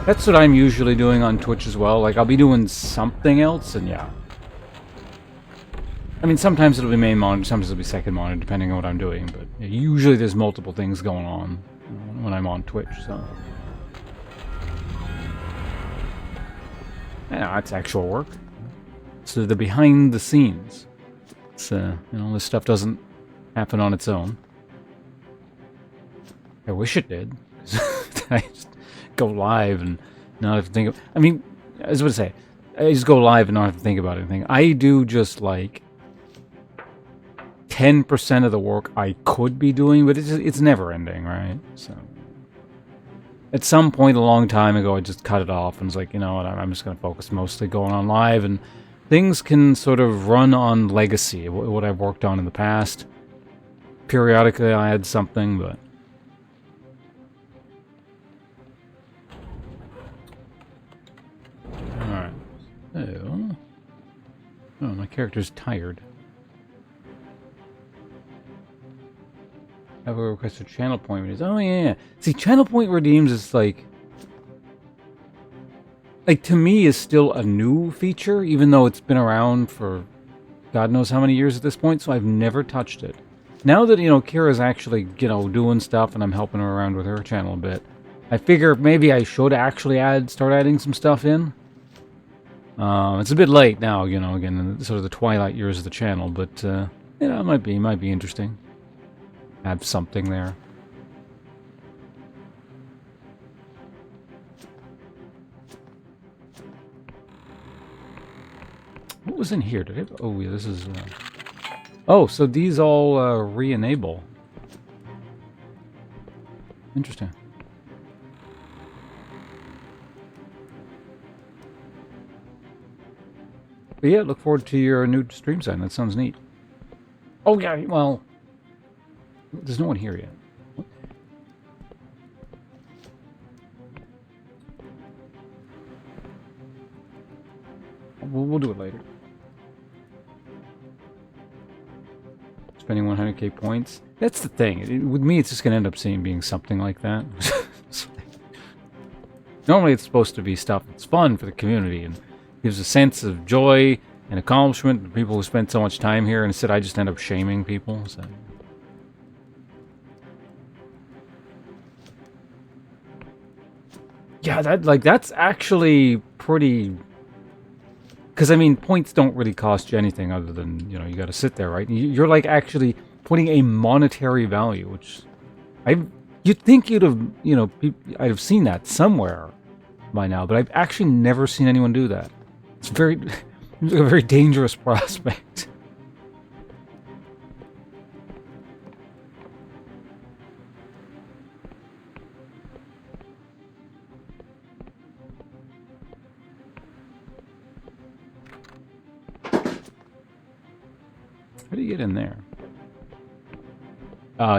That's what I'm usually doing on Twitch as well. Like, I'll be doing something else, and yeah. I mean, sometimes it'll be main monitor, sometimes it'll be second monitor, depending on what I'm doing, but usually there's multiple things going on when I'm on Twitch, so. Yeah, that's actual work. So the behind the scenes. It's, you know, this stuff doesn't happen on its own. I wish it did. I just go live and not have to think of... I mean, I was going to say, I just go live and not have to think about anything. I do just, like, 10% of the work I could be doing, but it's never ending, right? So... At some point a long time ago, I just cut it off and was like, you know what, I'm just going to focus mostly going on live, and things can sort of run on legacy, what I've worked on in the past. Periodically I add something, but... Alright. So... Oh, my character's tired. Have a requested channel point redeems. Oh yeah. See, channel point redeems is like to me is still a new feature, even though it's been around for God knows how many years at this point, so I've never touched it. Now that, you know, Kira's actually, you know, doing stuff and I'm helping her around with her channel a bit, I figure maybe I should actually start adding some stuff in. It's a bit late now, you know, again, in sort of the twilight years of the channel, but you know, it might be interesting. Have something there. What was in here? Did it? Oh, yeah, this is... Oh, so these all re-enable. Interesting. But yeah, look forward to your new stream sign. That sounds neat. Oh, yeah, well... There's no one here yet. What? We'll do it later. Spending 100k points. That's the thing. With me, it's just going to end up being something like that. Normally, it's supposed to be stuff that's fun for the community and gives a sense of joy and accomplishment to people who spend so much time here. And instead, I just end up shaming people. So. Yeah, that's actually pretty... Because, I mean, points don't really cost you anything other than, you know, you got to sit there, right? You're, like, actually putting a monetary value, which... You'd think you'd have, you know, I'd have seen that somewhere by now, but I've actually never seen anyone do that. It's a very dangerous prospect. How do you get in there?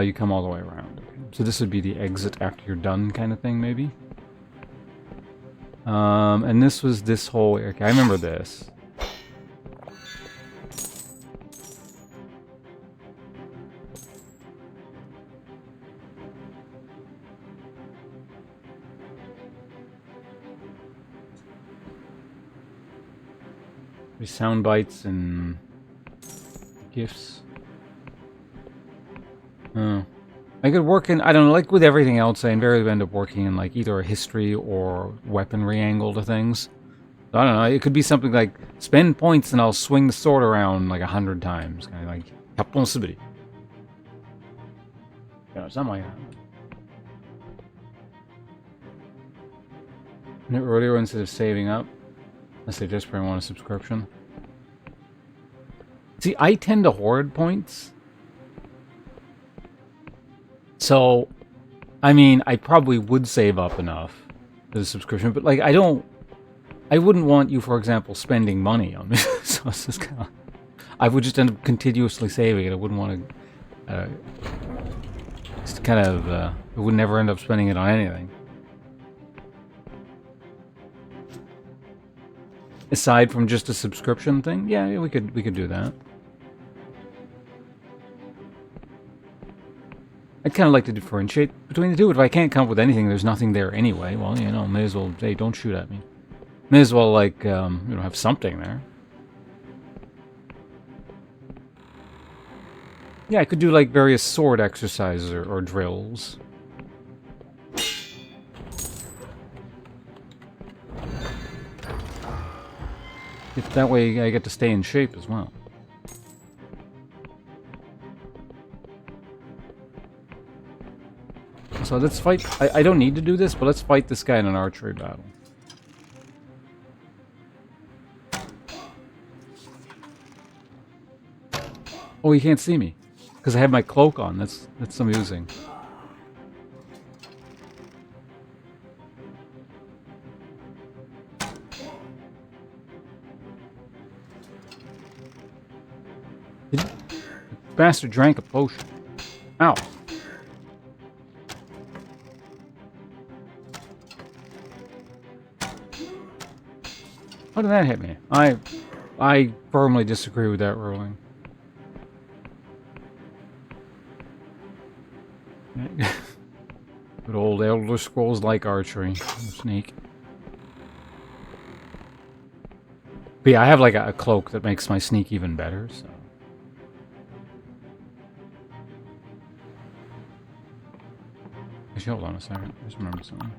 You come all the way around. Okay. So this would be the exit after you're done kind of thing, maybe? And this was this whole... Okay, I remember this. Sound bites and... gifts. Oh. I could work in, I don't know, like with everything else, I invariably end up working in like either a history or weaponry angle to things. I don't know, it could be something like, spend points and I'll swing the sword around like 100 times. Kind of like, responsibility. You know, something like that. Earlier, instead of saving up, unless they desperately want a subscription. See, I tend to hoard points. So, I mean, I probably would save up enough for the subscription, but like, I wouldn't want you, for example, spending money on me. So it's just kind of, I would just end up continuously saving it. I wouldn't want to, just kind of, I would never end up spending it on anything. Aside from just a subscription thing, yeah, we could do that. I kind of like to differentiate between the two, but if I can't come up with anything, there's nothing there anyway. Well, you know, may as well, hey, don't shoot at me. May as well, like, you know, have something there. Yeah, I could do, like, various sword exercises or drills. If that way I get to stay in shape as well. So let's fight. I don't need to do this, but let's fight this guy in an archery battle. Oh, he can't see me because I have my cloak on. That's amusing. The bastard drank a potion. Ow. How did that hit me? I firmly disagree with that ruling. Good old Elder Scrolls like archery. Sneak. But yeah, I have like a cloak that makes my sneak even better, so. Actually, hold on a second. I just remembered something.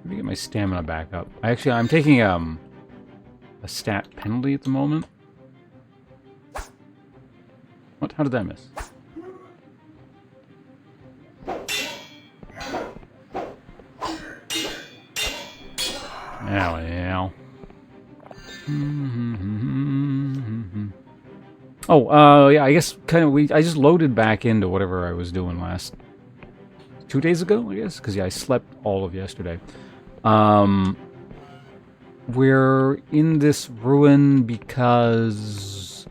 Let me get my stamina back up. I'm taking a stat penalty at the moment. What? How did that miss? Ow, ow. Oh, yeah, I guess kind of I just loaded back into whatever I was doing last 2 days ago, I guess, because yeah, I slept all of yesterday. We're in this ruin because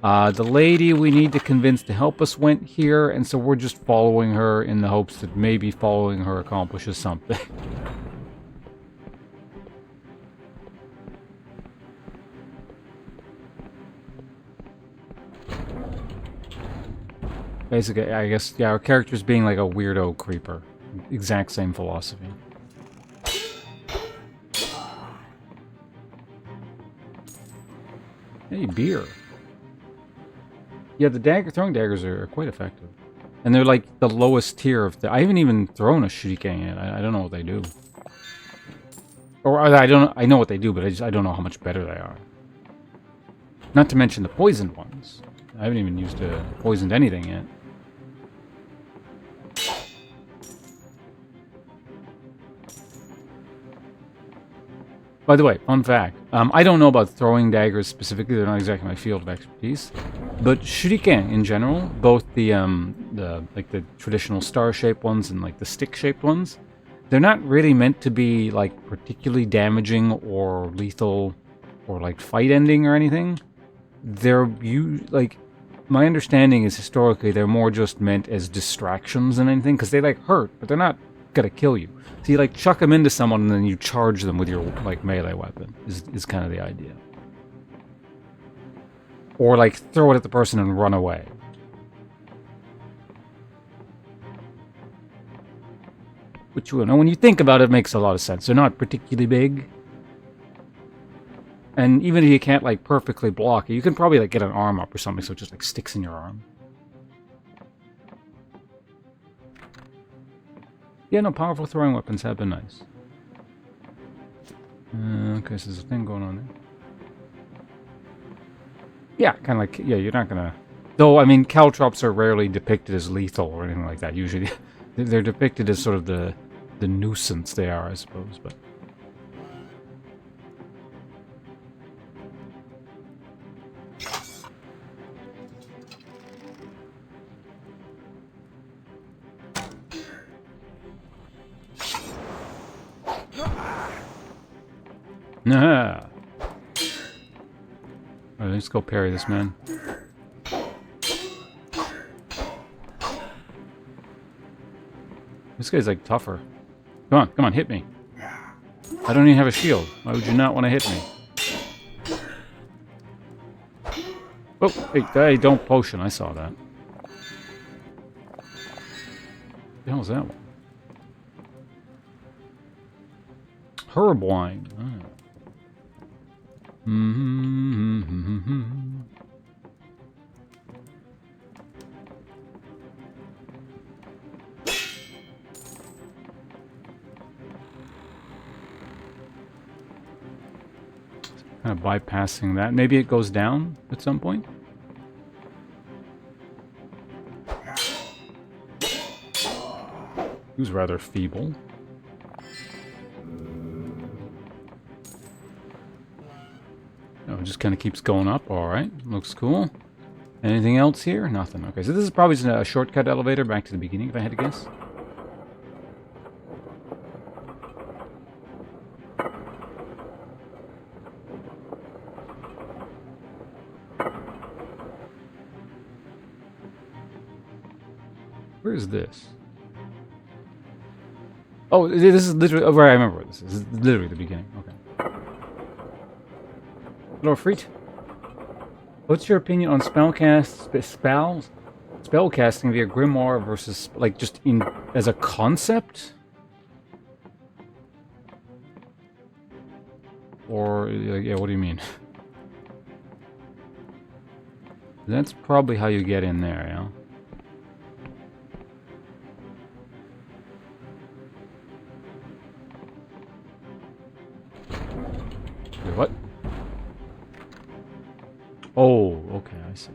the lady we need to convince to help us went here, and so we're just following her in the hopes that maybe following her accomplishes something. Basically, I guess, yeah, our character's being like a weirdo creeper. Exact same philosophy. Hey, beer. Yeah, the throwing daggers are quite effective. And they're like the lowest tier of I haven't even thrown a shuriken yet. I don't know what they do. Or I know what they do, but I don't know how much better they are. Not to mention the poisoned ones. I haven't even used poisoned anything yet. By the way, fun fact. I don't know about throwing daggers specifically. They're not exactly my field of expertise. But shuriken in general, both the traditional star-shaped ones and like the stick-shaped ones, they're not really meant to be like particularly damaging or lethal or like fight-ending or anything. My understanding is historically they're more just meant as distractions than anything, because they like hurt, but they're not gonna kill you. So you like chuck them into someone and then you charge them with your like melee weapon is kind of the idea. Or like throw it at the person and run away. Which, you know, when you think about it, makes a lot of sense. They're not particularly big. And even if you can't like perfectly block it, you can probably like get an arm up or something so it just like sticks in your arm. Yeah, no, powerful throwing weapons have been nice. Okay, so there's a thing going on there. Yeah, kind of like, yeah, you're not gonna... Though, I mean, caltrops are rarely depicted as lethal or anything like that. Usually, they're depicted as sort of the nuisance they are, I suppose, but... Nah. Alright, let's go parry this man. This guy's like tougher. Come on, hit me. I don't even have a shield. Why would you not want to hit me? Oh, hey, don't potion. I saw that. The hell is that one? Herb wine. Oh. Kind of bypassing that. Maybe it goes down at some point. He was rather feeble. No, it just kind of keeps going up. All right, looks cool. Anything else here? Nothing. Okay, so this is probably just a shortcut elevator back to the beginning, if I had to guess. Where is this? Oh, this is literally... Oh, right, I remember where this is. This is literally the beginning. Okay. Hello, Freet. What's your opinion on spellcasting via Grimoire versus, like, just in as a concept? Or, yeah, what do you mean? That's probably how you get in there, yeah? Wait, what? Oh, okay, I see.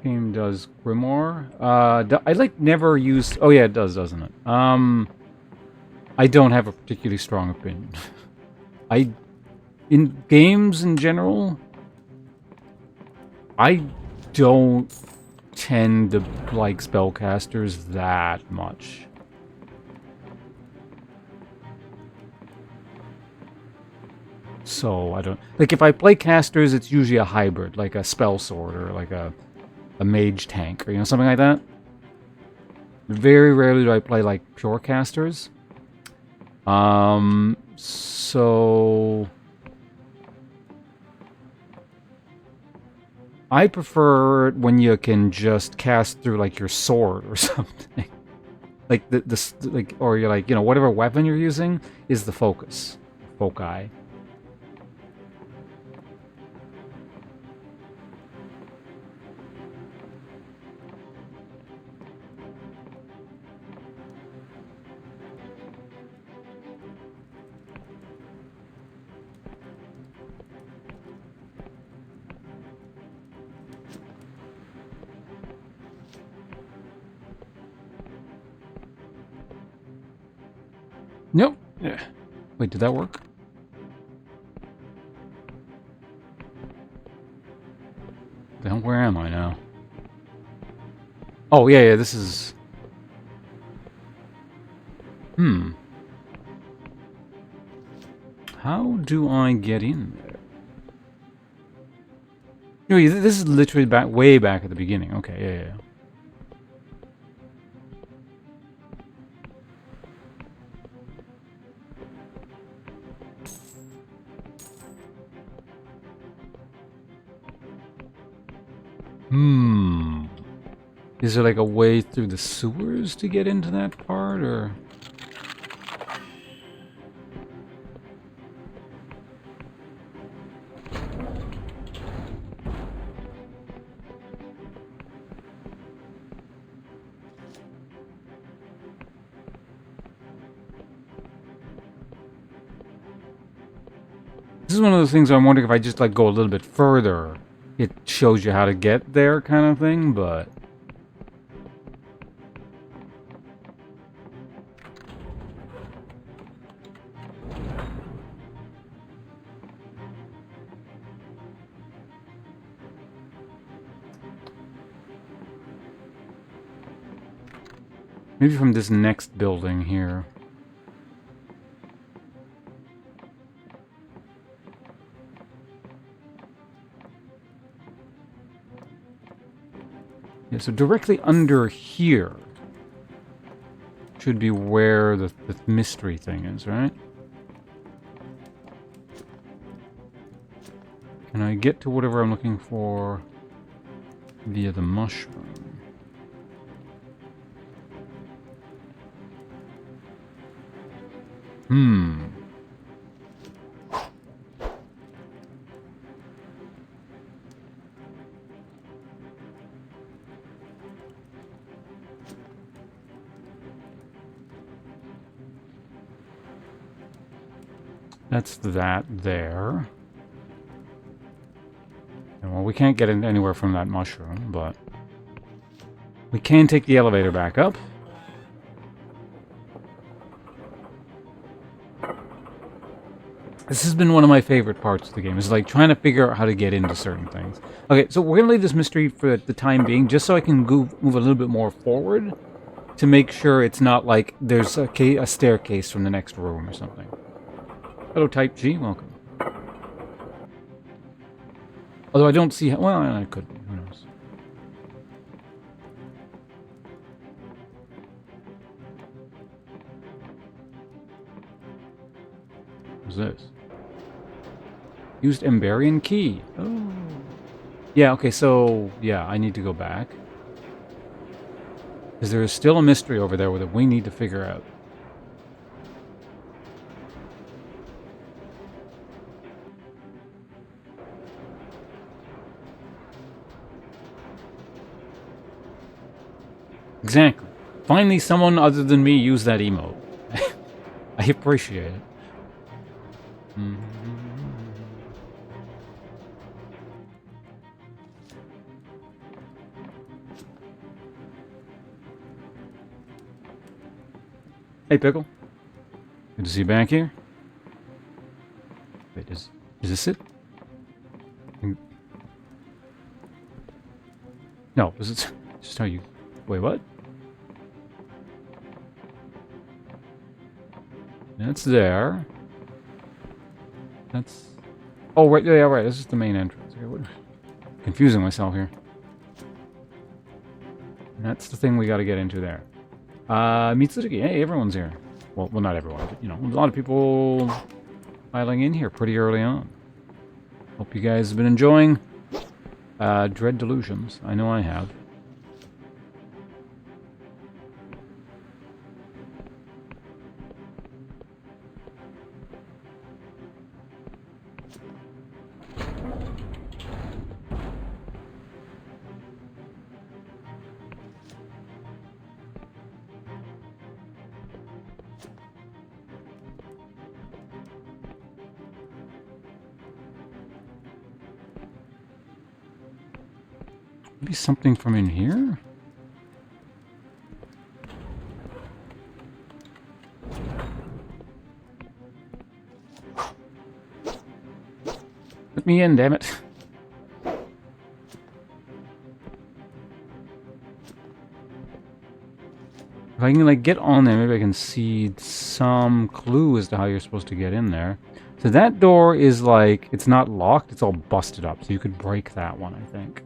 Game does Grimoire. I like never used... Oh yeah, it does, doesn't it? I don't have a particularly strong opinion. In games in general, I don't tend to like spellcasters that much. So, I don't... Like, if I play casters, it's usually a hybrid, like a spell sword or like a mage tank, or, you know, something like that. Very rarely do I play, like, pure casters. So... I prefer when you can just cast through, like, your sword or something. Like, like, or you're like, you know, whatever weapon you're using is the focus. Foci. Nope. Yeah. Wait, did that work? Then where am I now? Oh, yeah, this is... How do I get in there? No, this is literally way back at the beginning. Okay, yeah. Is there like a way through the sewers to get into that part, or...? This is one of those things I'm wondering if I just like go a little bit further, it shows you how to get there kind of thing, but... Maybe from this next building here. Yeah, so directly under here should be where the mystery thing is, right? Can I get to whatever I'm looking for via the mushroom? Hmm. That's that there. And well, we can't get in anywhere from that mushroom, but we can take the elevator back up. This has been one of my favorite parts of the game, is like trying to figure out how to get into certain things. Okay, so we're going to leave this mystery for the time being, just so I can move a little bit more forward to make sure it's not like there's a staircase from the next room or something. Hello, Type G, welcome. Although I don't see how, well, I could be, who knows. What's this? Used Emberian key. Oh. Yeah, okay, so, yeah, I need to go back. Because there is still a mystery over there that we need to figure out. Exactly. Finally, someone other than me used that emote. I appreciate it. Hey, Pickle. Good to see you back here. Wait, is this it? No, is it just how you... Wait, what? That's there. That's... Oh, right, yeah, right, this is the main entrance. Okay, what... Confusing myself here. And that's the thing we gotta get into there. Mitsurugi, hey, everyone's here. Well, not everyone, but, you know, a lot of people filing in here pretty early on. Hope you guys have been enjoying Dread Delusions. I know I have. Maybe something from in here? Let me in, damn it. If I can, like, get on there, maybe I can see some clue as to how you're supposed to get in there. So that door is, like, it's not locked, it's all busted up. So you could break that one, I think.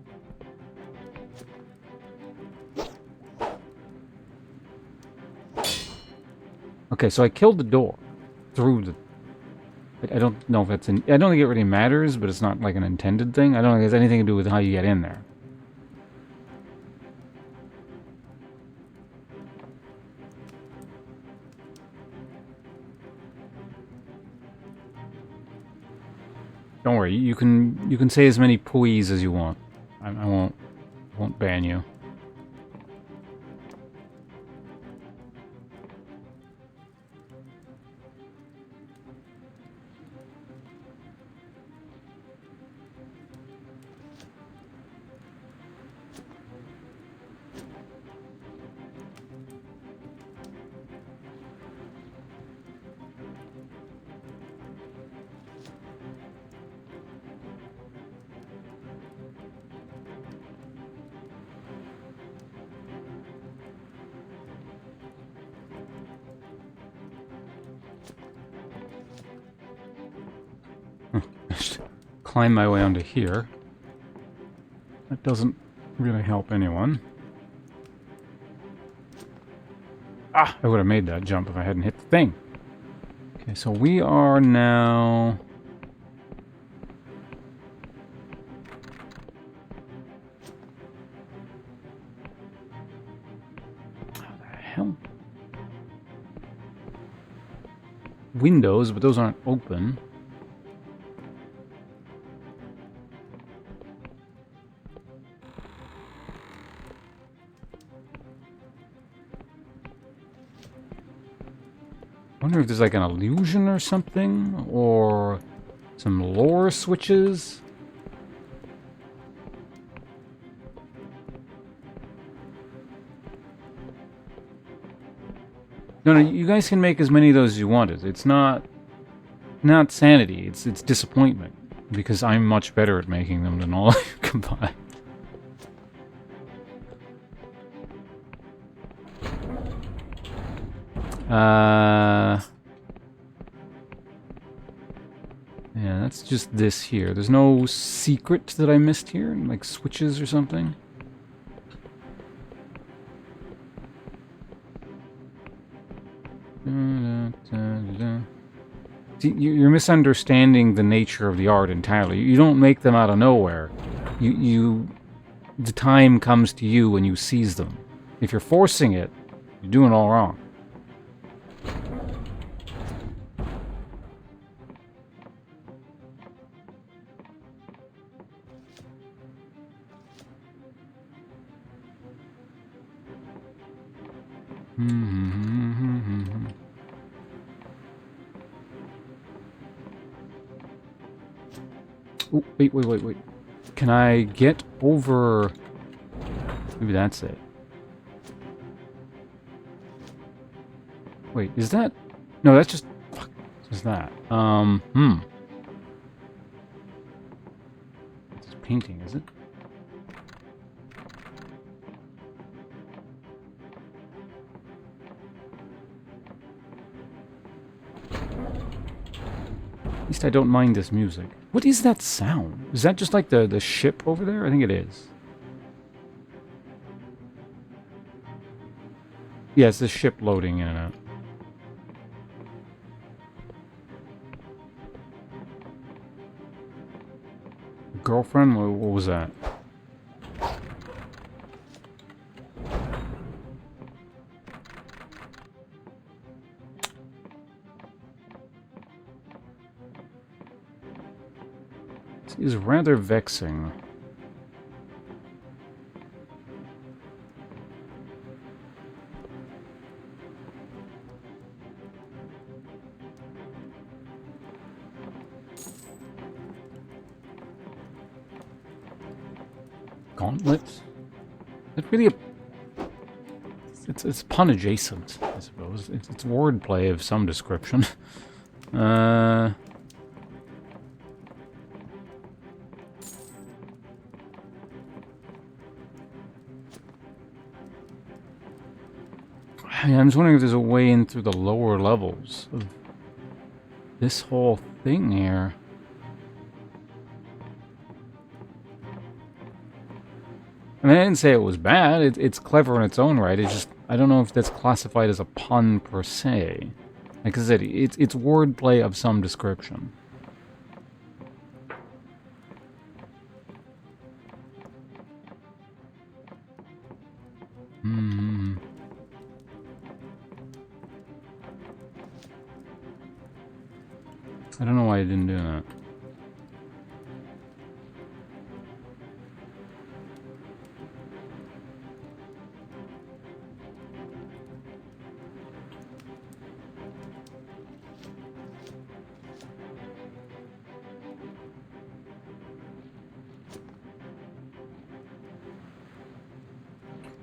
Okay, so I killed the door through the... I don't know if it's in... I don't think it really matters, but it's not like an intended thing. I don't think it has anything to do with how you get in there. Don't worry, you can say as many pooies as you want. I won't ban you. Climb my way onto here. That doesn't really help anyone. Ah! I would have made that jump if I hadn't hit the thing. Okay, so we are now... How the hell? windows, but those aren't open. I wonder if there's like an illusion or something, or some lore switches. No, you guys can make as many of those as you wanted. It's not sanity. It's disappointment, because I'm much better at making them than all of you combined. Yeah, that's just this here. There's no secret that I missed here, like switches or something. See, you're misunderstanding the nature of the art entirely. You don't make them out of nowhere. The time comes to you when you seize them. If you're forcing it, you're doing it all wrong. Oh, wait. Can I get over... Maybe that's it. Wait, is that... No, that's just... Fuck, what's that? It's painting, is it? At least I don't mind this music. What is that sound? Is that just like the ship over there? I think it is. Yeah, it's the ship loading in and out. Girlfriend? What was that? Is rather vexing. Gauntlets? It's really a... It's pun adjacent, I suppose. It's wordplay of some description. I'm just wondering if there's a way in through the lower levels of this whole thing here. I mean, I didn't say it was bad. It's clever in its own right. It's just, I don't know if that's classified as a pun per se. Like I said, it's wordplay of some description. I don't know why I didn't do that.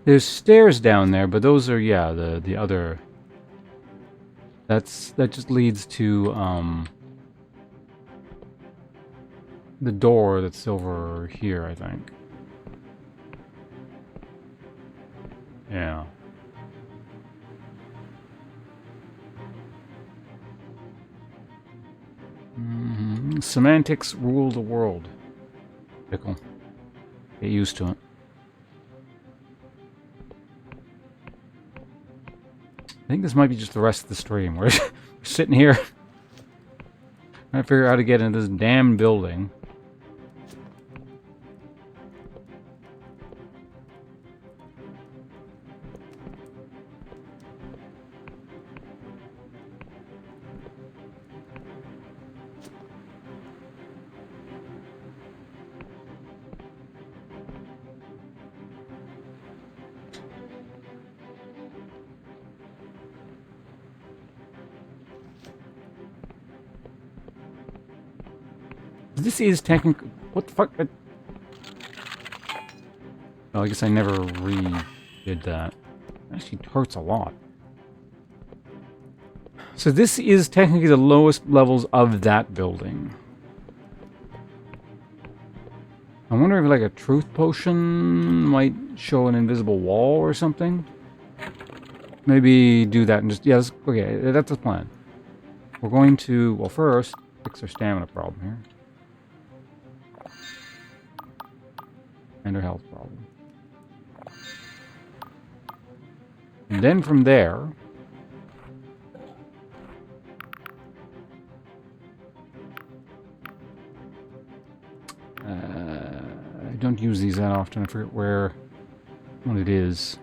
There's stairs down there, but those are, yeah, the other... That just leads to, the door that's over here, I think. Yeah. Semantics rule the world. Pickle. Get used to it. I think this might be just the rest of the stream. We're sitting here trying to figure out how to get into this damn building. This is technically... What the fuck? Oh, I guess I never redid that. It actually hurts a lot. So this is technically the lowest levels of that building. I wonder if like a truth potion might show an invisible wall or something. Maybe do that and just... Yeah, okay, that's the plan. We're going to... Well, first, fix our stamina problem here. And our health problem. And then from there... I don't use these that often. I forget what it is.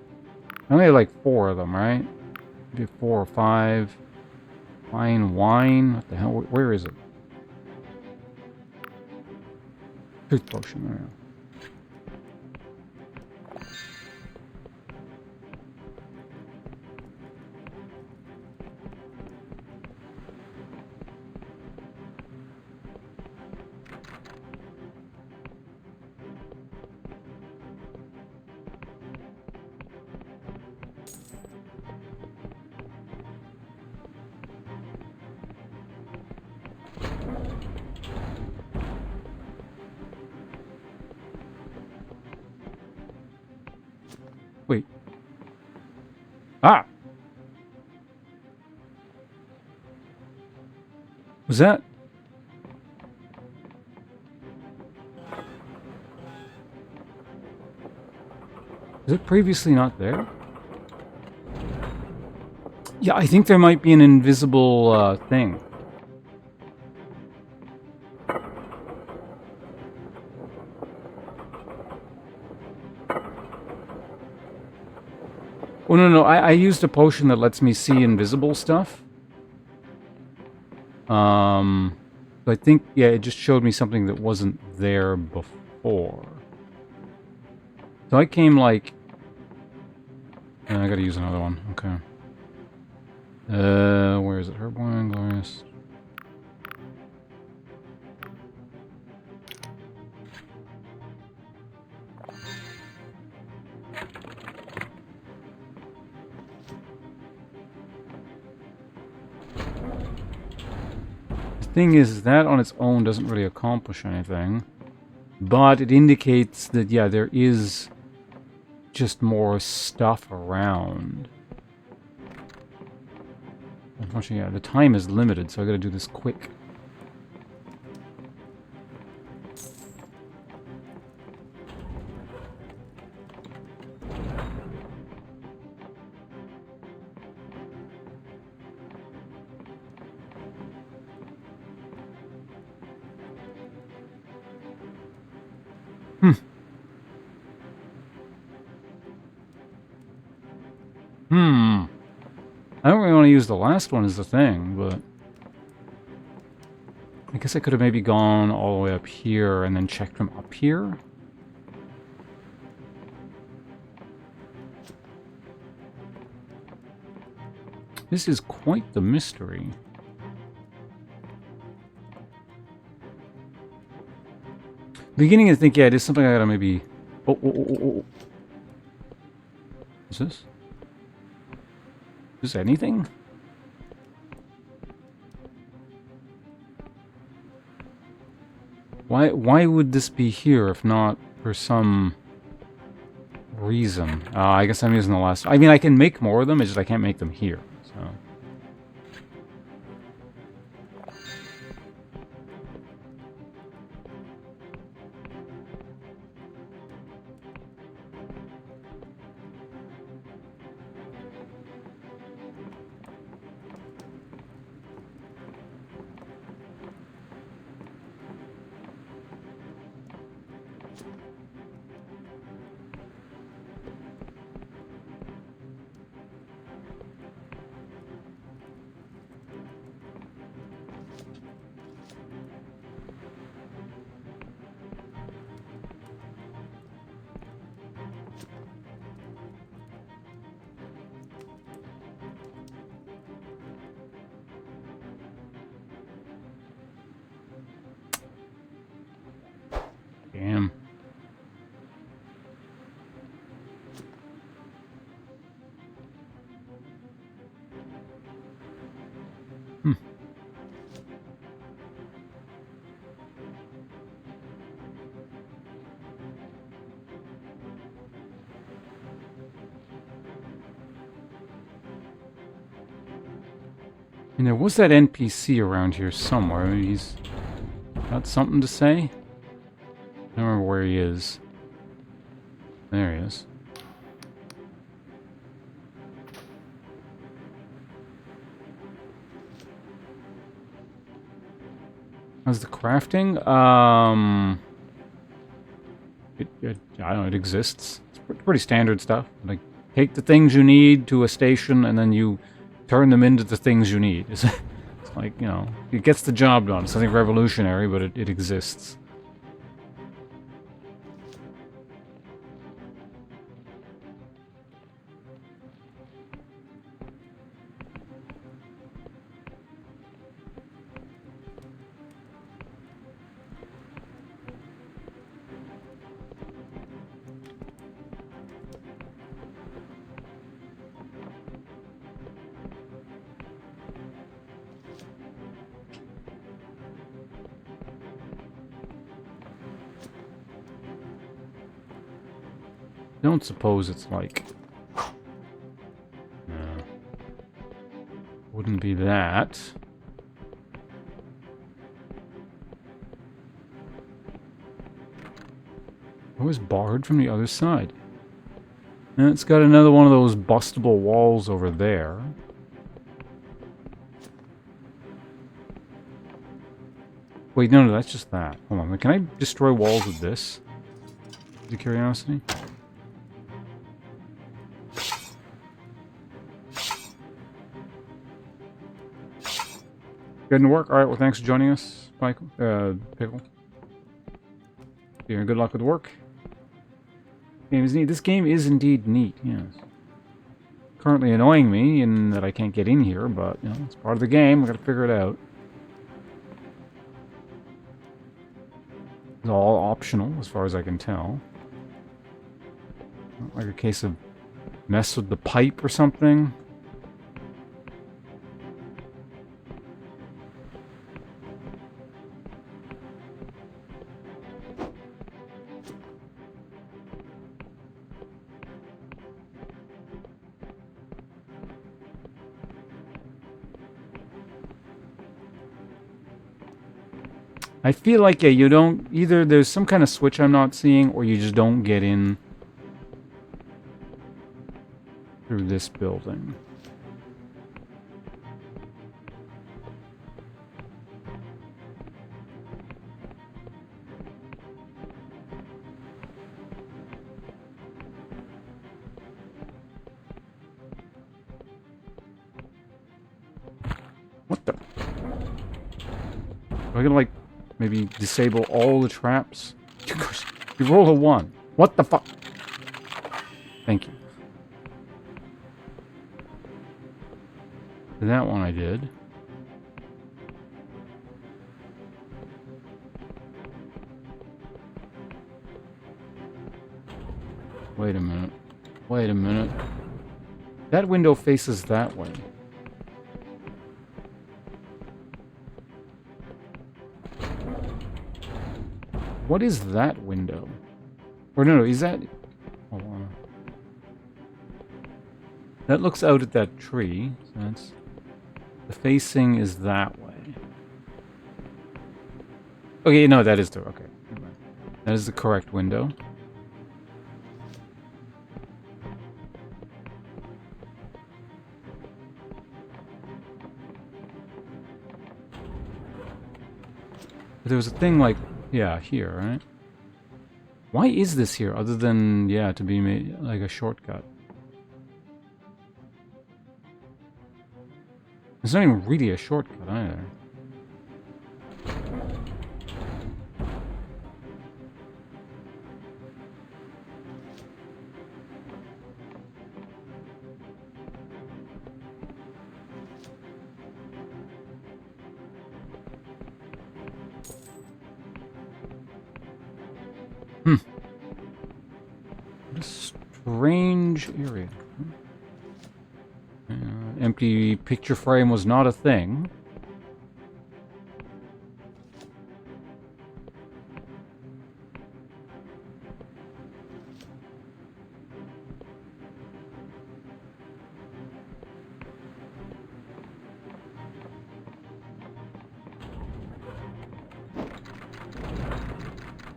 I only have like 4 of them, right? Maybe 4 or 5. Fine wine. What the hell? Where is it? Truth potion. There. Wait. Ah! Was that... Was it previously not there? Yeah, I think there might be an invisible thing. Oh, no, I used a potion that lets me see invisible stuff. I think, yeah, it just showed me something that wasn't there before. So I came like... I gotta use another one, okay. Where is it? Herb wine, glorious. The thing is, that on its own doesn't really accomplish anything. But it indicates that, yeah, there is just more stuff around. Unfortunately, yeah, the time is limited, so I gotta do this quick. I don't really want to use the last one as the thing, but... I guess I could have maybe gone all the way up here and then checked from up here. This is quite the mystery. Beginning to think, yeah, it is something I gotta maybe... Oh. What's this? Is this anything? Why would this be here if not for some reason? I guess I'm using the last... I mean, I can make more of them, it's just I can't make them here, so... And there was that NPC around here somewhere. Maybe he's got something to say? I don't remember where he is. There he is. How's the crafting? I don't know, it exists. It's pretty standard stuff. Like, take the things you need to a station, and then you turn them into the things you need. It's like, you know, it gets the job done. It's nothing revolutionary, but it exists. Don't suppose it's like... No. Wouldn't be that. It was barred from the other side. And it's got another one of those bustable walls over there. Wait, no, that's just that. Hold on, can I destroy walls with this? Out of curiosity? Getting to work? Alright, well thanks for joining us, Michael. Pickle. Yeah, good luck with work. Game is neat. This game is indeed neat, yes. Currently annoying me in that I can't get in here, but, you know, it's part of the game. We've got to figure it out. It's all optional, as far as I can tell. Not like a case of mess with the pipe or something. I feel like, yeah, you don't... Either there's some kind of switch I'm not seeing, or you just don't get in through this building. What the... Am I gonna, like... Maybe disable all the traps? You roll a 1. What the fuck? Thank you. That one I did. Wait a minute. Wait a minute. That window faces that way. What is that window? Or no, is that... Hold on. That looks out at that tree. So that's... The facing is that way. Okay, no, that is the... Okay. That is the correct window. But there was a thing like... Yeah, here, right? Why is this here, other than, yeah, to be made like a shortcut? It's not even really a shortcut either. What a strange area. Empty picture frame was not a thing.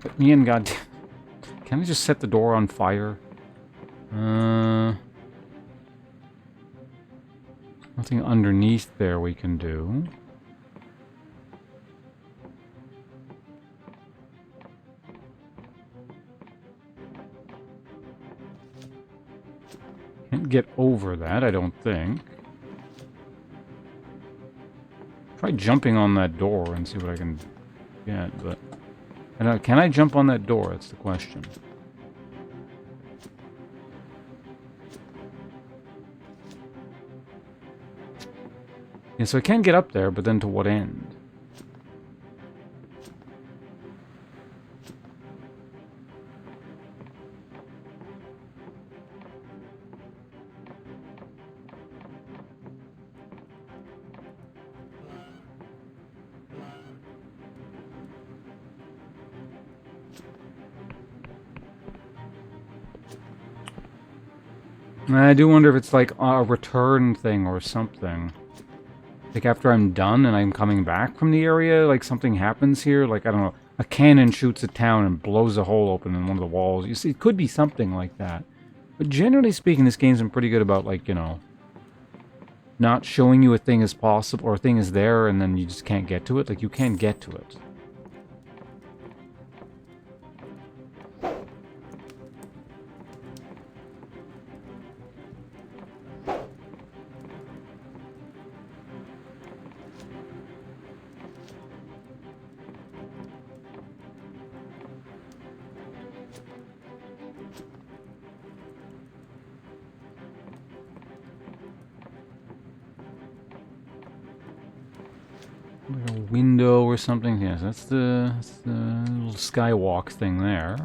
Let me in, god. Can I just set the door on fire? Nothing underneath there we can do. Can't get over that, I don't think. Try jumping on that door and see what I can get, but... I don't, can I jump on that door? That's the question. Yeah, so I can get up there, but then to what end? I do wonder if it's like a return thing or something. Like after I'm done and I'm coming back from the area, like something happens here. Like, I don't know, a cannon shoots a town and blows a hole open in one of the walls. You see, it could be something like that. But generally speaking, this game's been pretty good about, like, you know, not showing you a thing is possible or a thing is there and then you just can't get to it. Like, you can get to it. Like a window or something. Yes, that's the little skywalk thing there.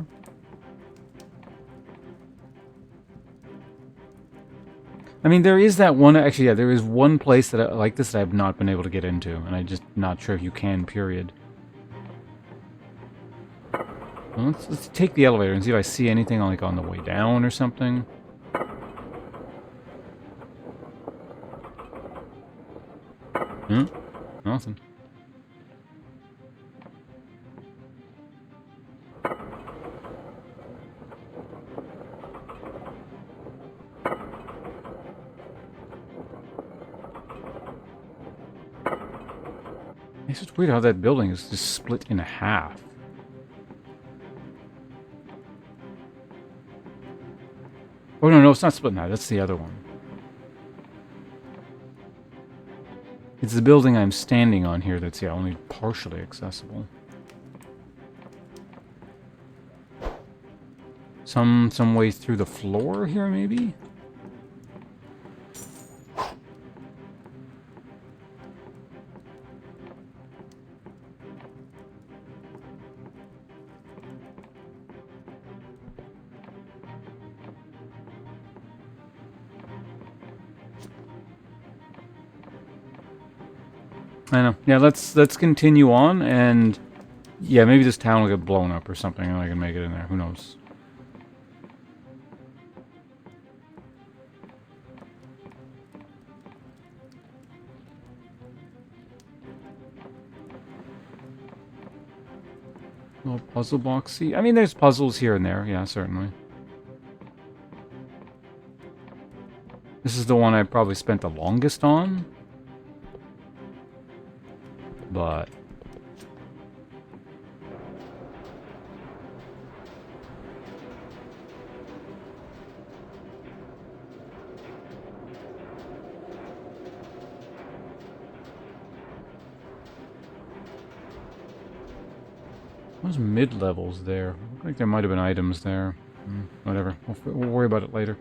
I mean, there is that one... Actually, yeah, there is one place that I, like this that I have not been able to get into, and I'm just not sure if you can, period. Well, let's take the elevator and see if I see anything like on the way down or something. Nothing. It's just weird how that building is just split in half. Oh, no, it's not split in half. That's the other one. It's the building I'm standing on here that's, yeah, only partially accessible. Some way through the floor here, maybe? I know. Yeah, let's continue on, and yeah, maybe this town will get blown up or something, and I can make it in there. Who knows? Little puzzle boxy. I mean, there's puzzles here and there. Yeah, certainly. This is the one I probably spent the longest on. But those mid-levels there. Look like there might have been items there. Whatever. We'll worry about it later.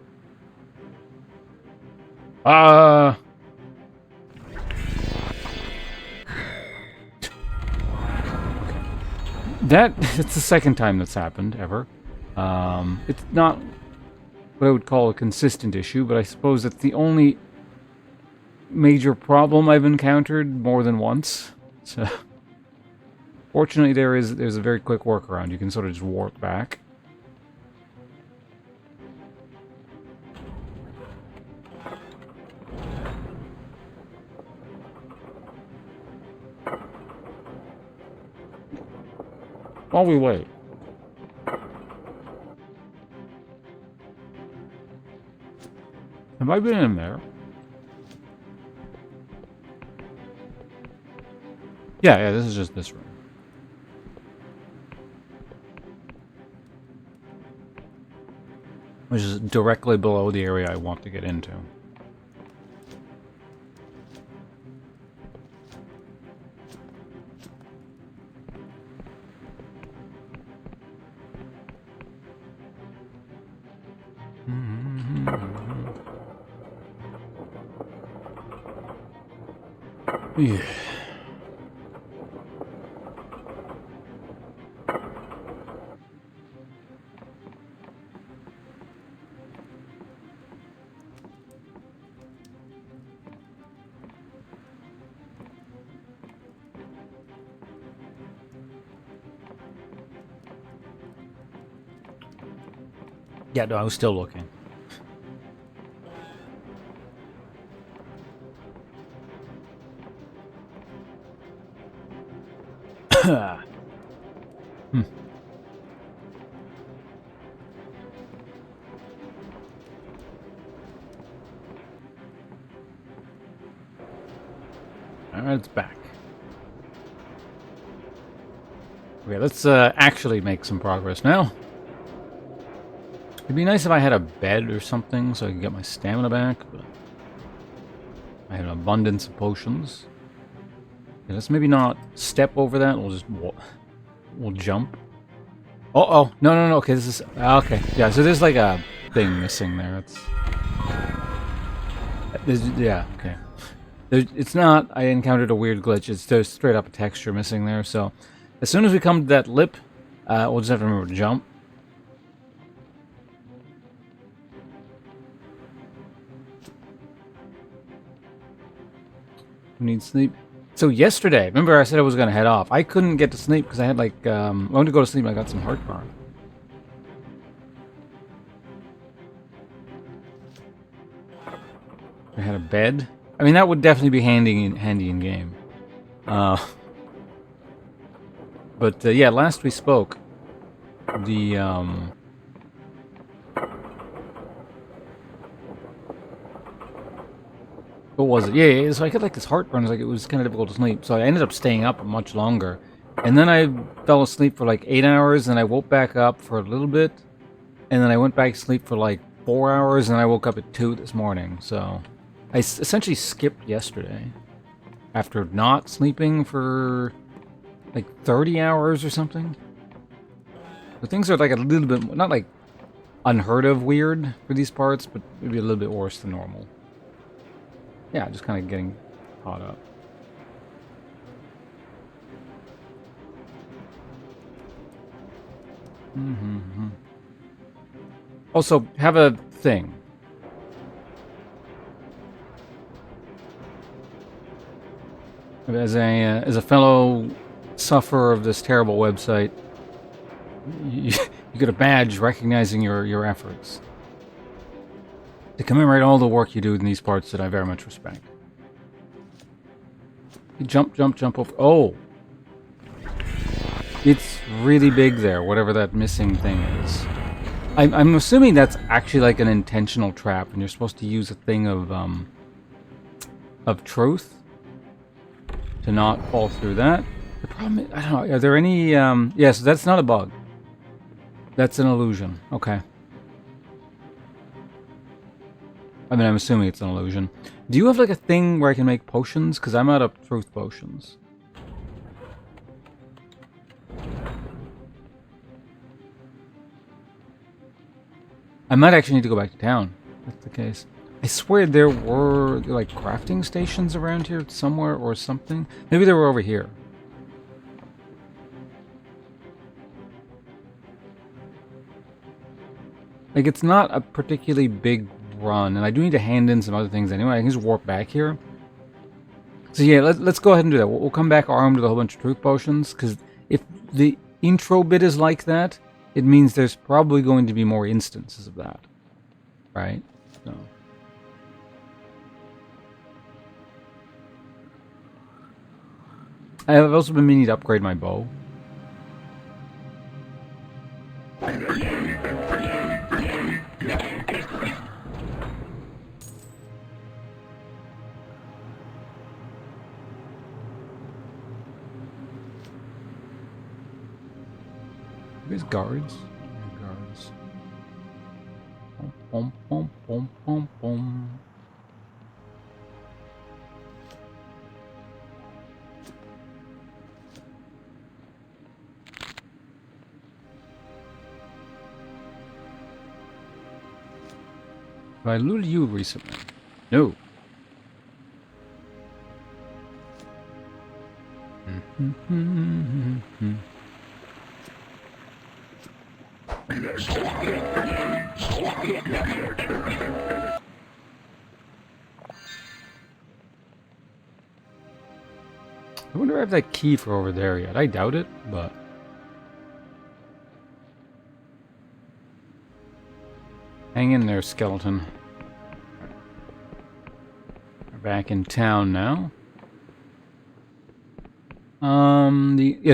It's the second time that's happened, ever. It's not what I would call a consistent issue, but I suppose it's the only major problem I've encountered more than once. So, fortunately, there's a very quick workaround. You can sort of just warp back. While we wait. Have I been in there? Yeah, this is just this room. Which is directly below the area I want to get into. Yeah. Yeah, no, I was still looking. Alright, it's back. Okay, let's actually make some progress now. It'd be nice if I had a bed or something so I could get my stamina back, but I have an abundance of potions. Okay, let's maybe not step over that, we'll just we'll jump. Oh, no, okay, this is... Okay, yeah, so there's like a thing missing there. Yeah, okay. It's not, I encountered a weird glitch, it's there's straight up a texture missing there, so... As soon as we come to that lip, we'll just have to remember to jump. We need sleep. So yesterday, remember I said I was going to head off. I couldn't get to sleep because I had like, I wanted to go to sleep and I got some heartburn. I had a bed. I mean, that would definitely be handy in game. But yeah, last we spoke, the what was it? Yeah, so I had like this heartburn. It was kind of difficult to sleep, so I ended up staying up much longer. And then I fell asleep for like 8 hours, and I woke back up for a little bit, and then I went back to sleep for like 4 hours, and I woke up at 2 this morning. So I essentially skipped yesterday after not sleeping for like 30 hours or something. So things are like a little bit, not like unheard of weird for these parts, but maybe a little bit worse than normal. Yeah, just kind of getting caught up. Also, have a thing. As a fellow sufferer of this terrible website, you get a badge recognizing your efforts. To commemorate all the work you do in these parts that I very much respect. You jump over. Oh! It's really big there, whatever that missing thing is. I'm assuming that's actually like an intentional trap, and you're supposed to use a thing of truth to not fall through that. The problem is, I don't know, are there any, yes, that's not a bug. That's an illusion. Okay. I mean, I'm assuming it's an illusion. Do you have like a thing where I can make potions? Because I'm out of truth potions. I might actually need to go back to town, if that's the case. I swear there were like crafting stations around here somewhere or something. Maybe they were over here. Like, it's not a particularly big run, and I do need to hand in some other things anyway. I can just warp back here. So yeah, let's go ahead and do that. We'll come back armed with a whole bunch of truth potions, because if the intro bit is like that, it means there's probably going to be more instances of that. Right? So. I have also been meaning to upgrade my bow. these guards? Guards. Boom, boom, boom, boom, boom. Have I looted you recently? No. I wonder if I have that key for over there yet. I doubt it, but... Hang in there, skeleton. We're back in town now.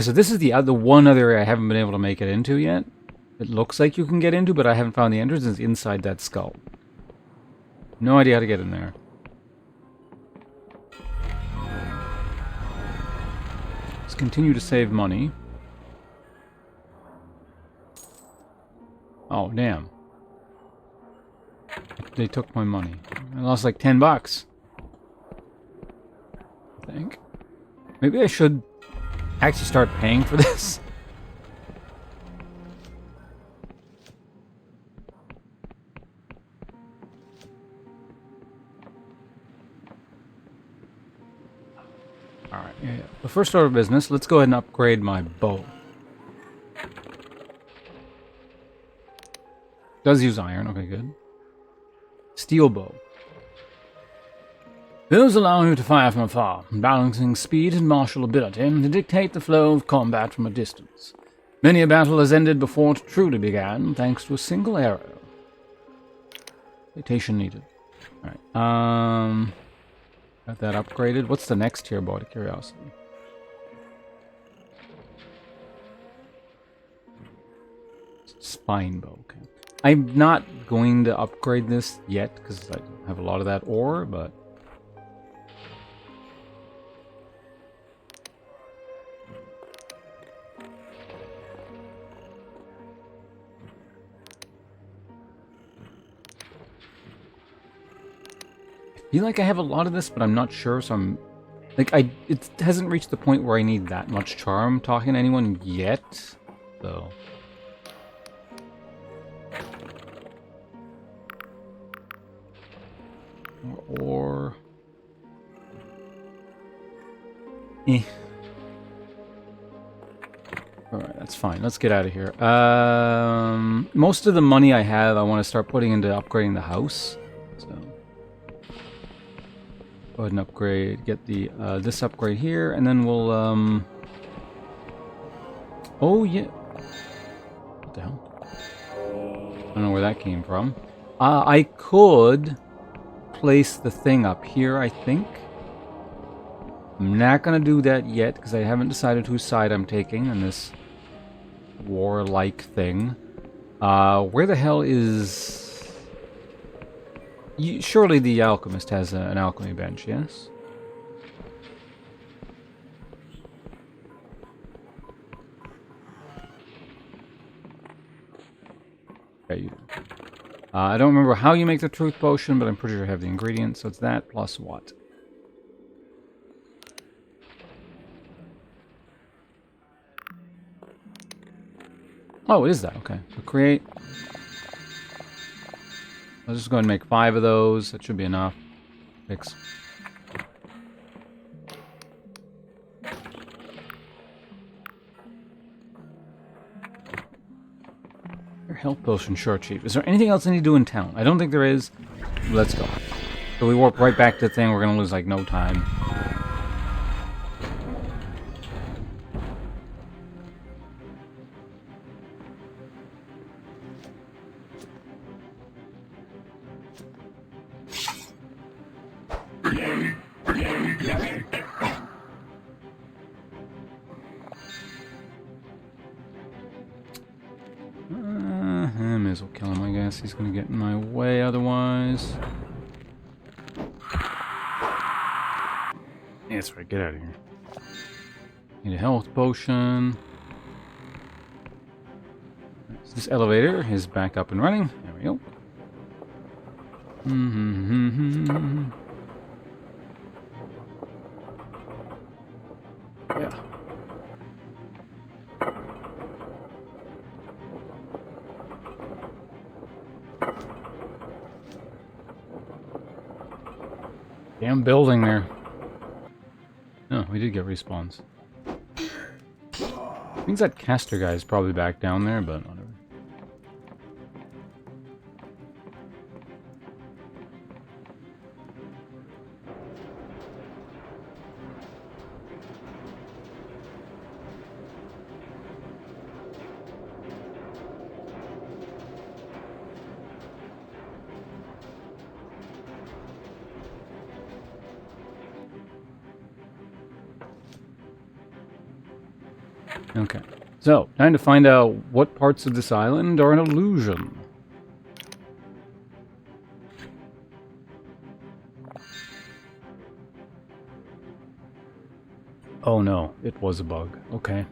So this is the one other area I haven't been able to make it into yet. It looks like you can get into, but I haven't found the entrance. It's inside that skull. No idea how to get in there. Let's continue to save money. Oh, damn. They took my money. I lost like $10. I think. Maybe I should actually start paying for this. Alright, yeah. The first order of business, let's go ahead and upgrade my bow. Does use iron, okay, good. Steel bow. Those allow you to fire from afar, balancing speed and martial ability to dictate the flow of combat from a distance. Many a battle has ended before it truly began, thanks to a single arrow. Citation needed. Alright, got that upgraded. What's the next tier bow, out of curiosity? Spine bow, okay. I'm not going to upgrade this yet, because I don't have a lot of that ore, but... I feel like I have a lot of this, but I'm not sure, so I'm... Like, it hasn't reached the point where I need that much charm talking to anyone yet, so... Or... Alright, that's fine. Let's get out of here. Most of the money I have, I want to start putting into upgrading the house. So... Go ahead and upgrade, get the this upgrade here, and then we'll oh yeah. What the hell? I don't know where that came from. I could place the thing up here, I think. I'm not gonna do that yet because I haven't decided whose side I'm taking in this warlike thing. Where the hell is... Surely the alchemist has an alchemy bench, yes? Okay, you do. I don't remember how you make the truth potion, but I'm pretty sure I have the ingredients, so it's that plus what? Oh, it is that, okay. So create... I'll just go ahead and make 5 of those. That should be enough. 6. Your health potion, sure, Chief. Is there anything else I need to do in town? I don't think there is. Let's go. So we warp right back to the thing. We're going to lose, like, no time. I may as well kill him, I guess. He's going to get in my way otherwise. Yeah, that's right. Get out of here. Need a health potion. This elevator is back up and running. There we go. Yeah. Damn building there. No, we did get respawns. I think that caster guy is probably back down there, but whatever. Okay, so time to find out what parts of this island are an illusion. Oh no, it was a bug. Okay.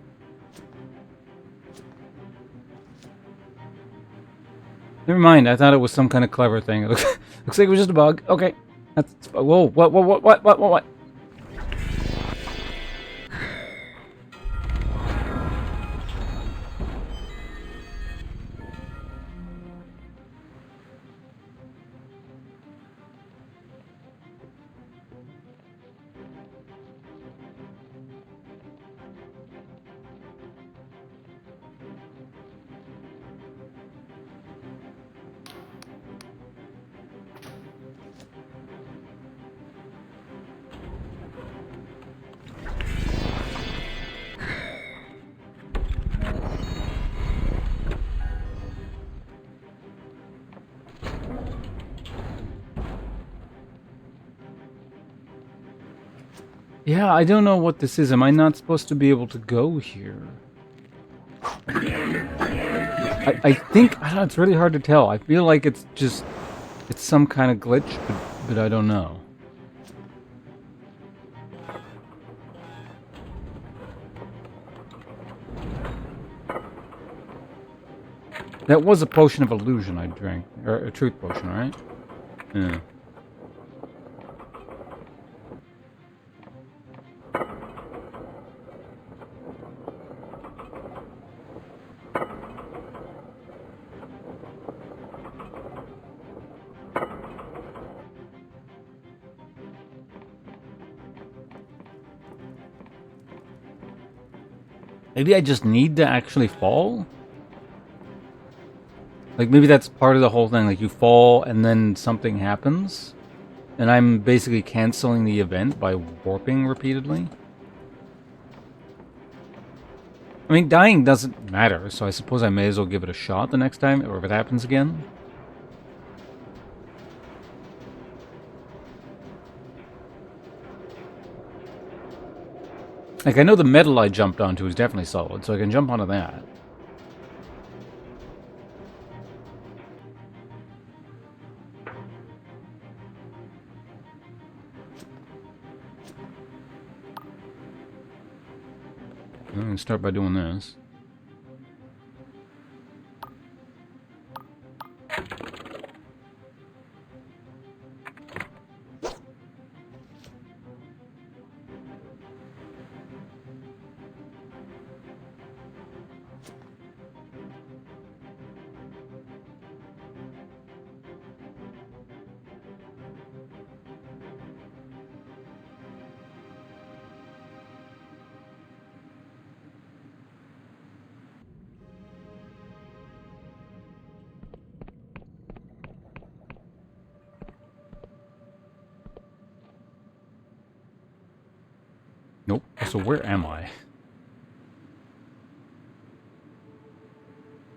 Never mind, I thought it was some kind of clever thing. It looks like it was just a bug. Okay. That's... Whoa, what? Yeah, I don't know what this is. Am I not supposed to be able to go here? I think... I don't know, it's really hard to tell. I feel like it's just... It's some kind of glitch, but I don't know. That was a potion of illusion I drank. Or a truth potion, right? Yeah. Maybe I just need to actually fall? Like, maybe that's part of the whole thing. Like, you fall and then something happens? And I'm basically canceling the event by warping repeatedly? I mean, dying doesn't matter, so I suppose I may as well give it a shot the next time, or if it happens again. Like, I know the metal I jumped onto is definitely solid, so I can jump onto that. I'm going to start by doing this. Nope. So where am I?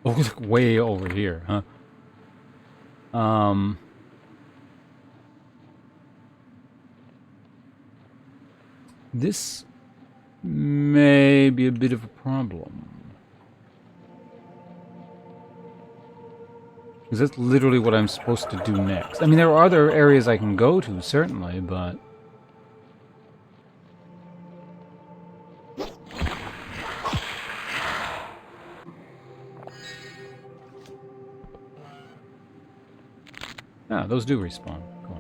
Oh, look, way over here, huh? This may be a bit of a problem. Because that's literally what I'm supposed to do next. I mean, there are other areas I can go to, certainly, but... Ah, those do respawn. Cool.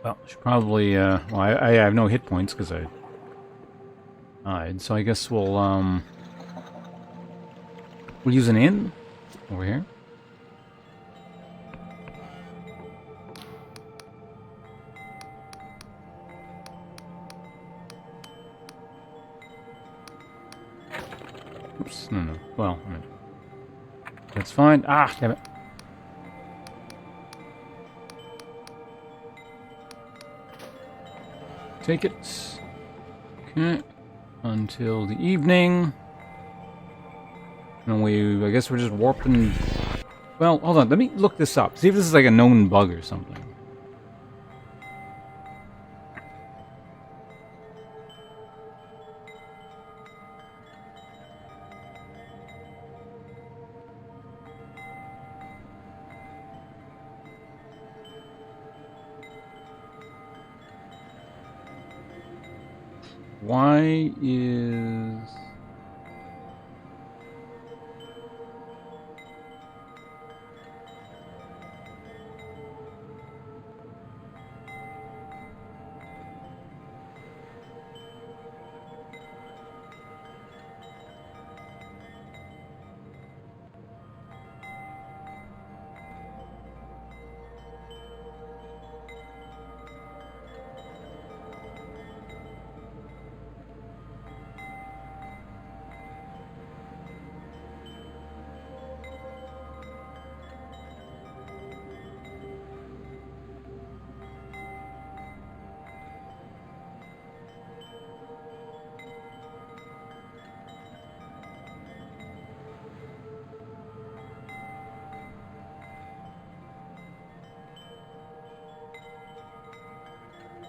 Well, I should probably, well, I have no hit points because I died, so I guess we'll use an inn over here. Oops, no. Well, I mean, that's fine. Ah, damn it. Take it. Okay. Until the evening. And I guess we're just warping. Well, hold on. Let me look this up. See if this is like a known bug or something. Why is...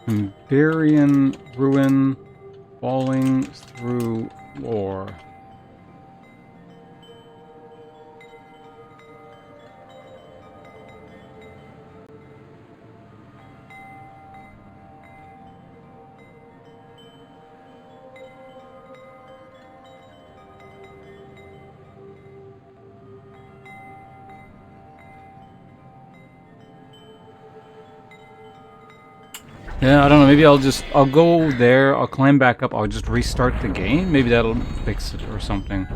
Iberian ruin falling through floor. Yeah, I don't know. Maybe I'll go there. I'll climb back up. I'll just restart the game. Maybe that'll fix it or something.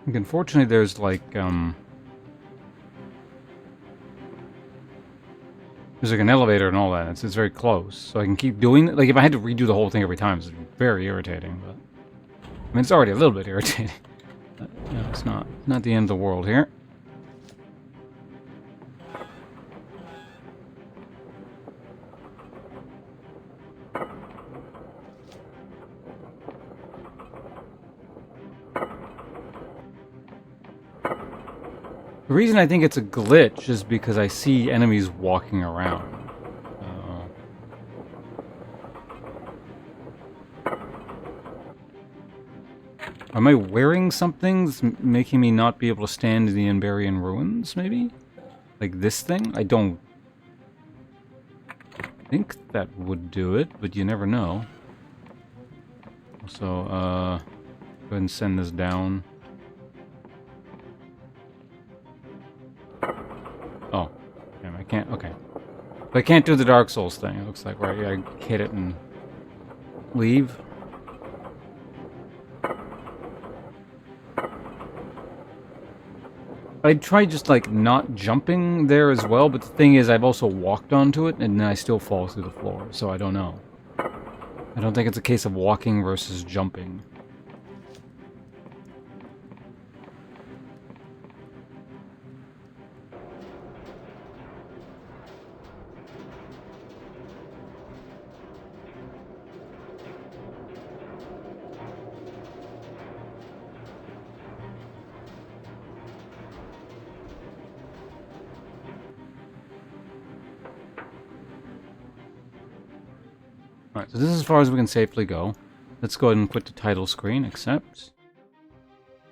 Like, unfortunately, there's like an elevator and all that. It's very close, so I can keep doing it. Like if I had to redo the whole thing every time, it's very irritating. But I mean, it's already a little bit irritating. But, you know, it's not the end of the world here. The reason I think it's a glitch is because I see enemies walking around. Am I wearing something that's making me not be able to stand in the Iberian ruins, maybe? Like this thing? I don't think that would do it, but you never know. So, go ahead and send this down. Oh, damn, I can't, okay. But I can't do the Dark Souls thing, it looks like, where I hit it and leave. I tried just, like, not jumping there as well, but the thing is, I've also walked onto it, and then I still fall through the floor, so I don't know. I don't think it's a case of walking versus jumping. Alright, so this is as far as we can safely go. Let's go ahead and quit the title screen, accept.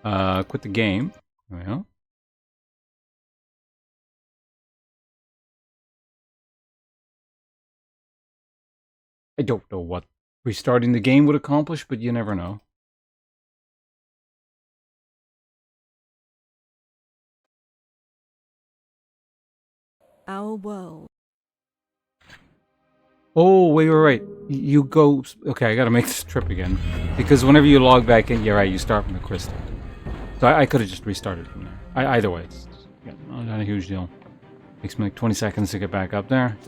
Quit the game. There we go. I don't know what restarting the game would accomplish, but you never know. Our world. Oh, wait, right. You go... Okay, I gotta make this trip again. Because whenever you log back in, you're right, you start from the crystal. So I could have just restarted from there. Either way, it's not a huge deal. Takes me like 20 seconds to get back up there.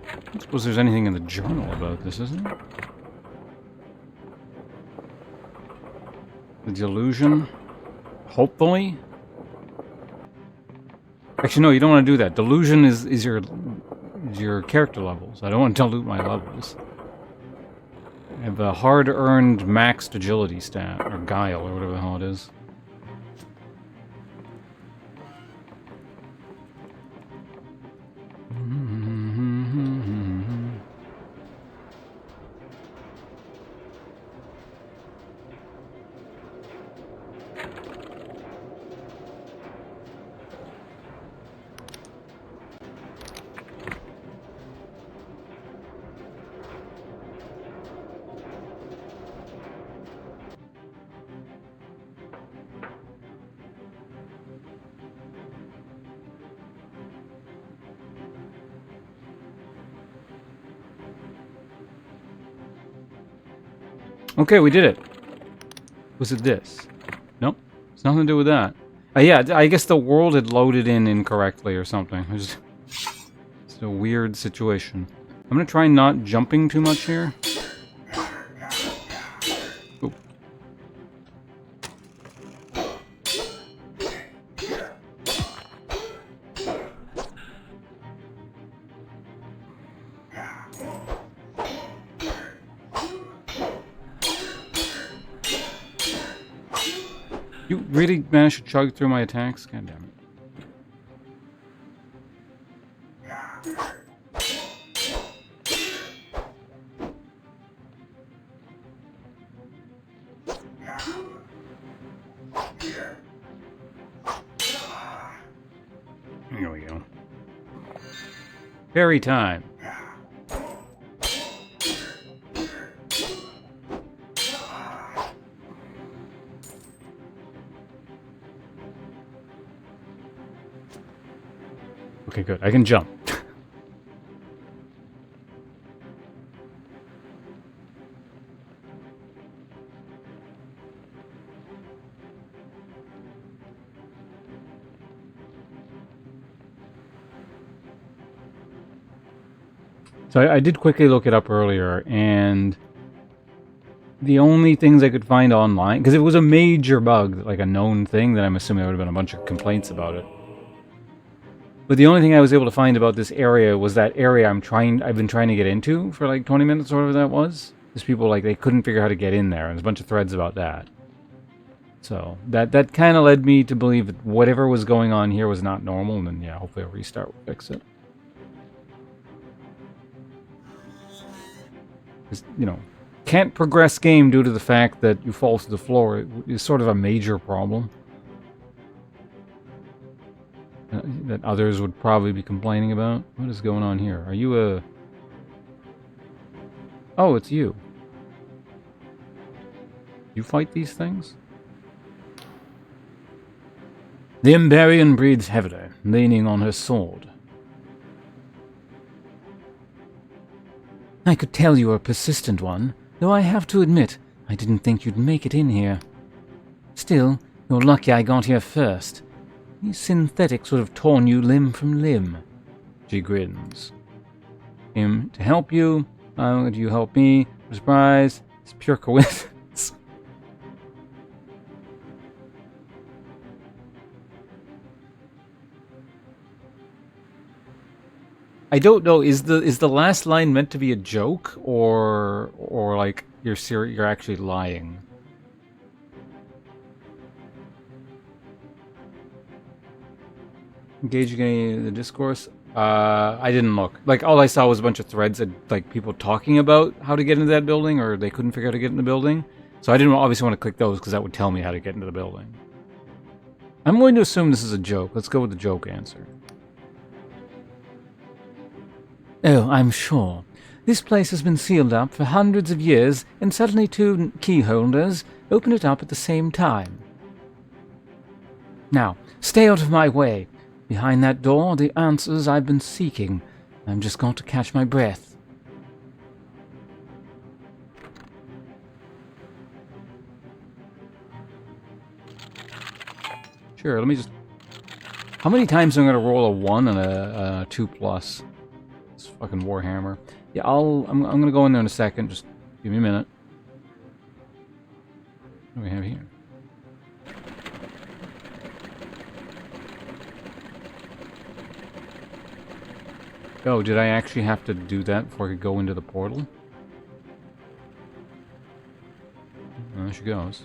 I don't suppose there's anything in the journal about this, is there? The Delusion? Hopefully? Actually, no, you don't want to do that. Delusion is your character levels. I don't want to dilute my levels. I have a hard-earned maxed agility stat, or guile, or whatever the hell it is. Okay, we did it. Was it this? Nope. It's nothing to do with that. Yeah, I guess the world had loaded in incorrectly or something. It's a weird situation. I'm gonna try not jumping too much here. Oop. You really managed to chug through my attacks? God damn it. Here we go. Fairy time. Okay, good. I can jump. So I did quickly look it up earlier, and the only things I could find online, because it was a major bug, like a known thing, that I'm assuming there would have been a bunch of complaints about it. But the only thing I was able to find about this area was that area I've been trying to get into for like 20 minutes or whatever that was. There's people like they couldn't figure out how to get in there, and there's a bunch of threads about that. So that kind of led me to believe that whatever was going on here was not normal, and then yeah, hopefully a restart will fix it. You know, can't progress game due to the fact that you fall to the floor is sort of a major problem that others would probably be complaining about. What is going on here? Are you a... Oh, it's you. You fight these things? The Emberian breathes heavily, leaning on her sword. I could tell you were a persistent one, though I have to admit, I didn't think you'd make it in here. Still, you're lucky I got here first. These synthetics would have torn you limb from limb. She grins. To help you? Why would you help me? Surprise. It's pure coincidence. I don't know. Is the last line meant to be a joke, or like you're actually lying? Engaging in the discourse. I didn't look. Like, all I saw was a bunch of threads of, like, people talking about how to get into that building, or they couldn't figure out how to get in the building. So I didn't obviously want to click those, because that would tell me how to get into the building. I'm going to assume this is a joke. Let's go with the joke answer. Oh, I'm sure. This place has been sealed up for hundreds of years, and suddenly two key holders open it up at the same time. Now, stay out of my way. Behind that door are the answers I've been seeking. I'm just got to catch my breath. Sure, let me just... How many times am I going to roll a 1 and a 2+? It's fucking Warhammer. Yeah, I'm going to go in there in a second. Just give me a minute. What do we have here? Oh, did I actually have to do that before I could go into the portal? There she goes.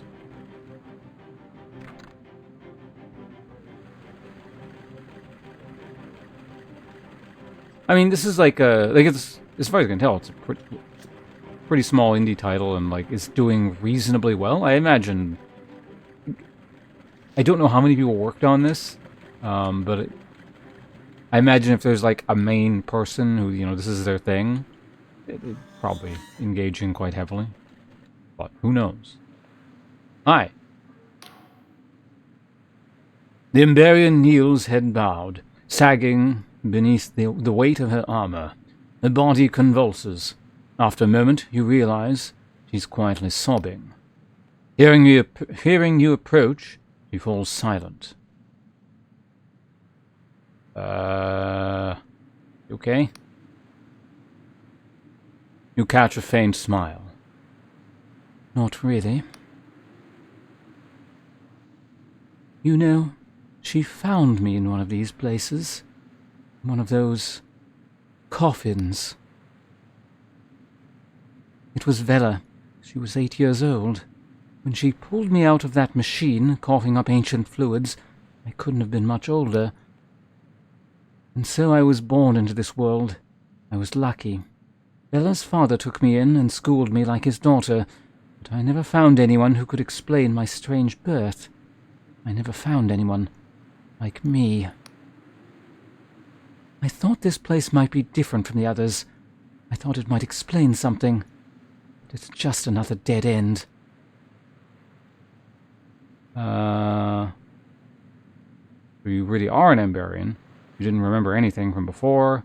I mean, this is like it's, as far as I can tell, it's a pretty small indie title, and like it's doing reasonably well. I imagine. I don't know how many people worked on this, but I imagine if there's like a main person who, you know, this is their thing, it'd probably engaging quite heavily. But who knows? Hi. The Emberian kneels, head bowed, sagging beneath the weight of her armor. Her body convulses. After a moment, you realize she's quietly sobbing. Hearing you approach, she falls silent. Okay? You catch a faint smile. Not really. You know, she found me in one of these places. One of those coffins. It was Vela. She was 8 years old. When she pulled me out of that machine, coughing up ancient fluids, I couldn't have been much older. And so I was born into this world. I was lucky. Vela's father took me in and schooled me like his daughter, but I never found anyone who could explain my strange birth. I never found anyone like me. I thought this place might be different from the others. I thought it might explain something. But it's just another dead end. So you really are an Emberian. You didn't remember anything from before.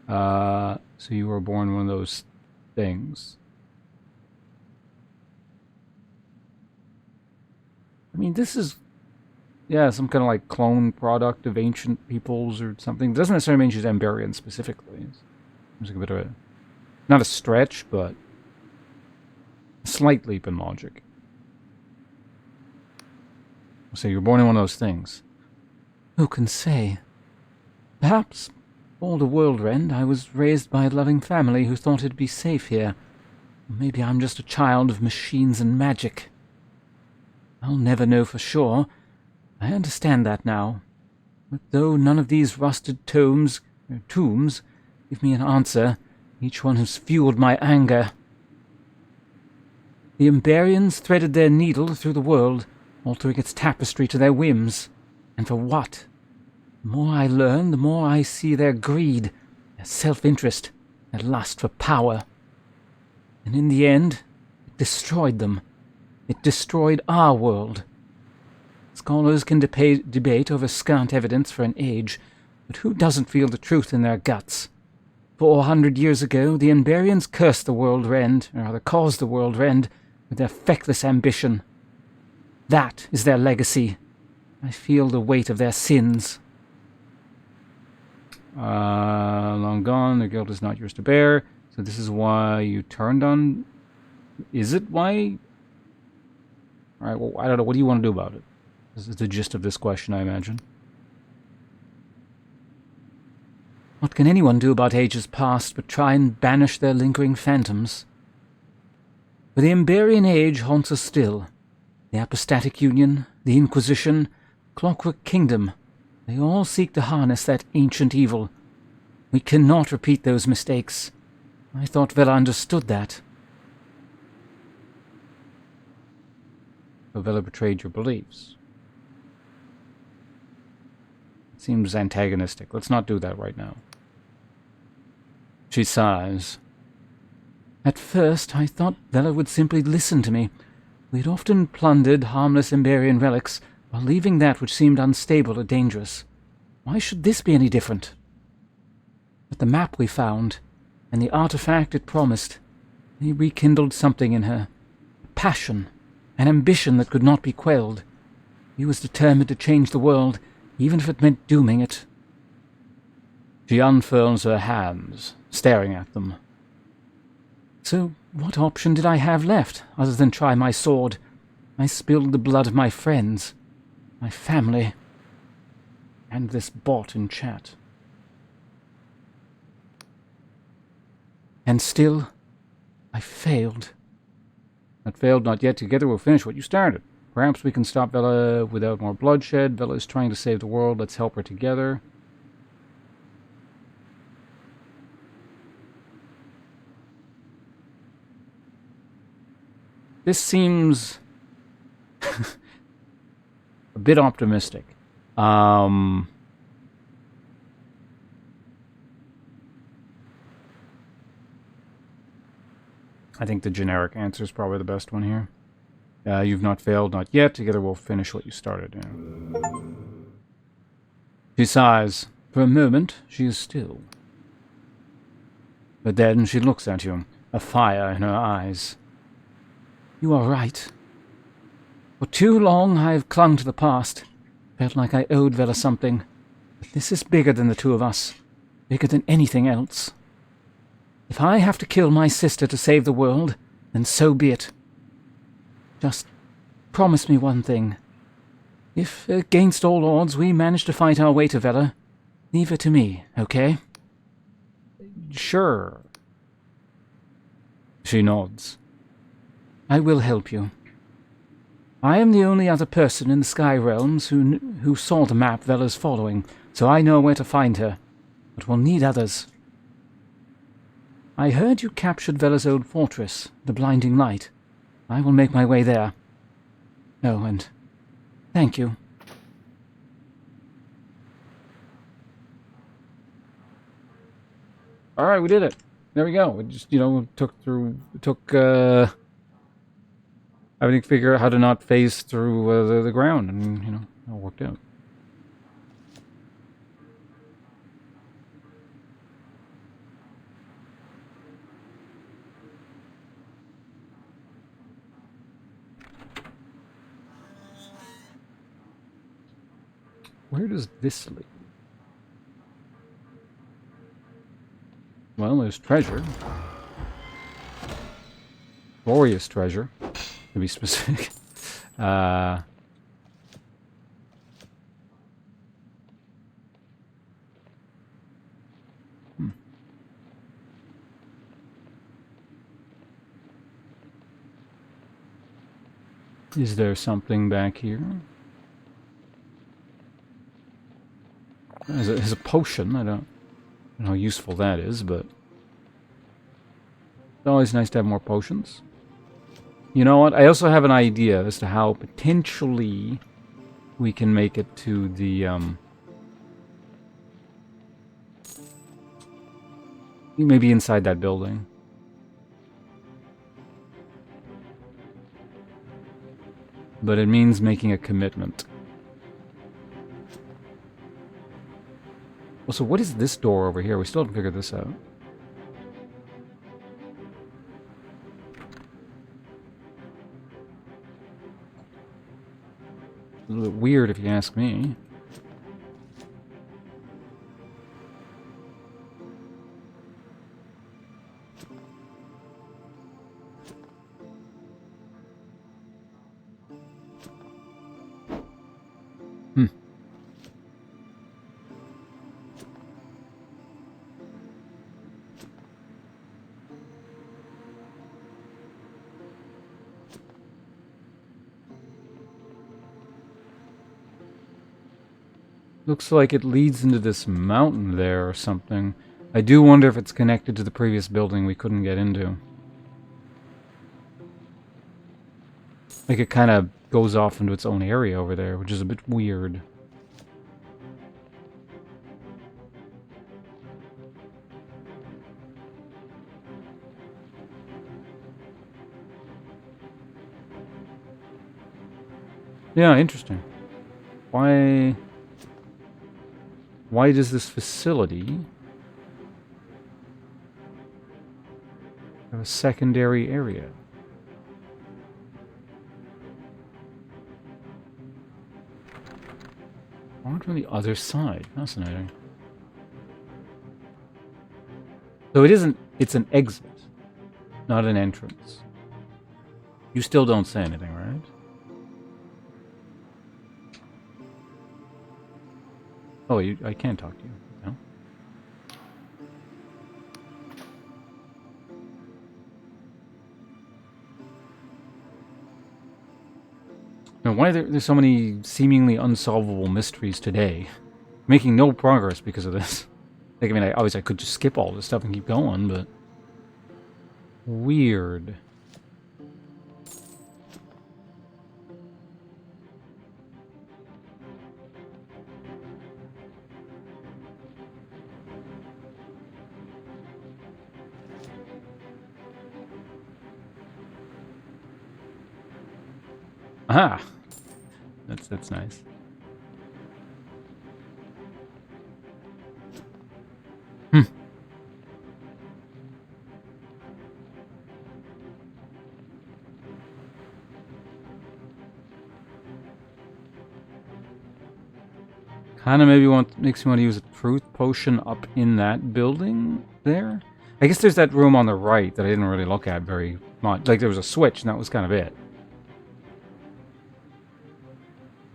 So you were born one of those things. I mean, this is... yeah, some kind of like clone product of ancient peoples or something. It doesn't necessarily mean she's Emberian specifically. It seems like a bit of a... not a stretch, but a slight leap in logic. So you're born in one of those things. Who can say? Perhaps, all the world rend, I was raised by a loving family who thought it'd be safe here. Maybe I'm just a child of machines and magic. I'll never know for sure. I understand that now. But though none of these rusted tombs give me an answer, each one has fueled my anger. The Emberians threaded their needle through the world, altering its tapestry to their whims. And for what? The more I learn, the more I see their greed, their self-interest, their lust for power. And in the end, it destroyed them. It destroyed our world. Scholars can debate over scant evidence for an age, but who doesn't feel the truth in their guts? 400 years ago, the Emberians cursed the world rend, or rather caused the world rend, with their feckless ambition. That is their legacy. I feel the weight of their sins. Long gone, their guilt is not yours to bear. So this is why you turned on... is it why? Alright, well, I don't know. What do you want to do about it? This is the gist of this question, I imagine. What can anyone do about ages past but try and banish their lingering phantoms? For the Emberian age haunts us still. The Apostatic Union, the Inquisition, Clockwork Kingdom, they all seek to harness that ancient evil. We cannot repeat those mistakes. I thought Vela understood that. So Vela betrayed your beliefs. It seems antagonistic. Let's not do that right now. She sighs. At first, I thought Vela would simply listen to me. We'd often plundered harmless Emberian relics, while leaving that which seemed unstable or dangerous. Why should this be any different? But the map we found, and the artifact it promised, they rekindled something in her. A passion, an ambition that could not be quelled. He was determined to change the world, even if it meant dooming it. She unfurls her hands, staring at them. So, what option did I have left, other than try my sword? I spilled the blood of my friends, my family, and this bot in chat. And still, I failed. Not failed, not yet. Together we'll finish what you started. Perhaps we can stop Vela without more bloodshed. Vela is trying to save the world. Let's help her together. This seems a bit optimistic. I think the generic answer is probably the best one here. You've not failed, not yet. Together we'll finish what you started. Yeah. She sighs. For a moment, she is still. But then she looks at you, a fire in her eyes. You are right. For too long I have clung to the past. Felt like I owed Vela something. But this is bigger than the two of us. Bigger than anything else. If I have to kill my sister to save the world, then so be it. Just promise me one thing. If, against all odds, we manage to fight our way to Vela, leave her to me, okay? Sure. She nods. I will help you. I am the only other person in the Sky Realms who saw the map Vela's following, so I know where to find her. But we'll need others. I heard you captured Vela's old fortress, the Blinding Light. I will make my way there. Oh, and thank you. All right, we did it. There we go. We just, took having to figure out how to not phase through the ground, and, it all worked out. Where does this lead? Well, there's treasure. Glorious treasure, to be specific. Is there something back here? There's a potion. I don't know how useful that is, but it's always nice to have more potions. You know what? I also have an idea as to how potentially we can make it to the maybe inside that building. But it means making a commitment. Well, so what is this door over here? We still haven't figured this out. A little bit weird if you ask me. Looks like it leads into this mountain there or something. I do wonder if it's connected to the previous building we couldn't get into. Like it kind of goes off into its own area over there, which is a bit weird. Yeah, interesting. Why does this facility have a secondary area? On from the other side. Fascinating. So it's an exit, not an entrance. You still don't say anything, right? Oh, I can't talk to you. No? Now, why are there so many seemingly unsolvable mysteries today? Making no progress because of this. Like, I mean, obviously I could just skip all this stuff and keep going, but... Weird. Aha! That's nice. Kind of maybe makes me want to use a truth potion up in that building there. I guess there's that room on the right that I didn't really look at very much. Like there was a switch and that was kind of it.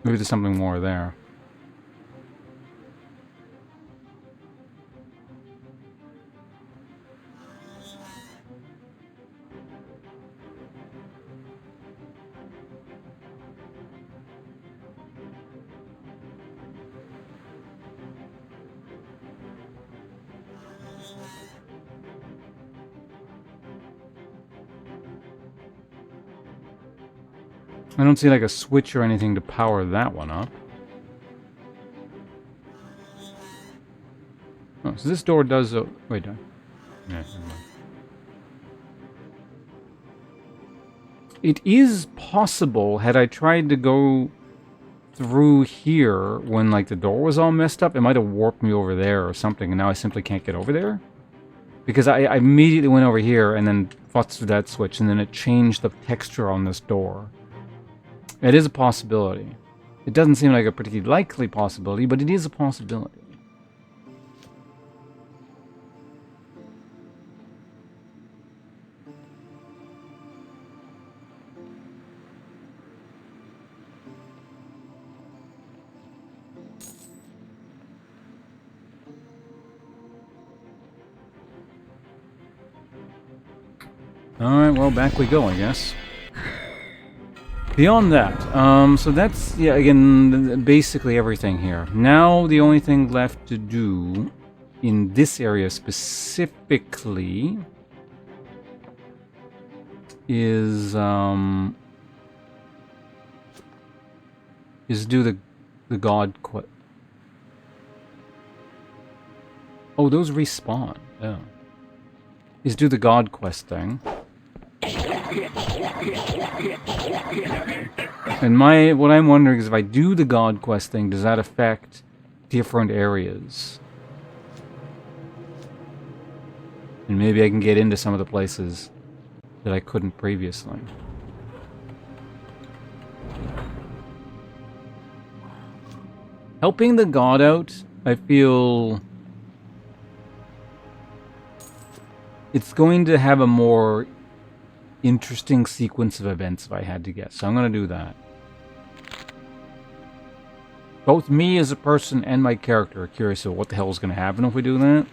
Maybe there's something more there. I don't see like a switch or anything to power that one up. Oh, so this door does... wait, no. Yeah, never mind. It is possible, had I tried to go through here when like the door was all messed up, it might have warped me over there or something, and now I simply can't get over there. Because I immediately went over here and then futzed through that switch, and then it changed the texture on this door. It is a possibility. It doesn't seem like a particularly likely possibility, but it is a possibility. Alright, well, back we go, I guess. Beyond that, so that's, yeah, again, basically everything here. Now, the only thing left to do in this area specifically is do the god quest. Oh, those respawn. Yeah. Is do the god quest thing. And what I'm wondering is if I do the god quest thing, does that affect different areas? And maybe I can get into some of the places that I couldn't previously. Helping the god out, I feel it's going to have a more interesting sequence of events if I had to guess. So I'm going to do that. Both me as a person and my character are curious of what the hell is going to happen if we do that.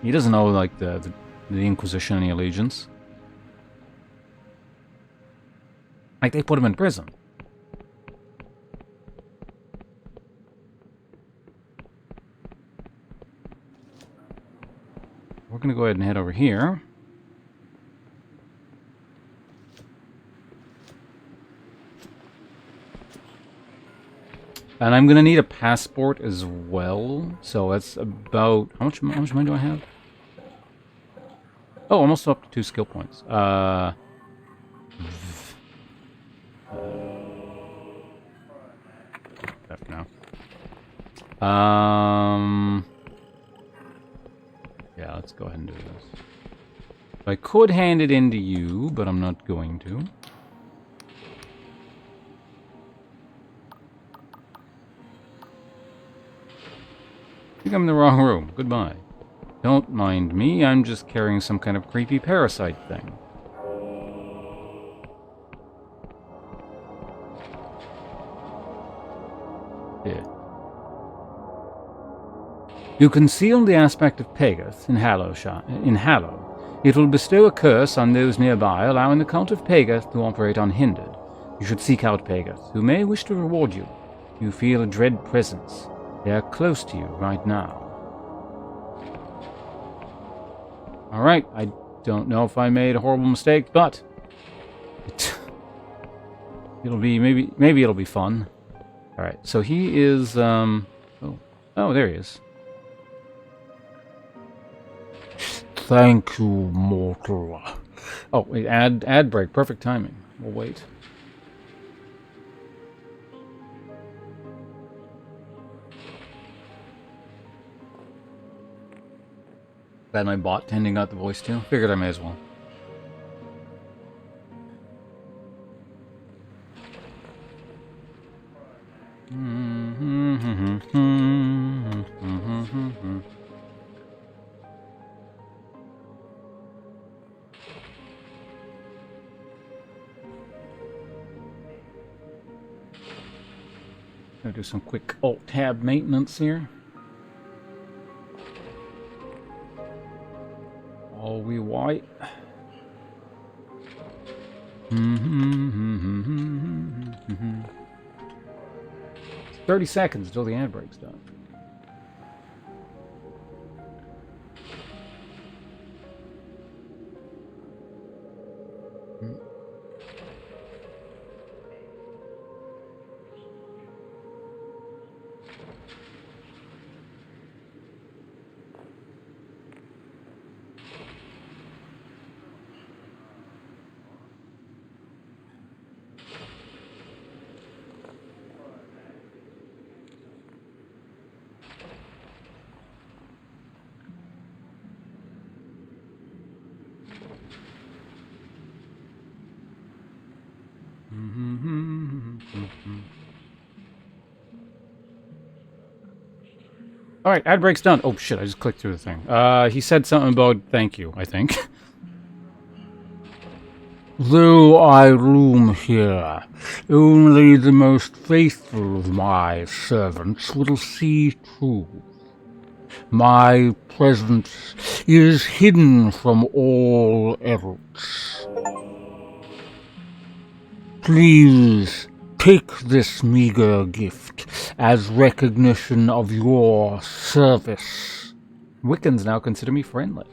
He doesn't know, like, the Inquisition any allegiance. Like, they put him in prison. going to go ahead and head over here. And I'm going to need a passport as well. So that's about... How much money do I have? Oh, almost up to 2 skill points. F now. Yeah, let's go ahead and do this. I could hand it in to you, but I'm not going to. I think I'm in the wrong room. Goodbye. Don't mind me, I'm just carrying some kind of creepy parasite thing. Yeah. You conceal the aspect of Pegath in Hallow. It will bestow a curse on those nearby, allowing the cult of Pegath to operate unhindered. You should seek out Pegath, who may wish to reward you. You feel a dread presence. They are close to you right now. Alright, I don't know if I made a horrible mistake, but... it'll be, maybe it'll be fun. Alright, so he is, oh, there he is. Thank you, mortal. Oh, wait, ad break. Perfect timing. We'll wait. Glad my bot tending got the voice too. Figured I may as well. Gonna do some quick Alt-Tab maintenance here. All we white. 30 seconds until the ad break's done. Alright, ad break's done. Oh shit, I just clicked through the thing. He said something about thank you, I think. Though I roam here, only the most faithful of my servants will see truth. My presence is hidden from all else. Please take this meager gift as recognition of your service. Wiccans now consider me friendly.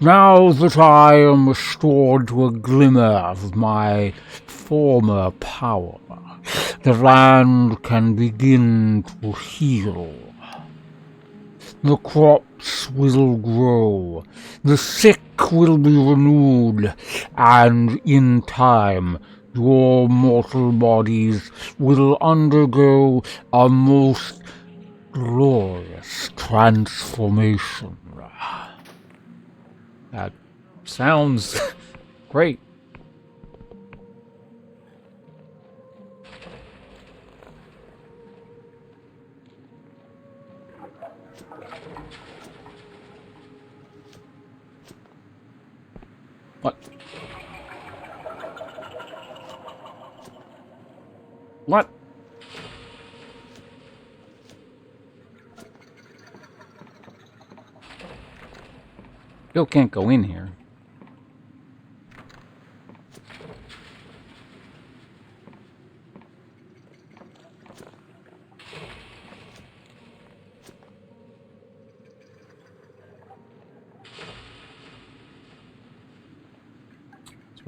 Now that I am restored to a glimmer of my former power, the land can begin to heal. The crops will grow, the sick will be renewed, and in time your mortal bodies will undergo a most glorious transformation. That sounds great. What? What? Still can't go in here.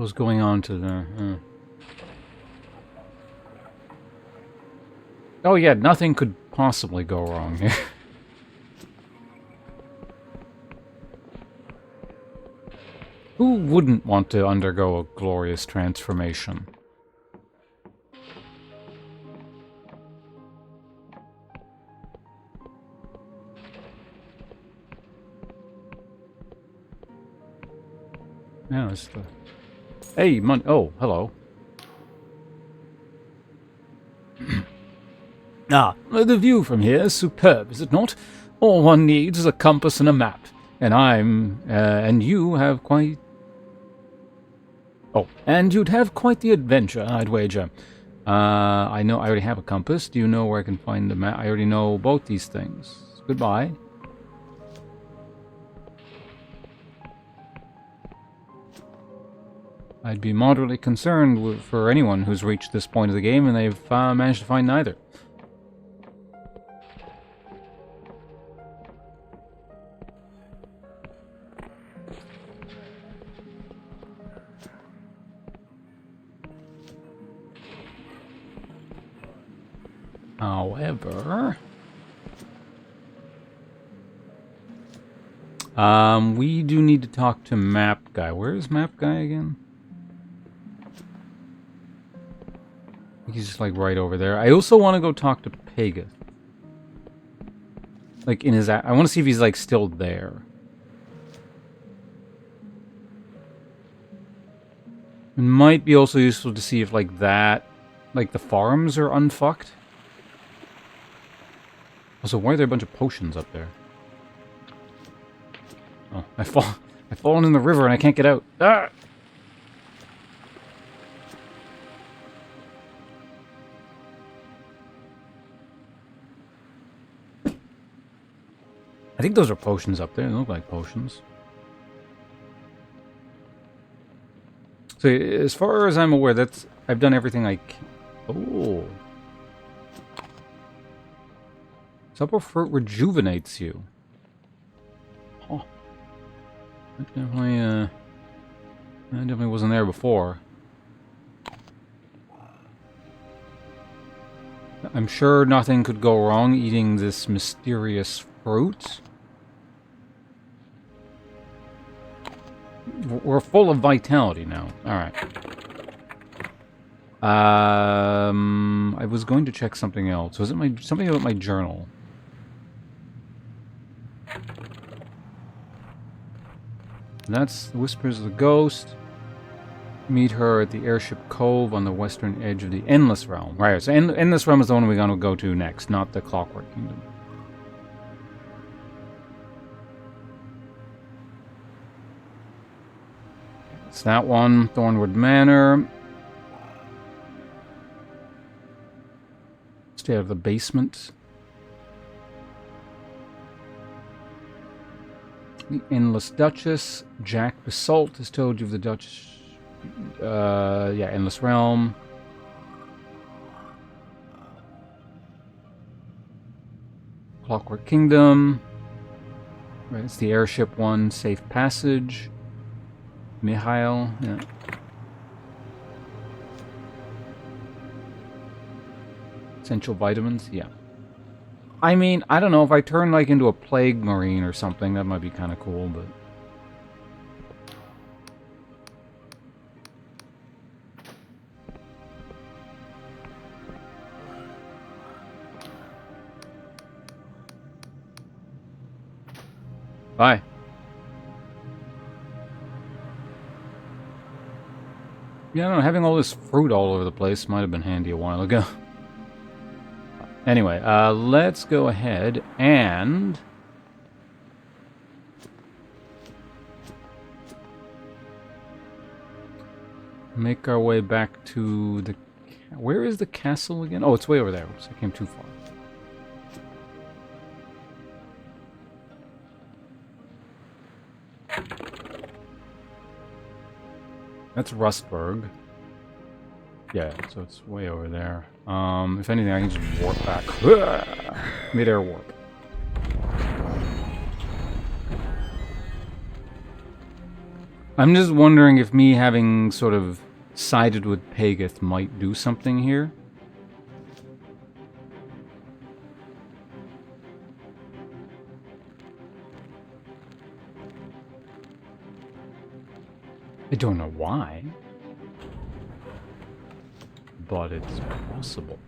was going on to the... Oh yeah, nothing could possibly go wrong here. Who wouldn't want to undergo a glorious transformation? Yeah, it's the... Hey, oh, hello. The view from here is superb, is it not? All one needs is a compass and a map. And you have quite... Oh, and you'd have quite the adventure, I'd wager. I know I already have a compass. Do you know where I can find the map? I already know both these things. Goodbye. I'd be moderately concerned for anyone who's reached this point of the game and they've managed to find neither. However... we do need to talk to Map Guy. Where's Map Guy again? I think he's just like right over there. I also want to go talk to Pegasus. Like in his... I want to see if he's like still there. It might be also useful to see if like that... Like the farms are unfucked. Also, why are there a bunch of potions up there? Oh, I've fallen in the river and I can't get out. Ah! I think those are potions up there. They look like potions. So, as far as I'm aware, I've done everything I can. Oh. Supple fruit rejuvenates you. Oh. That definitely wasn't there before. I'm sure nothing could go wrong eating this mysterious fruit. We're full of vitality now. Alright. I was going to check something else. Was it something about my journal? That's the Whispers of the Ghost. Meet her at the Airship Cove on the western edge of the Endless Realm. Right, so Endless Realm is the one we're going to go to next, not the Clockwork Kingdom. It's that one, Thornwood Manor. Stay out of the basement. The Endless Duchess. Jack Basalt has told you of the Duchess. Yeah, Endless Realm. Clockwork Kingdom. Right, it's the airship one. Safe Passage. Mihail, yeah. Essential vitamins, yeah. I mean, I don't know, if I turn like into a plague marine or something, that might be kind of cool, but... Bye. Yeah, I don't know, having all this fruit all over the place might have been handy a while ago. Anyway, let's go ahead and... make our way back to the... Where is the castle again? Oh, it's way over there. Oops, I came too far. That's Rustburg. Yeah, so it's way over there. If anything, I can just warp back. Mid-air warp. I'm just wondering if me having sort of sided with Pageth might do something here. I don't know why, but it's possible.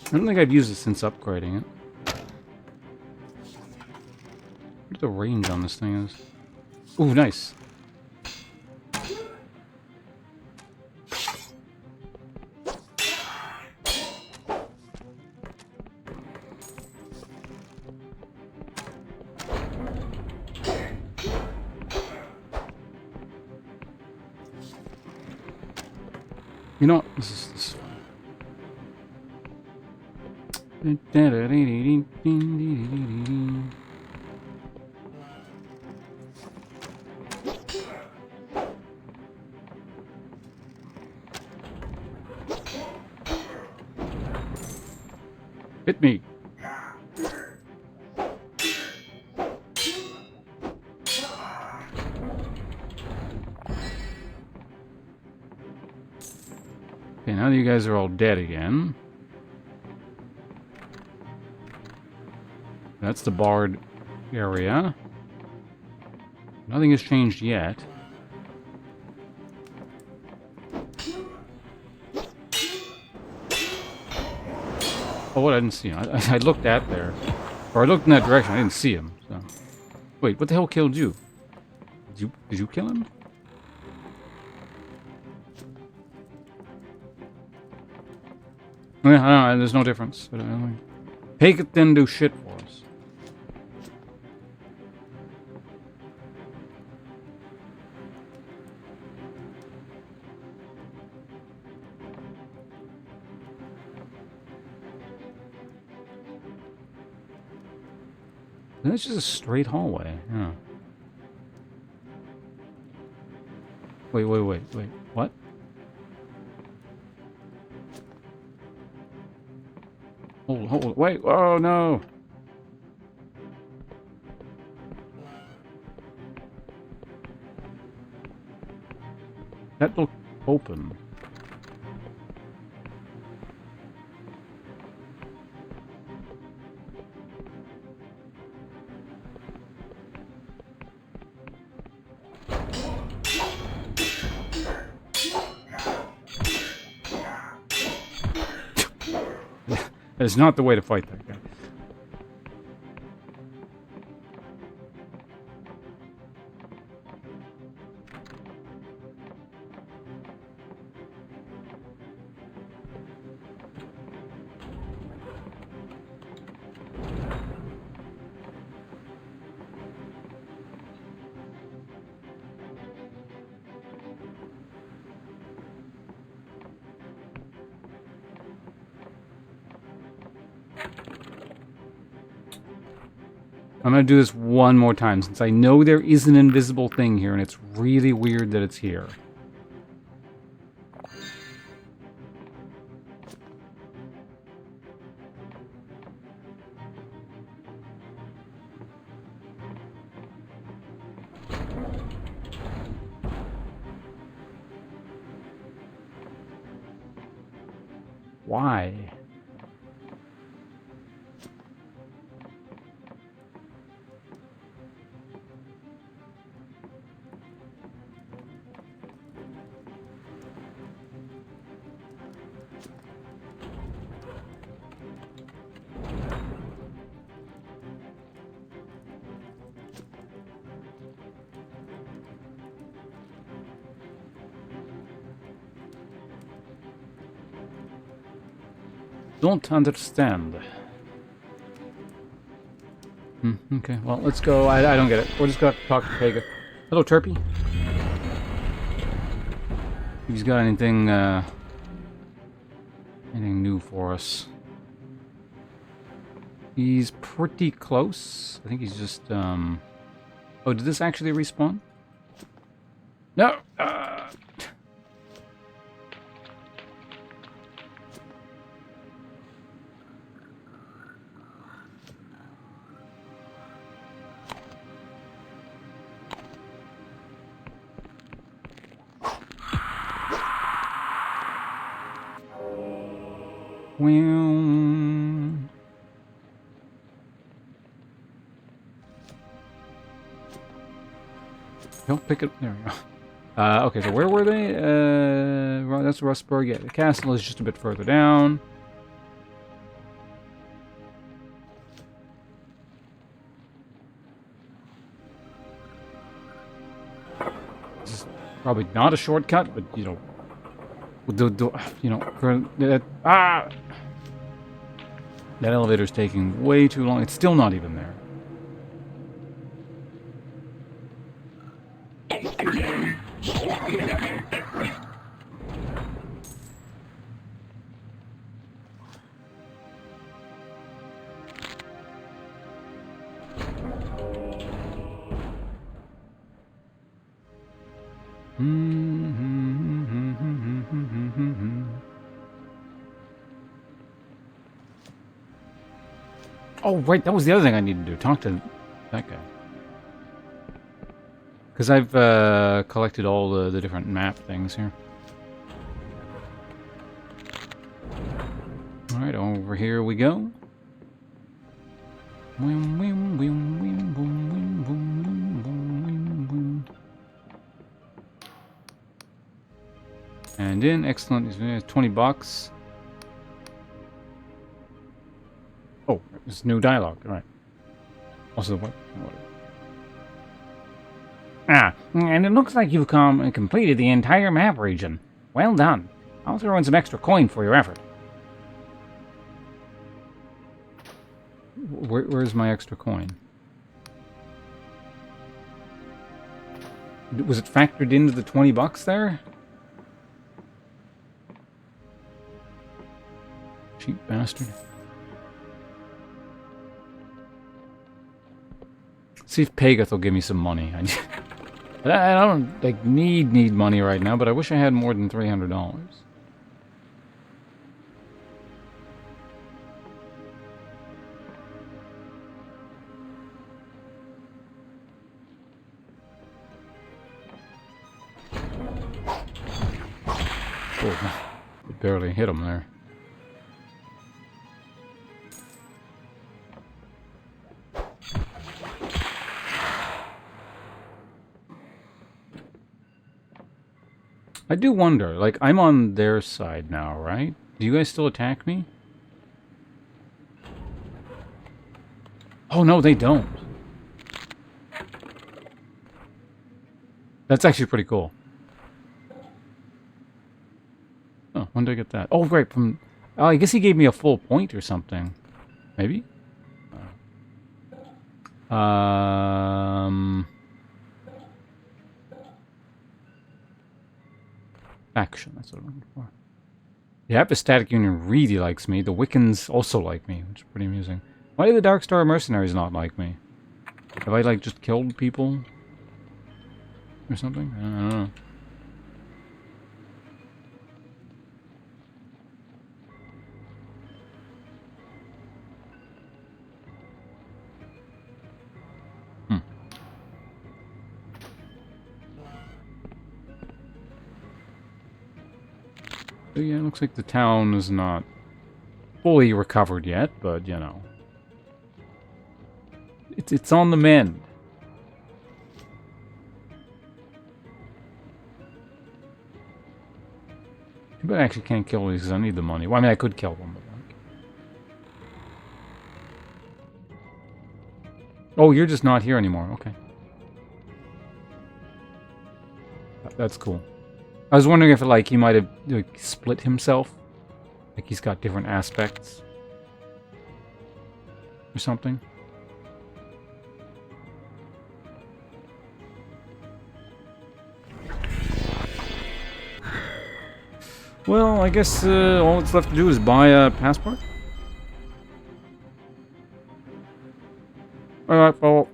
I don't think I've used it since upgrading it. What the range on this thing is. Ooh, nice. You know what? This is fun. Hit me. Okay, now that you guys are all dead again. That's the barred area. Nothing has changed yet. Oh, what? I didn't see him. I looked at there. Or I looked in that direction. I didn't see him. So. Wait, what the hell killed you? Did you kill him? Yeah, I don't know. There's no difference. Take it, then do shit for us. That's just a straight hallway. Yeah. Wait. What? Hold. Wait. Oh, no. That looked open. That is not the way to fight that guy. I'm going to do this one more time, since I know there is an invisible thing here, and it's really weird that it's here. Why? Don't understand. Okay, well, let's go. I don't get it. We're just gonna have to talk to Pega. Hello, Turpy. He's got anything, Anything new for us? He's pretty close. I think he's just, Oh, did this actually respawn? No! Well... Don't pick it. There we go. Okay, so where were they? That's Rustburg. Yeah, the castle is just a bit further down. This is probably not a shortcut, but you know, you know, for that. That elevator's taking way too long. It's still not even there. Oh, right, that was the other thing I need to do. Talk to that guy. Because I've collected all the different map things here. Alright, over here we go. And in, excellent, 20 bucks. Oh, there's new dialogue, alright. Also, what? And it looks like you've completed the entire map region. Well done. I'll throw in some extra coin for your effort. Where's my extra coin? Was it factored into the 20 bucks there? Cheap bastard. See if Pegath will give me some money. I don't like need money right now, but I wish I had more than $300. Oh, it barely hit him there. I do wonder, like, I'm on their side now, right? Do you guys still attack me? Oh, no, they don't. That's actually pretty cool. Oh, when did I get that? Oh, great, from... Oh, I guess he gave me a full point or something. Maybe? Action, that's what I'm looking for. The Apostatic Union really likes me. The Wiccans also like me, which is pretty amusing. Why do the Dark Star Mercenaries not like me? Have I, like, just killed people? Or something? I don't know. So yeah, it looks like the town is not fully recovered yet, but, you know. It's on the mend. But I actually can't kill these because I need the money. Well, I mean, I could kill them, but like... Oh, you're just not here anymore. Okay. That's cool. I was wondering if, like, he might have, like, split himself. Like, he's got different aspects. Or something. Well, I guess all that's left to do is buy a passport. Alright, well.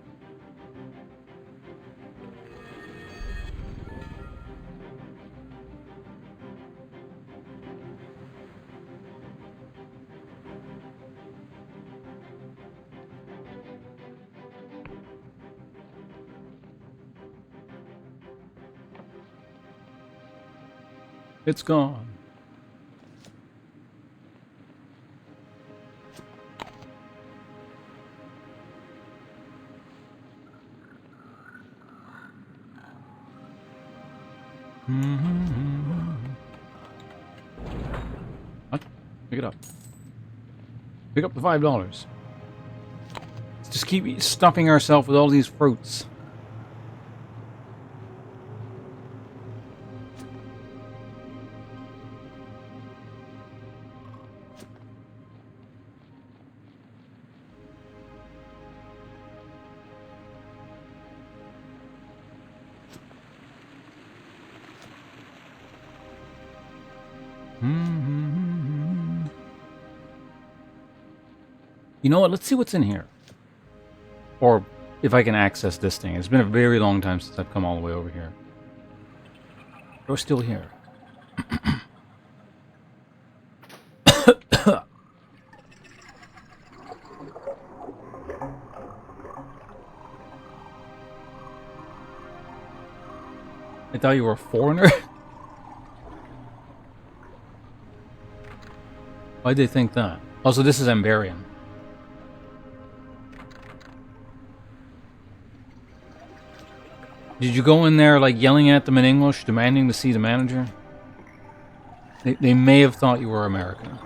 It's gone. What? Pick it up. Pick up the $5. Let's just keep stuffing ourselves with all these fruits. You know what? Let's see what's in here. Or if I can access this thing. It's been a very long time since I've come all the way over here. We're still here. I thought you were a foreigner. Why'd they think that? Also, this is Amberian. Did you go in there, like, yelling at them in English, demanding to see the manager? They may have thought you were American.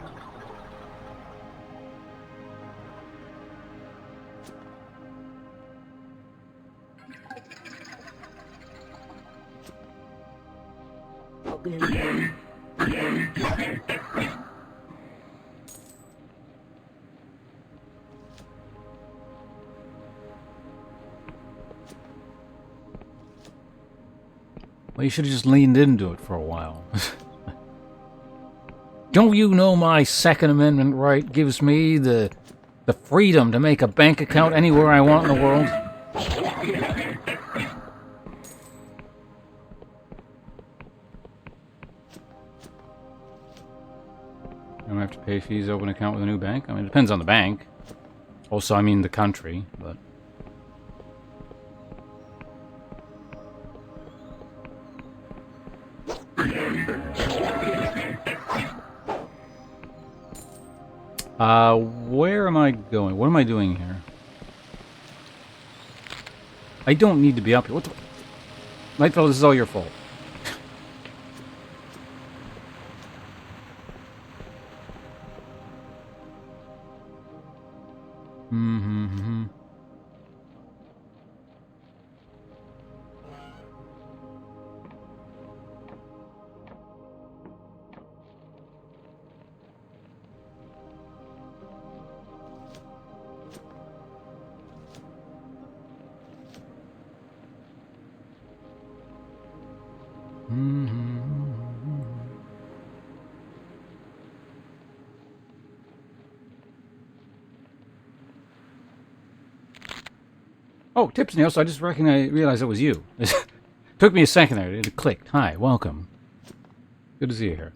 Well, you should have just leaned into it for a while. Don't you know my Second Amendment right gives me the freedom to make a bank account anywhere I want in the world? I don't have to pay fees to open an account with a new bank? I mean, it depends on the bank. Also, I mean the country, but... where am I going? What am I doing here? I don't need to be up here. What the... Nightfellow, this is all your fault. Oh, Tips Neil, so I just realized it was you. Took me a second there. It clicked. Hi, welcome. Good to see you here.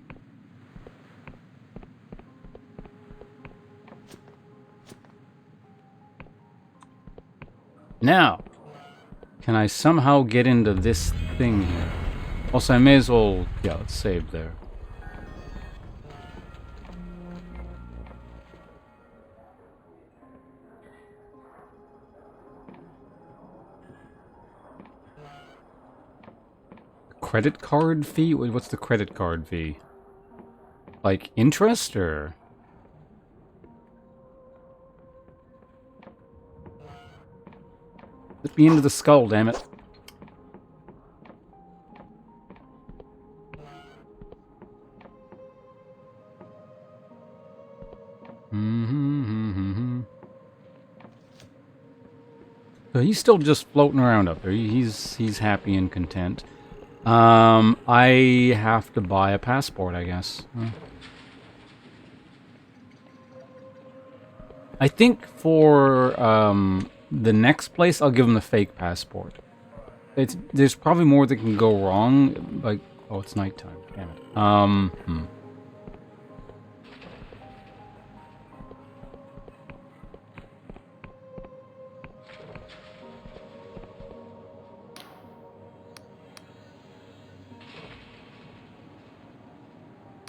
Now, can I somehow get into this thing here? Also, I may as well... Yeah, let's save there. Credit card fee? What's the credit card fee? Like, interest, or...? Let me into the skull, damn it. So he's still just floating around up there. He's happy and content. I have to buy a passport, I guess. I think for the next place, I'll give them the fake passport. There's probably more that can go wrong. Like, oh, it's nighttime. Damn it.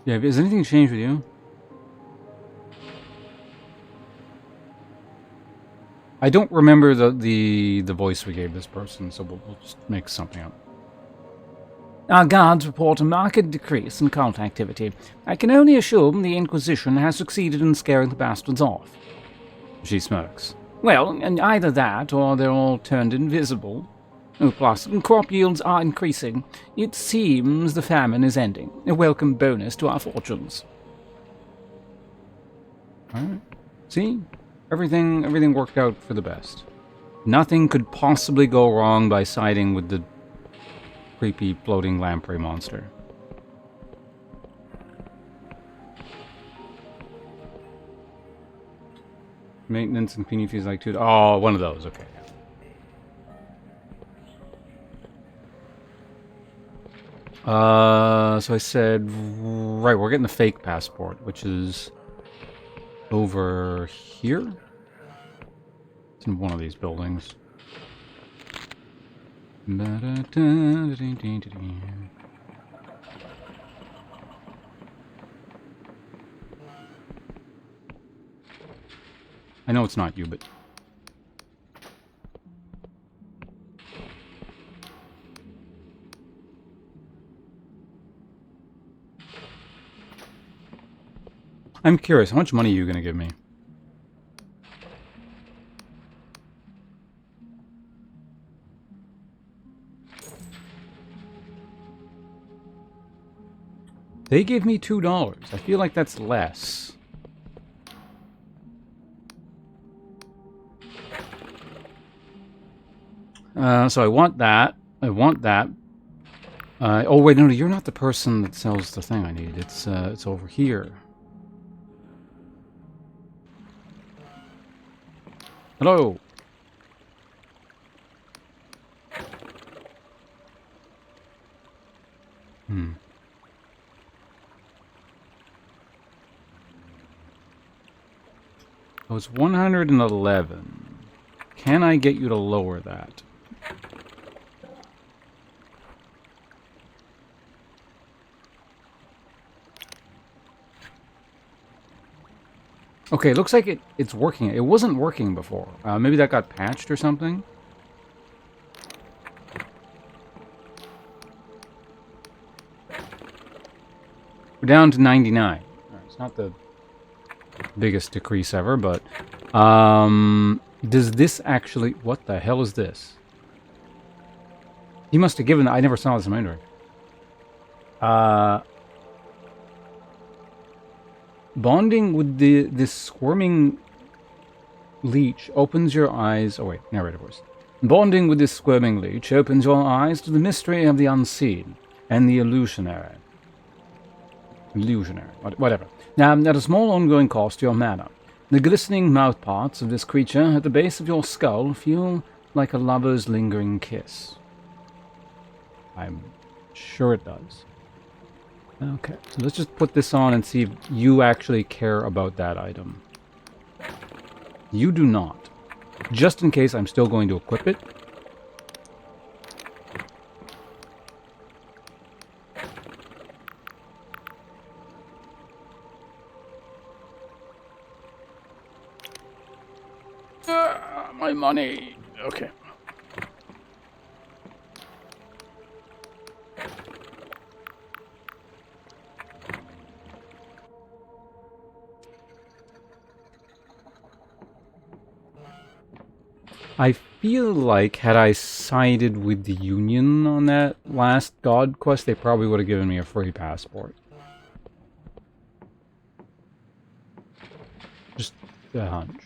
Yeah, has anything changed with you? I don't remember the voice we gave this person, so we'll just make something up. Our guards report a marked decrease in cult activity. I can only assume the Inquisition has succeeded in scaring the bastards off. She smirks. Well, and either that, or they're all turned invisible. Oh, plus, crop yields are increasing. It seems the famine is ending. A welcome bonus to our fortunes. Alright. See? Everything worked out for the best. Nothing could possibly go wrong by siding with the creepy floating lamprey monster. Maintenance and cleaning fees like 2. Oh, one of those. Okay. So I said, right, we're getting the fake passport, which is over here. It's in one of these buildings. I know it's not you, but... I'm curious, how much money are you going to give me? They gave me $2. I feel like that's less. So I want that. I want that. Oh wait, no, you're not the person that sells the thing I need. It's over here. Hello. Oh, it's 111. Can I get you to lower that? Okay, looks like it's working. It wasn't working before. Maybe that got patched or something? We're down to 99. Right, it's not the biggest decrease ever, but... does this actually... What the hell is this? He must have given... I never saw this in my inventory. Bonding with this squirming leech opens your eyes... Oh wait, narrator voice. Bonding with this squirming leech opens your eyes to the mystery of the unseen and the illusionary. Whatever. Now, at a small ongoing cost to your mana, the glistening mouthparts of this creature at the base of your skull feel like a lover's lingering kiss. I'm sure it does. Okay, so let's just put this on and see if you actually care about that item. You do not. Just in case, I'm still going to equip it. My money. Okay. I feel like had I sided with the Union on that last God quest, they probably would have given me a free passport. Just a hunch.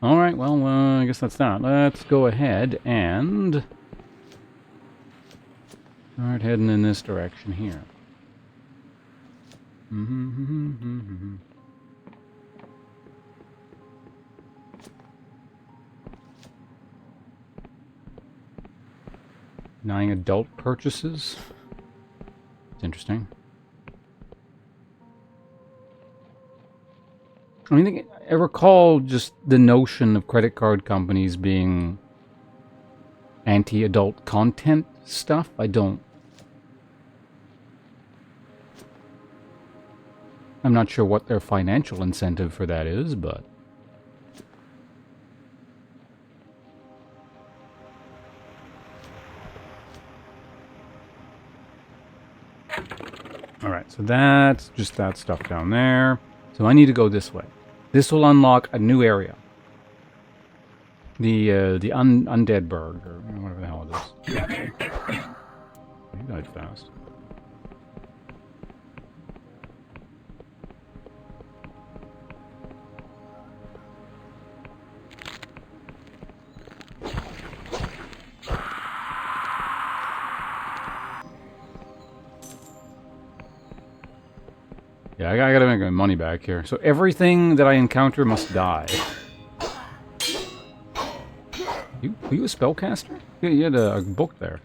Alright, well, I guess that's that. Let's go ahead and start heading in this direction here. Denying adult purchases. It's interesting. I mean, I recall just the notion of credit card companies being anti-adult content stuff. I'm not sure what their financial incentive for that is, but... Alright, so that's just that stuff down there. So I need to go this way. This will unlock a new area. The Undead Berg, or whatever the hell it is. He died fast. Yeah, I gotta make my money back here. So everything that I encounter must die. Were you a spellcaster? Yeah, you had a book there.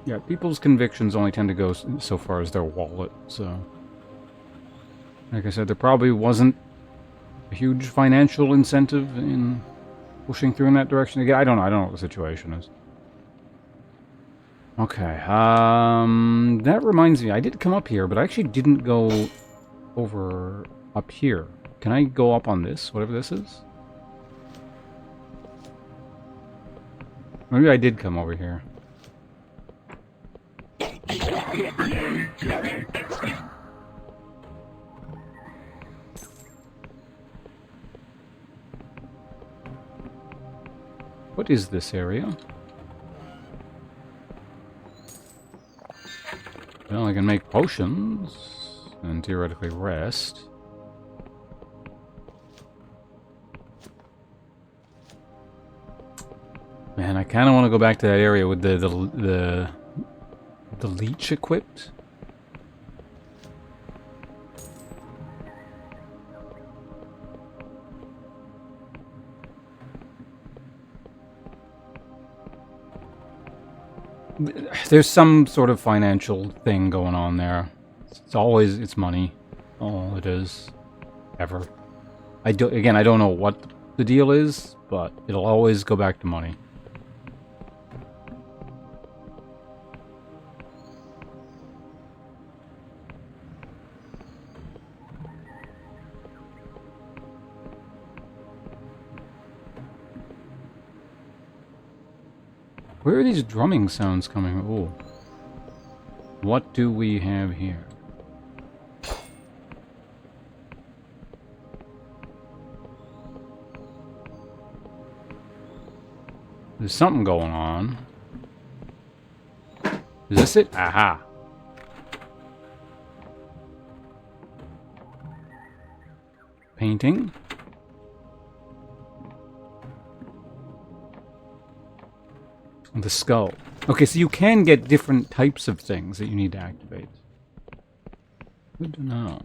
Yeah, people's convictions only tend to go so far as their wallet, so... Like I said, there probably wasn't a huge financial incentive in pushing through in that direction. Again, I don't know what the situation is. Okay, that reminds me, I did come up here, but I actually didn't go over up here. Can I go up on this, whatever this is? Maybe I did come over here. What is this area? Well, I can make potions and theoretically rest. Man, I kind of want to go back to that area with the leech equipped. There's some sort of financial thing going on there. It's money. All it is. Ever. Again, I don't know what the deal is, but it'll always go back to money. Where are these drumming sounds coming? Oh. What do we have here? There's something going on. Is this it? Aha! Painting. The skull. Okay, so you can get different types of things that you need to activate. Good to know.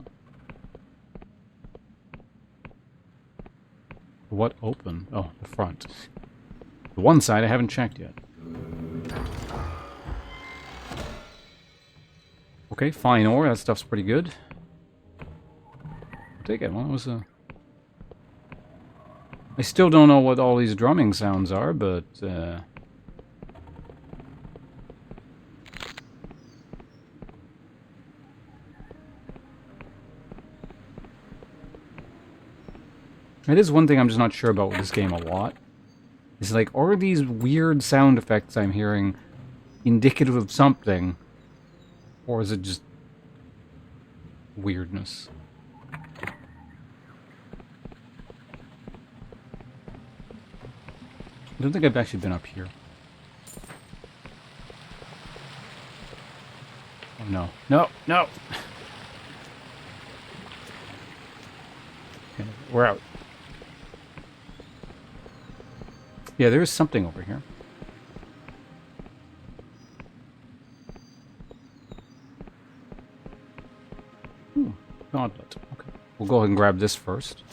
What open? Oh, the front. The one side I haven't checked yet. Okay, fine ore. That stuff's pretty good. I'll take it. Well, it was a... I still don't know what all these drumming sounds are, but... It is one thing I'm just not sure about with this game a lot. Is like, are these weird sound effects I'm hearing indicative of something? Or is it just weirdness? don't think I've actually been up here. Oh, no. No, no! Okay, we're out. Yeah, there is something over here. Gauntlet. Okay. We'll go ahead and grab this first.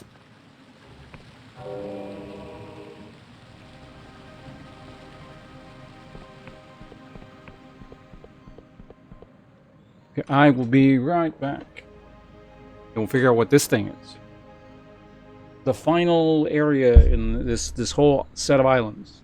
Okay, I will be right back. And we'll figure out what this thing is. The final area in this whole set of islands.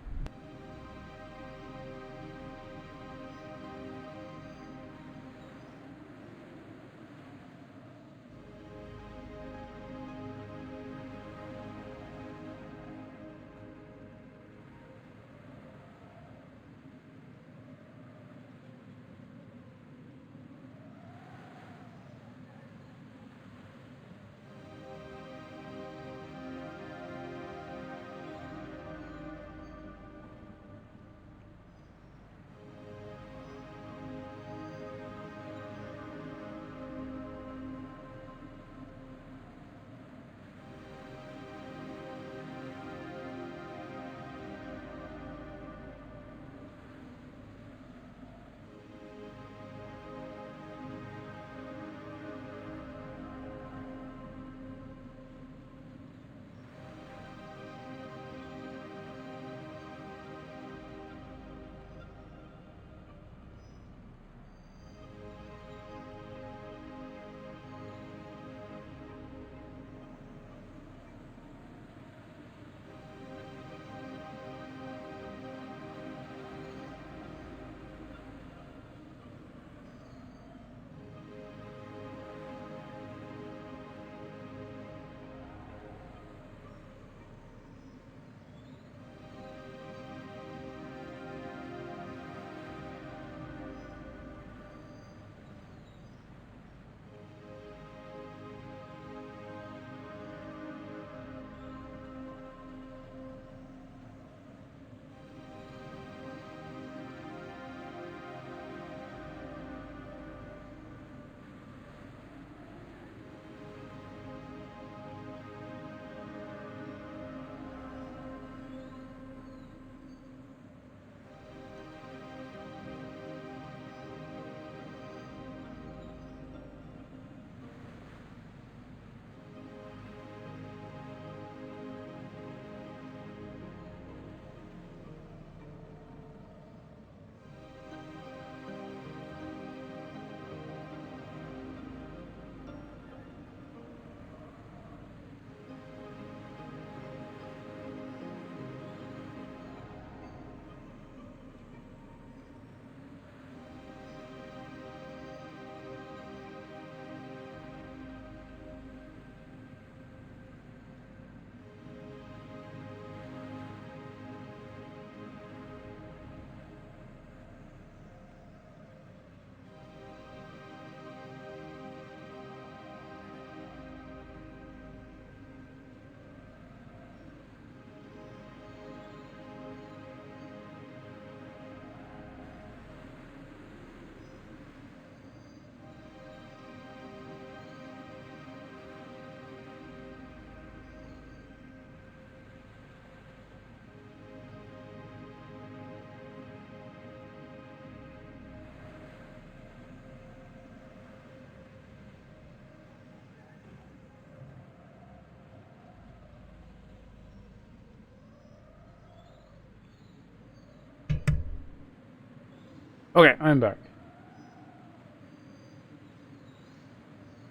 Okay, I'm back.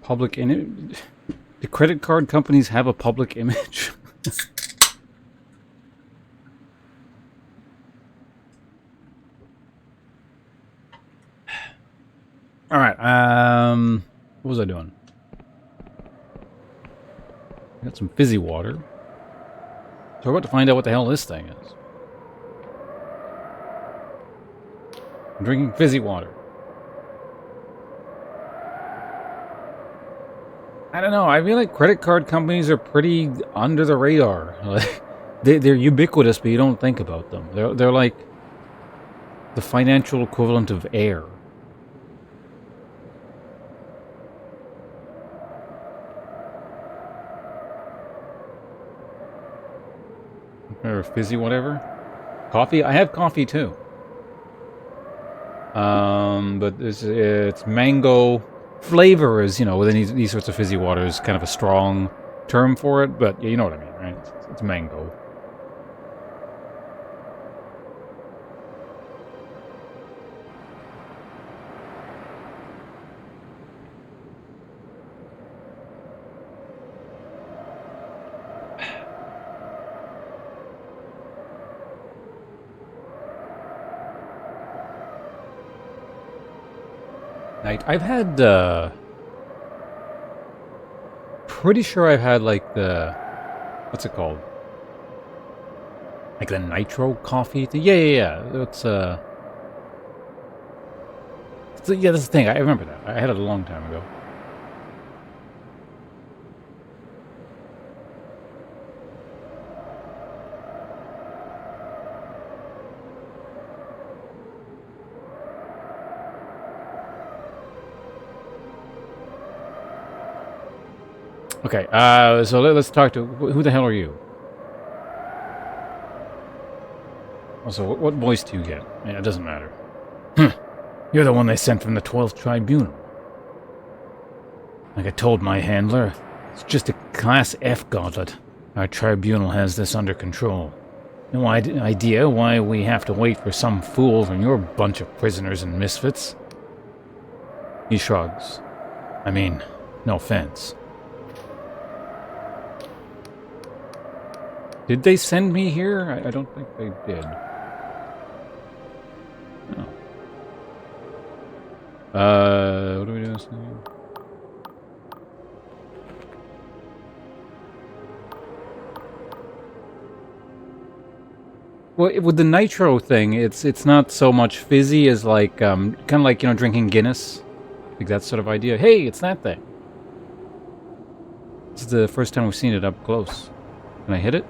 Public image. Do credit card companies have a public image? All right. What was I doing? Got some fizzy water. So we're about to find out what the hell this thing is. I'm drinking fizzy water. I don't know. I feel like credit card companies are pretty under the radar. Like, They're ubiquitous, but you don't think about them. They're like the financial equivalent of air. Or fizzy whatever. Coffee? I have coffee too. But it's mango flavor is, within these sorts of fizzy waters, kind of a strong term for it, but you know what I mean, right? It's mango. I've had, pretty sure I've had, like, what's it called? Like the nitro coffee thing? Yeah. Yeah, that's the thing. I remember that. I had it a long time ago. Okay, so let's talk to... Who the hell are you? Also, what voice do you get? Yeah, it doesn't matter. You're the one they sent from the 12th Tribunal. Like I told my handler, it's just a Class F gauntlet. Our tribunal has this under control. No idea why we have to wait for some fool from your bunch of prisoners and misfits. He shrugs. I mean, no offense. Did they send me here? I don't think they did. Oh. What do we do this thing? Well, with the nitro thing, it's not so much fizzy as like kind of like drinking Guinness, like that sort of idea. Hey, it's that thing. This is the first time we've seen it up close. Can I hit it?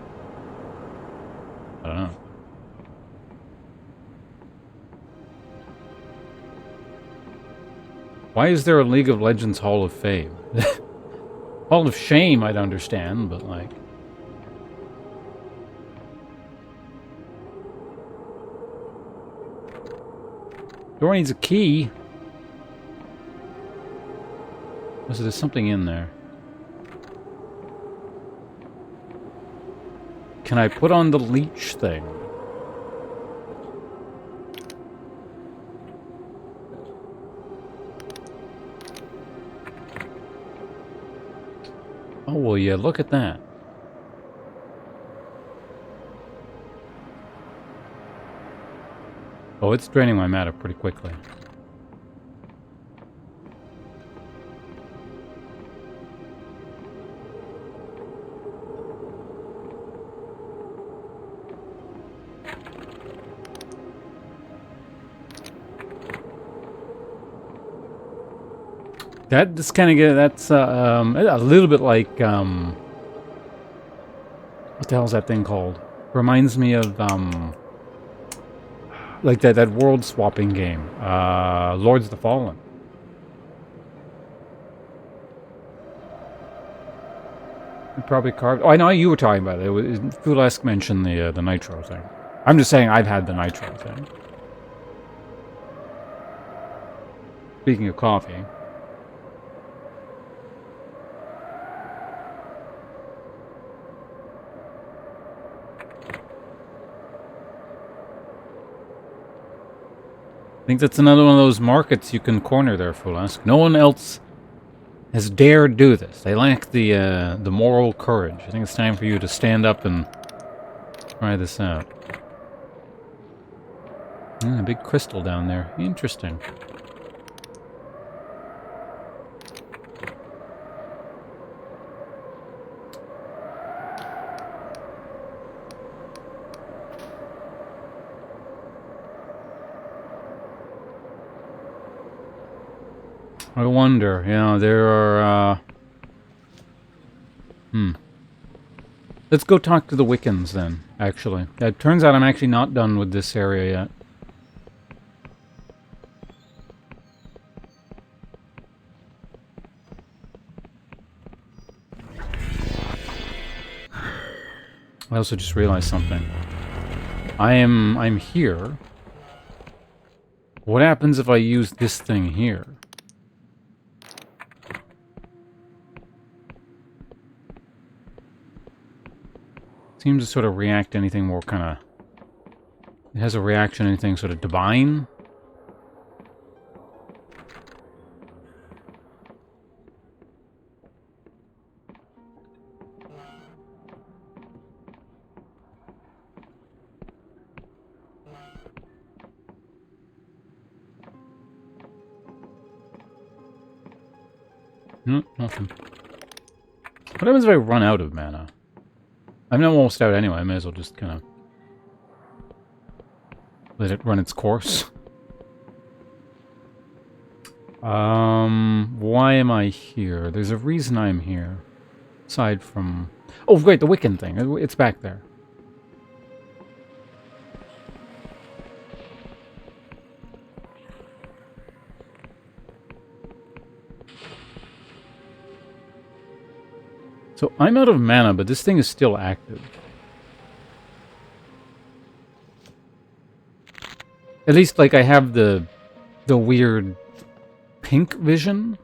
I don't know. Why is there a League of Legends Hall of Fame? Hall of Shame, I'd understand, but like... Door needs a key. Oh, so there's something in there. Can I put on the leech thing? Oh, well, yeah, look at that. Oh, it's draining my mana pretty quickly. That's kind of good. That's a little bit like what the hell's that thing called? Reminds me of like that world swapping game, Lords of the Fallen. It probably carved. Oh, I know you were talking about it. Fulesk mentioned the nitro thing. I'm just saying I've had the nitro thing. Speaking of coffee. I think that's another one of those markets you can corner there, Fulesk. No one else has dared do this. They lack the moral courage. I think it's time for you to stand up and try this out. A big crystal down there. Interesting. I wonder, there are, Let's go talk to the Wiccans then, actually. It turns out I'm actually not done with this area yet. I also just realized something. I'm here. What happens if I use this thing here? Seems to sort of react to anything more kind of... It has a reaction to anything sort of divine. Nothing. What happens if I run out of mana? I'm almost out anyway. I may as well just kind of let it run its course. Why am I here? There's a reason I'm here. Aside from... Oh, great, the Wiccan thing. It's back there. So I'm out of mana, but this thing is still active. At least, like, I have the weird pink vision.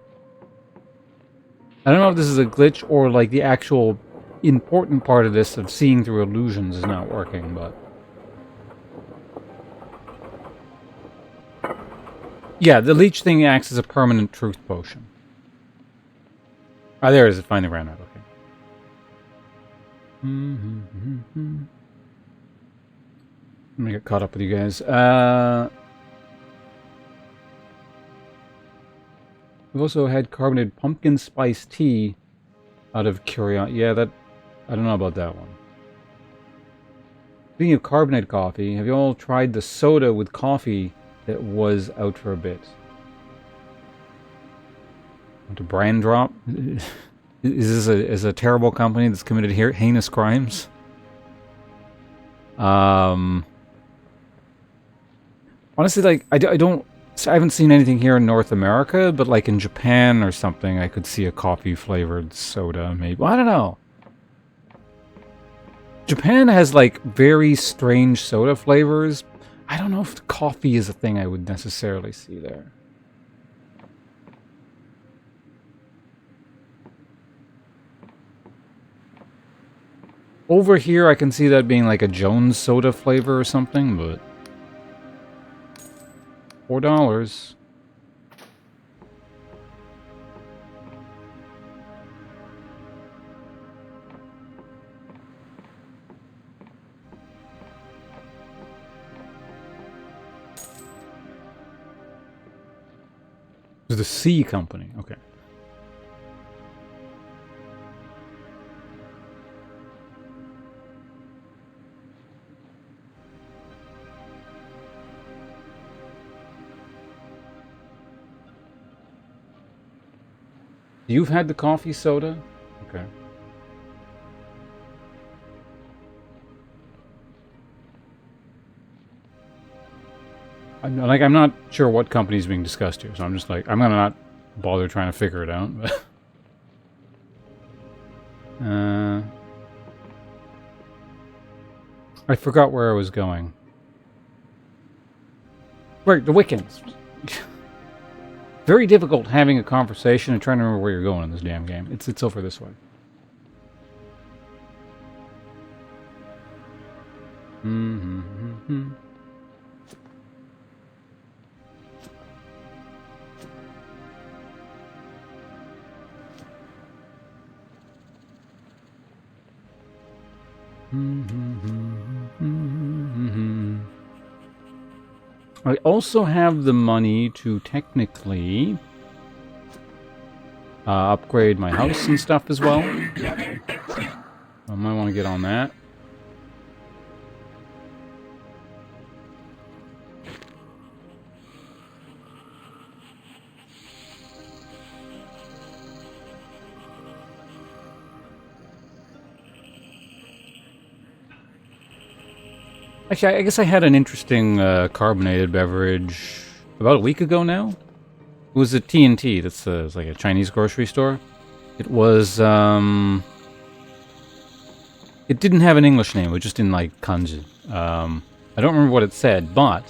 I don't know if this is a glitch or, like, the actual important part of this of seeing through illusions is not working, but... Yeah, the leech thing acts as a permanent truth potion. Ah, there it is. It finally ran out. Okay. Let me get caught up with you guys. We've also had carbonated pumpkin spice tea out of curiosity. Yeah, that... I don't know about that one. Speaking of carbonated coffee, have you all tried the soda with coffee that was out for a bit? Want to brand drop? Is this a terrible company that's committed heinous crimes? Honestly, like, I haven't seen anything here in North America, but like in Japan or something, I could see a coffee-flavored soda, maybe. Well, I don't know. Japan has, like, very strange soda flavors. I don't know if coffee is a thing I would necessarily see there. Over here, I can see that being like a Jones soda flavor or something, but... $4. It's the C Company, okay. You've had the coffee soda? Okay. I'm not sure what company is being discussed here, so I'm just like, I'm gonna not bother trying to figure it out. I forgot where I was going. Right, the Wiccans. Very difficult having a conversation and trying to remember where you're going in this damn game. It's over this way. I also have the money to technically upgrade my house and stuff as well. I might want to get on that. Actually, I guess I had an interesting carbonated beverage about a week ago now. It was at T&T. That's it's like a Chinese grocery store. It was, it didn't have an English name. It was just in, like, kanji. I don't remember what it said, but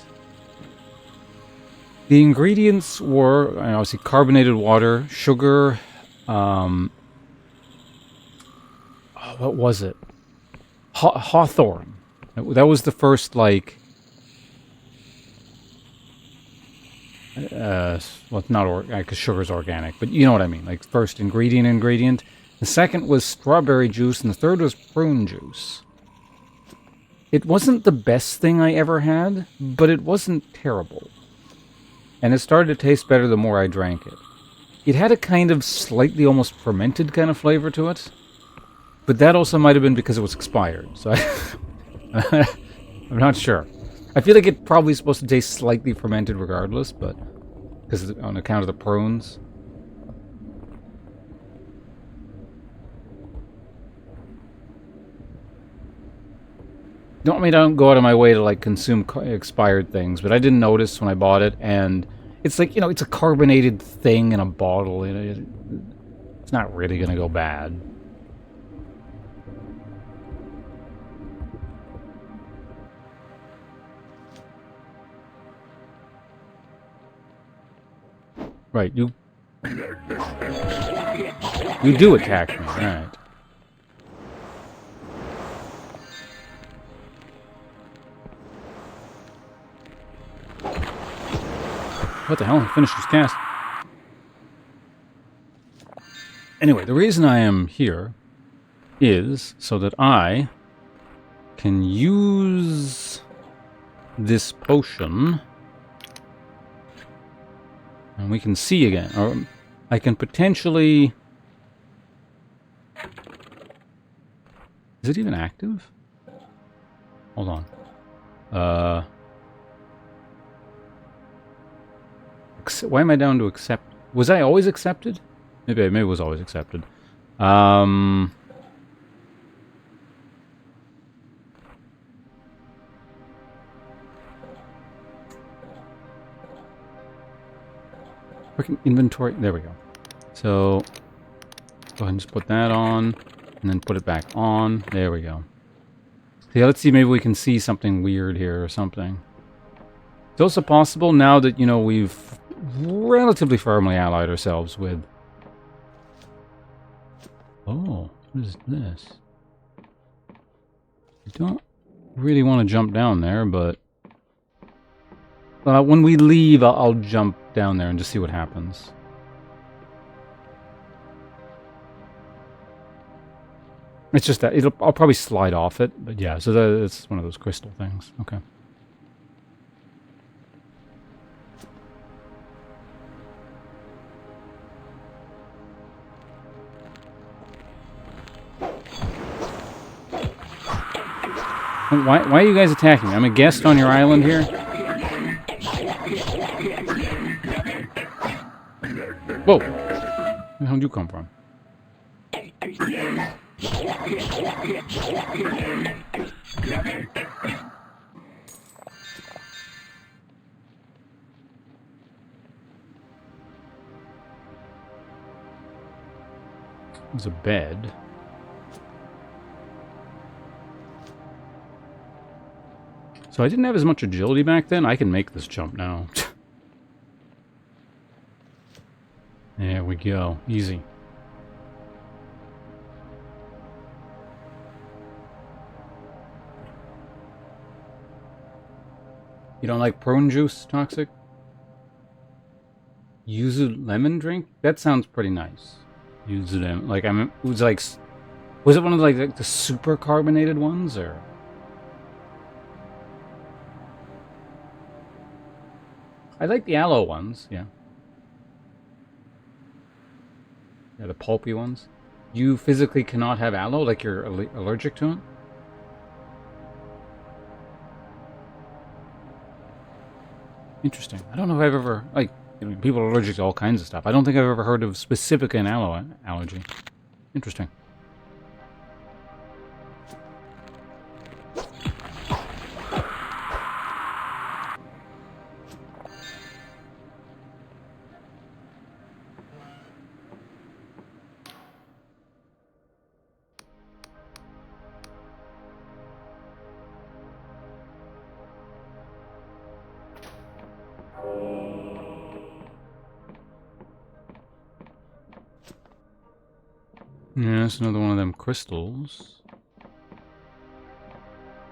the ingredients were, obviously, carbonated water, sugar, oh, what was it? Hawthorn. That was the first, like, well, it's not because sugar's organic, but you know what I mean. Like, first ingredient. The second was strawberry juice, and the third was prune juice. It wasn't the best thing I ever had, but it wasn't terrible. And it started to taste better the more I drank it. It had a kind of slightly almost fermented kind of flavor to it. But that also might have been because it was expired. So I'm not sure. I feel like it's probably supposed to taste slightly fermented regardless, but because on account of the prunes. I don't go out of my way to like consume expired things, but I didn't notice when I bought it, and it's like, it's a carbonated thing in a bottle. It's not really going to go bad. Right, you do attack me, right. What the hell? I finished this cast. Anyway, the reason I am here is so that I can use this potion and we can see again. Or I can potentially... Is it even active? Hold on. Why am I down to accept? Was I always accepted? Maybe it was always accepted. Freaking inventory. There we go. So go ahead and just put that on, and then put it back on. There we go. So yeah, let's see. Maybe we can see something weird here or something. It's also possible now that we've relatively firmly allied ourselves with... Oh, what is this? I don't really want to jump down there, but... when we leave, I'll jump down there and just see what happens. It's just that I'll probably slide off it, but yeah, so that's one of those crystal things. Okay. Why are you guys attacking me? I'm a guest on your island here. Whoa! Where the hell did you come from? There's a bed. So I didn't have as much agility back then. I can make this jump now. There we go. Easy. You don't like prune juice, Toxic? Yuzu lemon drink? That sounds pretty nice. Yuzu lemon. Like, it was like... Was it one of like the super carbonated ones, or... I like the aloe ones, yeah. Yeah, the pulpy ones. You physically cannot have aloe, like you're allergic to it? Interesting. I don't know if I've ever, like, people are allergic to all kinds of stuff. I don't think I've ever heard of specific an aloe allergy. Interesting. Yeah, it's another one of them crystals.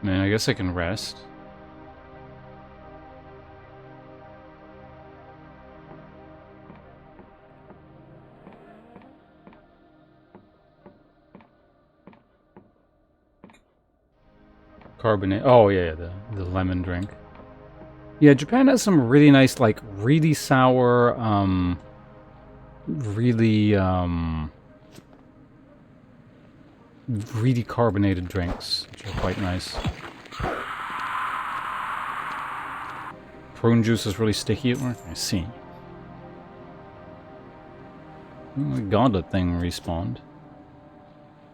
Man, I guess I can rest. Carbonate. Oh, yeah, the lemon drink. Yeah, Japan has some really nice, like, really sour, really, really carbonated drinks, which are quite nice. Prune juice is really sticky at work? I see. Oh, the gauntlet thing respawned.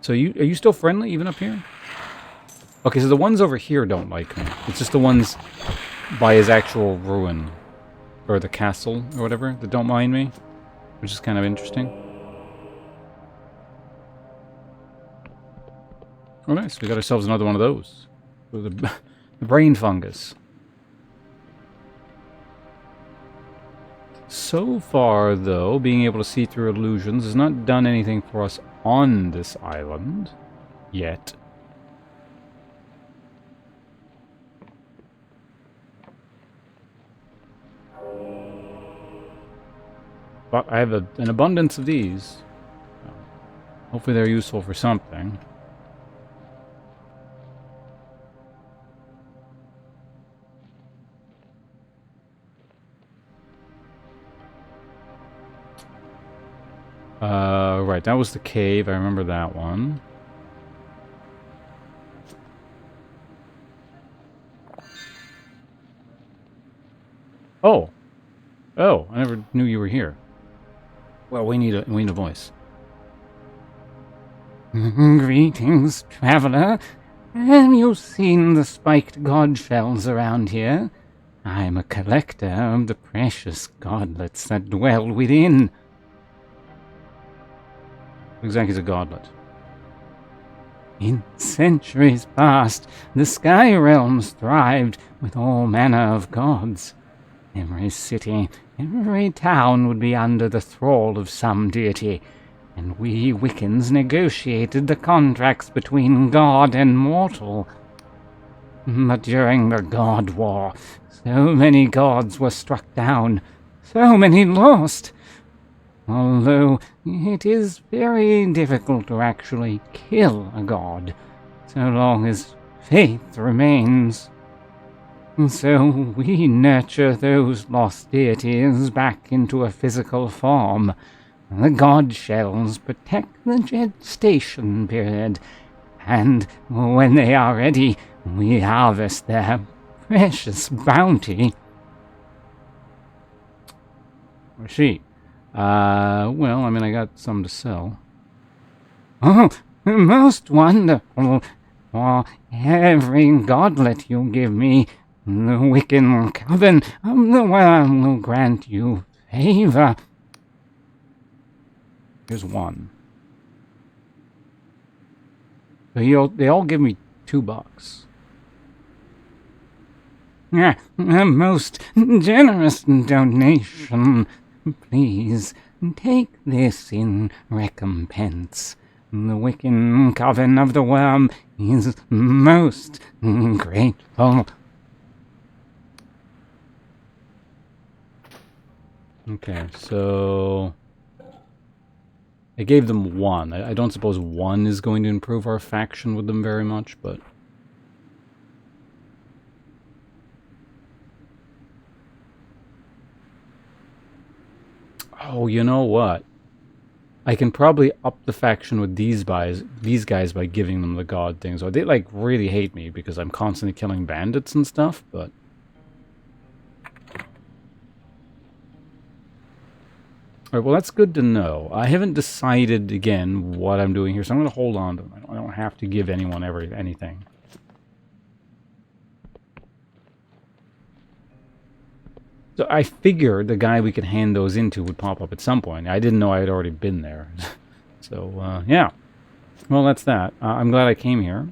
So are you still friendly, even up here? Okay, so the ones over here don't like me. It's just the ones by his actual ruin, or the castle, or whatever, that don't mind me, which is kind of interesting. Oh, nice. We got ourselves another one of those. The brain fungus. So far, though, being able to see through illusions has not done anything for us on this island. Yet. But I have an abundance of these. Hopefully they're useful for something. Right, that was the cave. I remember that one. Oh! Oh, I never knew you were here. Well, we need a voice. Greetings, traveler. Have you seen the spiked god shells around here? I'm a collector of the precious godlets that dwell within. What exactly is a godlet? In centuries past, the sky realms thrived with all manner of gods. Every city, every town would be under the thrall of some deity, and we Wiccans negotiated the contracts between god and mortal. But during the God War, so many gods were struck down, so many lost. Although it is very difficult to actually kill a god, so long as faith remains. So we nurture those lost deities back into a physical form. The god shells protect the gestation period, and when they are ready, we harvest their precious bounty. I see. Well, I mean, I got some to sell. Oh, most wonderful. For every godlet you give me, the Wiccan Coven of the Worm will grant you favor. Here's one. They all give me $2. A most generous donation. Please, take this in recompense. The Wiccan Coven of the Worm is most grateful. Okay, so I gave them 1. I don't suppose 1 is going to improve our faction with them very much, but... Oh, you know what? I can probably up the faction with these guys by giving them the god things. So they, like, really hate me because I'm constantly killing bandits and stuff, but... Alright, well, that's good to know. I haven't decided, again, what I'm doing here, so I'm going to hold on to them. I don't have to give anyone anything. So I figured the guy we could hand those into would pop up at some point. I didn't know I had already been there. So, yeah. Well, that's that. I'm glad I came here.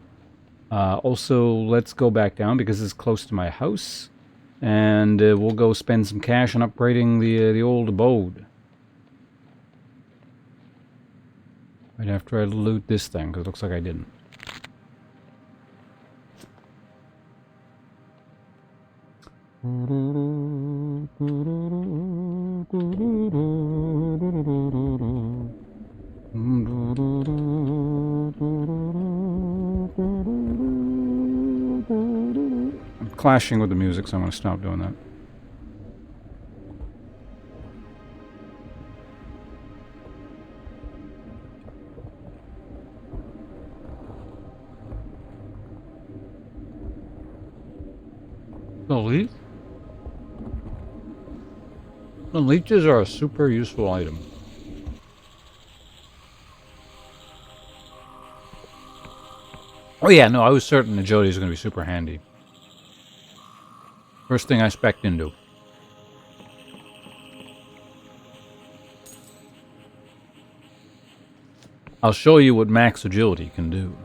Also, let's go back down because it's close to my house. And we'll go spend some cash on upgrading the old abode. Right after I loot this thing, because it looks like I didn't. I'm clashing with the music, so I'm going to stop doing that. The leech? The leeches are a super useful item. Oh yeah, no, I was certain the Jody was going to be super handy. First thing I spec'd into. I'll show you what max agility can do.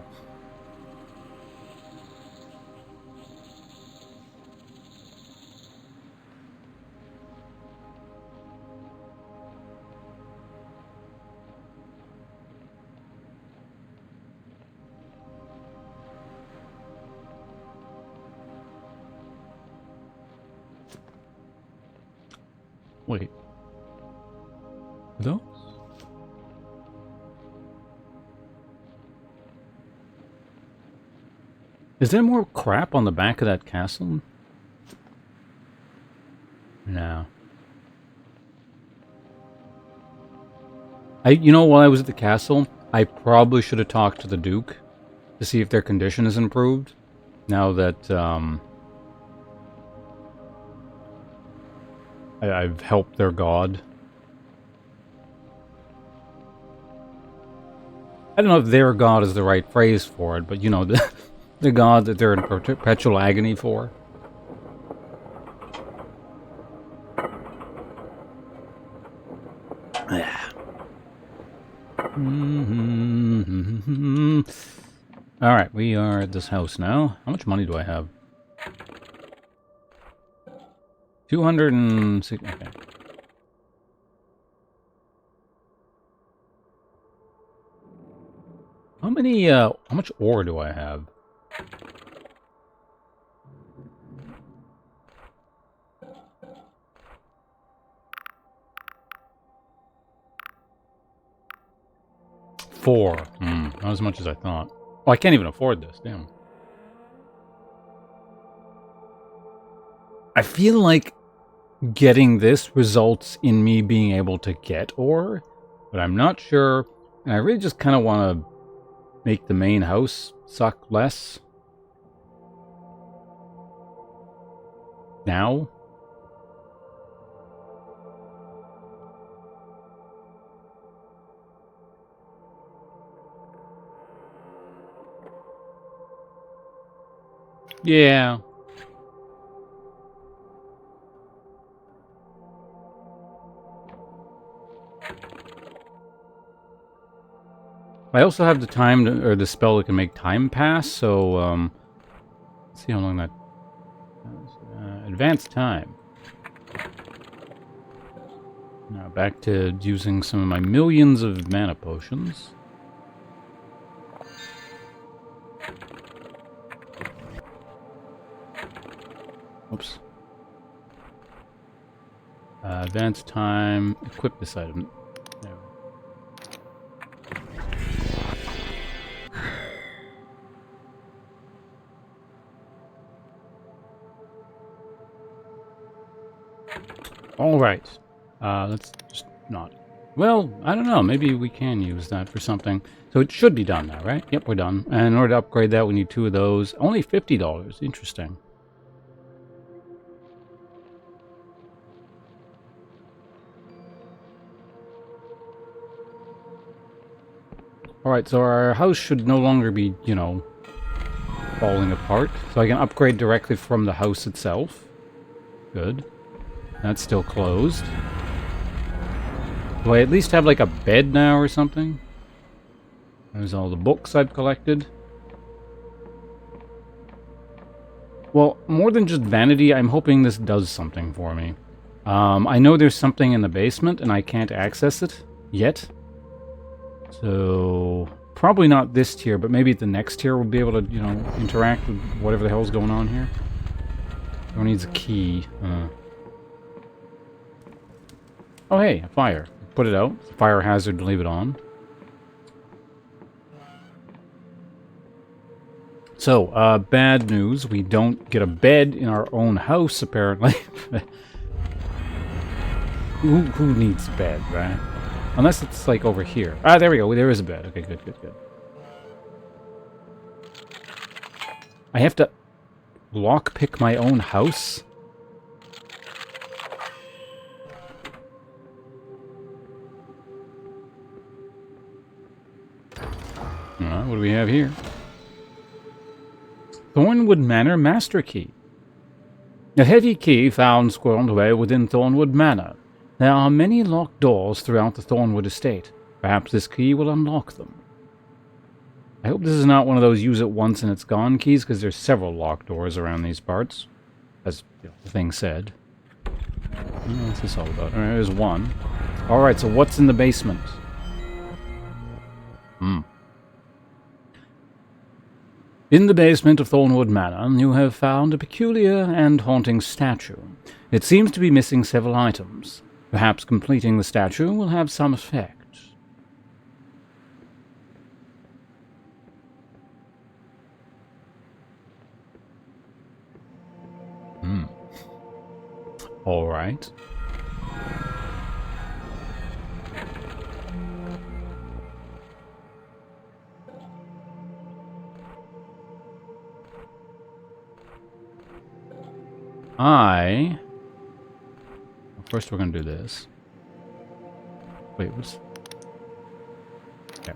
Wait. Those? Is there more crap on the back of that castle? No. You know, while I was at the castle, I probably should have talked to the Duke to see if their condition is improved. Now that, I've helped their god. I don't know if their god is the right phrase for it, but you know, the god that they're in perpetual agony for. Alright, we are at this house now. How much money do I have? 260. Okay. How much ore do I have? Four. Not as much as I thought. Oh, I can't even afford this. Damn. I feel like getting this results in me being able to get ore, but I'm not sure. And I really just kind of want to make the main house suck less. Now? Yeah. I also have the time to, or the spell that can make time pass, so let's see how long that advanced time. Now back to using some of my millions of mana potions. Oops. Advanced time. Equip this item. There. All right. Let's just not. Well, I don't know. Maybe we can use that for something. So it should be done now, right? Yep, we're done. And in order to upgrade that, we need 2 of those. Only $50. Interesting. Alright, so our house should no longer be, you know, falling apart. So I can upgrade directly from the house itself. Good. That's still closed. Do I at least have like a bed now or something? There's all the books I've collected. Well, more than just vanity, I'm hoping this does something for me. I know there's something in the basement and I can't access it yet. So, probably not this tier, but maybe at the next tier we'll be able to, you know, interact with whatever the hell's going on here. Everyone needs a key. Oh, hey, a fire. Put it out. Fire hazard, leave it on. So, bad news. We don't get a bed in our own house, apparently. Who needs a bed, right? Unless it's, like, over here. Ah, there we go. There is a bed. Okay, good, good, good. I have to lockpick my own house? Alright, what do we have here? Thornwood Manor Master Key. A heavy key found squirreled away within Thornwood Manor. There are many locked doors throughout the Thornwood estate. Perhaps this key will unlock them. I hope this is not one of those use it once and it's gone keys, because there's several locked doors around these parts. As the thing said. What's this all about? There's one. Alright, so what's in the basement? In the basement of Thornwood Manor, you have found a peculiar and haunting statue. It seems to be missing several items. Perhaps completing the statue will have some effect. All right. First we're going to do this. Wait, what's... Okay.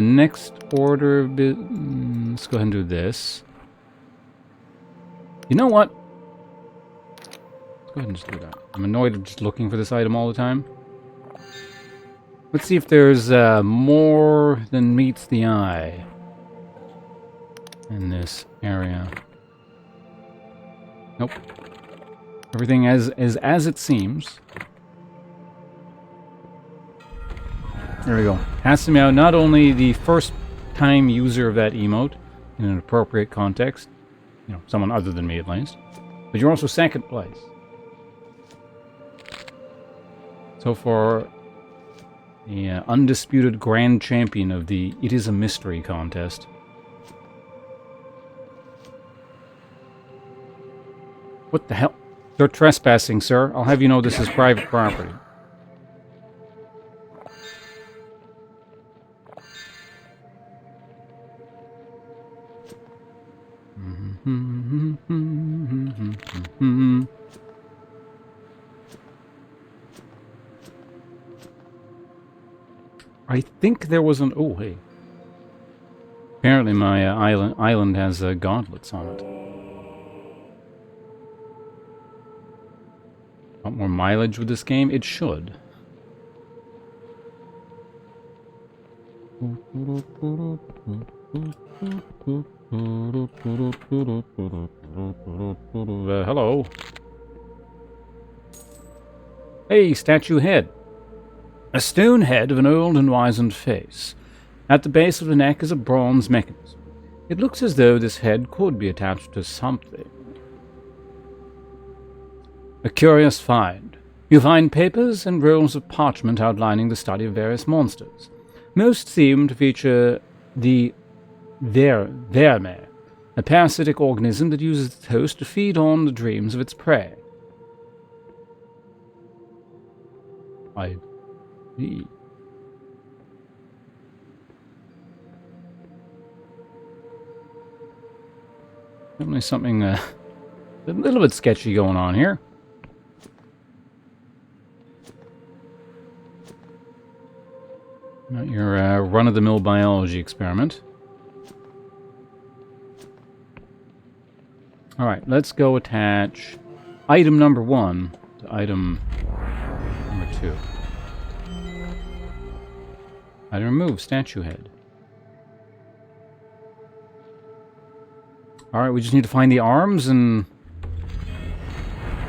Next order... let's go ahead and do this. You know what? Let's go ahead and just do that. I'm annoyed of just looking for this item all the time. Let's see if there's more than meets the eye in this area. Nope. Everything as it seems. There we go. Has to be out not only the first time user of that emote in an appropriate context, you know, someone other than me at least, but you're also second place. So far, the undisputed grand champion of the It Is a Mystery contest. What the hell? You're trespassing, sir. I'll have you know this is private property. I think there was an... Oh, hey. Apparently my island has gauntlets on it. Want more mileage with this game? It should. Hello. Hey, statue head. A stone head of an old and wizened face. At the base of the neck is a bronze mechanism. It looks as though this head could be attached to something. A curious find. You find papers and rolls of parchment outlining the study of various monsters. Most seem to feature the verme, a parasitic organism that uses its host to feed on the dreams of its prey. I see. Definitely something a little bit sketchy going on here. Not your run-of-the-mill biology experiment. Alright, let's go attach item number 1 to item number 2. Item remove, statue head. Alright, we just need to find the arms and...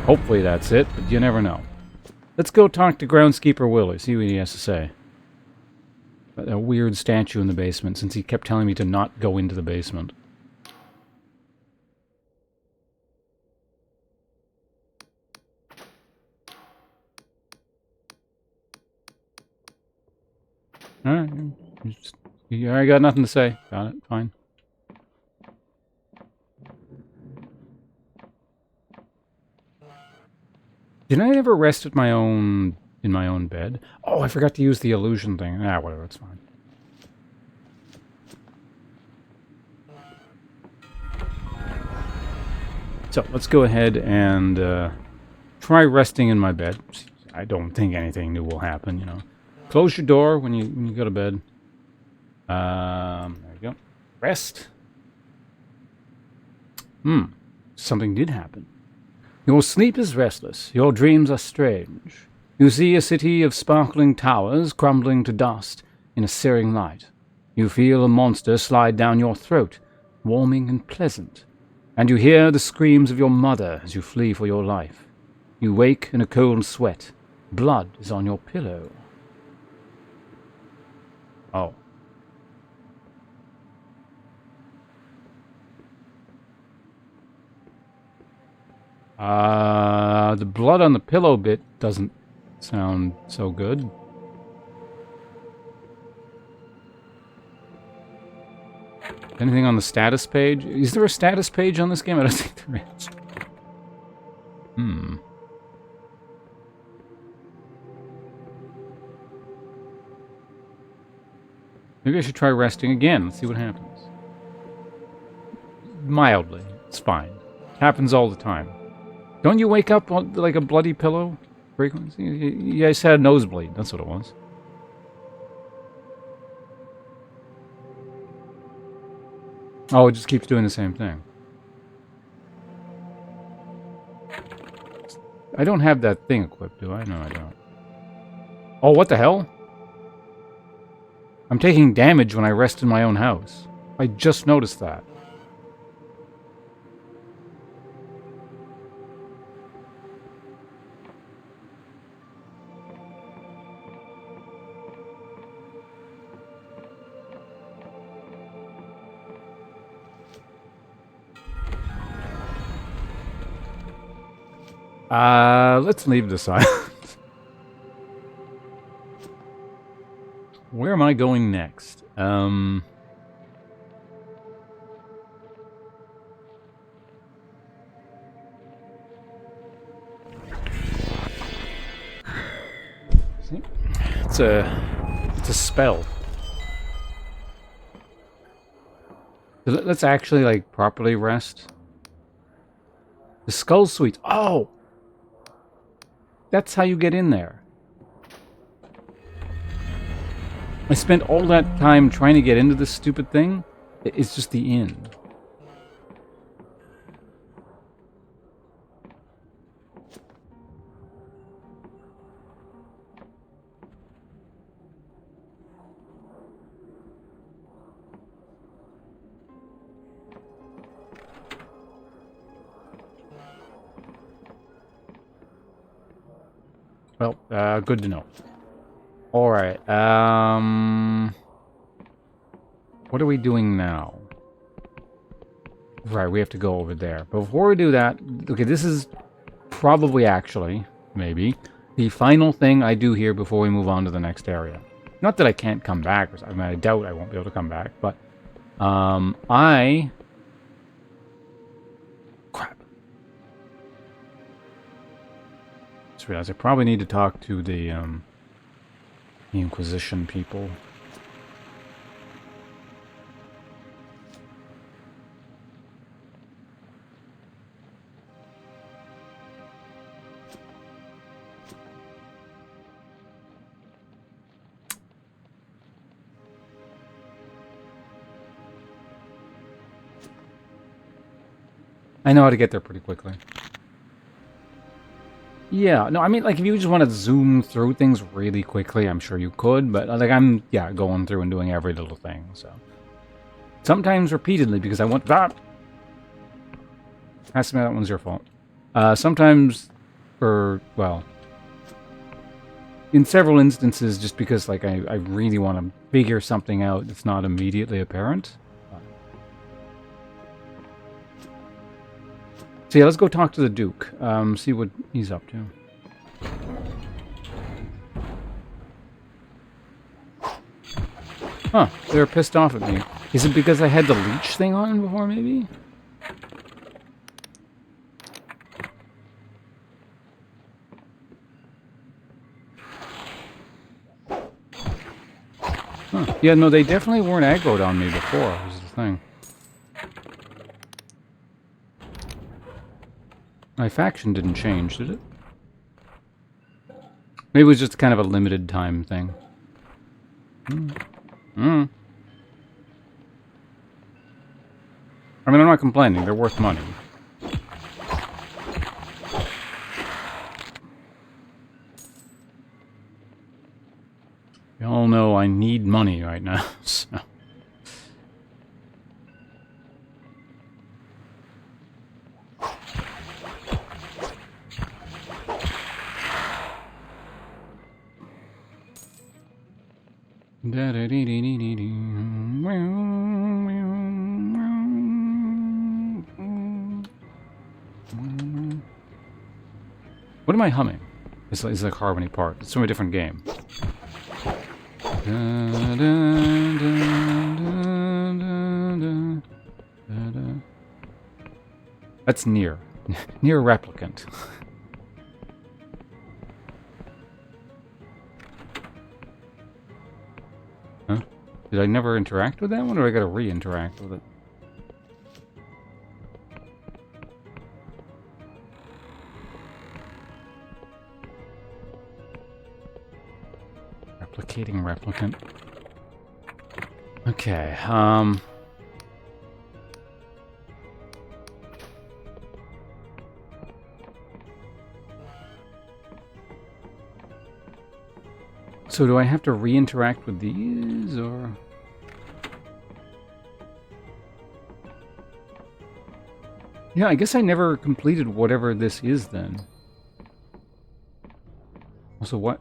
hopefully that's it, but you never know. Let's go talk to Groundskeeper Willie, see what he has to say. a weird statue in the basement, since he kept telling me to not go into the basement. Alright. I got nothing to say. Got it. Fine. Did I ever rest at in my own bed? Oh, I forgot to use the illusion thing. Ah, whatever, it's fine. So, let's go ahead and try resting in my bed. I don't think anything new will happen, you know. Close your door when you go to bed. There you go. Rest. Something did happen. Your sleep is restless, your dreams are strange. You see a city of sparkling towers crumbling to dust in a searing light. You feel a monster slide down your throat, warming and pleasant. And you hear the screams of your mother as you flee for your life. You wake in a cold sweat. Blood is on your pillow. Oh. The blood on the pillow bit doesn't sound so good. Anything on the status page? Is there a status page on this game? I don't think there is. Maybe I should try resting again. Let's see what happens. Mildly. It's fine. Happens all the time. Don't you wake up on, like a bloody pillow frequently? You guys had a nosebleed. That's what it was. Oh, it just keeps doing the same thing. I don't have that thing equipped, do I? No, I don't. Oh, what the hell? I'm taking damage when I rest in my own house. I just noticed that. Let's leave this on. Where am I going next? See? It's a spell. Let's actually, like, properly rest. The Skull Suite. Oh! That's how you get in there. I spent all that time trying to get into this stupid thing. It's just the inn. Well, good to know. Alright, what are we doing now? Right, we have to go over there. But before we do that, okay, this is probably actually, maybe, the final thing I do here before we move on to the next area. Not that I can't come back, I mean, I doubt I won't be able to come back, but, crap. Just realized I probably need to talk to the Inquisition people. I know how to get there pretty quickly. Yeah, no, I mean, like, if you just want to zoom through things really quickly, I'm sure you could, but, like, I'm, yeah, going through and doing every little thing, so. Sometimes repeatedly, because I want that. Has to be that one's your fault. Sometimes, well, in several instances, just because like I really want to figure something out that's not immediately apparent. So yeah, let's go talk to the Duke. See what he's up to. Huh, they're pissed off at me. Is it because I had the leech thing on before, maybe? Huh. Yeah, no, they definitely weren't aggroed on me before, was the thing. My faction didn't change, did it? Maybe it was just kind of a limited time thing. I mean, I'm not complaining. They're worth money. You all know I need money right now, so... What am I humming? It's like harmony part. It's from a different game. That's near. Near replicant. Huh? Did I never interact with that one, or I gotta re-interact with it? Replicating replicant. Okay, so do I have to re-interact with these, or... Yeah, I guess I never completed whatever this is, then. Also, what?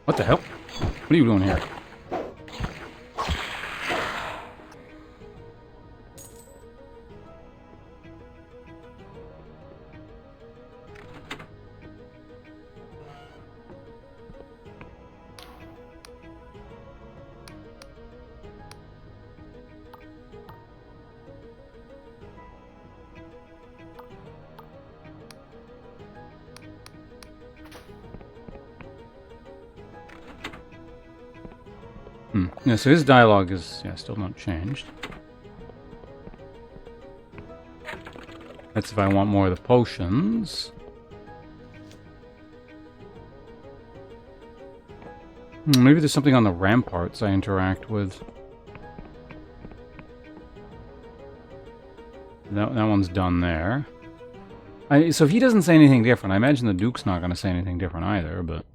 What the hell? What are you doing here? Yeah, so his dialogue is, yeah, still not changed. That's if I want more of the potions. Maybe there's something on the ramparts I interact with. That one's done there. So if he doesn't say anything different, I imagine the Duke's not going to say anything different either, but...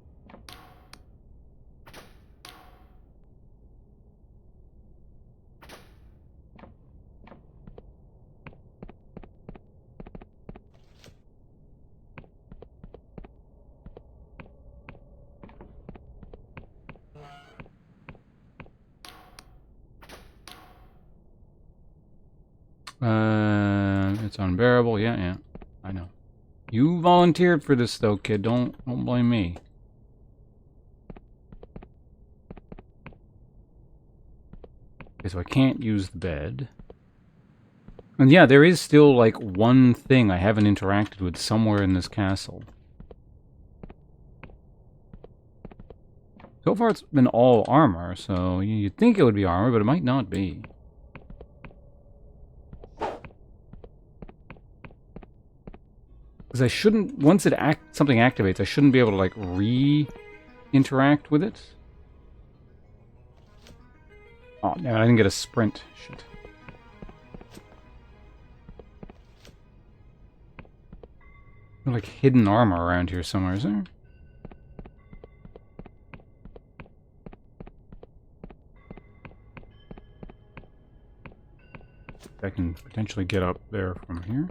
It's unbearable. Yeah, I know. You volunteered for this, though, kid. Don't blame me. Okay, so I can't use the bed. And yeah, there is still, like, one thing I haven't interacted with somewhere in this castle. So far, it's been all armor, so you'd think it would be armor, but it might not be. Because I shouldn't, once something activates, I shouldn't be able to, like, re-interact with it. Oh, no, I didn't get a sprint. Shit. There's like hidden armor around here somewhere, is there? I can potentially get up there from here.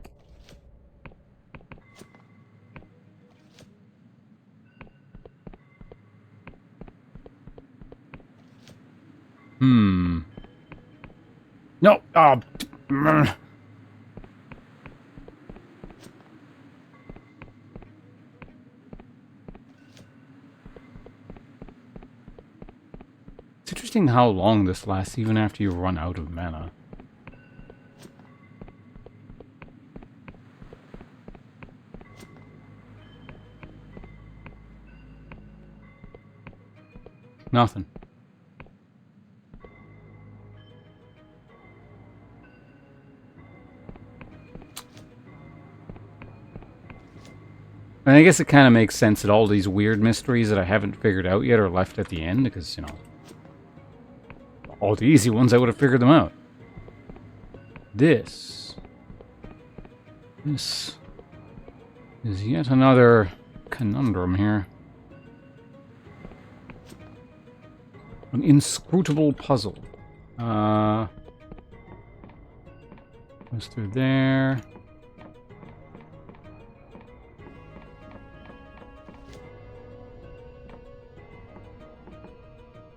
No! Oh! It's interesting how long this lasts even after you run out of mana. Nothing. And I guess it kind of makes sense that all these weird mysteries that I haven't figured out yet are left at the end, because, you know, all the easy ones I would have figured them out. This is yet another conundrum here. An inscrutable puzzle. Goes through there.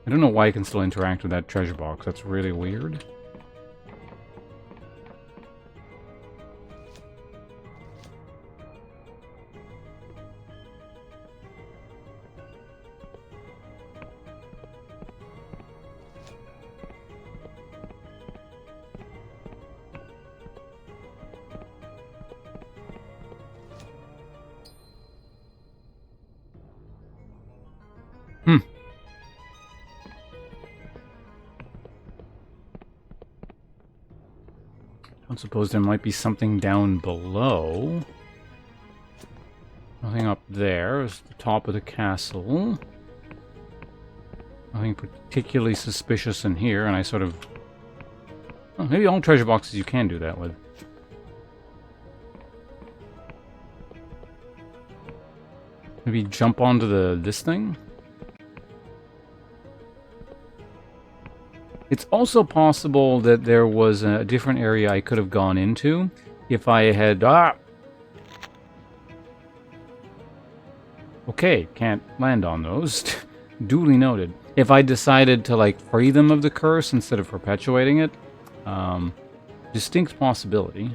I don't know why I can still interact with that treasure box. That's really weird. I suppose there might be something down below. Nothing up there. It's the top of the castle. Nothing particularly suspicious in here, and I sort of... Oh, maybe all treasure boxes you can do that with. Maybe jump onto this thing? It's also possible that there was a different area I could have gone into if I had... Okay, can't land on those. Duly noted. If I decided to, like, free them of the curse instead of perpetuating it, distinct possibility.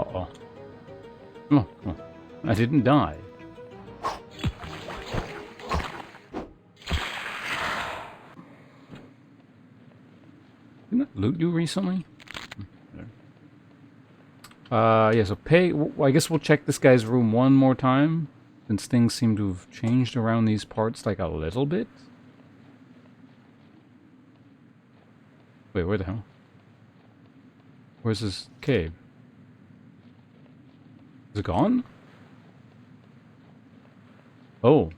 Uh-oh. Oh, I didn't die. Didn't I loot you recently? Yeah, so pay... I guess we'll check this guy's room one more time, since things seem to have changed around these parts, like, a little bit. Wait, where the hell? Where's this cave? Is it gone? Oh.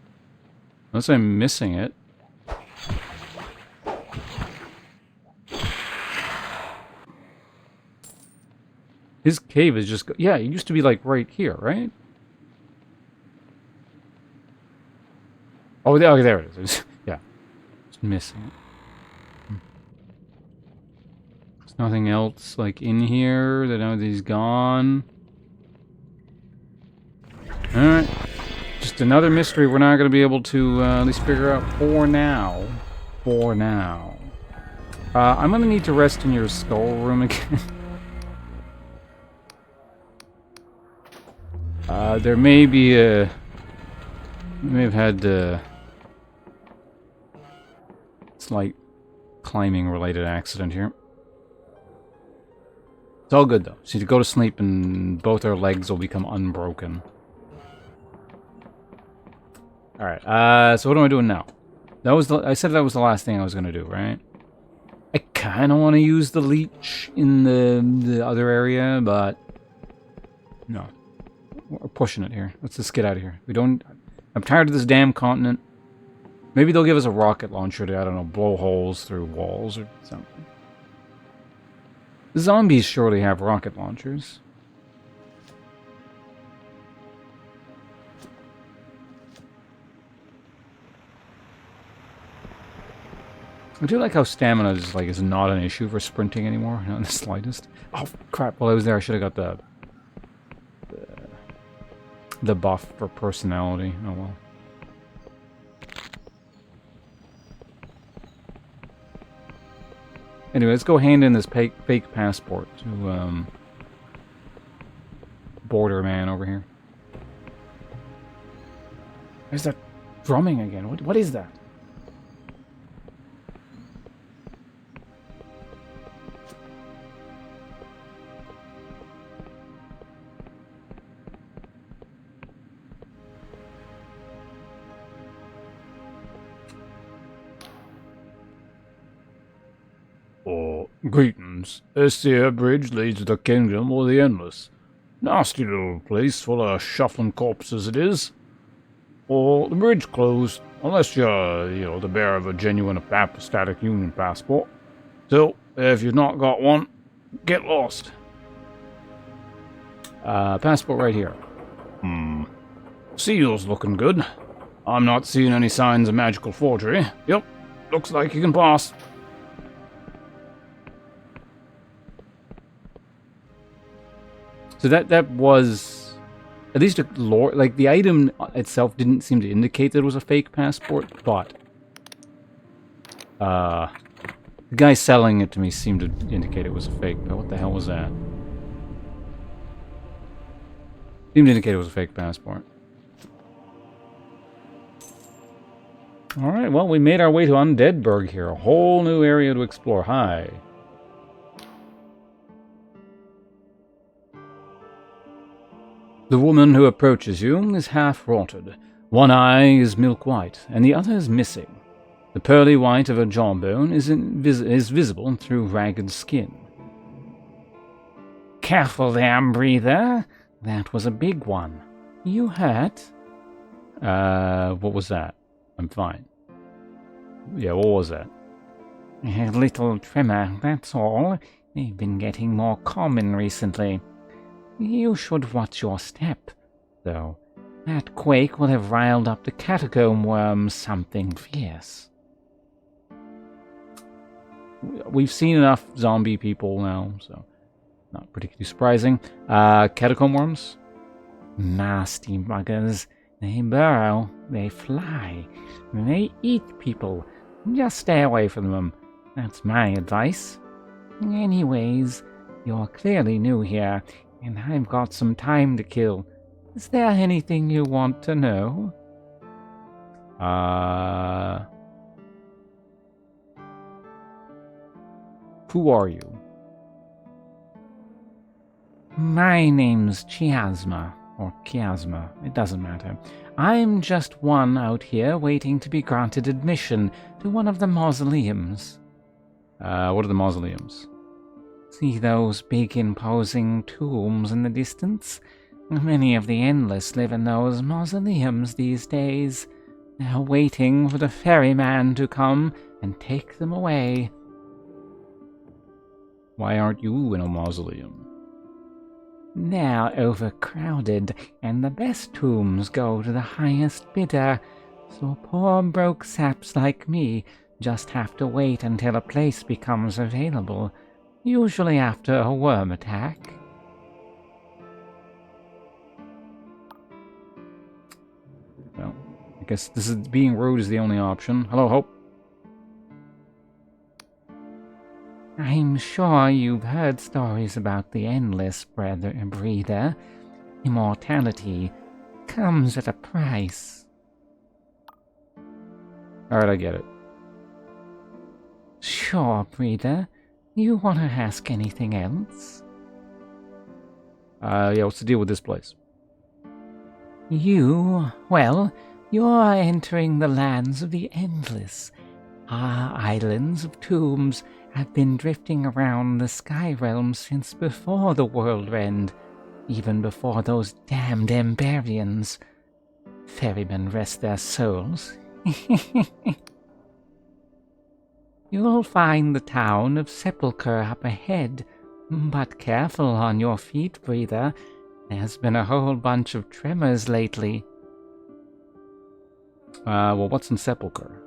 Unless I'm missing it. His cave is just... Yeah, it used to be, like, right here, right? Oh, there it is. Yeah. Just missing it. There's nothing else, like, in here that now that he's gone. Alright. Just another mystery we're not going to be able to at least figure out for now. For now. I'm going to need to rest in your skull room again. There may be a... We may have had a slight climbing-related accident here. It's all good, though. So you go to sleep and both our legs will become unbroken. Alright, so what am I doing now? That was I said that was the last thing I was going to do, right? I kind of want to use the leech in the other area, but... No. We're pushing it here. Let's just get out of here. We don't... I'm tired of this damn continent. Maybe they'll give us a rocket launcher to, I don't know, blow holes through walls or something. The zombies surely have rocket launchers. I do like how stamina is not an issue for sprinting anymore, not in the slightest. Oh crap! While I was there, I should have got the buff for personality. Oh well. Anyway, let's go hand in this fake passport to border man over here. There's that drumming again. What is that? Greetings. This here bridge leads to the kingdom of the endless. Nasty little place full of shuffling corpses it is. Or the bridge closed, unless you're, the bearer of a genuine apostatic union passport. So, if you've not got one, get lost. Passport right here. Seal's looking good. I'm not seeing any signs of magical forgery. Yep, looks like you can pass. So that was, at least a lore, like the item itself didn't seem to indicate that it was a fake passport, but the guy selling it to me seemed to indicate it was a fake. But what the hell was that? Seemed to indicate it was a fake passport. Alright, well, we made our way to Undeadburg here. A whole new area to explore. Hi. The woman who approaches you is half-rotted. One eye is milk-white, and the other is missing. The pearly white of her jawbone is visible through ragged skin. Careful there, breather. That was a big one. You hurt? What was that? I'm fine. Yeah, what was that? A little tremor, that's all. They've been getting more common recently. You should watch your step, though. That quake will have riled up the catacomb worms something fierce. We've seen enough zombie people now, so not particularly surprising. Catacomb worms? Nasty buggers. They burrow, they fly, they eat people. Just stay away from them. That's my advice. Anyways, you're clearly new here, and I've got some time to kill. Is there anything you want to know? Who are you? My name's Chiasma, or Chiasma, it doesn't matter. I'm just one out here waiting to be granted admission to one of the mausoleums. What are the mausoleums? See those big imposing tombs in the distance? Many of the Endless live in those mausoleums these days. They're waiting for the ferryman to come and take them away. Why aren't you in a mausoleum? They're overcrowded, and the best tombs go to the highest bidder, so poor broke saps like me just have to wait until a place becomes available, usually after a worm attack. Well, I guess being rude is the only option. Hello, Hope. I'm sure you've heard stories about the Endless breather. Immortality comes at a price. Alright, I get it. Sure, breather. You want to ask anything else? Yeah, what's the deal with this place? You're entering the lands of the Endless. Our islands of tombs have been drifting around the sky realm since before the world end. even before those damned Emberians. Ferrymen rest their souls. You'll find the town of Sepulchre up ahead, but careful on your feet, Breather. There's been a whole bunch of tremors lately. Well, what's in Sepulchre?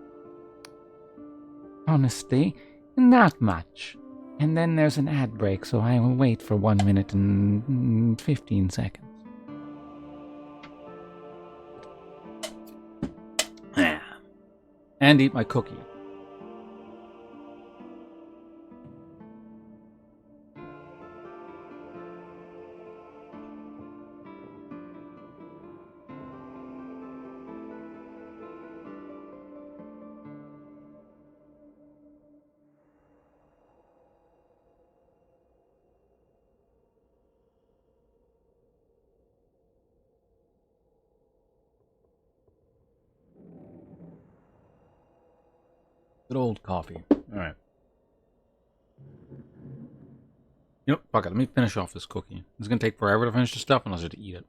Honestly, not much. And then there's an ad break, so I will wait for 1 minute and 15 seconds. And eat my cookie. Good old coffee. Alright. You know, fuck it. Let me finish off this cookie. It's gonna take forever to finish the stuff unless I have to eat it.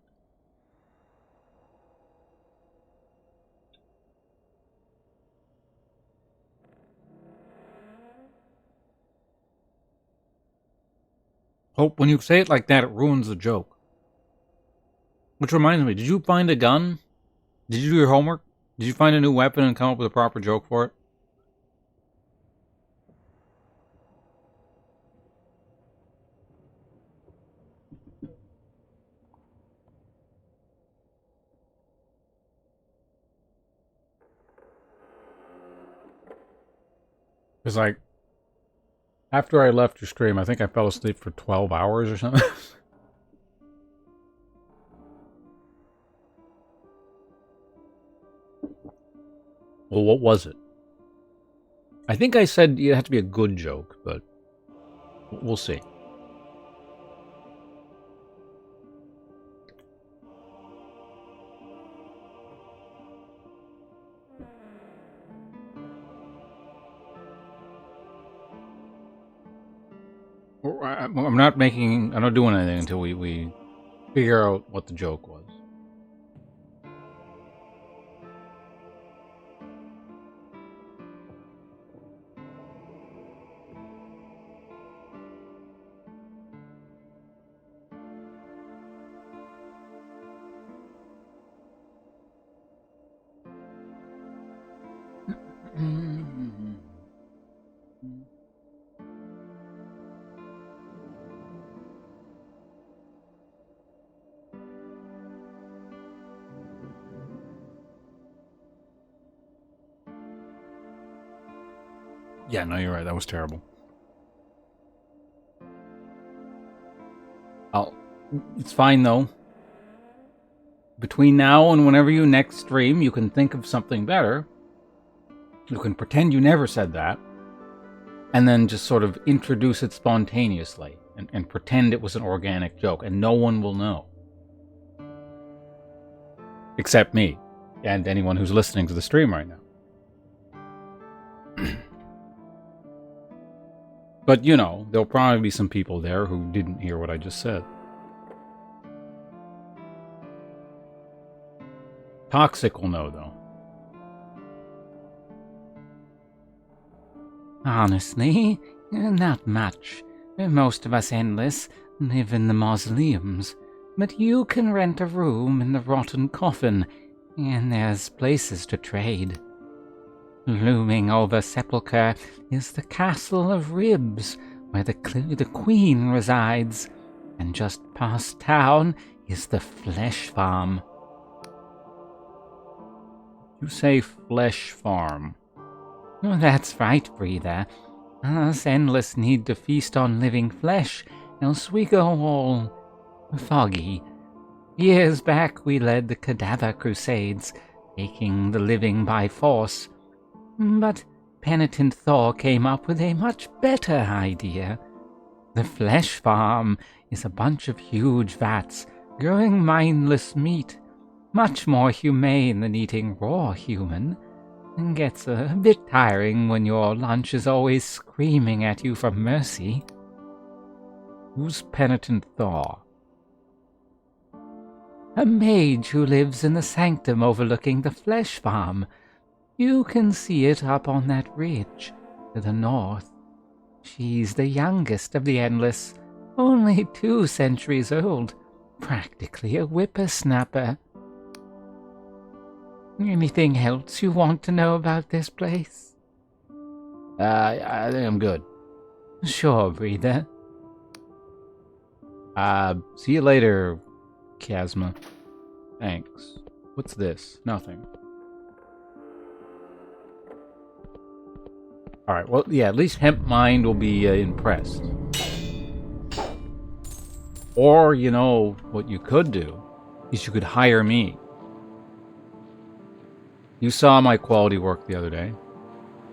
Hope, when you say it like that, it ruins the joke. Which reminds me, did you find a gun? Did you do your homework? Did you find a new weapon and come up with a proper joke for it? It's like, after I left your stream, I think I fell asleep for 12 hours or something. Well, what was it? I think I said it had to be a good joke, but we'll see. I'm not doing anything until we figure out what the joke was. Yeah, no, you're right. That was terrible. It's fine, though. Between now and whenever you next stream, you can think of something better. You can pretend you never said that. And then just sort of introduce it spontaneously. And pretend it was an organic joke. And no one will know. Except me. And anyone who's listening to the stream right now. But, you know, there'll probably be some people there who didn't hear what I just said. Toxic will know, though. Honestly, not much. Most of us Endless live in the mausoleums, but you can rent a room in the Rotten Coffin, and there's places to trade. Looming over Sepulchre is the Castle of Ribs, where the Queen resides, and just past town is the Flesh Farm. You say Flesh Farm. Oh, that's right, Breather. Us Endless need to feast on living flesh, else we go all foggy. Years back we led the Cadaver Crusades, taking the living by force. But penitent Thor came up with a much better idea. The Flesh Farm is a bunch of huge vats growing mindless meat, much more humane than eating raw human, and gets a bit tiring when your lunch is always screaming at you for mercy. Who's penitent Thor? A mage who lives in the sanctum overlooking the flesh farm. You can see it up on that ridge to the north. She's the youngest of the Endless, only 2 centuries old, practically a whippersnapper. Anything else you want to know about this place? I think I'm good. Sure, Breather. See you later, Chasma. Thanks. What's this? Nothing. Alright, well, yeah, at least Hemp Mind will be impressed. Or, you know, what you could do is you could hire me. You saw my quality work the other day.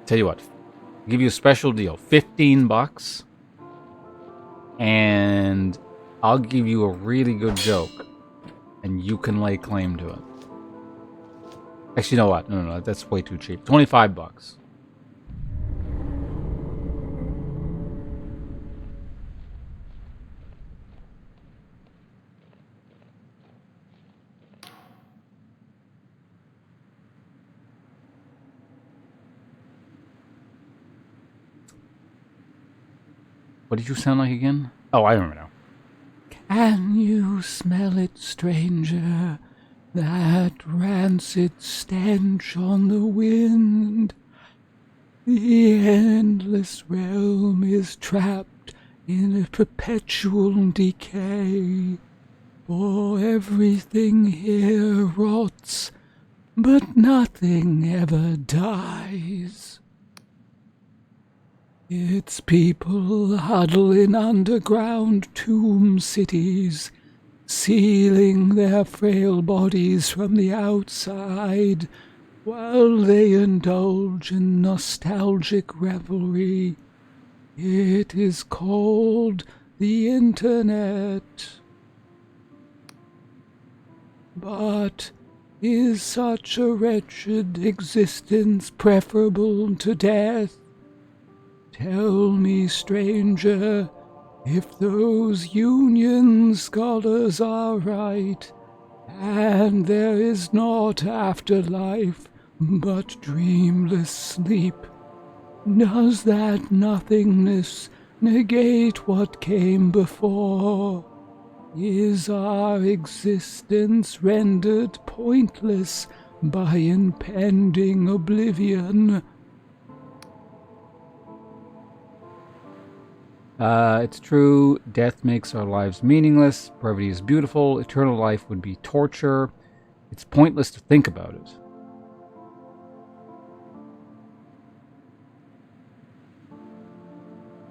Tell you what, I'll give you a special deal. $15, and I'll give you a really good joke, and you can lay claim to it. Actually, you know what? No, that's way too cheap. $25. What did you sound like again? Oh, I remember now. Can you smell it, stranger? That rancid stench on the wind? The endless realm is trapped in a perpetual decay, for everything here rots, but nothing ever dies. Its people huddle in underground tomb cities, sealing their frail bodies from the outside, while they indulge in nostalgic revelry. It is called the Internet. But is such a wretched existence preferable to death? Tell me, stranger, if those Union scholars are right, and there is not afterlife but dreamless sleep, does that nothingness negate what came before? Is our existence rendered pointless by impending oblivion? It's true, death makes our lives meaningless, brevity is beautiful, eternal life would be torture. It's pointless to think about it.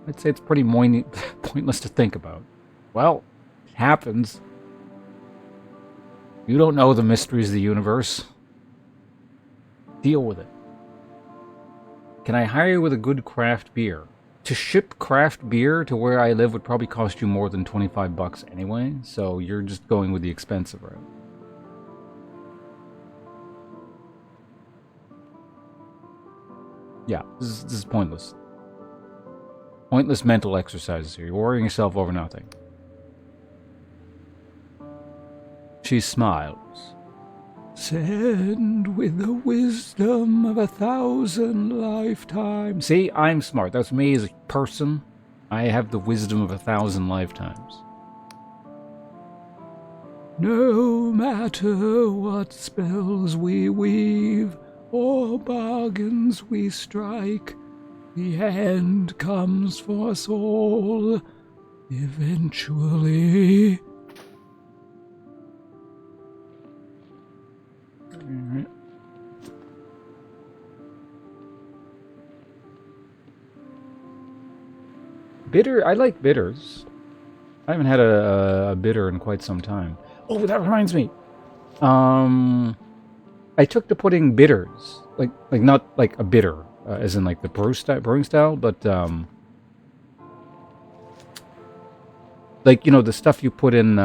I'd say it's pretty pointless to think about. Well, it happens. You don't know the mysteries of the universe. Deal with it. Can I hire you with a good craft beer? To ship craft beer to where I live would probably cost you more than $25 anyway, so you're just going with the expensive route. Yeah, this is pointless. Pointless mental exercises here. You're worrying yourself over nothing. She smiles. Send with the wisdom of 1,000 lifetimes. See, I'm smart. That's me as a person. I have the wisdom of 1,000 lifetimes. No matter what spells we weave or bargains we strike, the end comes for us all, eventually. Bitter, I like bitters. I haven't had a bitter in quite some time. Oh, that reminds me. I took to putting bitters, like not like a bitter, as in like the brewing style, but like, you know, the stuff you put in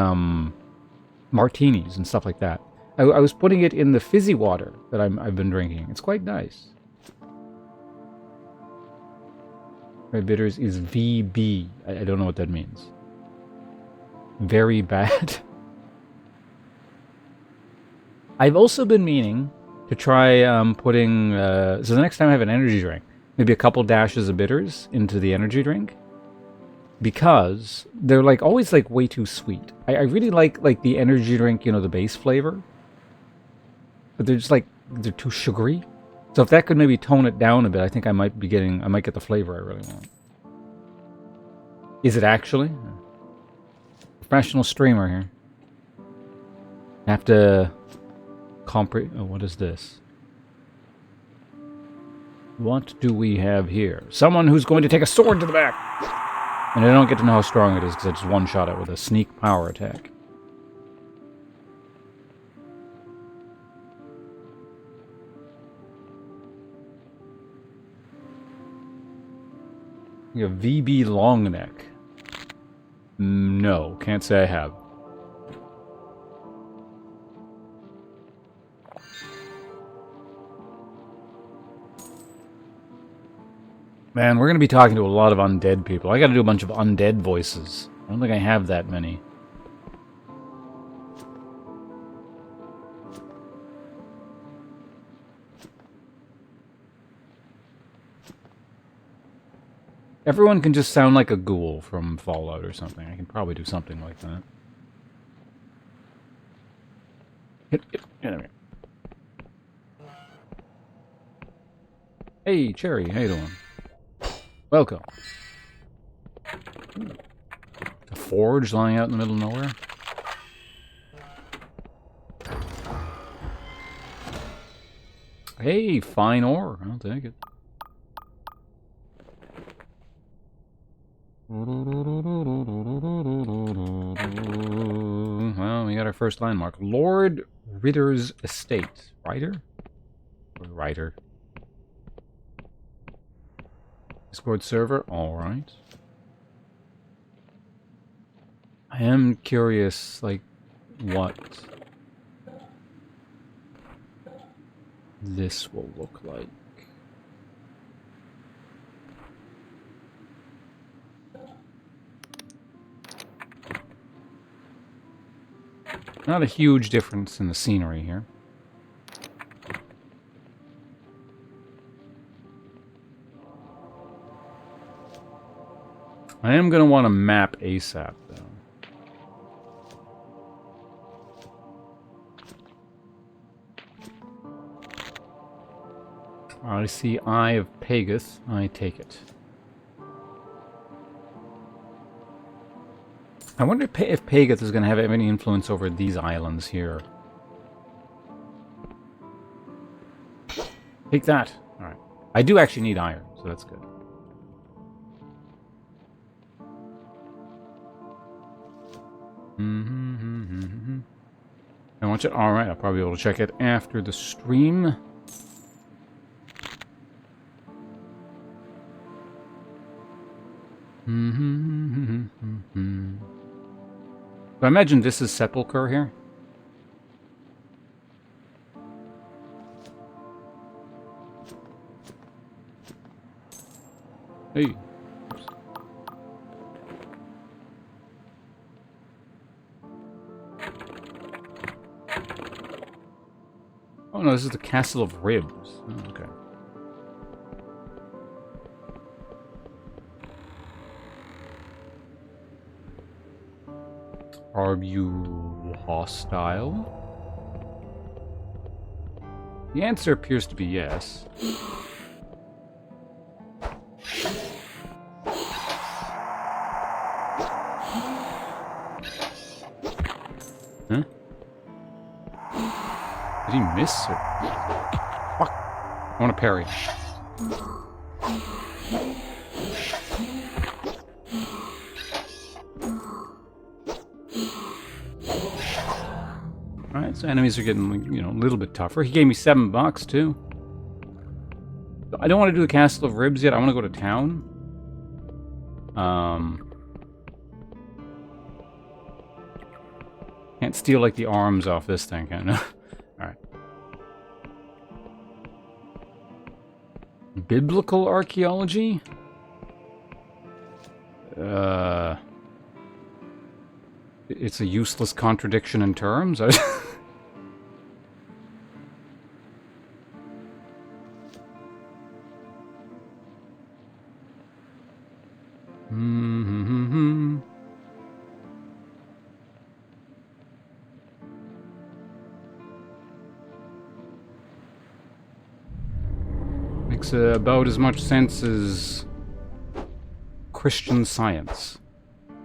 martinis and stuff like that. I was putting it in the fizzy water that I've been drinking. It's quite nice. Red bitters is VB. I don't know what that means. Very bad. I've also been meaning to try putting... so the next time I have an energy drink, maybe a couple dashes of bitters into the energy drink. Because they're like always like way too sweet. I really like the energy drink, you know, the base flavor. But they're just like, they're too sugary. So if that could maybe tone it down a bit, I think I might get the flavor I really want. Is it actually? Professional streamer here. Have to oh, what is this? What do we have here? Someone who's going to take a sword to the back! And I don't get to know how strong it is because I just one-shot it with a sneak power attack. You have VB Longneck. No, can't say I have. Man, we're going to be talking to a lot of undead people. I got to do a bunch of undead voices. I don't think I have that many. Everyone can just sound like a ghoul from Fallout or something. I can probably do something like that. Get in here. Hey, Cherry, how you doing? Welcome. A forge lying out in the middle of nowhere. Hey, fine ore. I'll take it. Well, we got our first landmark. Lord Ritter's Estate. Writer? Or writer? Discord server? Alright. I am curious, like, what this will look like. Not a huge difference in the scenery here. I am going to want a map ASAP, though. I see Eye of Pagath. I take it. I wonder if Pagath is going to have any influence over these islands here. Take that. Alright. I do actually need iron, so that's good. I want you. Alright, I'll probably be able to check it after the stream. So I imagine this is Sepulchre here. Hey. Oh no, this is the Castle of Ribs. Oh, okay. Are you hostile? The answer appears to be yes. Huh? Did he miss or... Fuck! I want to parry. Alright, so enemies are getting, you know, a little bit tougher. He gave me $7 too. I don't want to do the Castle of Ribs yet. I want to go to town. Can't steal like the arms off this thing, can I? Alright. Biblical archaeology? It's a useless contradiction in terms. makes about as much sense as Christian Science.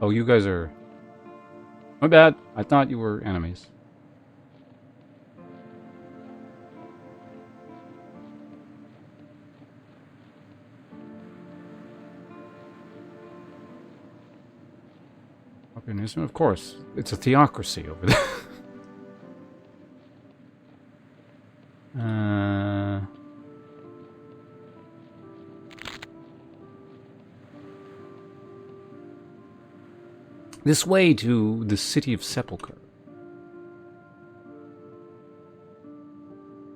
Oh, you guys are... My bad. I thought you were enemies. Okay, of course. It's a theocracy over there. This way to the city of Sepulchre.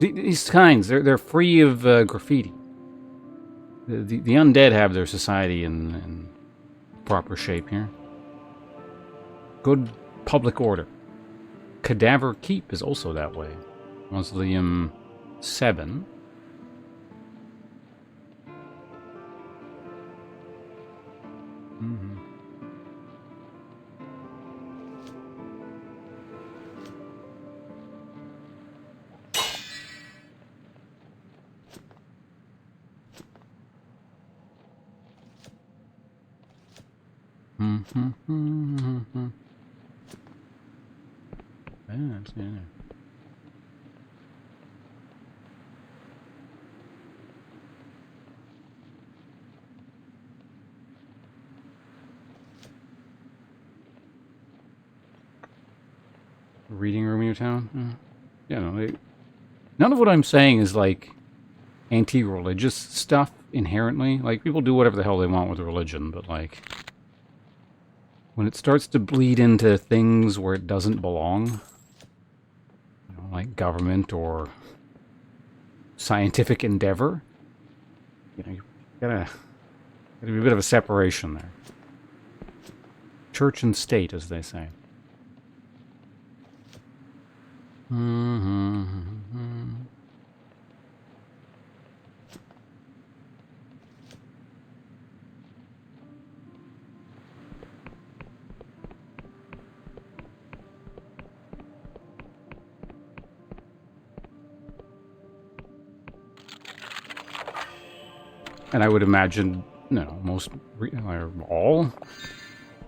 These kinds, they're free of graffiti. The undead have their society in proper shape here. Good public order. Cadaver Keep is also that way. Mausoleum 7. Mm-hmm. Yeah. Reading room in your town? Yeah, no, none of what I'm saying is like anti-religious stuff inherently. Like, people do whatever the hell they want with religion, but like, when it starts to bleed into things where it doesn't belong, you know, like government or scientific endeavor, you know, you gotta be a bit of a separation there. Church and state, as they say. And I would imagine, most, or all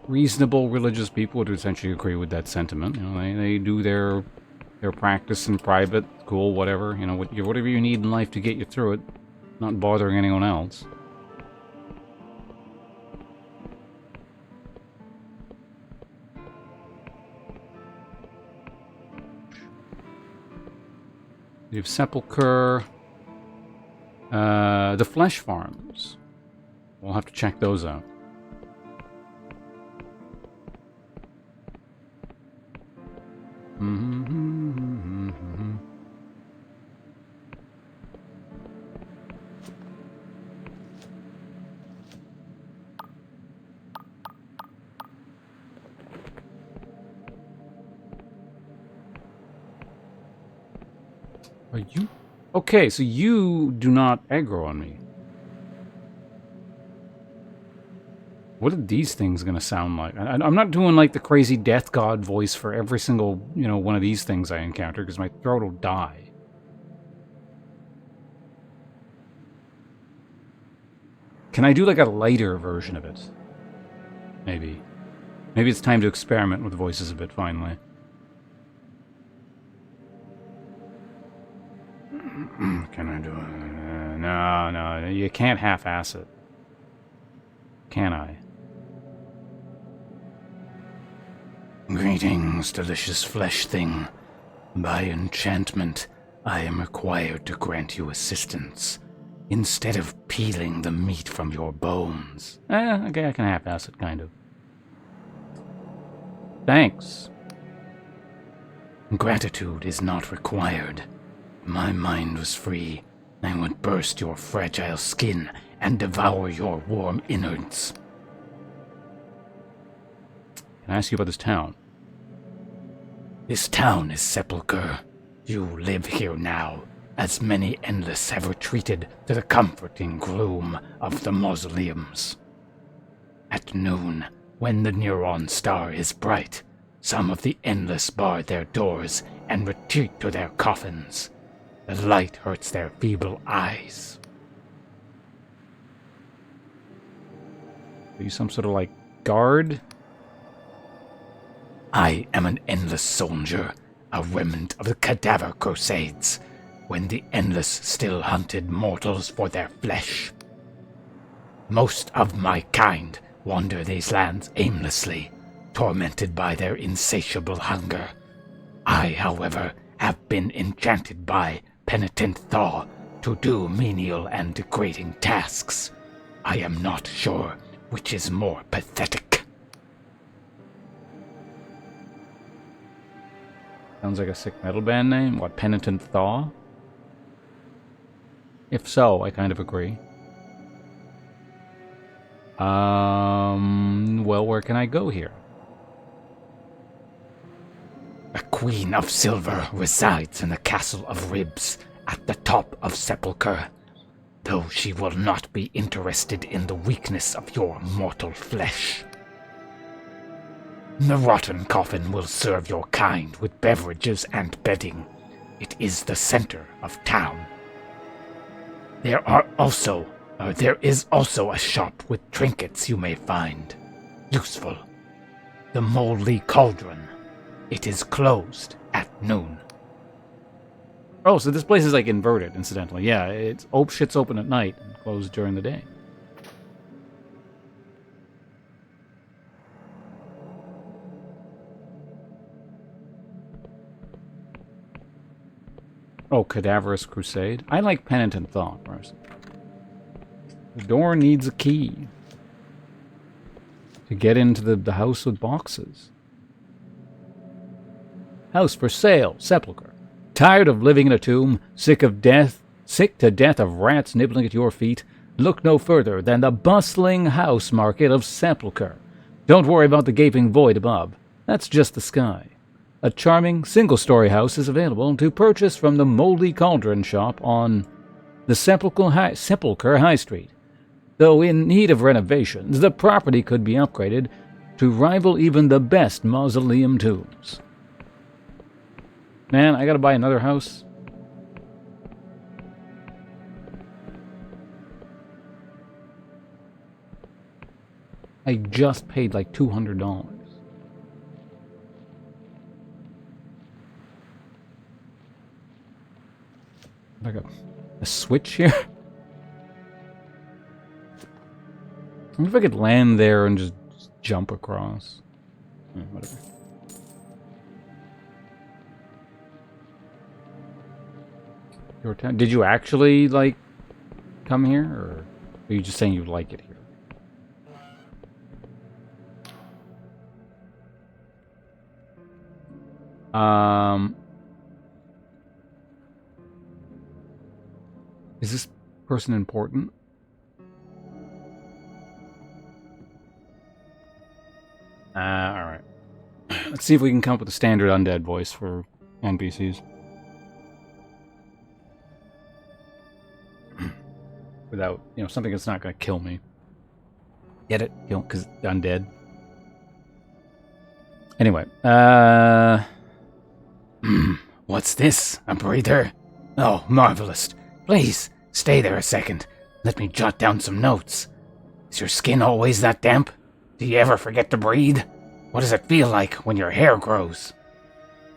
reasonable religious people would essentially agree with that sentiment. You know, they do their practice in private, cool, whatever. You know, whatever you need in life to get you through it, not bothering anyone else. You have Sepulchre. The Flesh Farms. We'll have to check those out. Are you... Okay, so you do not aggro on me. What are these things going to sound like? I'm not doing like the crazy death god voice for every single, one of these things I encounter, because my throat will die. Can I do like a lighter version of it? Maybe. Maybe it's time to experiment with voices a bit finally. Can I do it? No, you can't half-ass it. Can I? Greetings, delicious flesh thing. By enchantment, I am required to grant you assistance, instead of peeling the meat from your bones. Okay, I can half-ass it, kind of. Thanks. Gratitude is not required. My mind was free. I would burst your fragile skin and devour your warm innards. Can I ask you about this town? This town is Sepulchre. You live here now, as many endless have retreated to the comforting gloom of the mausoleums. At noon, when the Neuron star is bright, some of the endless bar their doors and retreat to their coffins. The light hurts their feeble eyes. Are you some sort of, like, guard? I am an endless soldier, a remnant of the cadaver crusades, when the endless still hunted mortals for their flesh. Most of my kind wander these lands aimlessly, tormented by their insatiable hunger. I, however, have been enchanted by penitent Thaw to do menial and degrading tasks. I am not sure which is more pathetic. Sounds like a sick metal band name. What, Penitent Thaw? If so, I kind of agree. Well, where can I go here? A Queen of Silver resides in the Castle of Ribs at the top of Sepulchre, though she will not be interested in the weakness of your mortal flesh. The rotten coffin will serve your kind with beverages and bedding. It is the center of town. There is also a shop with trinkets you may find useful. The Moldy Cauldron. It is closed at noon. Oh, so this place is like inverted, incidentally. Yeah, it's shit's open at night and closed during the day. Oh, Cadaverous Crusade. I like Penitent Thaw, personally. The door needs a key to get into the house with boxes. House for sale, Sepulchre. Tired of living in a tomb, sick to death of rats nibbling at your feet? Look no further than the bustling house market of Sepulchre. Don't worry about the gaping void above. That's just the sky. A charming single-story house is available to purchase from the Moldy Cauldron shop on the Sepulchre High Street. Though in need of renovations, the property could be upgraded to rival even the best mausoleum tombs. Man, I gotta buy another house. I just paid like $200. Like a switch here? I wonder if I could land there and just jump across. Whatever. Your town. Did you actually, like, come here? Or are you just saying you like it here? Is this person important? Alright. Let's see if we can come up with a standard undead voice for NPCs. Without, something that's not going to kill me. Get it? Because undead. Anyway, What's this? A breather? Oh, marvelous. Please, stay there a second. Let me jot down some notes. Is your skin always that damp? Do you ever forget to breathe? What does it feel like when your hair grows?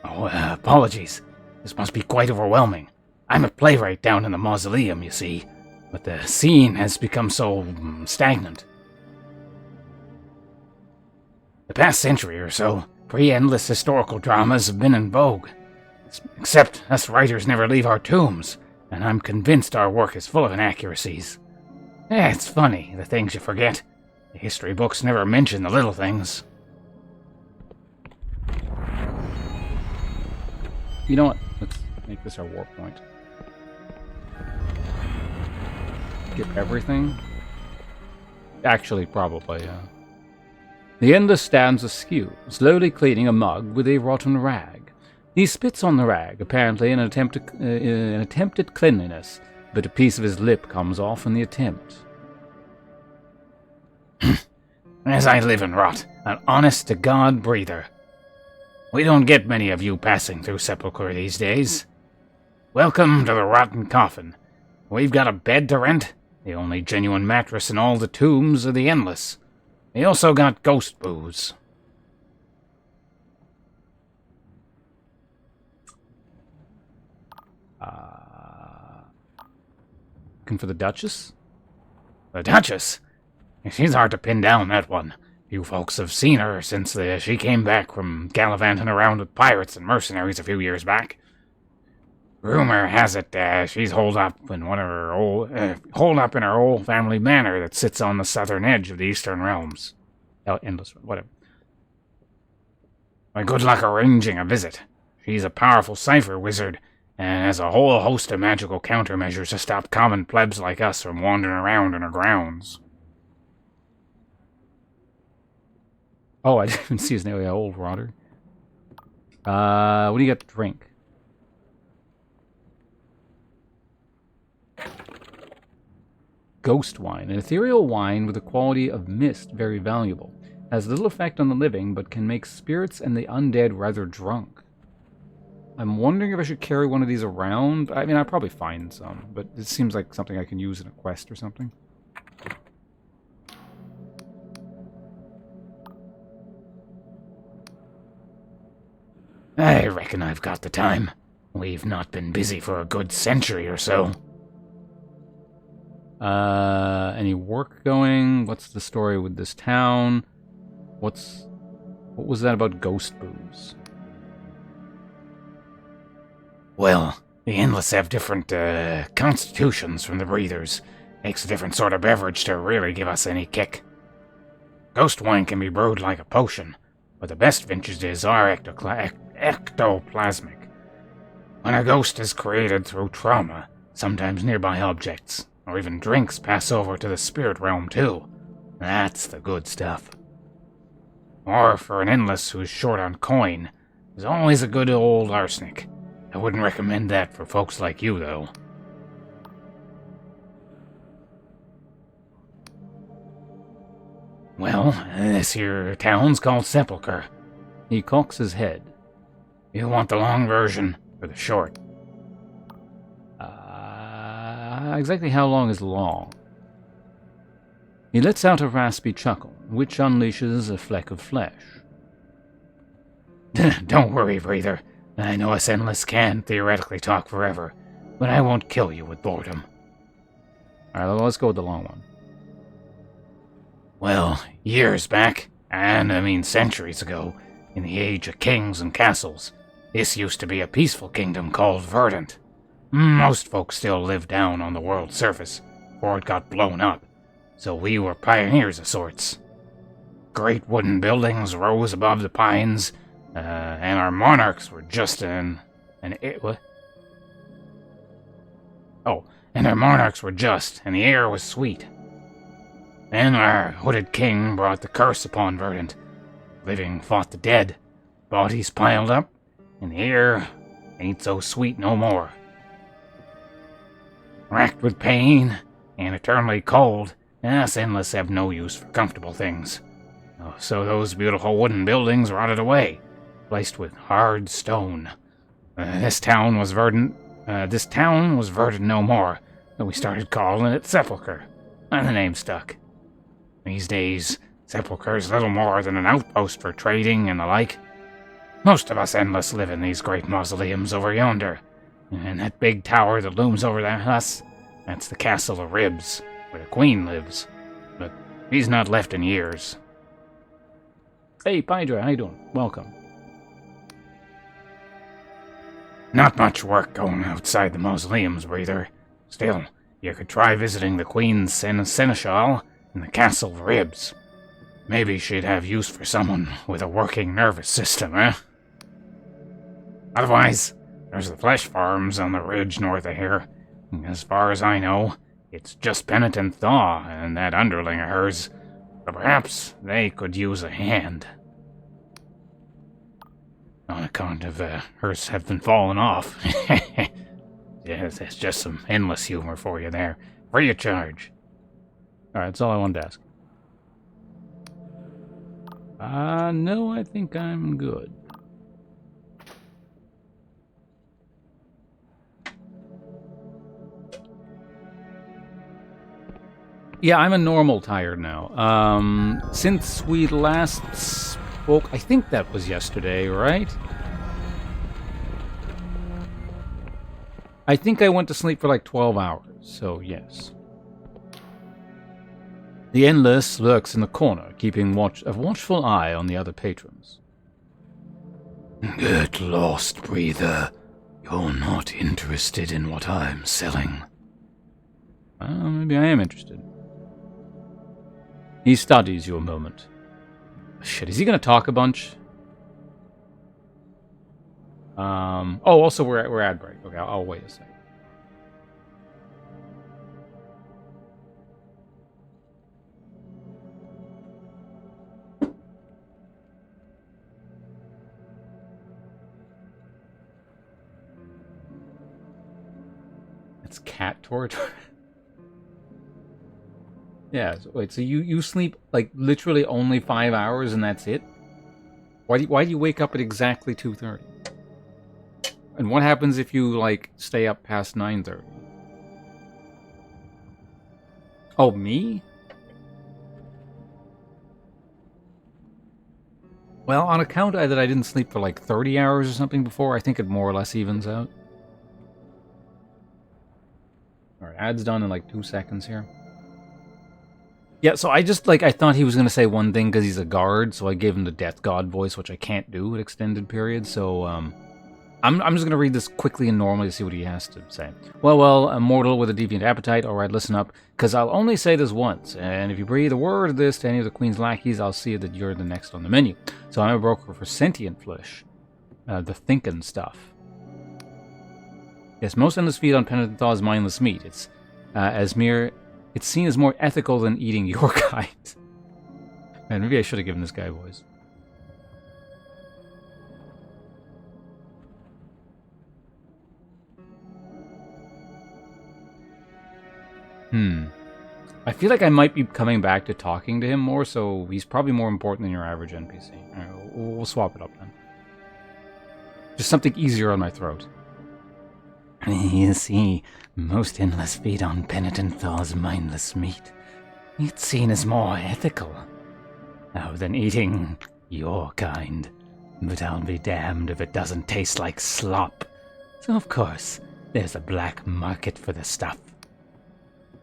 Oh, apologies. This must be quite overwhelming. I'm a playwright down in the mausoleum, you see, but the scene has become so stagnant. The past century or so, pre-endless historical dramas have been in vogue. Except us writers never leave our tombs, and I'm convinced our work is full of inaccuracies. It's funny, the things you forget. The history books never mention the little things. You know what? Let's make this our war point. Get everything? Actually, probably, yeah. The ender stands askew, slowly cleaning a mug with a rotten rag. He spits on the rag, apparently in an attempt at cleanliness, but a piece of his lip comes off in the attempt. As I live and rot, an honest-to-God breather. We don't get many of you passing through Sepulchre these days. Welcome to the Rotten Coffin. We've got a bed to rent. The only genuine mattress in all the tombs are the Endless. He also got ghost booze. Looking for the Duchess? The Duchess? She's hard to pin down, that one. You folks have seen her since she came back from gallivanting around with pirates and mercenaries a few years back. Rumor has it she's holed up in her old family manor that sits on the southern edge of the Eastern Realms. Oh, endless, whatever. My good luck arranging a visit. She's a powerful cipher wizard, and has a whole host of magical countermeasures to stop common plebs like us from wandering around in her grounds. Oh, I didn't see his name. Old Rotter. What do you got to drink? Ghost wine. An ethereal wine with the quality of mist, very valuable. Has little effect on the living, but can make spirits and the undead rather drunk. I'm wondering if I should carry one of these around. I mean, I'll probably find some, but it seems like something I can use in a quest or something. I reckon I've got the time. We've not been busy for a good century or so. Any work going? What's the story with this town? What was that about ghost booze? Well, the Endless have different, constitutions from the Breathers. Makes a different sort of beverage to really give us any kick. Ghost wine can be brewed like a potion, but the best vintages are ectoplasmic. When a ghost is created through trauma, sometimes nearby objects, or even drinks pass over to the spirit realm too. That's the good stuff. Or for an Endless who's short on coin, there's always a good old arsenic. I wouldn't recommend that for folks like you, though. Well, this here town's called Sepulchre. He cocks his head. You want the long version or the short? Exactly how long is long? He lets out a raspy chuckle, which unleashes a fleck of flesh. Don't worry, Breather. I know us Endless can theoretically talk forever, but I won't kill you with boredom. Alright, let's go with the long one. Well, years back, and I mean centuries ago, in the age of kings and castles, this used to be a peaceful kingdom called Verdant. Most folks still live down on the world's surface, before it got blown up, so we were pioneers of sorts. Great wooden buildings rose above the pines, and our monarchs were just and the air was sweet. Then our hooded king brought the curse upon Verdant. Living fought the dead, bodies piled up, and the air ain't so sweet no more. Racked with pain and eternally cold, us Endless have no use for comfortable things. So those beautiful wooden buildings rotted away, placed with hard stone. This town was verdant no more, so we started calling it Sepulchre, and the name stuck. These days, Sepulchre's little more than an outpost for trading and the like. Most of us Endless live in these great mausoleums over yonder, and that big tower that looms over us, that's the Castle of Ribs, where the Queen lives. But she's not left in years. Hey, Pydra, how you doing? Welcome. Not much work going outside the mausoleums, Breather. Still, you could try visiting the Queen's Seneschal in the Castle of Ribs. Maybe she'd have use for someone with a working nervous system, eh? Otherwise, there's the flesh farms on the ridge north of here. As far as I know, it's just Penitent Thaw and that underling of hers. But perhaps they could use a hand. On account of hers have been falling off. Yes, it's just some Endless humor for you there. Free of charge. Alright, that's all I wanted to ask. No, I think I'm good. Yeah, I'm a normal tired now. Since we last spoke, I think that was yesterday, right? I think I went to sleep for like 12 hours, so yes. The Endless lurks in the corner, keeping a watchful eye on the other patrons. Get lost, breather. You're not interested in what I'm selling. Maybe I am interested. He studies you a moment. Shit, is he gonna talk a bunch? Oh, also we're ad break. Okay, I'll wait a second. It's cat torture. Yeah, so, wait, so you sleep like literally only 5 hours and that's it? Why do you wake up at exactly 2:30? And what happens if you like stay up past 9:30? Oh, me? Well, on account that I didn't sleep for like 30 hours or something before, I think it more or less evens out. Alright, ad's done in like 2 seconds here. Yeah, so I just, like, I thought he was going to say one thing because he's a guard, so I gave him the Death God voice, which I can't do at extended periods, so, I'm just going to read this quickly and normally to see what he has to say. Well, a mortal with a deviant appetite, alright, listen up, because I'll only say this once, and if you breathe a word of this to any of the Queen's lackeys, I'll see that you're the next on the menu. So I'm a broker for sentient flesh, the thinking stuff. Yes, most endless feed on penitent thaw's mindless meat. It's seen as more ethical than eating your kind. Man, maybe I should have given this guy a voice. I feel like I might be coming back to talking to him more, so he's probably more important than your average NPC. Alright, we'll swap it up then. Just something easier on my throat. You see, most endless feed on penitent thaw's mindless meat. It's seen as more ethical than eating your kind. But I'll be damned if it doesn't taste like slop. So of course, there's a black market for the stuff.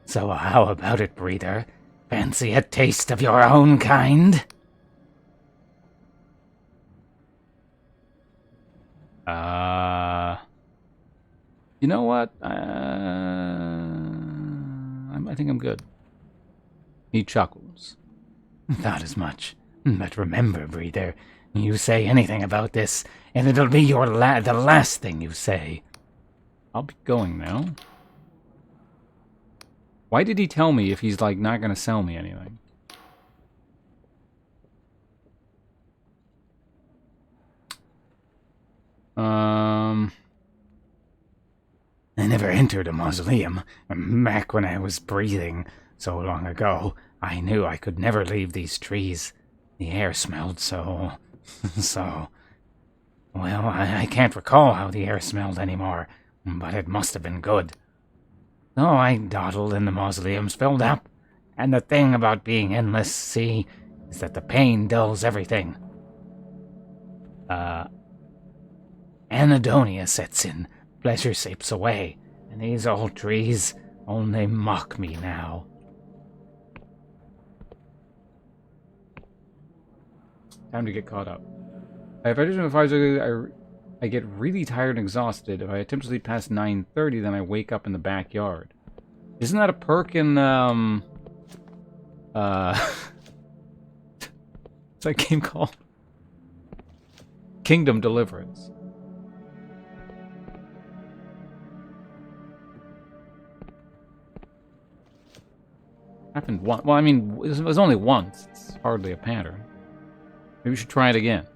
So how about it, breather? Fancy a taste of your own kind? You know what? I think I'm good. He chuckles. Thought as much. But remember, breather, you say anything about this, and it'll be the last thing you say. I'll be going now. Why did he tell me if he's, like, not gonna sell me anything? I never entered a mausoleum. Back when I was breathing so long ago, I knew I could never leave these trees. The air smelled so... Well, I can't recall how the air smelled anymore, but it must have been good. So I dawdled in the mausoleums, filled up, and the thing about being endless, see, is that the pain dulls everything. Anhedonia sets in, pleasure seeps away, and these old trees only mock me now. Time to get caught up. If I get really tired and exhausted. If I attempt to sleep past 9:30, then I wake up in the backyard. Isn't that a perk in, what's that game called? Kingdom Deliverance. Happened once. Well, I mean, it was only once. It's hardly a pattern. Maybe we should try it again.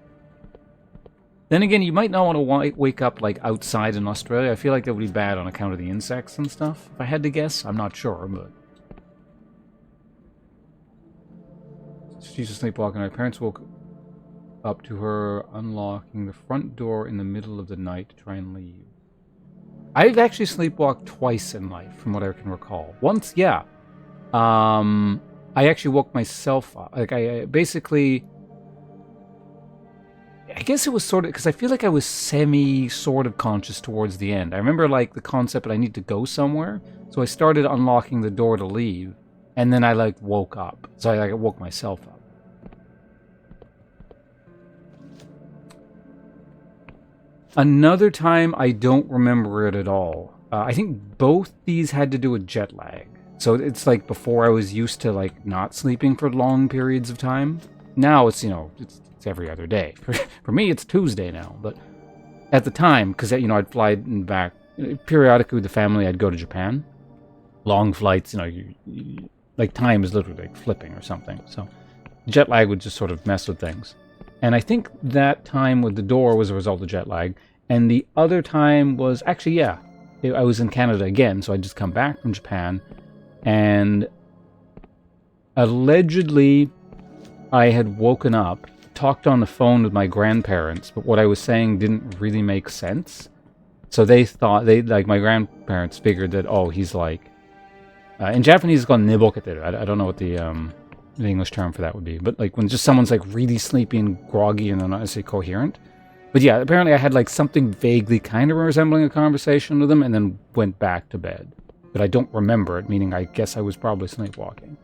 Then again, you might not want to wake up, like, outside in Australia. I feel like that would be bad on account of the insects and stuff. If I had to guess, I'm not sure, but... She's sleepwalking. My parents woke up to her unlocking the front door in the middle of the night to try and leave. I've actually sleepwalked twice in life, from what I can recall. Once, yeah. I actually woke myself up. Like, I basically... I guess it was sort of... Because I feel like I was sort of conscious towards the end. I remember, like, the concept that I need to go somewhere. So I started unlocking the door to leave. And then I, like, woke up. So I, like, woke myself up. Another time, I don't remember it at all. I think both these had to do with jet lag. So it's like before I was used to like not sleeping for long periods of time. Now it's, it's every other day. For me, it's Tuesday now. But at the time, because, I'd fly back periodically with the family, I'd go to Japan. Long flights, like time is literally like flipping or something. So jet lag would just sort of mess with things. And I think that time with the door was a result of jet lag. And the other time was actually, I was in Canada again. So I'd just come back from Japan. And allegedly, I had woken up, talked on the phone with my grandparents, but what I was saying didn't really make sense. So they thought, my grandparents figured that, he's like, in Japanese it's called niboketeru. I don't know what the English term for that would be, but like when just someone's like really sleepy and groggy and they're not necessarily coherent. But yeah, apparently I had like something vaguely kind of resembling a conversation with them and then went back to bed. But I don't remember it, meaning I guess I was probably sleepwalking.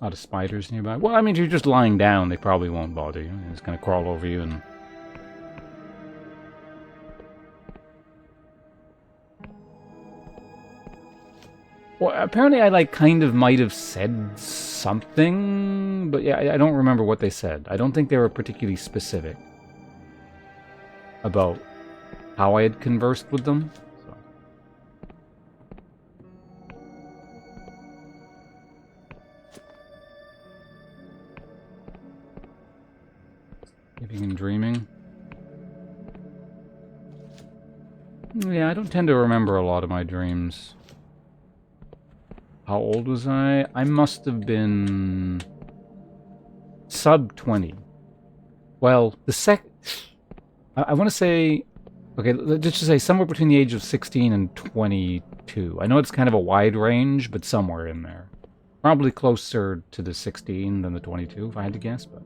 A lot of spiders nearby. Well, I mean, if you're just lying down, they probably won't bother you. They're just going to crawl over you and... Well, apparently I, kind of might have said something, but yeah, I don't remember what they said. I don't think they were particularly specific about how I had conversed with them. So. Living and dreaming. Yeah, I don't tend to remember a lot of my dreams. How old was I? I must have been sub 20. Well, I want to say... Okay, let's just say somewhere between the age of 16 and 22. I know it's kind of a wide range, but somewhere in there. Probably closer to the 16 than the 22, if I had to guess, but...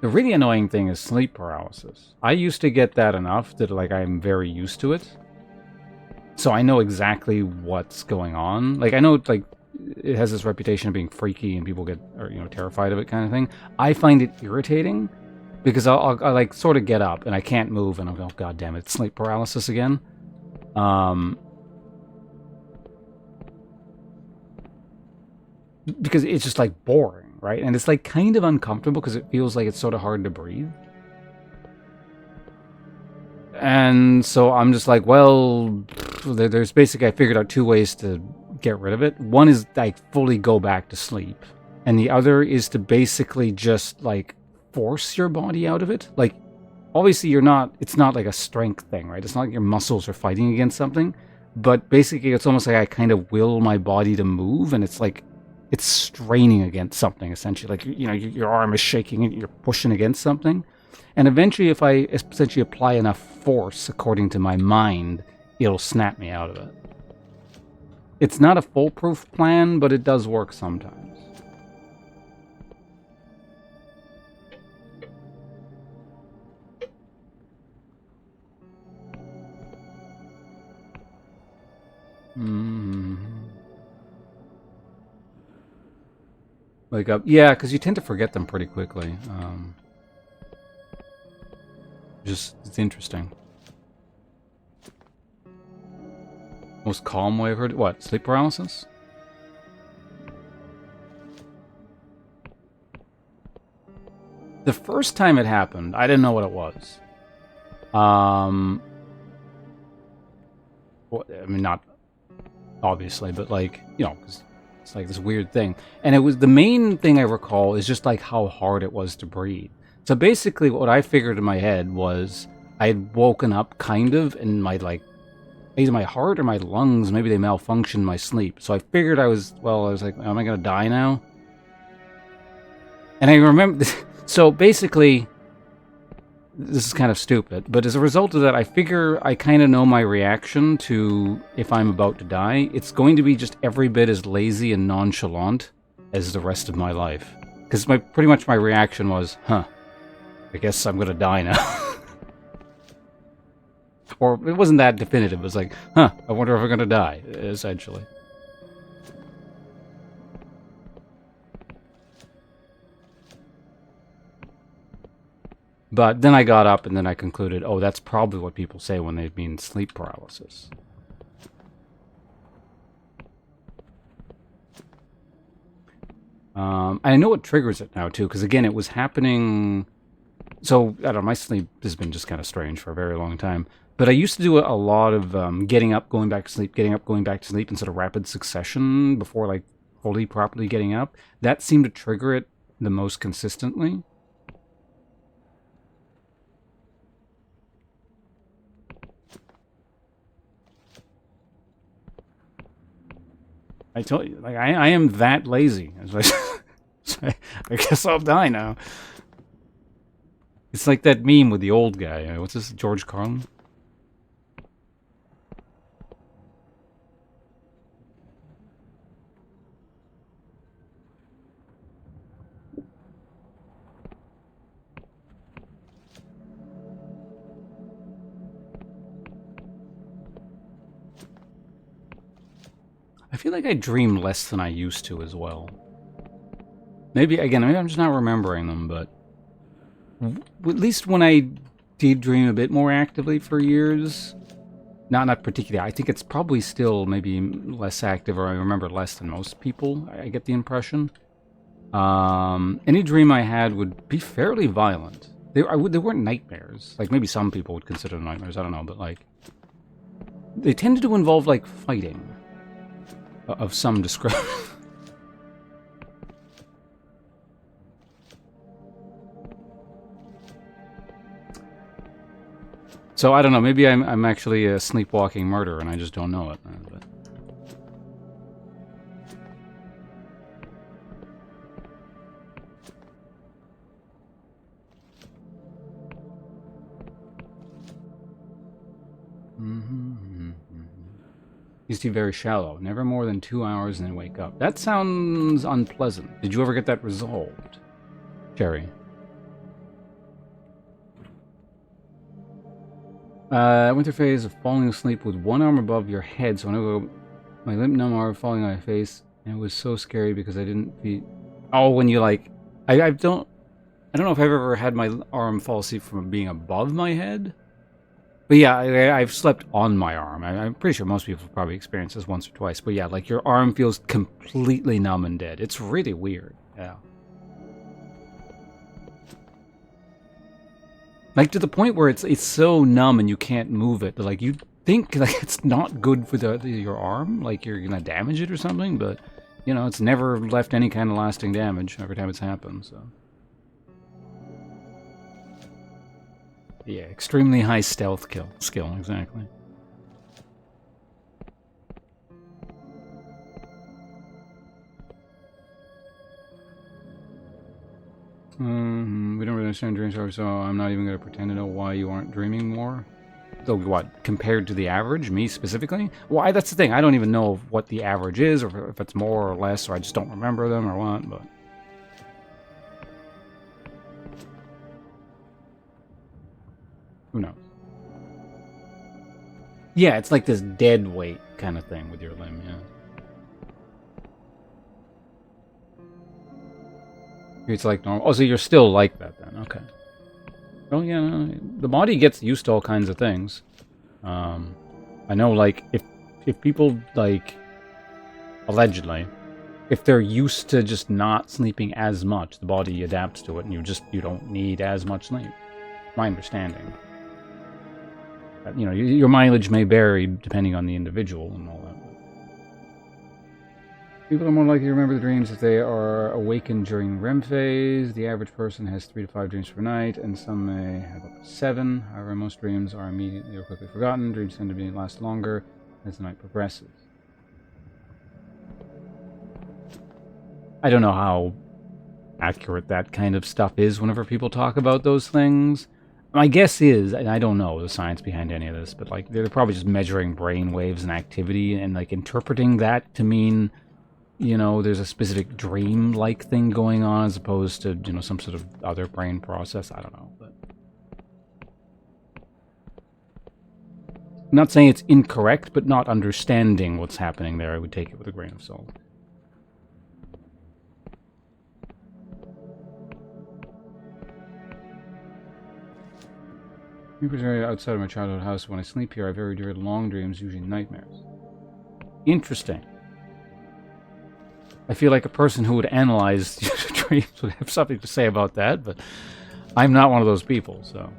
The really annoying thing is sleep paralysis. I used to get that enough that, I'm very used to it. So I know exactly what's going on. I know, it has this reputation of being freaky and people get, terrified of it kind of thing. I find it irritating because I'll sort of get up and I can't move and I'll go, oh, God damn it, it's sleep paralysis again. Because it's just, boring, right? And it's, kind of uncomfortable because it feels like it's sort of hard to breathe. And so I'm just well, there's basically, I figured out two ways to get rid of it. One is, fully go back to sleep. And the other is to basically just, force your body out of it. Obviously it's not like a strength thing, right? It's not like your muscles are fighting against something. But basically, it's almost like I kind of will my body to move, and it's it's straining against something, essentially. Your arm is shaking and you're pushing against something. And eventually, if I essentially apply enough force, according to my mind, it'll snap me out of it. It's not a foolproof plan, but it does work sometimes. Yeah, because you tend to forget them pretty quickly. It's interesting. Most calm way I've heard. What? Sleep paralysis? The first time it happened, I didn't know what it was. Well, I mean, not obviously, but 'cause it's this weird thing. And it was the main thing I recall is just how hard it was to breathe. So basically what I figured in my head was I had woken up kind of and my either my heart or my lungs, maybe they malfunctioned in my sleep. So I figured I was like, am I going to die now? And I remember, so basically, this is kind of stupid, but as a result of that, I figure I kind of know my reaction to if I'm about to die. It's going to be just every bit as lazy and nonchalant as the rest of my life. Because pretty much my reaction was, I guess I'm going to die now. Or it wasn't that definitive. It was like, I wonder if I'm going to die, essentially. But then I got up and then I concluded, oh, that's probably what people say when they mean sleep paralysis. I know what triggers it now, too, because, again, it was happening... So, I don't know, my sleep has been just kind of strange for a very long time. But I used to do a lot of getting up, going back to sleep, getting up, going back to sleep in sort of rapid succession before, like, fully, properly getting up. That seemed to trigger it the most consistently. I told you, like, I am that lazy. I guess I'll die now. It's like that meme with the old guy. What's this, George Carlin? I feel like I dream less than I used to as well. Maybe I'm just not remembering them, but at least when I did dream a bit more actively for years, not particularly, I think it's probably still maybe less active, or I remember less than most people, I get the impression. Any dream I had would be fairly violent. They weren't nightmares. Like, maybe some people would consider them nightmares, I don't know, but, like, they tended to involve, like, fighting of some description. So, I don't know, maybe I'm actually a sleepwalking murderer and I just don't know it. But... Used to be very shallow. Never more than 2 hours and then wake up. That sounds unpleasant. Did you ever get that resolved, Jerry? Winter phase of falling asleep with one arm above your head, so whenever my limp numb arm falling on my face, and it was so scary because I didn't feel... Oh, when you like... I don't know if I've ever had my arm fall asleep from being above my head. But yeah, I've slept on my arm. I'm pretty sure most people have probably experienced this once or twice. But yeah, like your arm feels completely numb and dead. It's really weird. Yeah. Like to the point where it's so numb and you can't move it. Like you think like it's not good for your arm, like you're gonna damage it or something. But you know, it's never left any kind of lasting damage every time it's happened. So. Yeah, extremely high stealth skill, exactly. We don't really understand dreams, so I'm not even going to pretend to know why you aren't dreaming more. So what, compared to the average, me specifically? Why, that's the thing, I don't even know what the average is, or if it's more or less, or I just don't remember them, or what, but... Who knows? Yeah, it's like this dead weight kind of thing with your limb, yeah. It's like normal. Oh, so you're still like that then, okay. Oh yeah, no, the body gets used to all kinds of things. I know, like, if people, like, allegedly, if they're used to just not sleeping as much, the body adapts to it and you don't need as much sleep. My understanding. You know, your mileage may vary depending on the individual and all that. People are more likely to remember the dreams if they are awakened during REM phase. The average person has 3 to 5 dreams per night, and some may have up to 7. However, most dreams are immediately or quickly forgotten. Dreams tend to last longer as the night progresses. I don't know how accurate that kind of stuff is whenever people talk about those things. My guess is, and I don't know the science behind any of this, but like they're probably just measuring brain waves and activity and like interpreting that to mean, you know, there's a specific dream-like thing going on as opposed to, you know, some sort of other brain process. I don't know. But I'm not saying it's incorrect, but not understanding what's happening there, I would take it with a grain of salt. Sleepers are outside of my childhood house. When I sleep here, I have very long dreams, usually nightmares. Interesting. I feel like a person who would analyze dreams would have something to say about that, but I'm not one of those people, so.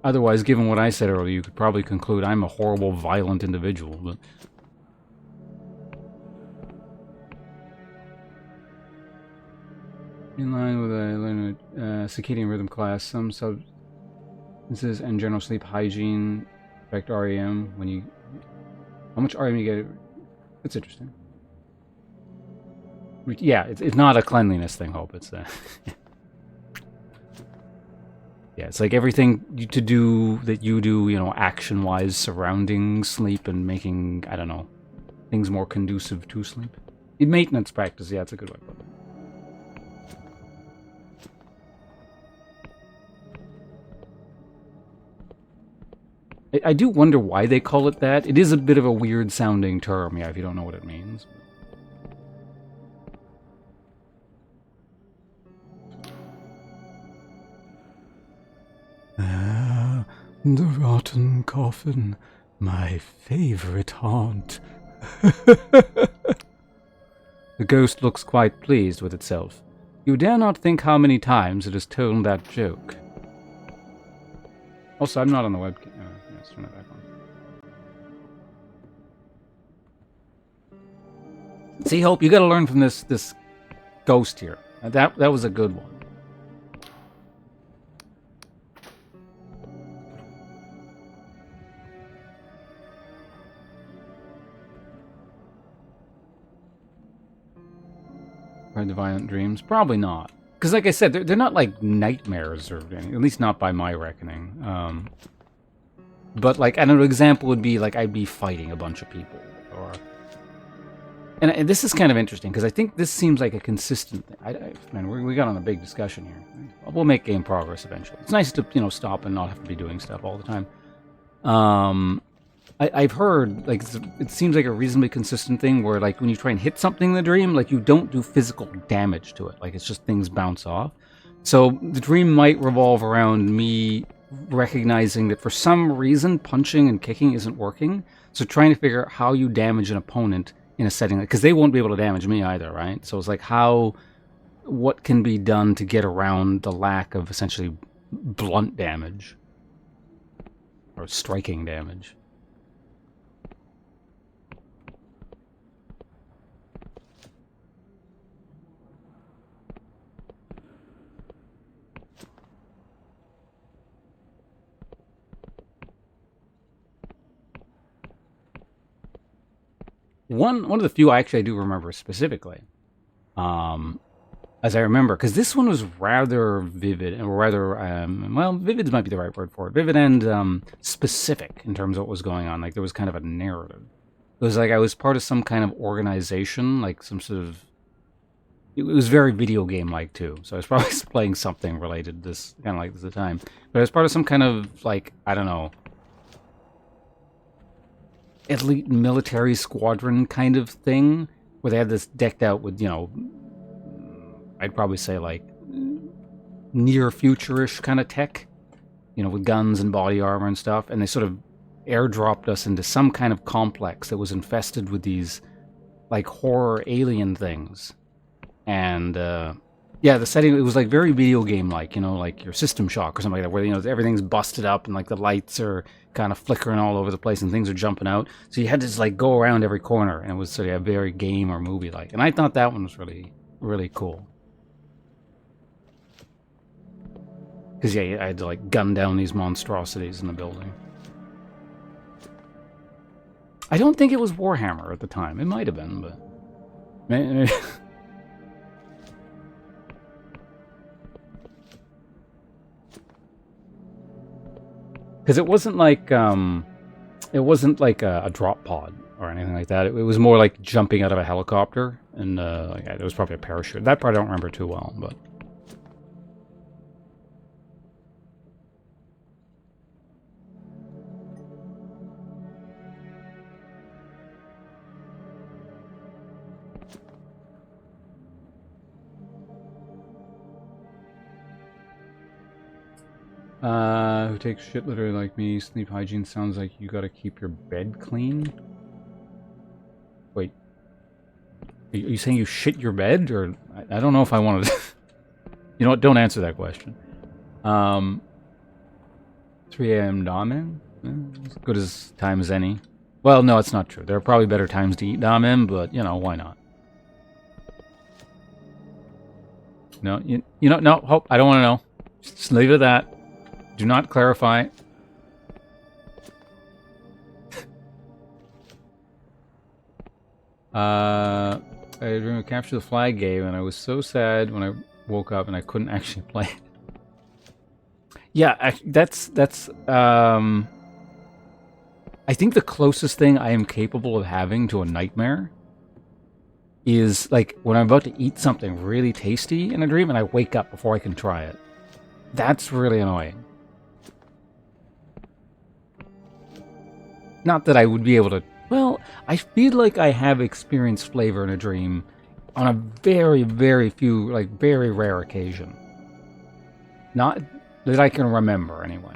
Otherwise, given what I said earlier, you could probably conclude I'm a horrible, violent individual, but... In line with a circadian rhythm class, some substances and general sleep hygiene affect REM. When you, how much REM you get? It's interesting. Yeah, it's not a cleanliness thing, Hope. It's yeah, it's like everything to do that you do, you know, action-wise, surrounding sleep and making, I don't know, things more conducive to sleep. In maintenance practice, yeah, it's a good way to put it. I do wonder why they call it that. It is a bit of a weird sounding term, yeah, if you don't know what it means. The rotten coffin, my favorite haunt. The ghost looks quite pleased with itself. You dare not think how many times it has told that joke. Also, I'm not on the webcam. Let's turn it back on. See, Hope, you got to learn from this ghost here. That was a good one. Heard the violent dreams? Probably not. Because like I said, they're not like nightmares, or anything, at least not by my reckoning. But like, I don't know, an example would be like I'd be fighting a bunch of people, or... And this is kind of interesting, because I think this seems like a consistent thing. Man, we got on a big discussion here. We'll make game progress eventually. It's nice to, you know, stop and not have to be doing stuff all the time. I've heard, like, it seems like a reasonably consistent thing where, like, when you try and hit something in the dream, like, you don't do physical damage to it. Like, it's just things bounce off. So the dream might revolve around me recognizing that for some reason punching and kicking isn't working. So trying to figure out how you damage an opponent in a setting, because they won't be able to damage me either, right? So it's like what can be done to get around the lack of essentially blunt damage or striking damage. One of the few I do remember specifically, as I remember, because this one was rather vivid, and rather, well, vivid might be the right word for it. Vivid and specific in terms of what was going on. Like, there was kind of a narrative. It was like I was part of some kind of organization, like some sort of... It was very video game-like, too. So I was probably playing something related to this, kind of like this at the time. But I was part of some kind of, like, I don't know... elite military squadron kind of thing, where they had this decked out with, you know, I'd probably say like near future-ish kind of tech, you know, with guns and body armor and stuff, and they sort of airdropped us into some kind of complex that was infested with these like horror alien things. And yeah, Yeah, the setting, it was like very video game-like, like your System Shock or something like that, where, everything's busted up and like the lights are kind of flickering all over the place and things are jumping out. So you had to just like go around every corner, and it was sort of very game or movie-like. And I thought that one was really, really cool. Because, yeah, I had to like gun down these monstrosities in the building. I don't think it was Warhammer at the time. It might have been, but... Because it wasn't like a drop pod or anything like that. It was more like jumping out of a helicopter, and it was probably a parachute. That part I don't remember too well, but... Who takes shit literally like me? Sleep hygiene sounds like you gotta keep your bed clean. Wait. Are you saying you shit your bed? Or I don't know if I wanted to... You know what? Don't answer that question. 3 a.m. ramen? As good as time as any. Well, no, it's not true. There are probably better times to eat ramen, but, why not? No, no, hope, I don't want to know. Just leave it at that. Do not clarify. I dreamed of Capture the Flag game, and I was so sad when I woke up and I couldn't actually play it. Yeah, that's I think the closest thing I am capable of having to a nightmare is like when I'm about to eat something really tasty in a dream and I wake up before I can try it. That's really annoying. Not that I would be able to... Well, I feel like I have experienced flavor in a dream on a very, very few, like, very rare occasion. Not that I can remember, anyway.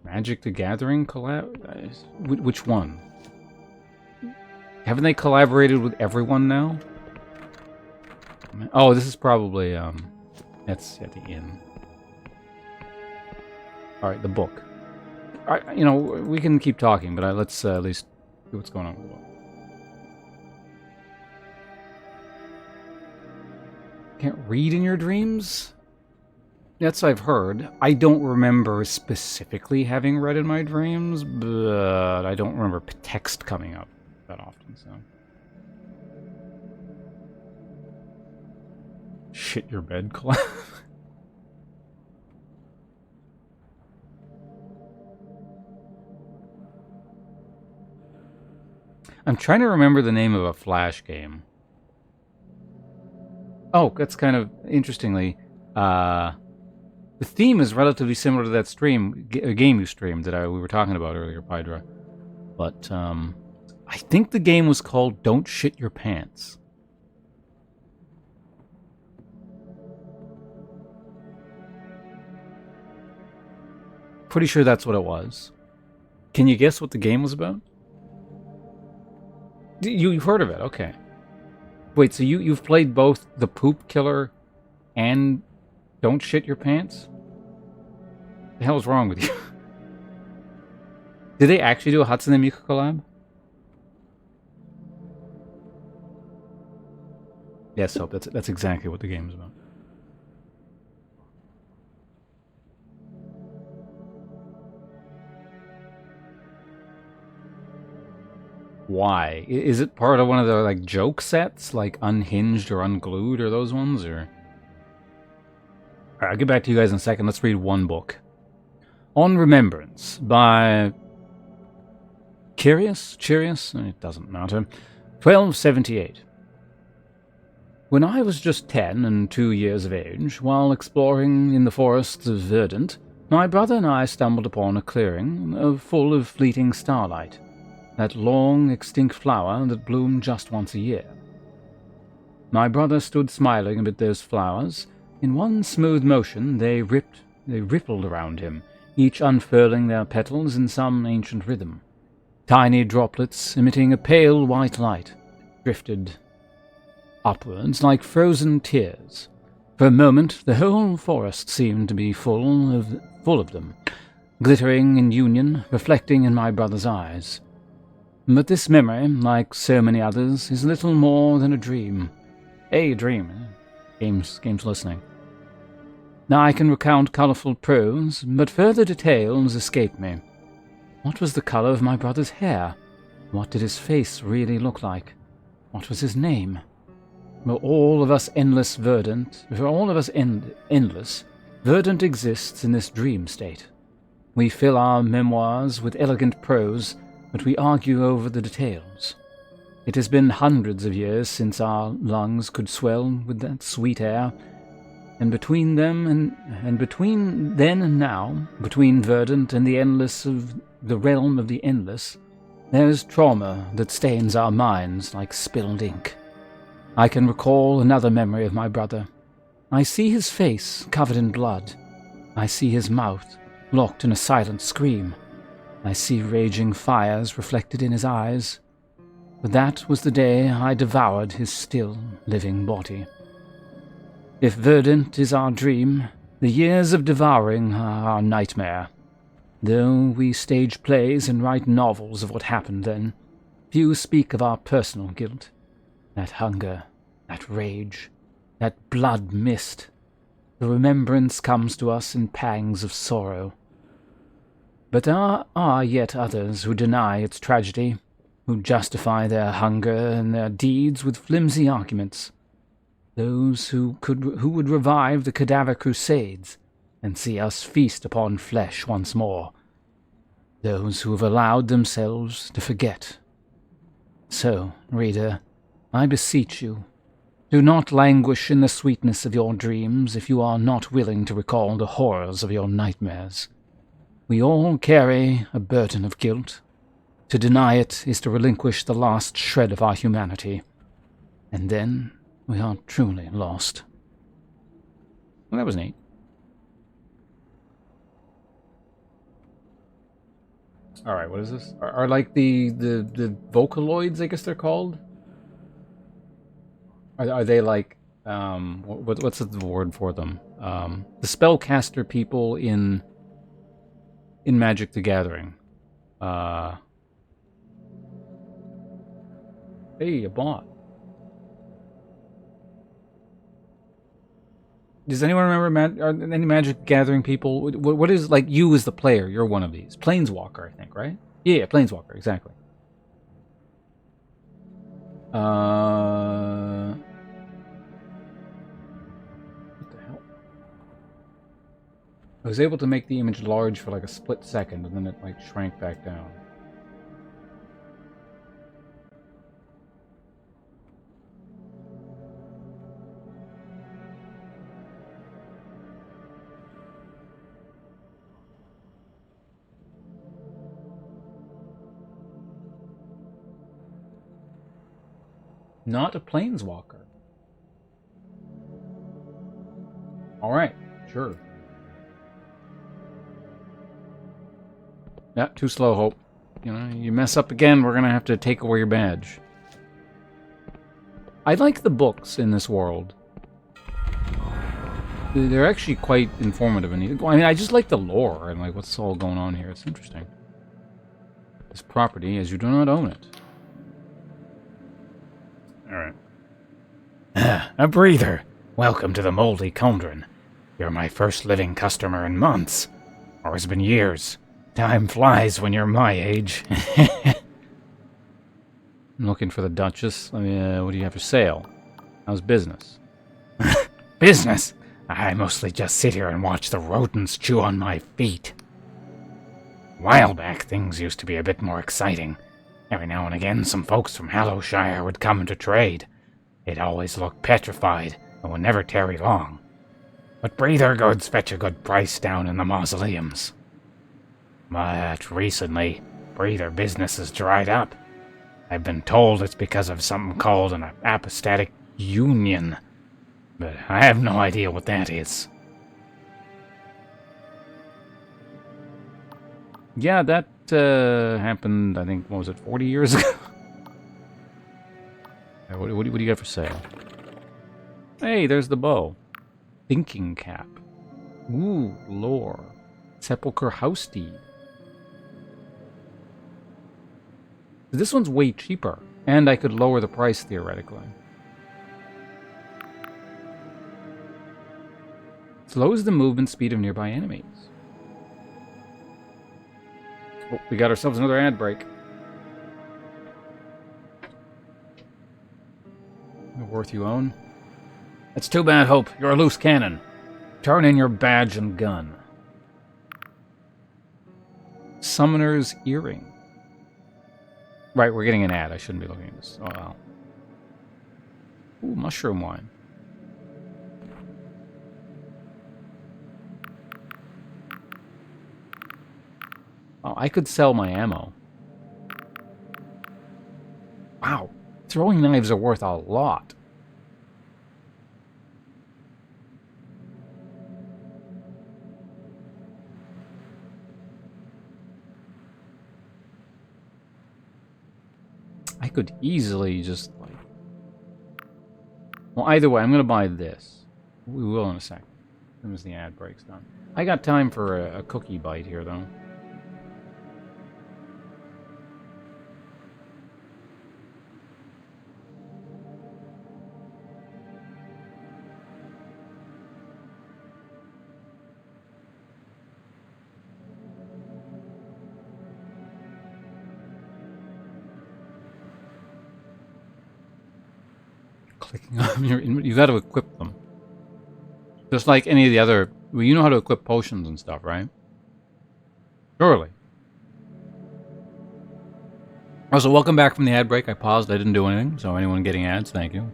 Magic the Gathering collab? Which one? Haven't they collaborated with everyone now? Oh, this is probably, that's at the end. Alright, the book. Alright, we can keep talking, but let's at least see what's going on with the book. Can't read in your dreams? That's what I've heard. I don't remember specifically having read in my dreams, but I don't remember text coming up that often, so... Shit your bed, collab. I'm trying to remember the name of a Flash game. Oh, that's kind of interestingly. The theme is relatively similar to that game you streamed that we were talking about earlier, Pydra. But I think the game was called Don't Shit Your Pants. Pretty sure that's what it was. Can you guess what the game was about? You've heard of it, okay. Wait, so you've played both The Poop Killer and Don't Shit Your Pants? What the hell is wrong with you? Did they actually do a Hatsune Miku collab? Yes, Hope, that's exactly what the game is about. Why? Is it part of one of the like joke sets, like Unhinged or Unglued or those ones, or? Alright, I'll get back to you guys in a second. Let's read one book. On Remembrance by Curious? It doesn't matter. 1278. When I was just 10 and 2 years of age, while exploring in the forests of Verdant, my brother and I stumbled upon a clearing full of fleeting starlight. That long, extinct flower that bloomed just once a year. My brother stood smiling amid those flowers. In one smooth motion, they rippled around him, each unfurling their petals in some ancient rhythm. Tiny droplets emitting a pale white light drifted upwards like frozen tears. For a moment, the whole forest seemed to be full of them, glittering in union, reflecting in my brother's eyes. But this memory, like so many others, is little more than a dream. A dream. Game's listening. Now I can recount colourful prose, but further details escape me. What was the colour of my brother's hair? What did his face really look like? What was his name? For all of us endless, Verdant exists in this dream state. We fill our memoirs with elegant prose, but we argue over the details. It has been hundreds of years since our lungs could swell with that sweet air, and between them and between then and now, between Verdant and the endless of the realm of the endless, there is trauma that stains our minds like spilled ink. I can recall another memory of my brother. I see his face covered in blood. I see his mouth locked in a silent scream. I see raging fires reflected in his eyes. But that was the day I devoured his still living body. If Verdant is our dream, the years of devouring are our nightmare. Though we stage plays and write novels of what happened then, few speak of our personal guilt. That hunger, that rage, that blood mist. The remembrance comes to us in pangs of sorrow. But there are yet others who deny its tragedy, who justify their hunger and their deeds with flimsy arguments. Those who would revive the cadaver crusades and see us feast upon flesh once more. Those who have allowed themselves to forget. So, reader, I beseech you, do not languish in the sweetness of your dreams if you are not willing to recall the horrors of your nightmares. We all carry a burden of guilt. To deny it is to relinquish the last shred of our humanity. And then we are truly lost. Well, that was neat. Alright, what is this? Are like the Vocaloids, I guess they're called? Are they like, what's the word for them? The spellcaster people in Magic the Gathering. Hey, a bot. Does anyone remember are any Magic Gathering people? What is, like, you as the player? You're one of these. Planeswalker, I think, right? Yeah, Planeswalker, exactly. What the hell? I was able to make the image large for like a split second, and then it like shrank back down. Not a planeswalker. Alright, sure. Yeah, too slow, Hope. You know, you mess up again, we're gonna have to take away your badge. I like the books in this world. They're actually quite informative, and I mean, I just like the lore and like what's all going on here. It's interesting. This property, as you do not own it. Alright. A breather. Welcome to the Moldy Cauldron. You're my first living customer in months. Or it's been years. Time flies when you're my age. I'm looking for the Duchess. What do you have for sale? How's business? Business? I mostly just sit here and watch the rodents chew on my feet. A while back, things used to be a bit more exciting. Every now and again, some folks from Hallowshire would come to trade. They'd always look petrified and would never tarry long. But breather goods fetch a good price down in the mausoleums. But recently, breather business has dried up. I've been told it's because of something called an apostatic union, but I have no idea what that is. Yeah, that happened, I think, what was it, 40 years ago? What do you got for sale? Hey, there's the bow. Thinking cap. Ooh, lore. Sepulchre house deed. This one's way cheaper, and I could lower the price theoretically. Slows the movement speed of nearby enemies. Oh, we got ourselves another ad break. Worth you own? That's too bad, Hope. You're a loose cannon. Turn in your badge and gun. Summoner's Earring. Right, we're getting an ad. I shouldn't be looking at this. Oh, wow. Ooh, mushroom wine. Oh, I could sell my ammo. Wow. Throwing knives are worth a lot. I could easily just, like... Well, either way, I'm going to buy this. We will in a second. As soon as the ad breaks done. I got time for a cookie bite here, though. Clicking on your inventory. You got to equip them. Just like any of the other... Well, you know how to equip potions and stuff, right? Surely. Also, welcome back from the ad break. I paused. I didn't do anything. So anyone getting ads, thank you.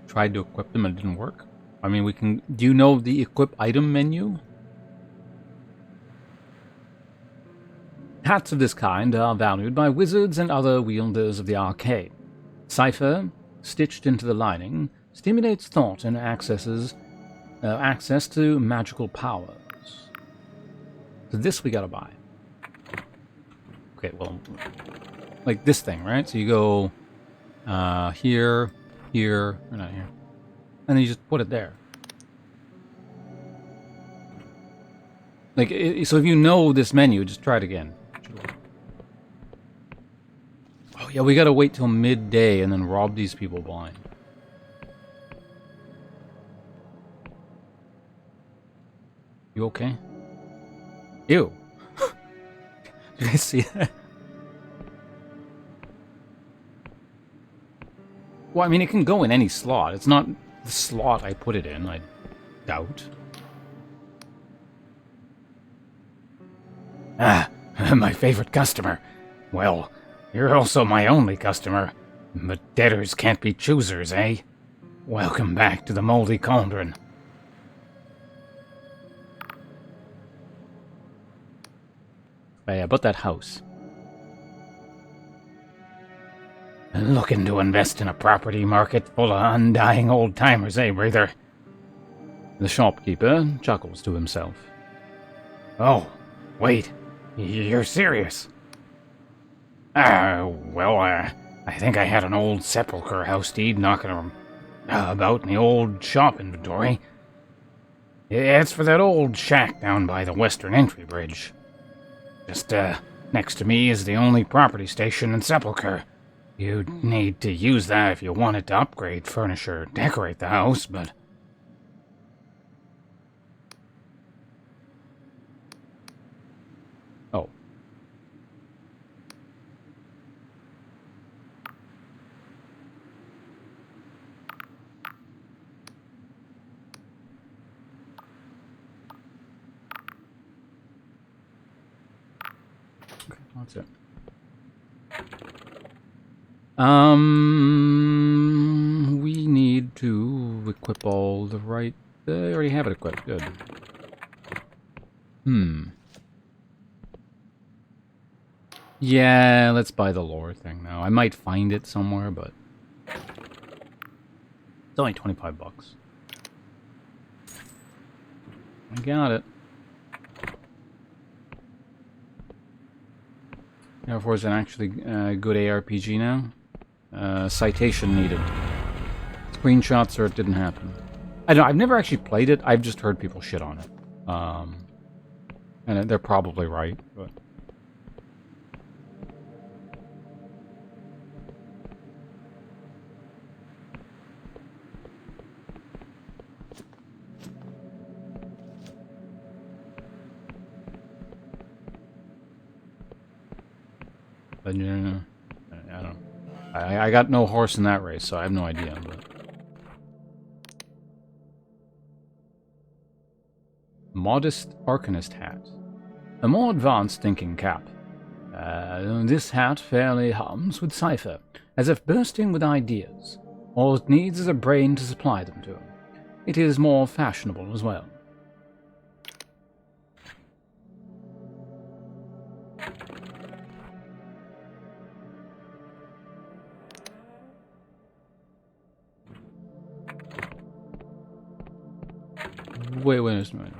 Tried to equip them and it didn't work. I mean, we can... Do you know the equip item menu? Hats of this kind are valued by wizards and other wielders of the arcane. Cipher, stitched into the lining, stimulates thought and access to magical powers. So this we gotta buy. Okay, well, like this thing, right? So you go here, or not here, and then you just put it there. Like, so if you know this menu, just try it again. Oh yeah, we gotta wait till midday and then rob these people blind. You okay? Ew. You guys see that? Well, I mean, it can go in any slot. It's not the slot I put it in, I doubt. Ah, my favorite customer. Well, you're also my only customer. But debtors can't be choosers, eh? Welcome back to the Moldy Cauldron. Yeah, about that house. Looking to invest in a property market full of undying old-timers, eh, breather? The shopkeeper chuckles to himself. Oh, wait. You're serious? I think I had an old Sepulchre house deed knocking about in the old shop inventory. It's for that old shack down by the western entry bridge. Just, next to me is the only property station in Sepulchre. You'd need to use that if you wanted to upgrade, furnish, or decorate the house, but... Oh. Okay, that's it. We need to equip all the right... I already have it equipped, good. Yeah, let's buy the lore thing now. I might find it somewhere, but it's only 25 bucks. I got it. Air Force is an actually good ARPG now. Citation needed. Screenshots or it didn't happen. I don't know, I've never actually played it. I've just heard people shit on it. And they're probably right, but... But, I don't know. I got no horse in that race, so I have no idea, but... Modest Arcanist hat. A more advanced thinking cap. This hat fairly hums with cipher, as if bursting with ideas. All it needs is a brain to supply them to. It is more fashionable as well. Wait a minute.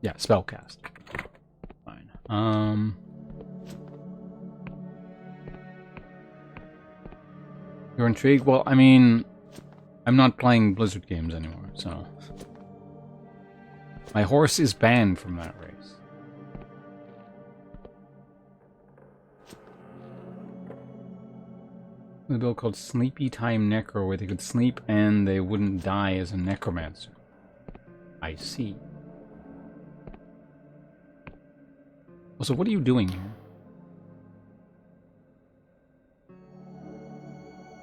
Yeah, spellcast. Fine. You're intrigued? Well, I mean, I'm not playing Blizzard games anymore, so... My horse is banned from that race. A bill called Sleepy Time Necro, where they could sleep and they wouldn't die as a necromancer. I see. So what are you doing here?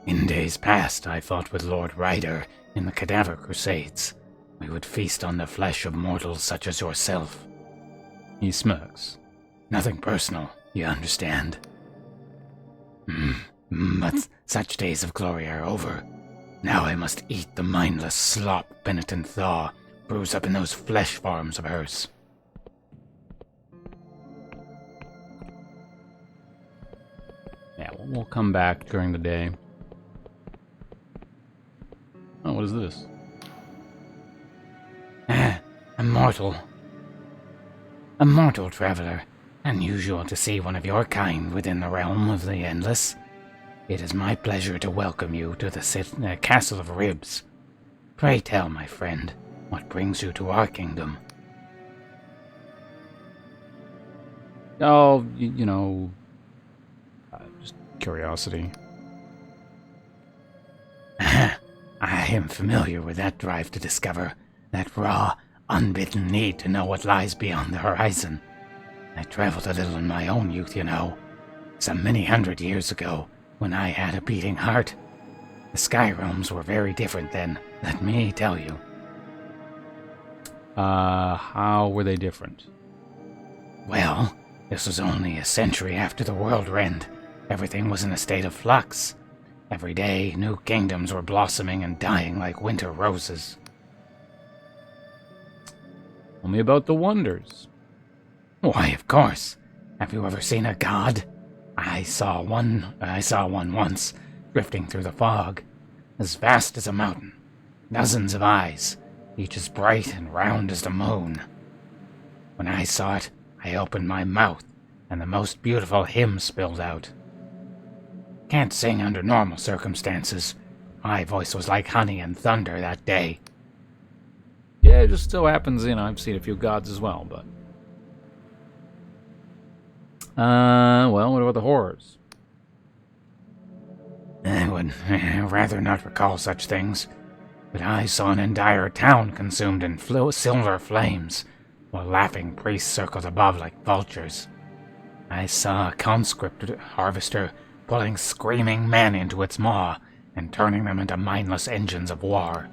In days past, I fought with Lord Ryder in the Cadaver Crusades. We would feast on the flesh of mortals such as yourself. He smirks. Nothing personal, you understand. But such days of glory are over. Now I must eat the mindless slop penitent Thaw brews up in those flesh farms of hers. Yeah, we'll come back during the day. Oh, what is this? A mortal. A mortal traveler. Unusual to see one of your kind within the realm of the Endless. It is my pleasure to welcome you to the Castle of Ribs. Pray tell, my friend, what brings you to our kingdom? Oh, you know... just curiosity. I am familiar with that drive to discover, that raw, unbidden need to know what lies beyond the horizon. I traveled a little in my own youth, you know. Some many hundred years ago, when I had a beating heart. The sky realms were very different then, let me tell you. How were they different? Well, this was only a century after the world rend. Everything was in a state of flux. Every day, new kingdoms were blossoming and dying like winter roses. Tell me about the wonders. Why, of course. Have you ever seen a god? I saw one once, drifting through the fog, as vast as a mountain. Dozens of eyes, each as bright and round as the moon. When I saw it, I opened my mouth, and the most beautiful hymn spilled out. Can't sing under normal circumstances. My voice was like honey and thunder that day. Yeah, it just so happens, you know, I've seen a few gods as well, but... well, what about the horrors? I would rather not recall such things, but I saw an entire town consumed in silver flames, while laughing priests circled above like vultures. I saw a conscript harvester pulling screaming men into its maw and turning them into mindless engines of war.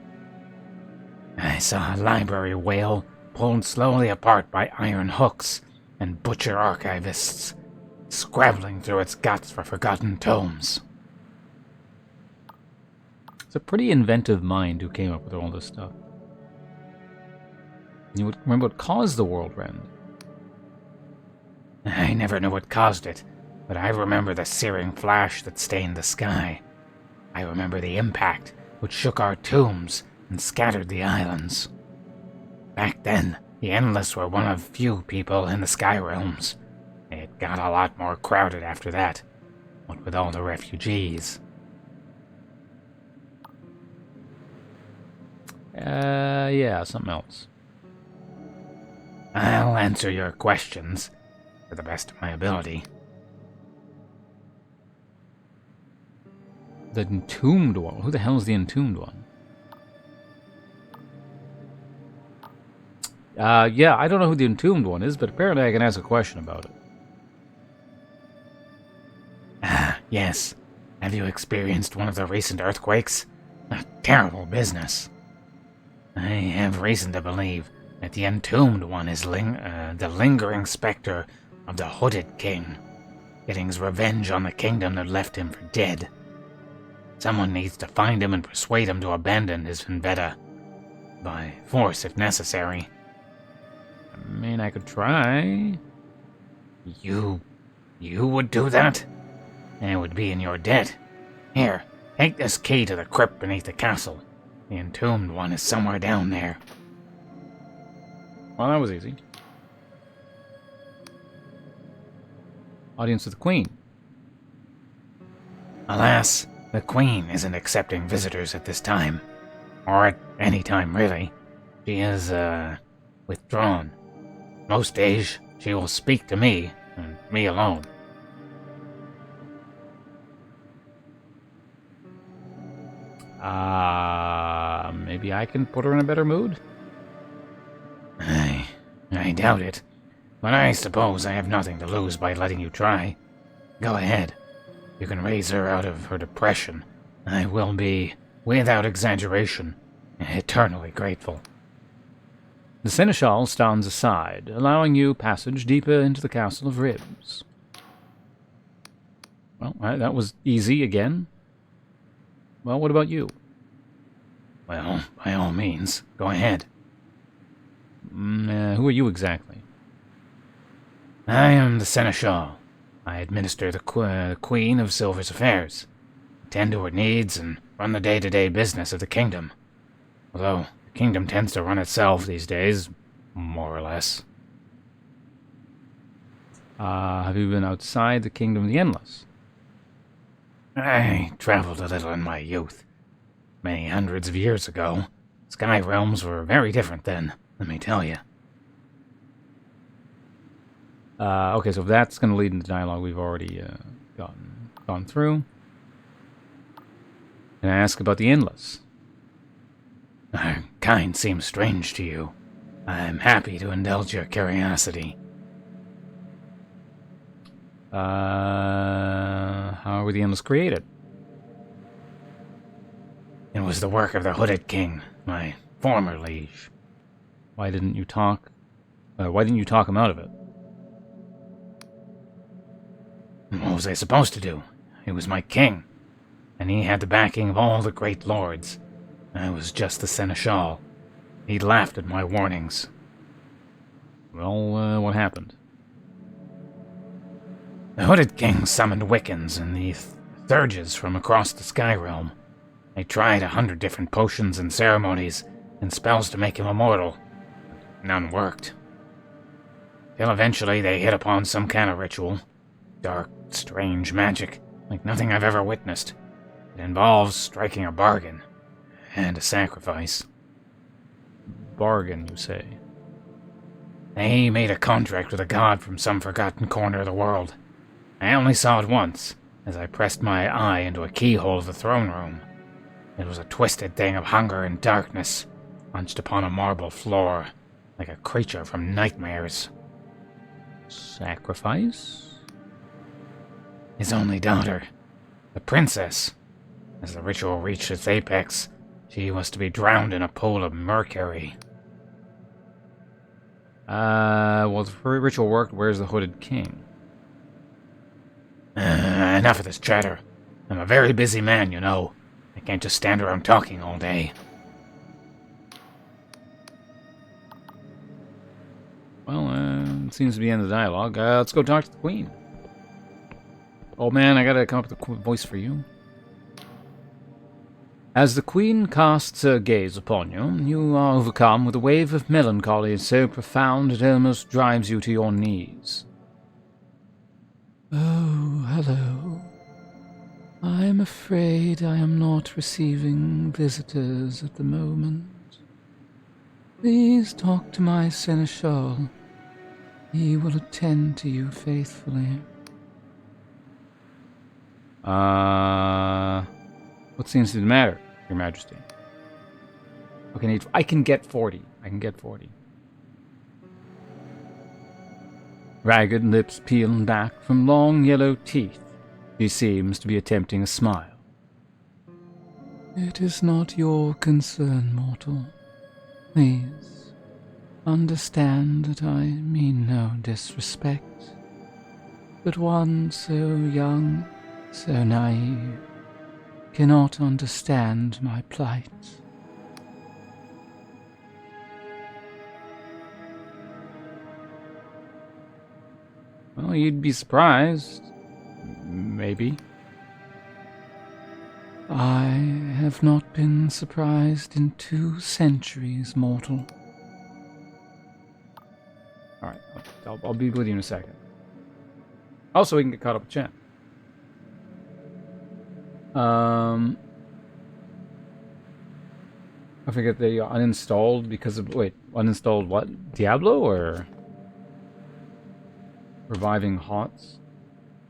I saw a library whale pulled slowly apart by iron hooks, and butcher archivists scrabbling through its guts for forgotten tomes. It's a pretty inventive mind who came up with all this stuff. You would remember what caused the world rend? I never knew what caused it, but I remember the searing flash that stained the sky. I remember the impact which shook our tombs and scattered the islands. Back then, the Endless were one of few people in the Sky Realms. It got a lot more crowded after that, what with all the refugees. Yeah, something else. I'll answer your questions to the best of my ability. The Entombed one. Who the hell is the Entombed one? Yeah, I don't know who the Entombed one is, but apparently I can ask a question about it. Ah, yes. Have you experienced one of the recent earthquakes? A terrible business. I have reason to believe that the Entombed one is the lingering specter of the Hooded King, getting his revenge on the kingdom that left him for dead. Someone needs to find him and persuade him to abandon his vendetta. By force, if necessary. I mean, I could try. You would do that? It would be in your debt. Here, take this key to the crypt beneath the castle. The Entombed one is somewhere down there. Well, that was easy. Audience with the Queen. Alas, the Queen isn't accepting visitors at this time. Or at any time, really. She is, withdrawn. Most days, she will speak to me, and me alone. Maybe I can put her in a better mood? I doubt it. But I suppose I have nothing to lose by letting you try. Go ahead. You can raise her out of her depression. I will be, without exaggeration, eternally grateful. The Seneschal stands aside, allowing you passage deeper into the Castle of Ribs. Well, that was easy again. Well, what about you? Well, by all means, go ahead. Who are you exactly? I am the Seneschal. I administer the Queen of Silver's affairs, attend to her needs, and run the day-to-day business of the kingdom. Although the kingdom tends to run itself these days, more or less. Have you been outside the Kingdom of the Endless? I traveled a little in my youth. Many hundreds of years ago. Sky realms were very different then, let me tell you. Okay, so that's going to lead into dialogue we've already gone through. Can I ask about the Endless? Our kind seems strange to you. I'm happy to indulge your curiosity. How were the Endless created? It was the work of the Hooded King, my former liege. Why didn't you talk him out of it? What was I supposed to do? He was my king, and he had the backing of all the great lords. I was just the Seneschal. He laughed at my warnings. Well, what happened? The Hooded King summoned Wiccans and the Thurges from across the Sky Realm. They tried 100 different potions and ceremonies and spells to make him immortal. None worked. Till eventually they hit upon some kind of ritual. Dark, strange magic, like nothing I've ever witnessed. It involves striking a bargain and a sacrifice. Bargain, you say? They made a contract with a god from some forgotten corner of the world. I only saw it once, as I pressed my eye into a keyhole of the throne room. It was a twisted thing of hunger and darkness, hunched upon a marble floor, like a creature from nightmares. Sacrifice? His only daughter, the princess. As the ritual reached its apex, she was to be drowned in a pool of mercury. Well, the ritual worked. Where's the Hooded King? Enough of this chatter. I'm a very busy man, you know. I can't just stand around talking all day. Well, it seems to be the end of the dialogue. Let's go talk to the Queen. Oh man, I gotta come up with a voice for you. As the queen casts her gaze upon you, you are overcome with a wave of melancholy so profound it almost drives you to your knees. Oh, hello. I am afraid I am not receiving visitors at the moment. Please talk to my seneschal. He will attend to you faithfully. What seems to be the matter, Your Majesty? Okay, I can get 40. I can get 40. Ragged lips peeled back from long yellow teeth. He seems to be attempting a smile. It is not your concern, mortal. Please, understand that I mean no disrespect. But one so young, so naive, cannot understand my plight. Well, you'd be surprised. Maybe. I have not been surprised in 2 centuries, mortal. Alright, I'll be with you in a second. Also, we can get caught up with chat. I forget they uninstalled because of... Wait, uninstalled what? Diablo or... Reviving Hots?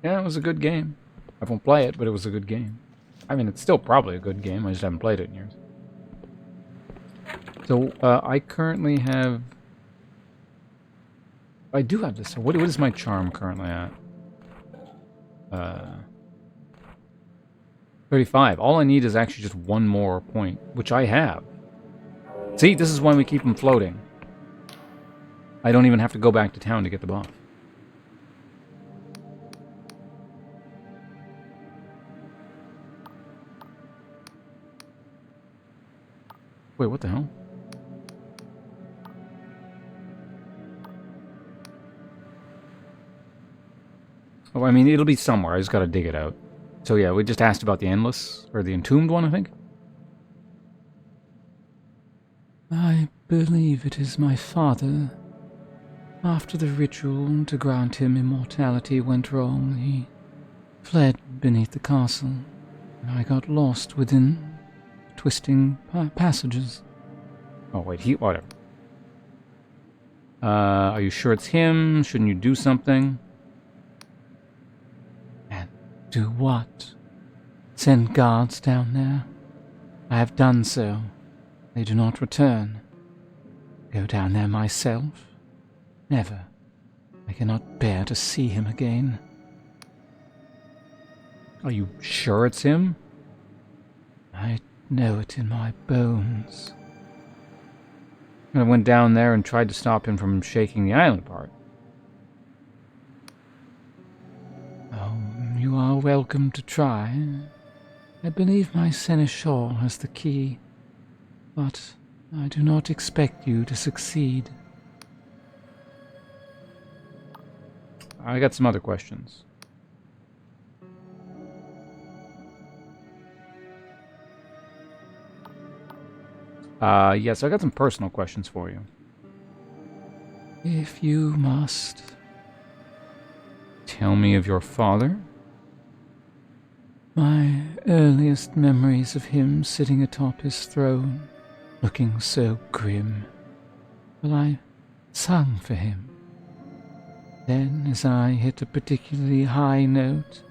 Yeah, it was a good game. I won't play it, but it was a good game. I mean, it's still probably a good game. I just haven't played it in years. So, I currently have... I do have this. What is my charm currently at? 35. All I need is actually just 1 more point, which I have. See, this is when we keep them floating. I don't even have to go back to town to get the buff. Wait, what the hell? Oh, I mean, it'll be somewhere. I just gotta dig it out. So yeah, we just asked about the Endless, or the Entombed one, I think? I believe it is my father. After the ritual to grant him immortality went wrong, he fled beneath the castle, and I got lost within twisting passages. Oh wait, whatever. Are you sure it's him? Shouldn't you do something? And do what? Send guards down there? I have done so. They do not return. Go down there myself? Never. I cannot bear to see him again. Are you sure it's him? I know it in my bones. I went down there and tried to stop him from shaking the island apart. Oh, you are welcome to try. I believe my seneschal has the key, but I do not expect you to succeed. I got some other questions. Yes, I got some personal questions for you. If you must. Tell me of your father? My earliest memories of him sitting atop his throne, looking so grim. Well, I sung for him. Then, as I hit a particularly high note,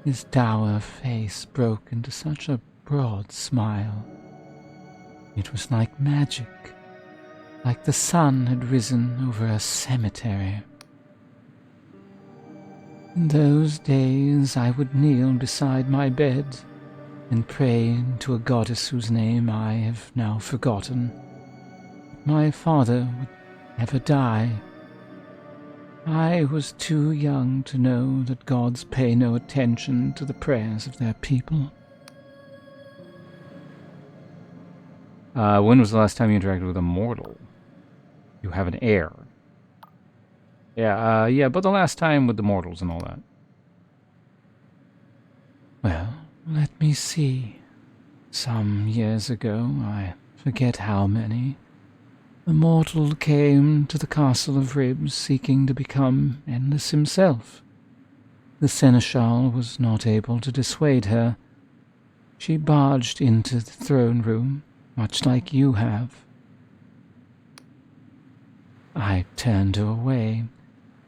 his dour face broke into such a broad smile. It was like magic, like the sun had risen over a cemetery. In those days I would kneel beside my bed and pray to a goddess whose name I have now forgotten. My father would never die. I was too young to know that gods pay no attention to the prayers of their people. When was the last time you interacted with a mortal? You have an heir. Yeah, but the last time with the mortals and all that. Well, let me see. Some years ago, I forget how many, a mortal came to the Castle of Ribs seeking to become Endless himself. The seneschal was not able to dissuade her. She barged into the throne room, much like you have. I turned her away,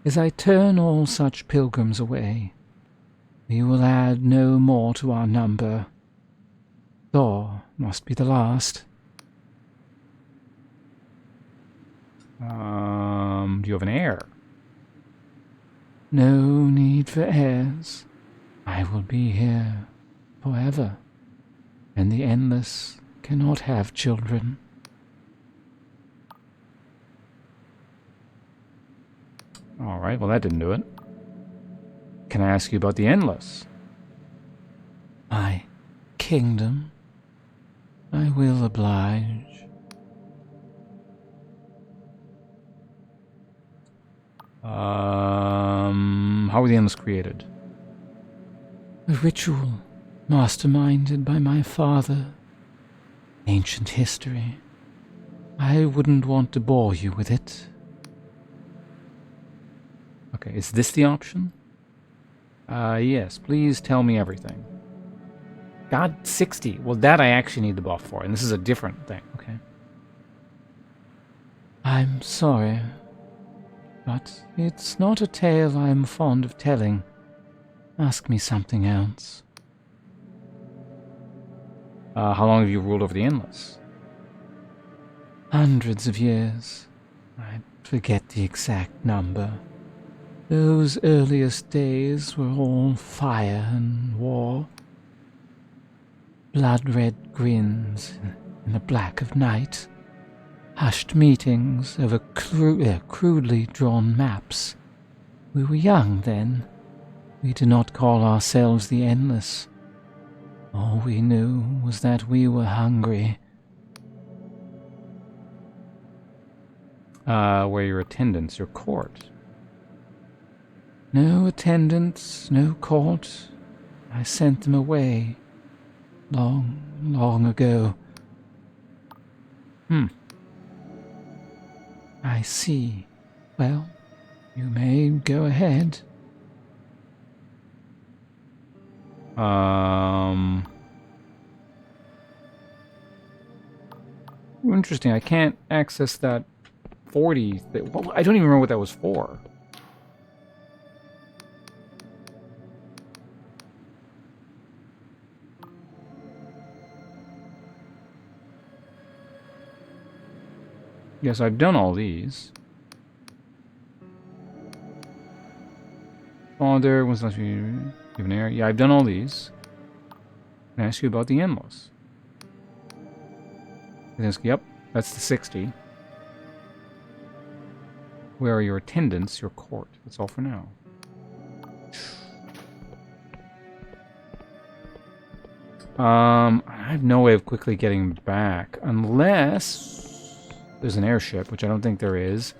as I turn all such pilgrims away. We will add no more to our number. Thor must be the last. Do you have an heir? No need for heirs. I will be here forever, and the Endless cannot have children. Alright, well that didn't do it. Can I ask you about the Endless? My kingdom, I will oblige. How were the Endless created? A ritual masterminded by my father. Ancient history. I wouldn't want to bore you with it. Okay, is this the option? Yes, please tell me everything. God, 60. Well, that I actually need the buff for, and this is a different thing. Okay. I'm sorry, but it's not a tale I'm fond of telling. Ask me something else. How long have you ruled over the Endless? Hundreds of years. I forget the exact number. Those earliest days were all fire and war. Blood-red grins in the black of night. Hushed meetings over crudely drawn maps. We were young then. We did not call ourselves the Endless. All we knew was that we were hungry. Where your attendants, your court? No attendants, no court. I sent them away. Long, long ago. I see. Well, you may go ahead. Interesting. I can't access that 40. Well, I don't even remember what that was for. Yes, I've done all these. Father was last you give an heir. Yeah, I've done all these. Can I ask you about the Endless? Yep, that's the 60. Where are your attendants, your court? That's all for now. I have no way of quickly getting back, unless there's an airship, which I don't think there is.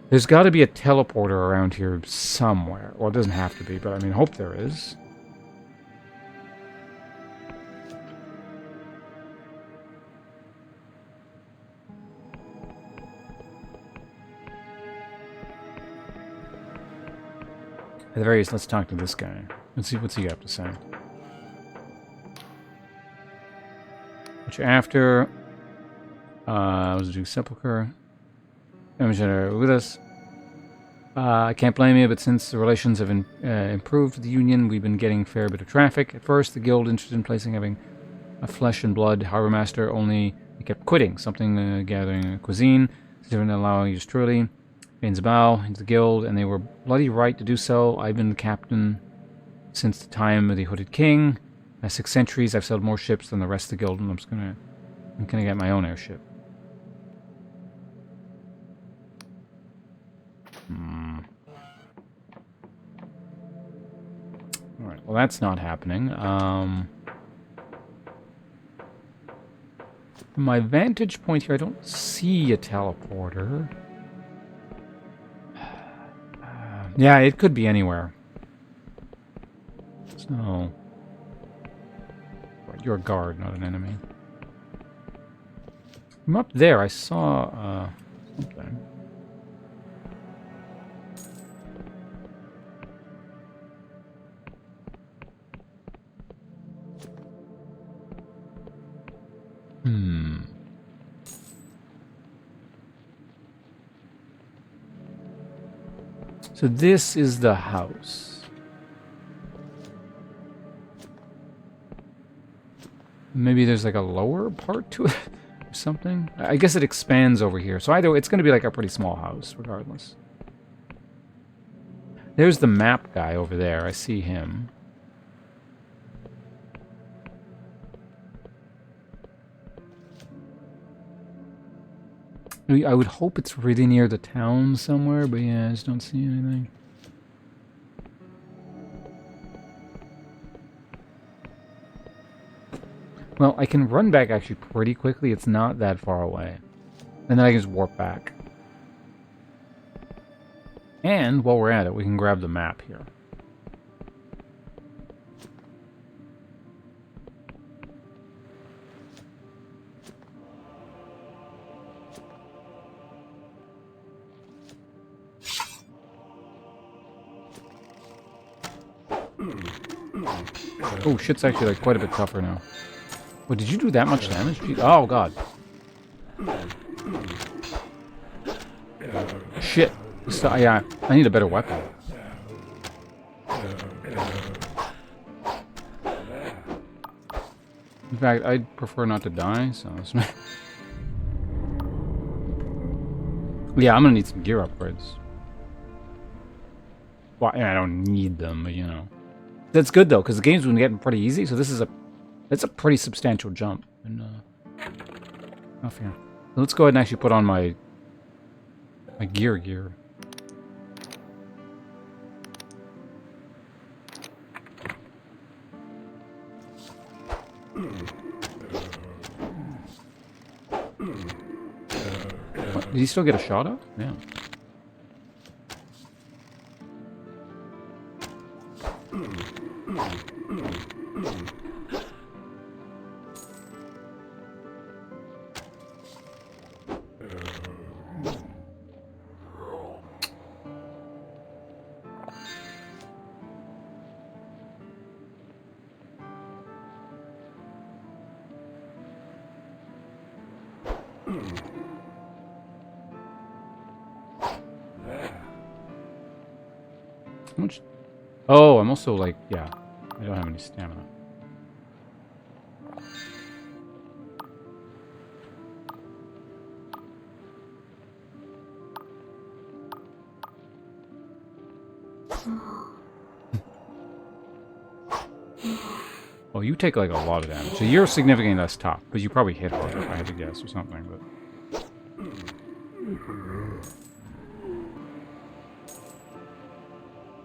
There's got to be a teleporter around here somewhere. Well, it doesn't have to be, but I mean, I hope there is. At the very least, let's talk to this guy. Let's see what's he got to say. What you after? Let's do sepulcher. Emissary with us. I can't blame you, but since the relations have improved with the Union, we've been getting a fair bit of traffic. At first, the guild interested in placing having a flesh and blood harbor master, only he kept quitting. Something gathering cuisine, different than allowing you truly. Baines bow into the guild, and they were bloody right to do so. I've been the captain since the time of the Hooded King. 6 centuries, I've sailed more ships than the rest of the guild, and I'm gonna get my own airship. Alright, well that's not happening. From my vantage point here, I don't see a teleporter. Yeah, it could be anywhere. So... Right, you're a guard, not an enemy. From up there, I saw, something. So this is the house. Maybe there's like a lower part to it or something. I guess it expands over here. So either way, it's going to be like a pretty small house regardless. There's the map guy over there. I see him. I would hope it's really near the town somewhere, but yeah, I just don't see anything. Well, I can run back actually pretty quickly. It's not that far away. And then I can just warp back. And while we're at it, we can grab the map here. Oh, shit's actually like quite a bit tougher now. What, did you do that much damage? Oh, God. Shit. So, yeah, I need a better weapon. In fact, I'd prefer not to die, so... Yeah, I'm gonna need some gear upgrades. Well, I don't need them, but you know. That's good, though, because the game's been getting pretty easy, so this is it's a pretty substantial jump. And, off here. Let's go ahead and actually put on my gear. What? Did he still get a shot up? Yeah. How much? Oh, I'm also like, yeah, I don't have any stamina. Well, you take like a lot of damage. So you're significantly less tough, but you probably hit harder if I had to guess or something, but...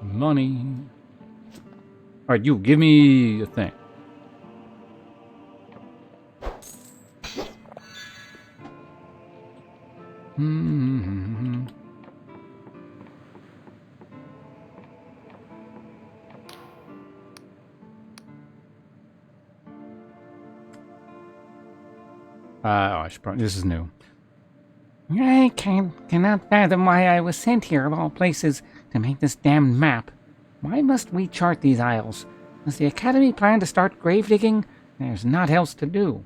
Money. Alright, you, give me a thing. I should probably... This is new. I cannot fathom why I was sent here of all places to make this damned map. Why must we chart these isles? Does the Academy plan to start grave digging? There's naught else to do.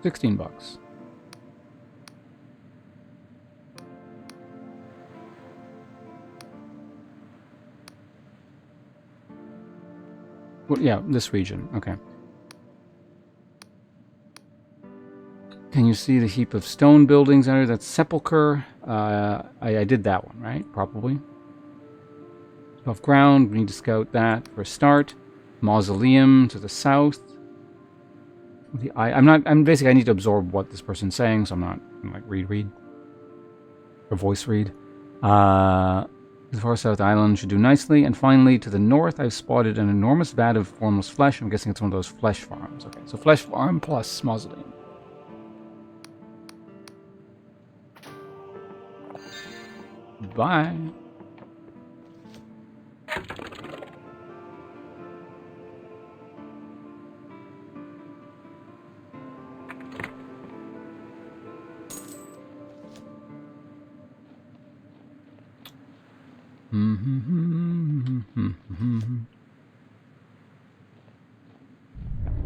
$16. Well, yeah, this region. Okay. Can you see the heap of stone buildings under that sepulcher? I did that one, right? Probably. Above ground, we need to scout that for a start. Mausoleum to the south. I'm basically, I need to absorb what this person's saying, so I'm not gonna, like read. Or voice read. The far south island should do nicely. And finally, to the north, I've spotted an enormous vat of formless flesh. I'm guessing it's one of those flesh farms. Okay, so flesh farm plus mausoleum. Goodbye.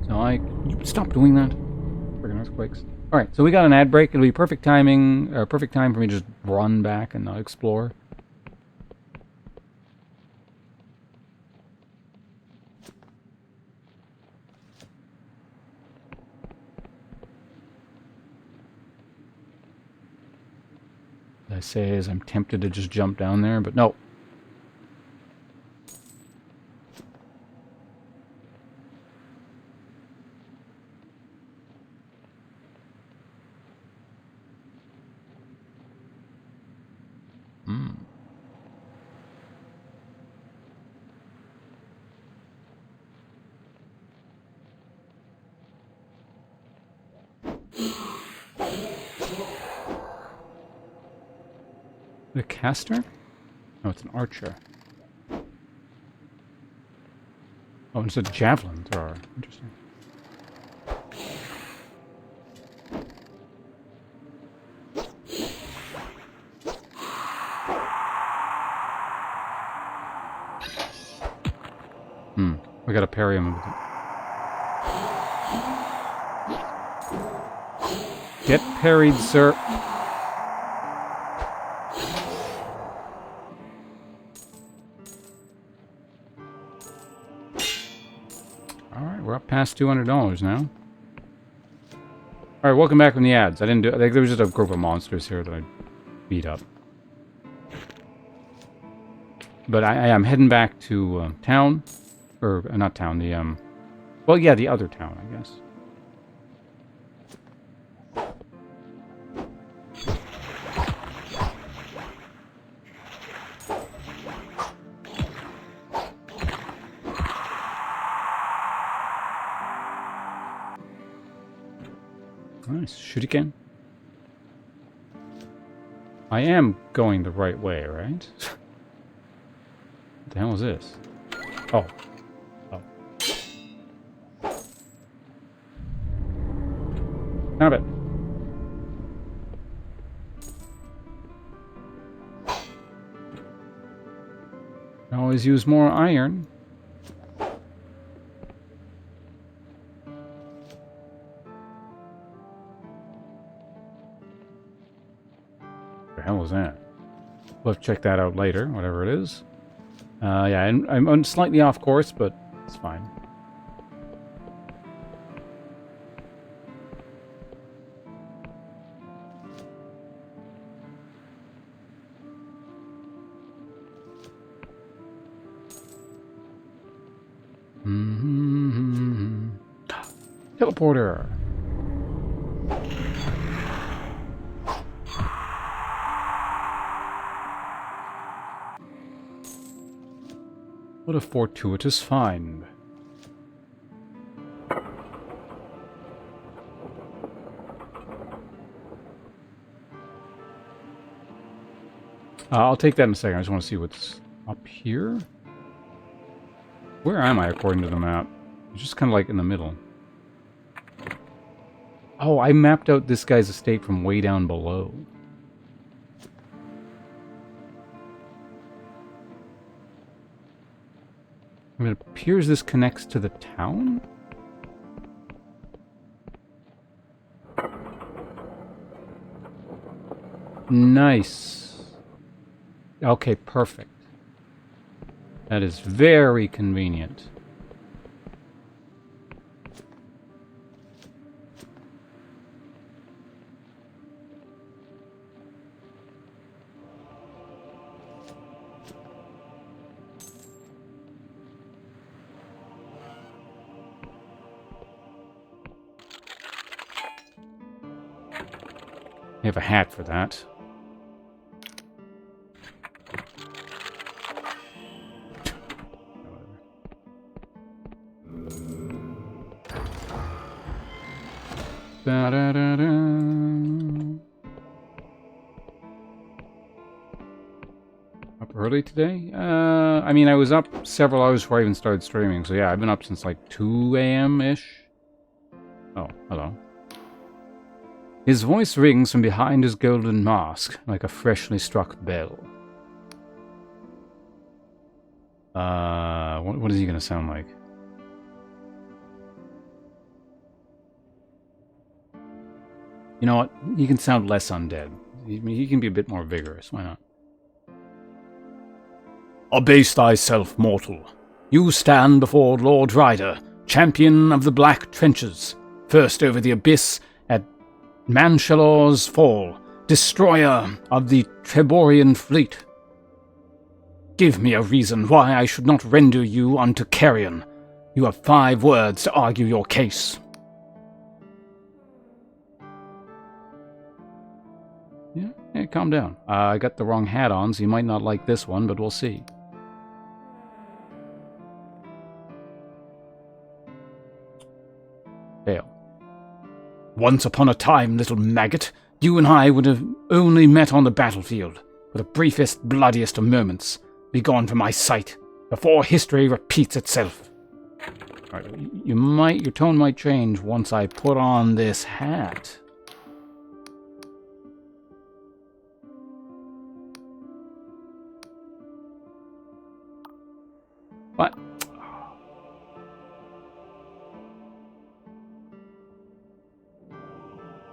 So you stop doing that. Friggin' earthquakes. All right, so we got an ad break. It'll be perfect timing, perfect time for me to just run back and not explore. I say as I'm tempted to just jump down there, but no. The caster? No, it's an archer. Oh, it's a javelin thrower. Interesting. We gotta parry him with it. Get parried, sir. We're up past $200 now. Alright, welcome back from the ads. I didn't do... I think there was just a group of monsters here that I beat up. But I am heading back to town. Or, not town, the, well, yeah, the other town, I guess. Nice. Shuriken. I am going the right way, right? What the hell is this? Oh. Oh. Have it. Can always use more iron. The hell was that? We'll have to check that out later, whatever it is. Yeah, I'm slightly off course, but it's fine. Teleporter. What a fortuitous find. I'll take that in a second. I just want to see what's up here. Where am I according to the map? It's just kind of like in the middle. Oh, I mapped out this guy's estate from way down below. I mean, it appears this connects to the town? Nice. Okay, perfect. That is very convenient. You have a hat for that. Da da da da. early today? I mean, I was up several hours before I even started streaming, so yeah, I've been up since like 2 a.m.-ish. Oh, hello. His voice rings from behind his golden mask, like a freshly struck bell. What is he gonna sound like? You know what? He can sound less undead. He can be a bit more vigorous. Why not? Abase thyself, mortal. You stand before Lord Ryder, champion of the Black Trenches, first over the abyss at Manchalor's Fall, destroyer of the Treborian fleet. Give me a reason why I should not render you unto carrion. You have 5 words to argue your case. Yeah, calm down. I got the wrong hat on, so you might not like this one, but we'll see. Fail. Once upon a time, little maggot, you and I would have only met on the battlefield, for the briefest, bloodiest of moments. Begone from my sight, before history repeats itself. Alright, your tone might change once I put on this hat. What?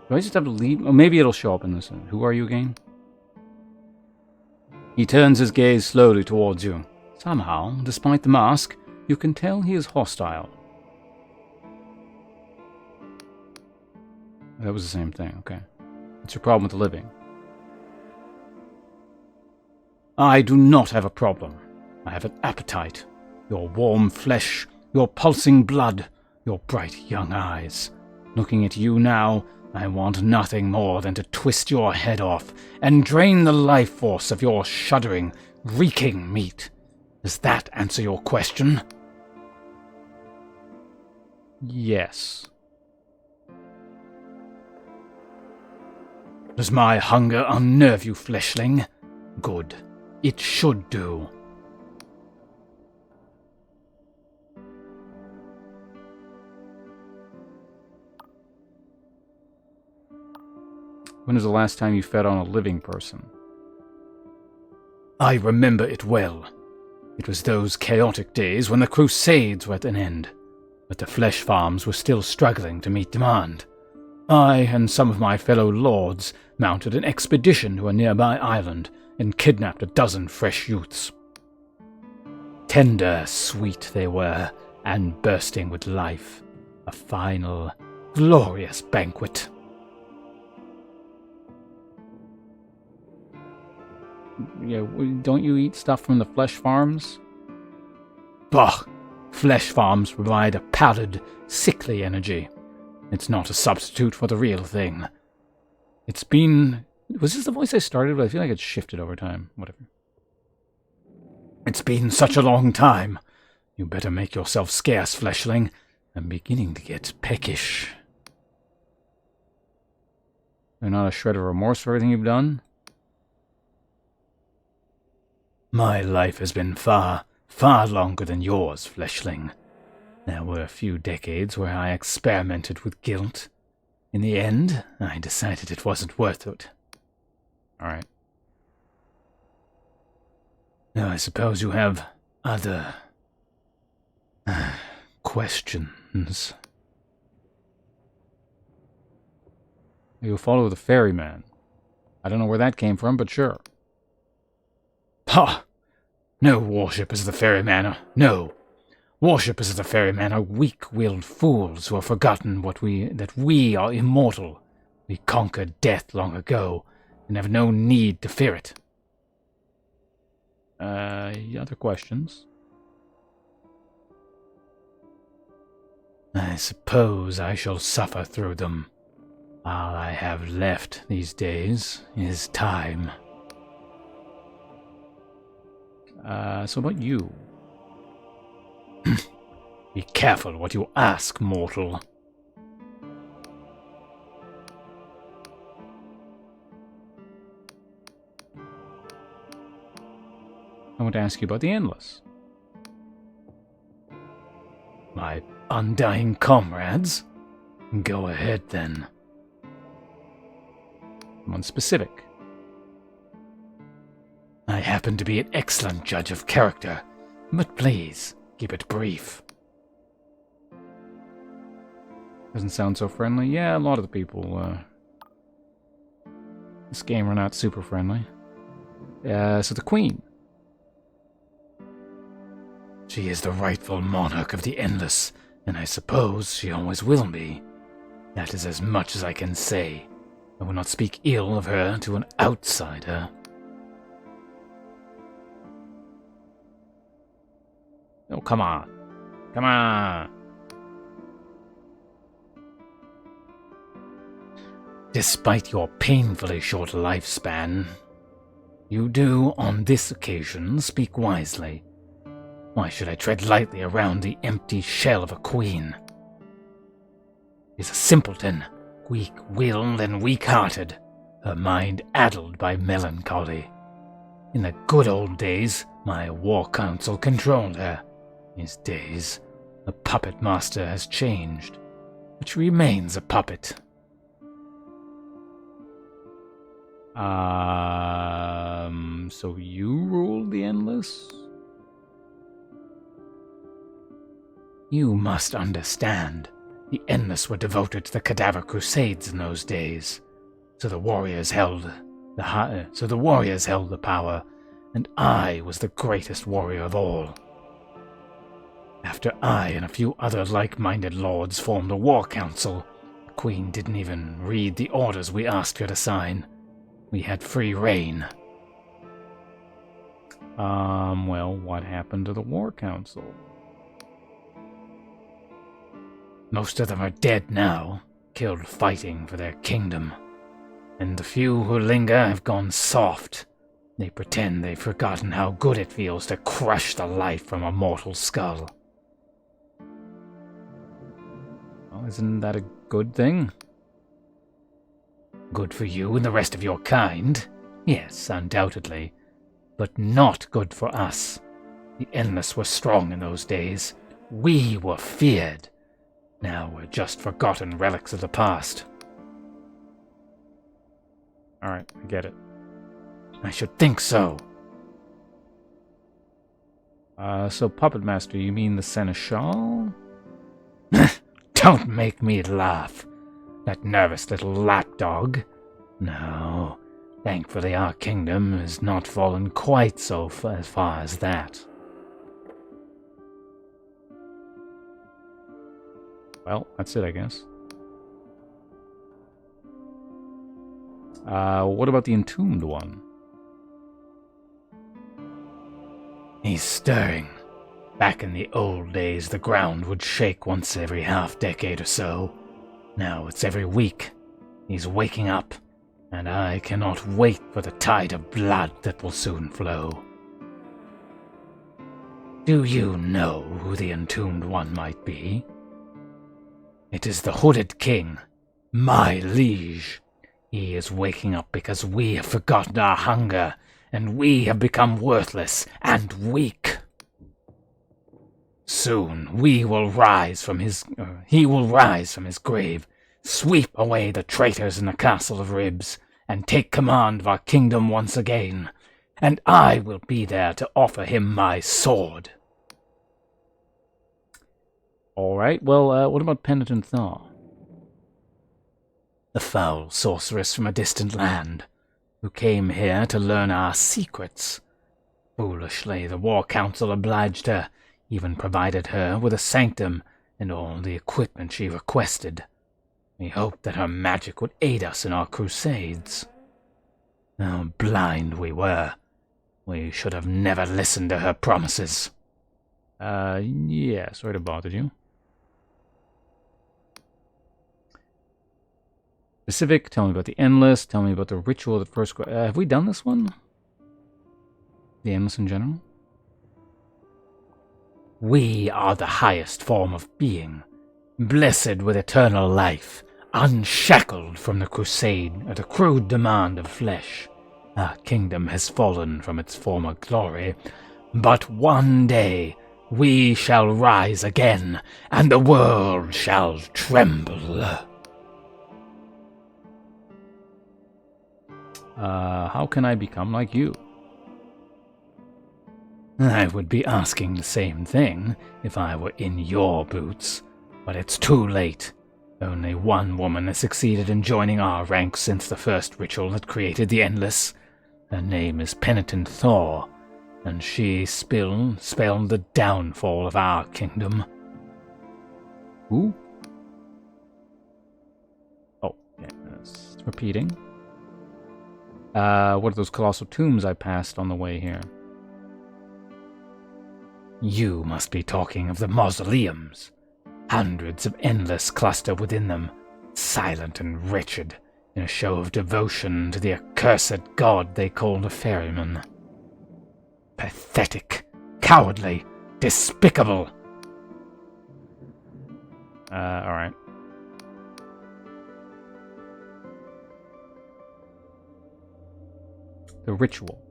Do I just have to leave? Oh, maybe it'll show up in this. Who are you again? He turns his gaze slowly towards you. Somehow, despite the mask, you can tell he is hostile. That was the same thing, okay. What's your problem with the living? I do not have a problem. I have an appetite. Your warm flesh, your pulsing blood, your bright young eyes. Looking at you now, I want nothing more than to twist your head off and drain the life force of your shuddering, reeking meat. Does that answer your question? Yes. Does my hunger unnerve you, fleshling? Good. It should do. When was the last time you fed on a living person? I remember it well. It was those chaotic days when the Crusades were at an end, but the flesh farms were still struggling to meet demand. I and some of my fellow lords mounted an expedition to a nearby island and kidnapped a dozen fresh youths. Tender, sweet they were, and bursting with life. A final, glorious banquet. Yeah, don't you eat stuff from the flesh farms? Bah! Flesh farms provide a pallid, sickly energy. It's not a substitute for the real thing. It's been... Was this the voice I started with? I feel like it's shifted over time. Whatever. It's been such a long time. You better make yourself scarce, fleshling. I'm beginning to get peckish. There's not a shred of remorse for everything you've done? My life has been far, far longer than yours, fleshling. There were a few decades where I experimented with guilt. In the end, I decided it wasn't worth it. Alright. Now, I suppose you have other... questions. You'll follow the ferryman. I don't know where that came from, but sure. Ha! No worshippers of the ferryman, no. Worshippers of the ferryman are weak-willed fools who have forgotten that we are immortal. We conquered death long ago, and have no need to fear it. Other questions? I suppose I shall suffer through them. All I have left these days is time. So about you? Be careful what you ask, mortal. I want to ask you about the Endless. My undying comrades? Go ahead, then. One specific. I happen to be an excellent judge of character, but please, keep it brief. Doesn't sound so friendly. Yeah, a lot of the people, this game are not super friendly. So the Queen. She is the rightful monarch of the Endless, and I suppose she always will be. That is as much as I can say. I will not speak ill of her to an outsider. Oh, come on. Come on. Despite your painfully short lifespan, you do, on this occasion, speak wisely. Why should I tread lightly around the empty shell of a queen? She's a simpleton, weak-willed and weak-hearted, her mind addled by melancholy. In the good old days, my war council controlled her. These days, the puppet master has changed, but she remains a puppet. So you rule the Endless? You must understand, the Endless were devoted to the Cadaver Crusades in those days. So the warriors held the power, and I was the greatest warrior of all. After I and a few other like-minded lords formed a war council, the Queen didn't even read the orders we asked her to sign. We had free reign. Well, what happened to the War Council? Most of them are dead now, killed fighting for their kingdom. And the few who linger have gone soft. They pretend they've forgotten how good it feels to crush the life from a mortal skull. Well, isn't that a good thing? Good for you and the rest of your kind? Yes, undoubtedly. But not good for us. The Endless were strong in those days. We were feared. Now we're just forgotten relics of the past. Alright, I get it. I should think so. So Puppet Master, you mean the Seneschal? Don't make me laugh. That nervous little lapdog. No, thankfully our kingdom has not fallen quite so as far as that. Well, that's it, I guess. What about the Entombed one? He's stirring. Back in the old days, the ground would shake once every half-decade or so. Now it's every week. He's waking up, and I cannot wait for the tide of blood that will soon flow. Do you know who the Entombed One might be? It is the Hooded King, my liege. He is waking up because we have forgotten our hunger, and we have become worthless and weak. Soon he will rise from his grave, sweep away the traitors in the Castle of Ribs, and take command of our kingdom once again, and I will be there to offer him my sword. Alright, well, what about Penitent Thaw? The foul sorceress from a distant land, who came here to learn our secrets. Foolishly, the War Council obliged her, even provided her with a sanctum and all the equipment she requested. We hoped that her magic would aid us in our crusades. How blind we were. We should have never listened to her promises. Yeah, sorry to bother you. Specific, tell me about the Endless, tell me about the ritual that first... have we done this one? The Endless in general? We are the highest form of being, blessed with eternal life, unshackled from the crude demand of flesh. Our kingdom has fallen from its former glory, But one day we shall rise again, and the world shall tremble. How can I become like you? I would be asking the same thing if I were in your boots, but it's too late. Only one woman has succeeded in joining our ranks since the first ritual that created the Endless. Her name is Penitent Thor, and she spelled the downfall of our kingdom. Who? Oh, yeah, that's repeating. What are those colossal tombs I passed on the way here? You must be talking of the mausoleums. Hundreds of Endless cluster within them, silent and wretched, in a show of devotion to the accursed god they call the Ferryman. Pathetic, cowardly, despicable. Alright. The ritual.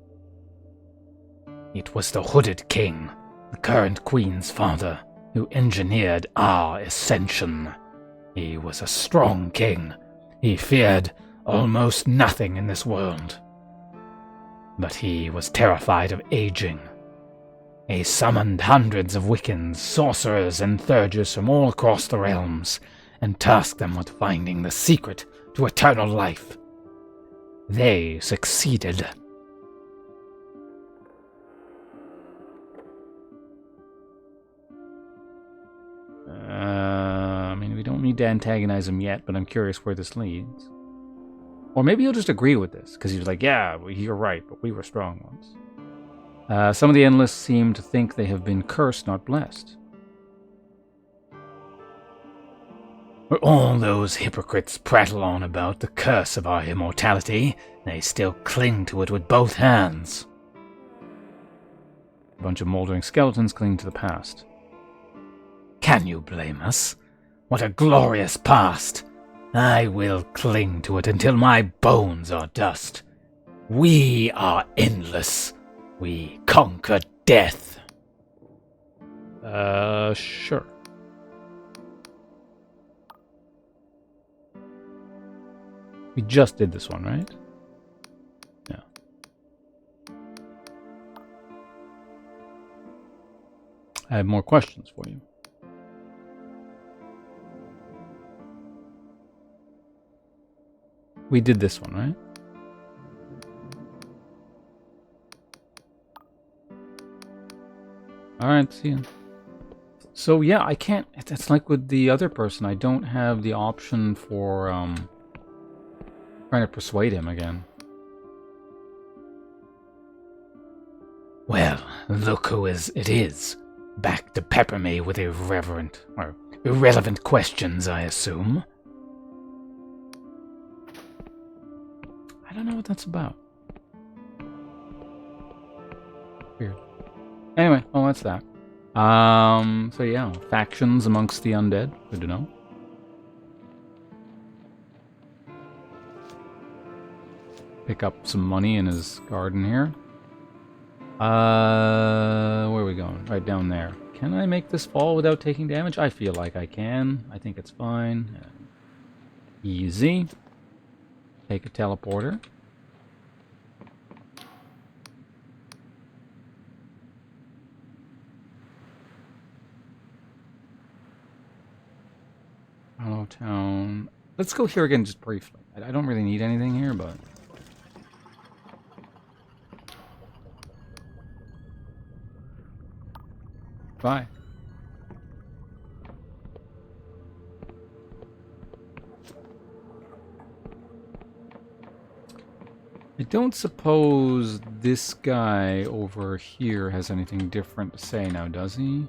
It was the Hooded King, the current Queen's father, who engineered our ascension. He was a strong king. He feared almost nothing in this world. But he was terrified of aging. He summoned hundreds of Wiccans, sorcerers, and Thurgers from all across the realms, and tasked them with finding the secret to eternal life. They succeeded. I mean, we don't need to antagonize him yet, but I'm curious where this leads. Or maybe he'll just agree with this, because he was like, yeah, you're right, but we were strong ones. Some of the Endless seem to think they have been cursed, not blessed. All those hypocrites prattle on about the curse of our immortality. They still cling to it with both hands. A bunch of moldering skeletons cling to the past. Can you blame us? What a glorious past! I will cling to it until my bones are dust. We are endless. We conquer death. Sure. We just did this one, right? Yeah. I have more questions for you. We did this one, right? Alright, see ya. So yeah, I can't... It's like with the other person, I don't have the option for, trying to persuade him again. Well, look who it is. Back to pepper me with irrelevant questions, I assume. I don't know what that's about. Weird. Anyway, well, that's that. So yeah, factions amongst the undead. Good to know. Pick up some money in his garden here. Where are we going? Right down there. Can I make this fall without taking damage? I feel like I can. I think it's fine. Easy. Take a teleporter. Hollow Town. Let's go here again just briefly. I don't really need anything here, but... Bye. I don't suppose this guy over here has anything different to say now, does he?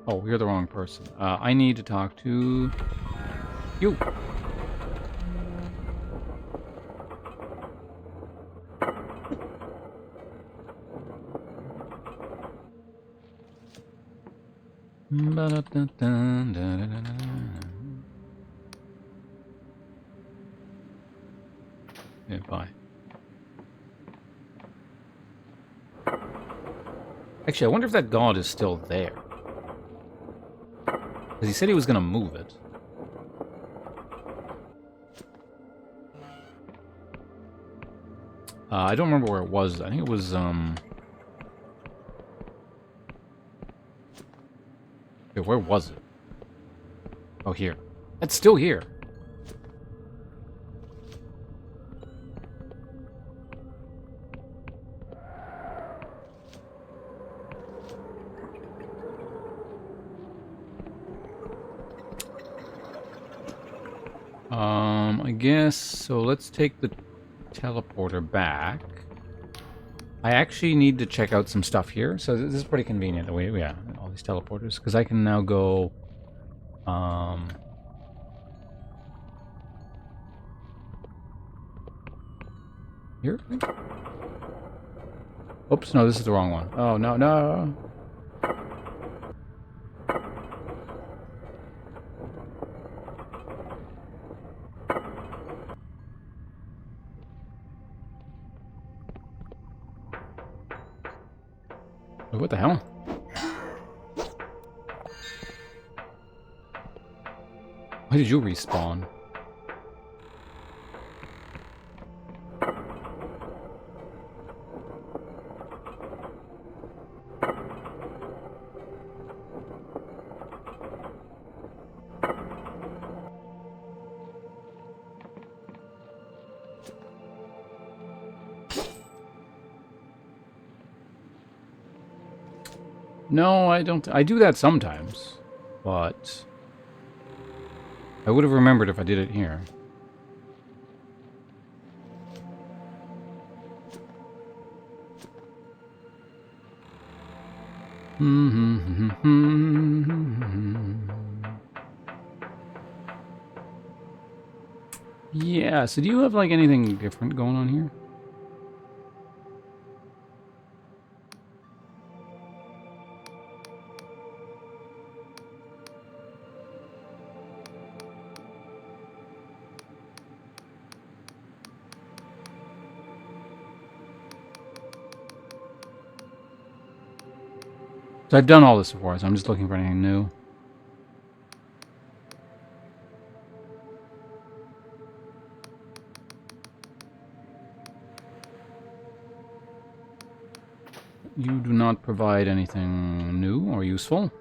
Oh, you're the wrong person. I need to talk to you. Yeah, bye. Actually, I wonder if that god is still there. Because he said he was going to move it. I don't remember where it was. I think it was, okay, where was it? Oh, here. It's still here. I guess, so let's take the teleporter back. I actually need to check out some stuff here, so this is pretty convenient, the way, yeah, all these teleporters, because I can now go, here? Oops, no, this is the wrong one. Oh, no, no. What the hell? Why did you respawn? No, I don't. I do that sometimes, but I would have remembered if I did it here. Yeah, so do you have like anything different going on here? So I've done all this before, so I'm just looking for anything new. You do not provide anything new or useful.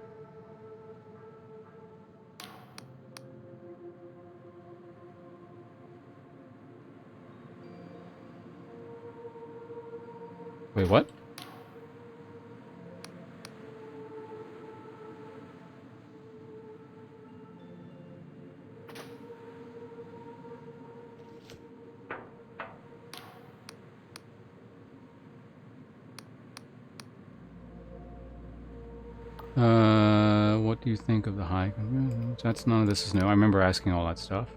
Wait, what? What do you think of the hike? That's none of this is new. I remember asking all that stuff.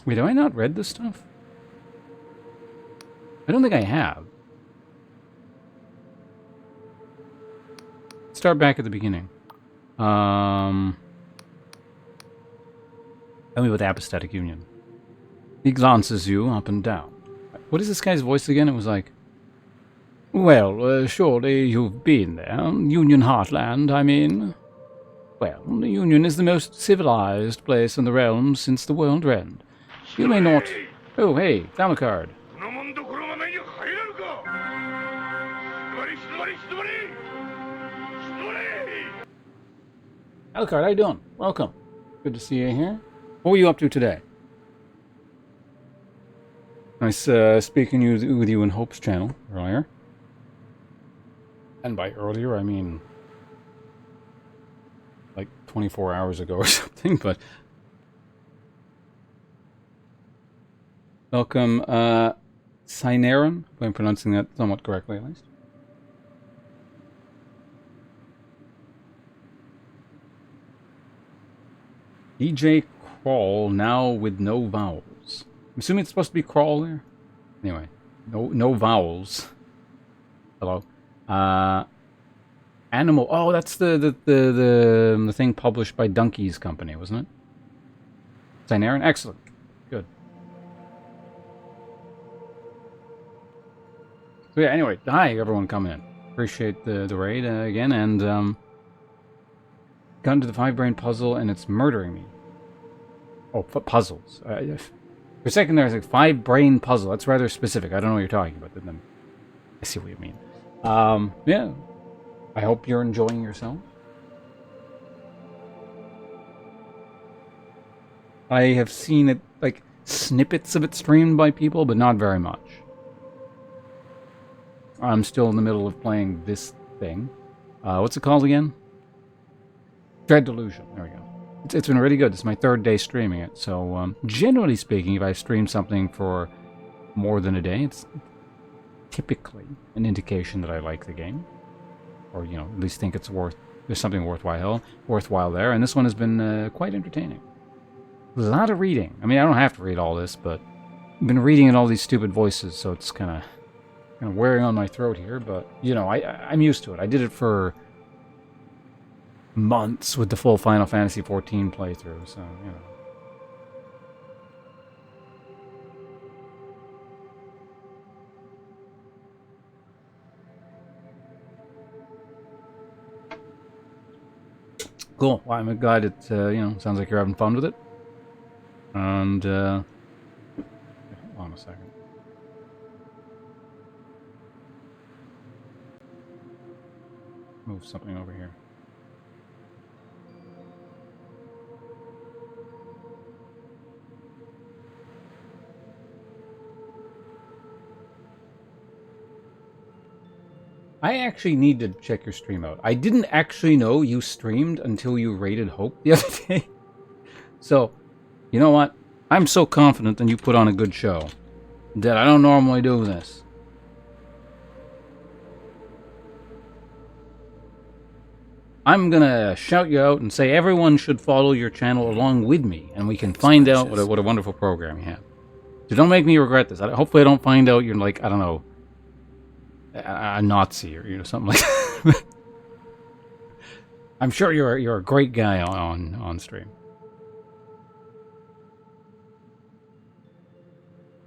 Wait, have I not read this stuff? I don't think I have. Start back at the beginning. Tell me about the apostatic union. He glances you up and down. What is this guy's voice again? It was like... Well, surely you've been there. Union Heartland, I mean. Well, the Union is the most civilized place in the realm since the world end. You may not... Oh, hey, Thamakard. Alucard, how you doing? Welcome. Good to see you here. What were you up to today? Nice speaking with you in Hope's channel earlier. And by earlier, I mean like 24 hours ago or something, but... Welcome, Synaran, if I'm pronouncing that somewhat correctly at least. DJ Crawl, now with no vowels. I'm assuming it's supposed to be crawl there? Anyway, no vowels. Hello. Animal. Oh, that's the thing published by Donkey's company, wasn't it? St. Aaron? Excellent. Good. So yeah, anyway, hi everyone coming in. Appreciate the raid again, and got into the 5-brain puzzle, and it's murdering me. Oh, puzzles. For a second there, I was like, 5-brain puzzle. That's rather specific. I don't know what you're talking about. Then I see what you mean. Yeah. I hope you're enjoying yourself. I have seen it, like, snippets of it streamed by people, but not very much. I'm still in the middle of playing this thing. What's it called again? Delusion. There we go. It's been really good. It's my 3rd day streaming it. So, generally speaking, if I stream something for more than a day, it's typically an indication that I like the game. Or, you know, at least think there's something worthwhile there. And this one has been quite entertaining. A lot of reading. I mean, I don't have to read all this, but I've been reading in all these stupid voices, so it's kind of wearing on my throat here. But, you know, I'm used to it. I did it for months with the full Final Fantasy XIV playthrough, so, you know. Cool. Well, I'm glad it, you know, sounds like you're having fun with it. And, hold on a second. Move something over here. I actually need to check your stream out. I didn't actually know you streamed until you raided Hope the other day. So, you know what? I'm so confident that you put on a good show that I don't normally do this. I'm gonna shout you out and say everyone should follow your channel along with me, and we can find out what a wonderful program you have. So don't make me regret this. Hopefully I don't find out you're like, I don't know, a Nazi or, you know, something like that. I'm sure you're a great guy on stream.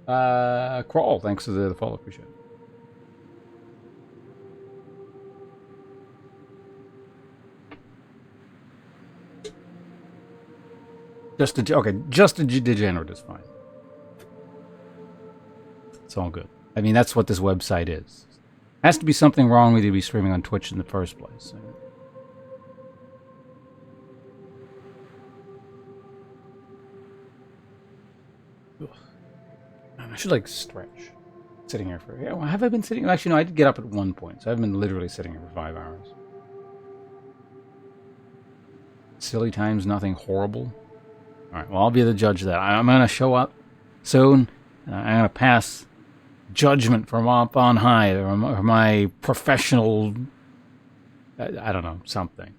Crawl, thanks for the follow, appreciate it. Just a degenerate is fine. It's all good. I mean, that's what this website is. Has to be something wrong with you to be streaming on Twitch in the first place. I should, like, stretch. Sitting here for... Yeah, have I been sitting... Actually, no, I did get up at one point, so I've been literally sitting here for 5 hours. Silly times, nothing horrible. Alright, well, I'll be the judge of that. I'm going to show up soon. I'm going to pass judgment from up on high, or my professional... I don't know, something.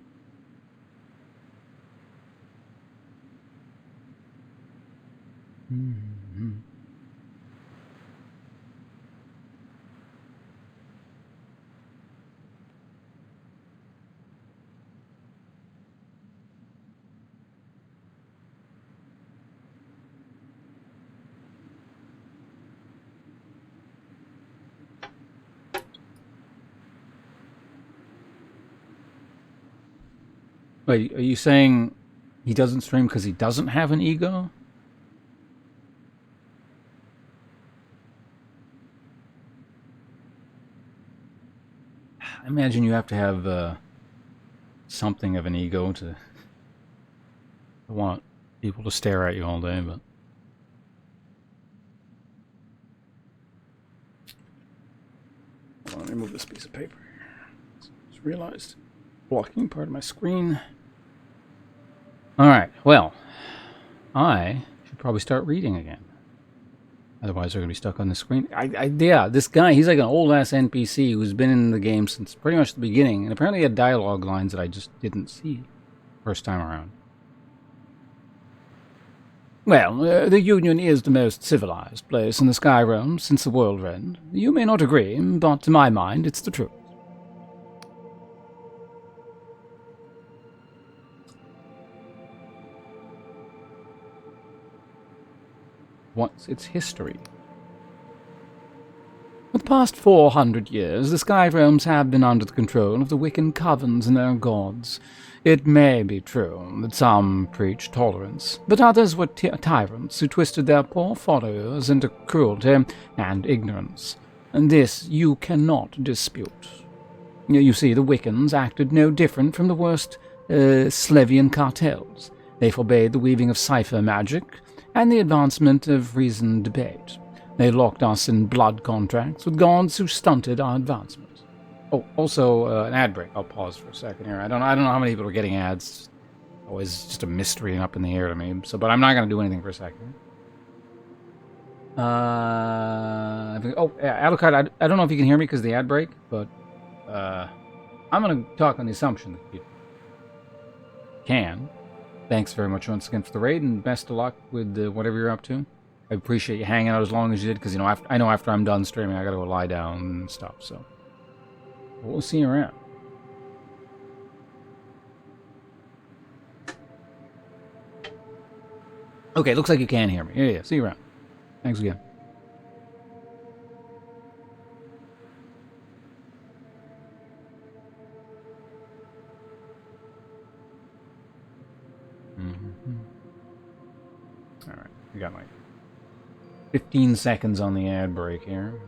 Mm-hmm. Wait, are you saying he doesn't stream because he doesn't have an ego? I imagine you have to have something of an ego to want people to stare at you all day, but... Let me move this piece of paper. Just realized blocking part of my screen. Alright, well, I should probably start reading again. Otherwise, they're going to be stuck on the screen. Yeah, this guy, he's like an old-ass NPC who's been in the game since pretty much the beginning, and apparently he had dialogue lines that I just didn't see first time around. Well, the Union is the most civilized place in the Sky Realm since the World End. You may not agree, but to my mind, it's the truth. What's its history? For the past 400 years, the Sky Realms have been under the control of the Wiccan covens and their gods. It may be true that some preached tolerance, but others were tyrants who twisted their poor followers into cruelty and ignorance. And this you cannot dispute. You see, the Wiccans acted no different from the worst Slevian cartels. They forbade the weaving of cipher magic and the advancement of reasoned debate. They locked us in blood contracts with gods who stunted our advancement. Oh, also an ad break. I'll pause for a second here. I don't know how many people are getting ads. Always just a mystery and up in the air to me. So, but I'm not going to do anything for a second. Alucard, I don't know if you can hear me because of the ad break, but I'm going to talk on the assumption that you can. Thanks very much once again for the raid, and best of luck with whatever you're up to. I appreciate you hanging out as long as you did, because I know after I'm done streaming, I got to go lie down and stuff. So we'll see you around. Okay, looks like you can hear me. Yeah. See you around. Thanks again. All right, we got like 15 seconds on the ad break here.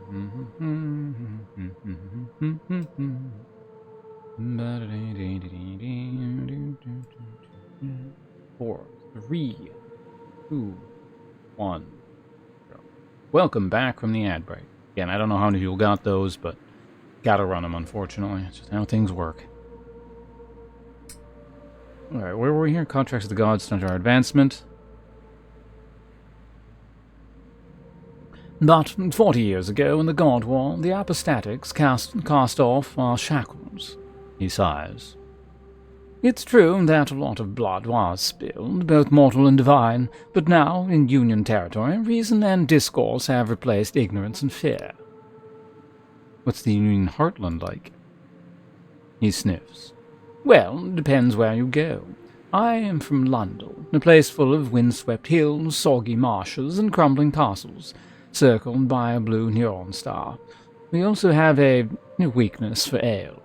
4, 3, 2, 1. Welcome back from the ad break. Again, I don't know how many people got those, but gotta run them, unfortunately. It's just how things work. Alright, where were we here? Contracts of the gods stunt our advancement. But 40 years ago, in the God War, the apostatics cast off our shackles. He sighs. It's true that a lot of blood was spilled, both mortal and divine, but now, in Union territory, reason and discourse have replaced ignorance and fear. What's the Union heartland like? He sniffs. Well, depends where you go. I am from London, a place full of windswept hills, soggy marshes, and crumbling castles, circled by a blue neon star. We also have a weakness for ale.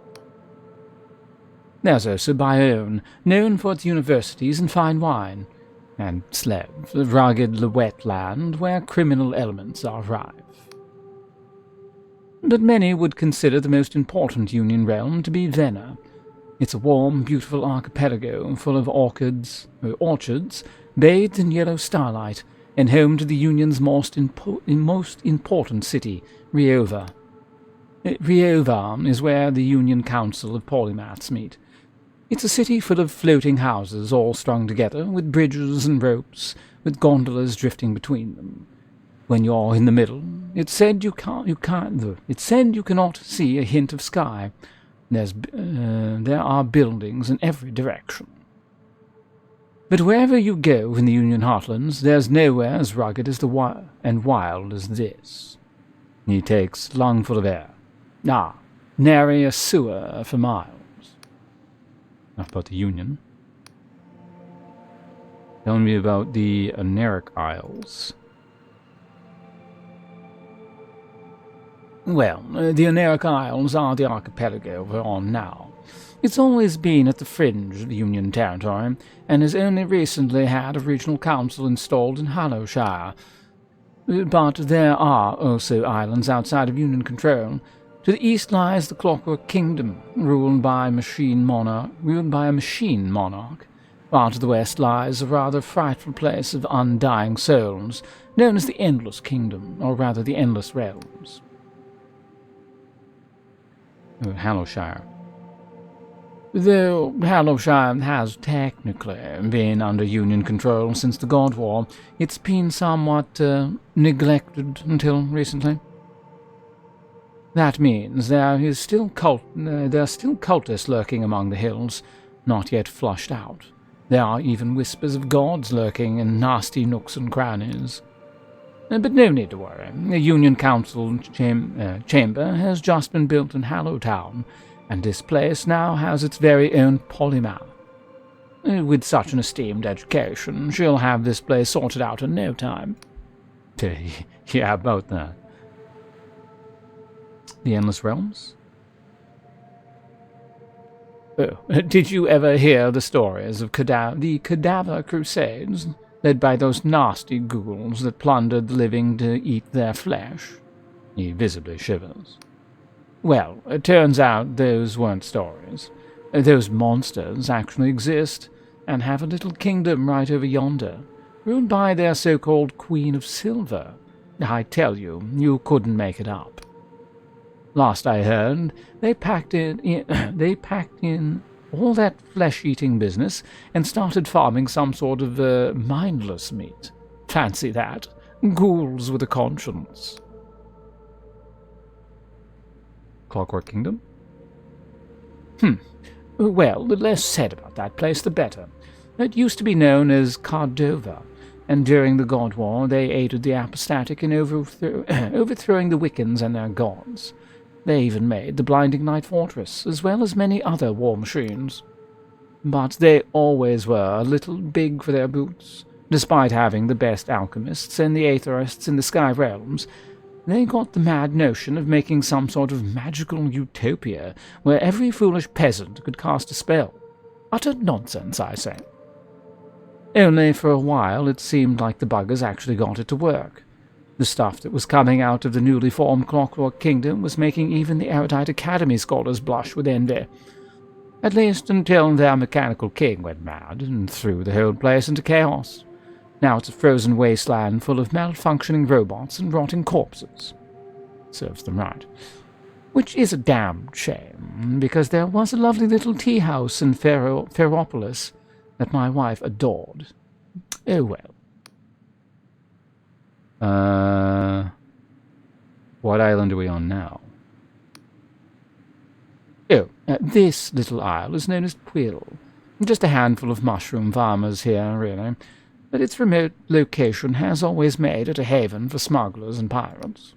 There's also Bayonne, known for its universities and fine wine, and Slev, the rugged wetland where criminal elements are rife. But many would consider the most important Union realm to be Vienna. It's a warm, beautiful archipelago full of orchards, bathed in yellow starlight, and home to the Union's most important city, Riova. Riova is where the Union Council of Polymaths meet. It's a city full of floating houses all strung together, with bridges and ropes, with gondolas drifting between them. When you're in the middle, it's said you cannot see a hint of sky. There are buildings in every direction. But wherever you go in the Union heartlands, there's nowhere as rugged as and wild as this. He takes a lungful of air. Nary a sewer for miles. Enough about the Union. Tell me about the Aneric Isles. Well, the Aneric Isles are the archipelago we're on now. It's always been at the fringe of the Union territory, and has only recently had a regional council installed in Hollowshire. But there are also islands outside of Union control. To the east lies the Clockwork Kingdom, ruled by a machine monarch, while to the west lies a rather frightful place of undying souls, known as the Endless Kingdom, or rather the Endless Realms. Hollowshire. Though Hollowshire has technically been under Union control since the God War, it's been somewhat neglected until recently. That means there are still cultists lurking among the hills, not yet flushed out. There are even whispers of gods lurking in nasty nooks and crannies. But no need to worry. The Union Council chamber has just been built in Hallowtown, and this place now has its very own polymath. With such an esteemed education, she'll have this place sorted out in no time. Yeah, about that. The Endless Realms? Oh, did you ever hear the stories of the Cadaver Crusades, led by those nasty ghouls that plundered the living to eat their flesh? He visibly shivers. Well, it turns out those weren't stories. Those monsters actually exist, and have a little kingdom right over yonder, ruled by their so-called Queen of Silver. I tell you, you couldn't make it up. Last I heard, they packed in all that flesh-eating business and started farming some sort of mindless meat. Fancy that. Ghouls with a conscience. Clockwork Kingdom? Well, the less said about that place, the better. It used to be known as Cardova, and during the God War they aided the apostatic in overthrowing the Wiccans and their gods. They even made the Blinding Light Fortress, as well as many other war machines. But they always were a little big for their boots. Despite having the best alchemists and the aetherists in the Sky Realms, they got the mad notion of making some sort of magical utopia where every foolish peasant could cast a spell. Utter nonsense, I say. Only for a while it seemed like the buggers actually got it to work. The stuff that was coming out of the newly formed Clockwork Kingdom was making even the erudite Academy scholars blush with envy. At least until their mechanical king went mad and threw the whole place into chaos. Now it's a frozen wasteland full of malfunctioning robots and rotting corpses. Serves them right. Which is a damn shame, because there was a lovely little tea house in Ferropolis that my wife adored. Oh well. What island are we on now? Oh, this little isle is known as Quill. Just a handful of mushroom farmers here, really. But its remote location has always made it a haven for smugglers and pirates.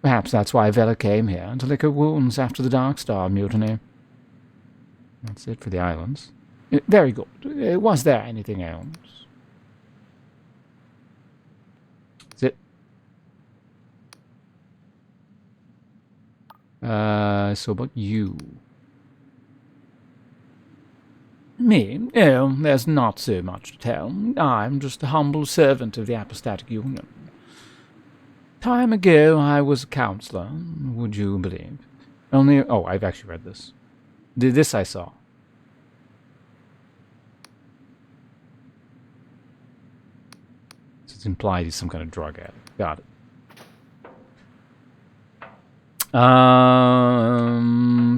Perhaps that's why Vela came here, to lick her wounds after the Darkstar mutiny. That's it for the islands. Very good. Was there anything else? Is it? So about you. Me? Oh, there's not so much to tell. I'm just a humble servant of the Apostatic Union. Time ago I was a counselor, would you believe? Only... Oh, I've actually read this. This I saw. It's implied he's some kind of drug addict. Got it.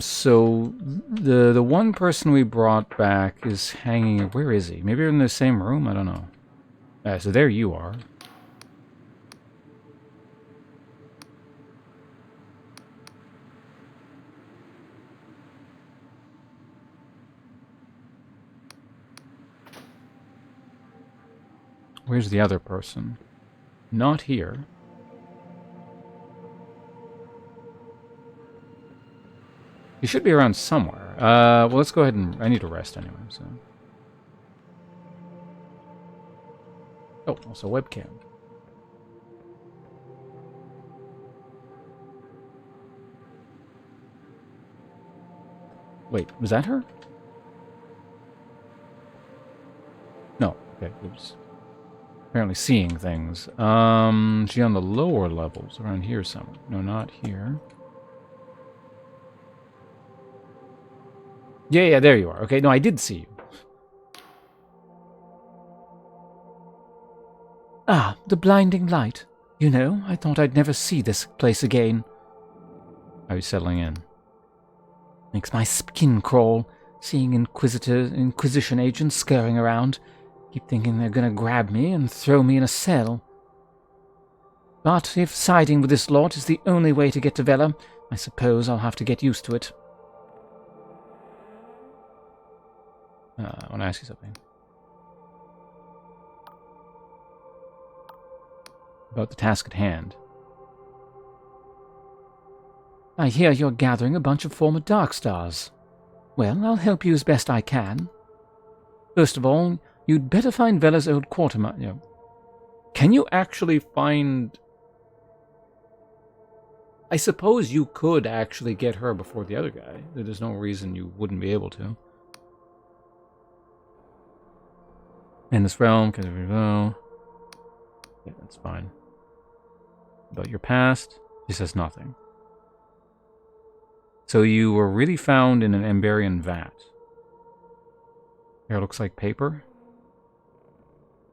So the one person we brought back is hanging. Where is he? Maybe in the same room. I don't know. So there you are. Where's the other person? Not here. He should be around somewhere. Well, let's go ahead and... I need to rest anyway, so... Oh, also webcam. Wait, was that her? No, okay, oops. Apparently seeing things. She on the lower levels, around here somewhere. No, not here. Yeah, there you are. Okay, no, I did see you. Ah, the blinding light. You know, I thought I'd never see this place again. How are you settling in? Makes my skin crawl, seeing Inquisition agents scurrying around. Keep thinking they're gonna grab me and throw me in a cell. But if siding with this lot is the only way to get to Vela, I suppose I'll have to get used to it. I want to ask you something. About the task at hand. I hear you're gathering a bunch of former Darkstars. Well, I'll help you as best I can. First of all, you'd better find Vela's old Can you actually find... I suppose you could actually get her before the other guy. There's no reason you wouldn't be able to. In this realm, because we know... Yeah, that's fine. About your past, she says nothing. So you were really found in an Emberian vat. Here looks like paper.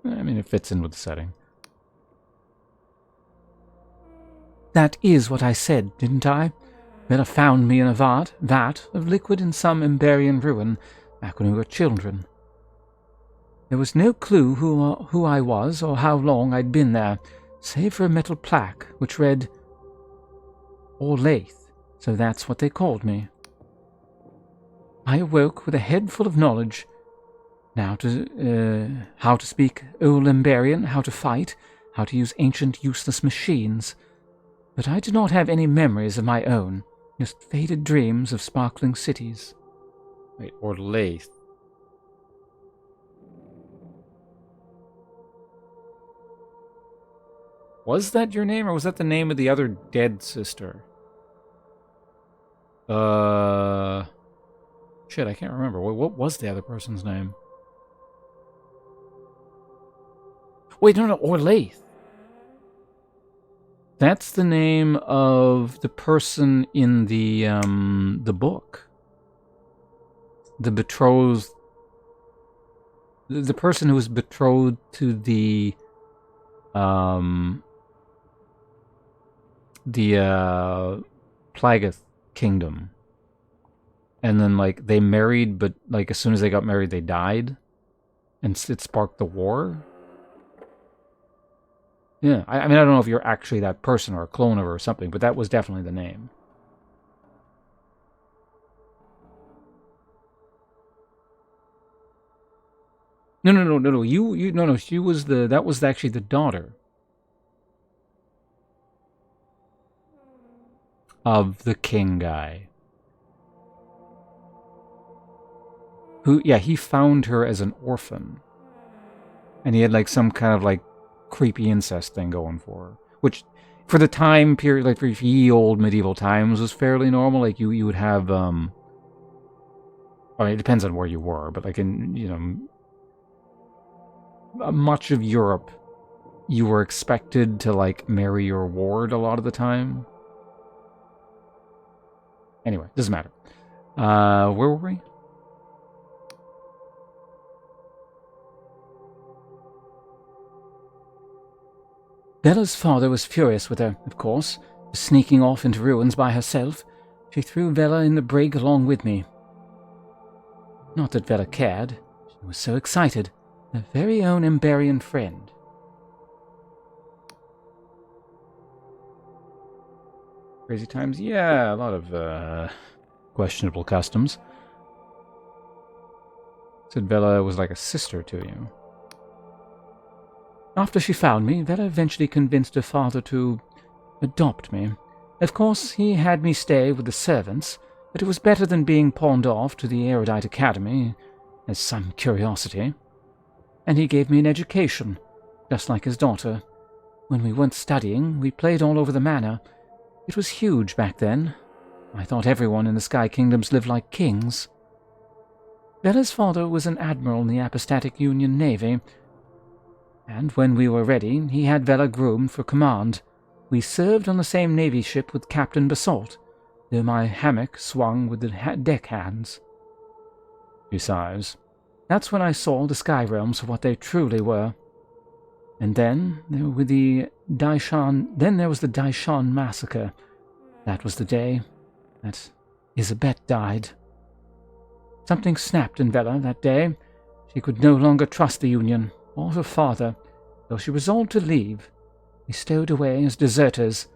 I mean, it fits in with the setting. That is what I said, didn't I? Vela found me in a vat of liquid in some Emberian ruin back when we were children. There was no clue who I was or how long I'd been there, save for a metal plaque which read Orlaith, so that's what they called me. I awoke with a head full of knowledge. How to speak Old Emberian, how to fight, how to use ancient useless machines. But I did not have any memories of my own, just faded dreams of sparkling cities. Wait, Orlaith. Was that your name, or was that the name of the other dead sister? Shit, I can't remember. What was the other person's name? Wait, no, Orlaith. That's the name of the person in the book. The betrothed... The person who was betrothed to the Plagueith kingdom. And then, like, they married, but, like, as soon as they got married, they died. And it sparked the war. Yeah, I mean, I don't know if you're actually that person or a clone of her or something, but that was definitely the name. No. No. She was that was actually the daughter of the king guy. Who, yeah, he found her as an orphan. And he had, like, some kind of, like, creepy incest thing going for her. Which, for the time period, like, for ye old medieval times, was fairly normal. Like, you would have, I mean, it depends on where you were, but, like, in, you know, much of Europe, you were expected to, like, marry your ward a lot of the time. Anyway, doesn't matter. Where were we? Bella's father was furious with her, of course, for sneaking off into ruins by herself. She threw Vela in the brig along with me. Not that Vela cared. She was so excited. Her very own Emberian friend. Crazy times? Yeah, a lot of questionable customs. Said Vela was like a sister to you. After she found me, Vela eventually convinced her father to adopt me. Of course, he had me stay with the servants, but it was better than being pawned off to the Erudite Academy as some curiosity. And he gave me an education, just like his daughter. When we weren't studying, we played all over the manor. It was huge back then. I thought everyone in the Sky Kingdoms lived like kings. Vela's father was an admiral in the Apostatic Union Navy, and when we were ready, he had Vela groomed for command. We served on the same Navy ship with Captain Basalt, though my hammock swung with the deck hands. He sighs. That's when I saw the Sky Realms for what they truly were. And then there was the Daishan massacre. That was the day that Isabet died. Something snapped in Vela that day. She could no longer trust the Union, or her father, though she resolved to leave. We stowed away as deserters,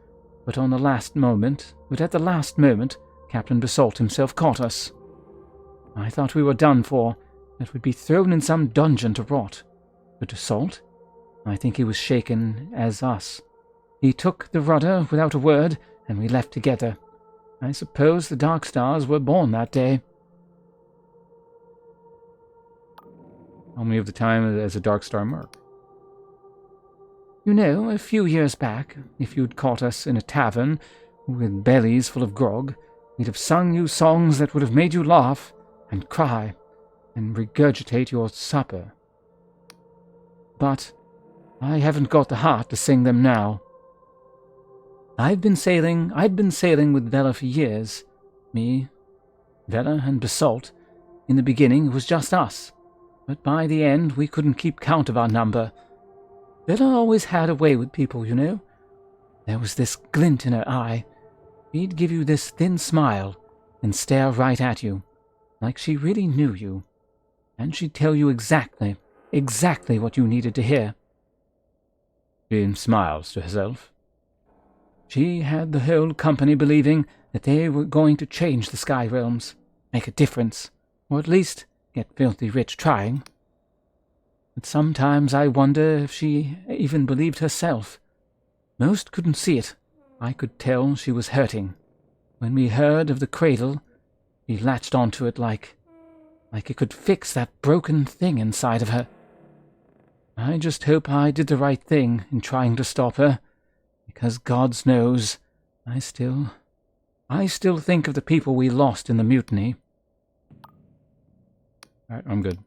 but at the last moment, Captain Basalt himself caught us. I thought we were done for, that we'd be thrown in some dungeon to rot. But Basalt, I think he was shaken as us. He took the rudder without a word, and we left together. I suppose the Dark Stars were born that day. How many of the time as a Dark Star Merc? You know, a few years back, if you'd caught us in a tavern with bellies full of grog, we'd have sung you songs that would have made you laugh and cry and regurgitate your supper. But I haven't got the heart to sing them now. I'd been sailing with Vela for years. Me, Vela, and Basalt. In the beginning, it was just us. But by the end, we couldn't keep count of our number. Vela always had a way with people, you know. There was this glint in her eye. She'd give you this thin smile and stare right at you, like she really knew you. And she'd tell you exactly what you needed to hear. She smiles to herself. She had the whole company believing that they were going to change the Sky Realms, make a difference, or at least get filthy rich trying. But sometimes I wonder if she even believed herself. Most couldn't see it. I could tell she was hurting. When we heard of the cradle, we latched onto it like it could fix that broken thing inside of her. I just hope I did the right thing in trying to stop her, because God knows, I still think of the people we lost in the mutiny. Alright, I'm good.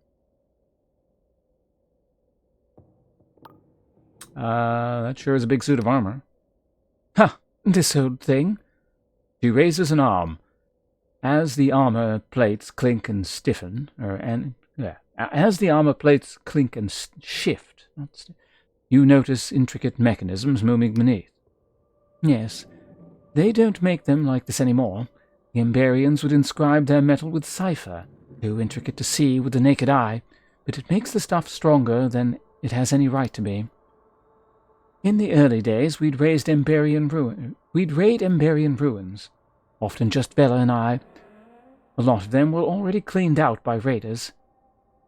That sure is a big suit of armor. Ha! This old thing. She raises an arm. As the armor plates clink and stiffen, as the armor plates clink and shift, you notice intricate mechanisms moving beneath. Yes, they don't make them like this anymore. The Emberians would inscribe their metal with cipher, too intricate to see with the naked eye, but it makes the stuff stronger than it has any right to be. In the early days, we'd raid Emberian ruins, often just Bella and I. A lot of them were already cleaned out by raiders.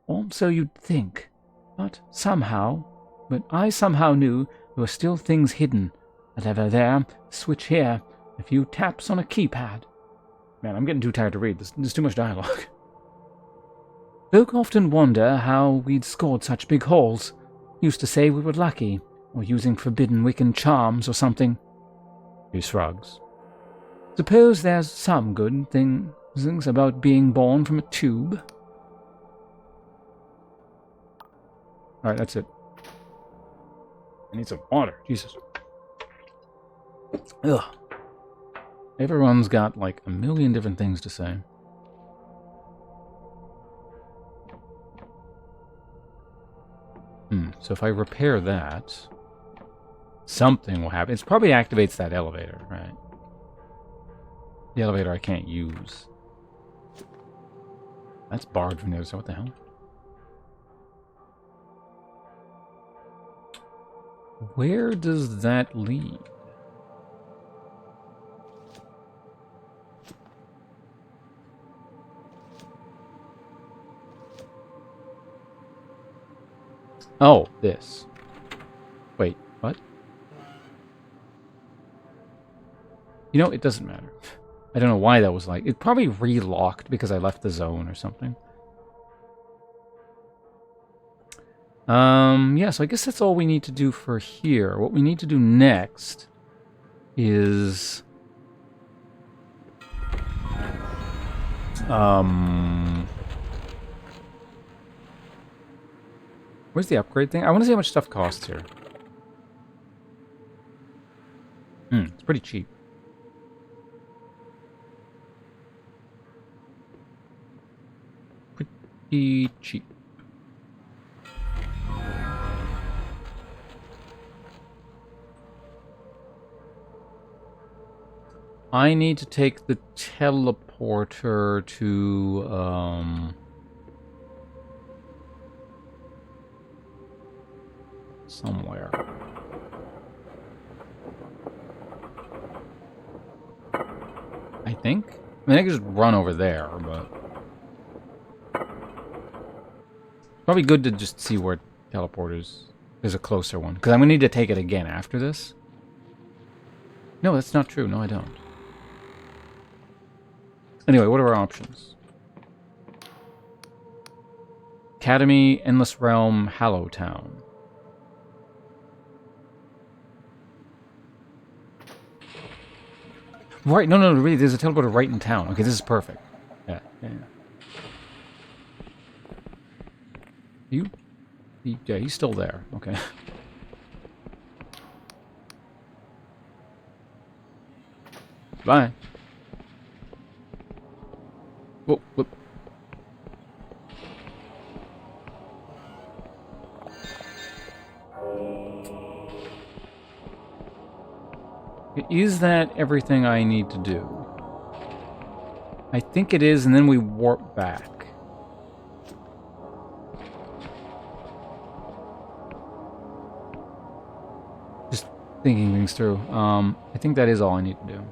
Or so you'd think. But I somehow knew there were still things hidden. A lever there, switch here, a few taps on a keypad. Man, I'm getting too tired to read. There's too much dialogue. Folk often wonder how we'd scored such big hauls. Used to say we were lucky, or using forbidden Wiccan charms or something. He shrugs. Suppose there's some good things about being born from a tube. Alright, that's it. I need some water. Jesus. Ugh. Everyone's got like a million different things to say. So if I repair that, something will happen. It probably activates that elevator, right? The elevator I can't use. That's barred from there, so what the hell? Where does that lead? Oh, this. Wait, what? You know, it doesn't matter. I don't know why that was like... It probably relocked because I left the zone or something. Yeah, so I guess that's all we need to do for here. What we need to do next is... Where's the upgrade thing? I want to see how much stuff costs here. It's pretty cheap. Pretty cheap. I need to take the teleporter to, somewhere. I think? I mean, I could just run over there, but... Probably good to just see where teleporters... There's a closer one. Because I'm going to need to take it again after this. No, that's not true. No, I don't. Anyway, what are our options? Academy, Endless Realm, Hallowtown. Right, no, really, there's a teleporter right in town. Okay, this is perfect. Yeah. Yeah, he's still there. Okay. Bye. Whoa, whoop. Is that everything I need to do? I think it is, and then we warp back. Just thinking things through. I think that is all I need to do.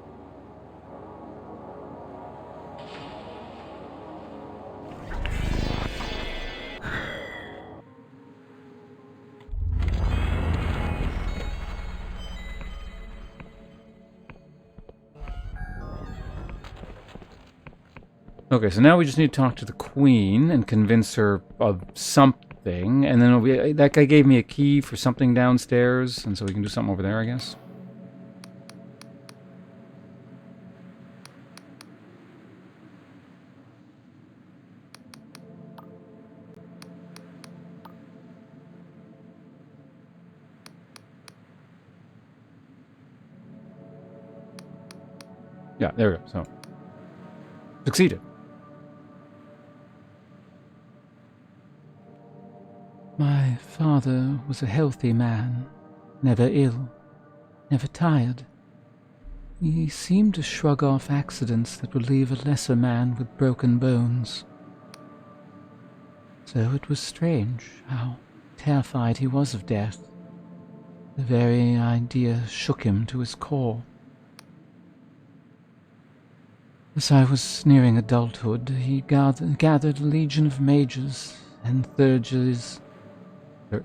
Okay, so now we just need to talk to the queen and convince her of something, and then that guy gave me a key for something downstairs, and so we can do something over there, I guess. Yeah, there we go. So, succeeded. My father was a healthy man, never ill, never tired. He seemed to shrug off accidents that would leave a lesser man with broken bones. So it was strange how terrified he was of death. The very idea shook him to his core. As I was nearing adulthood, he gathered a legion of mages and thurges.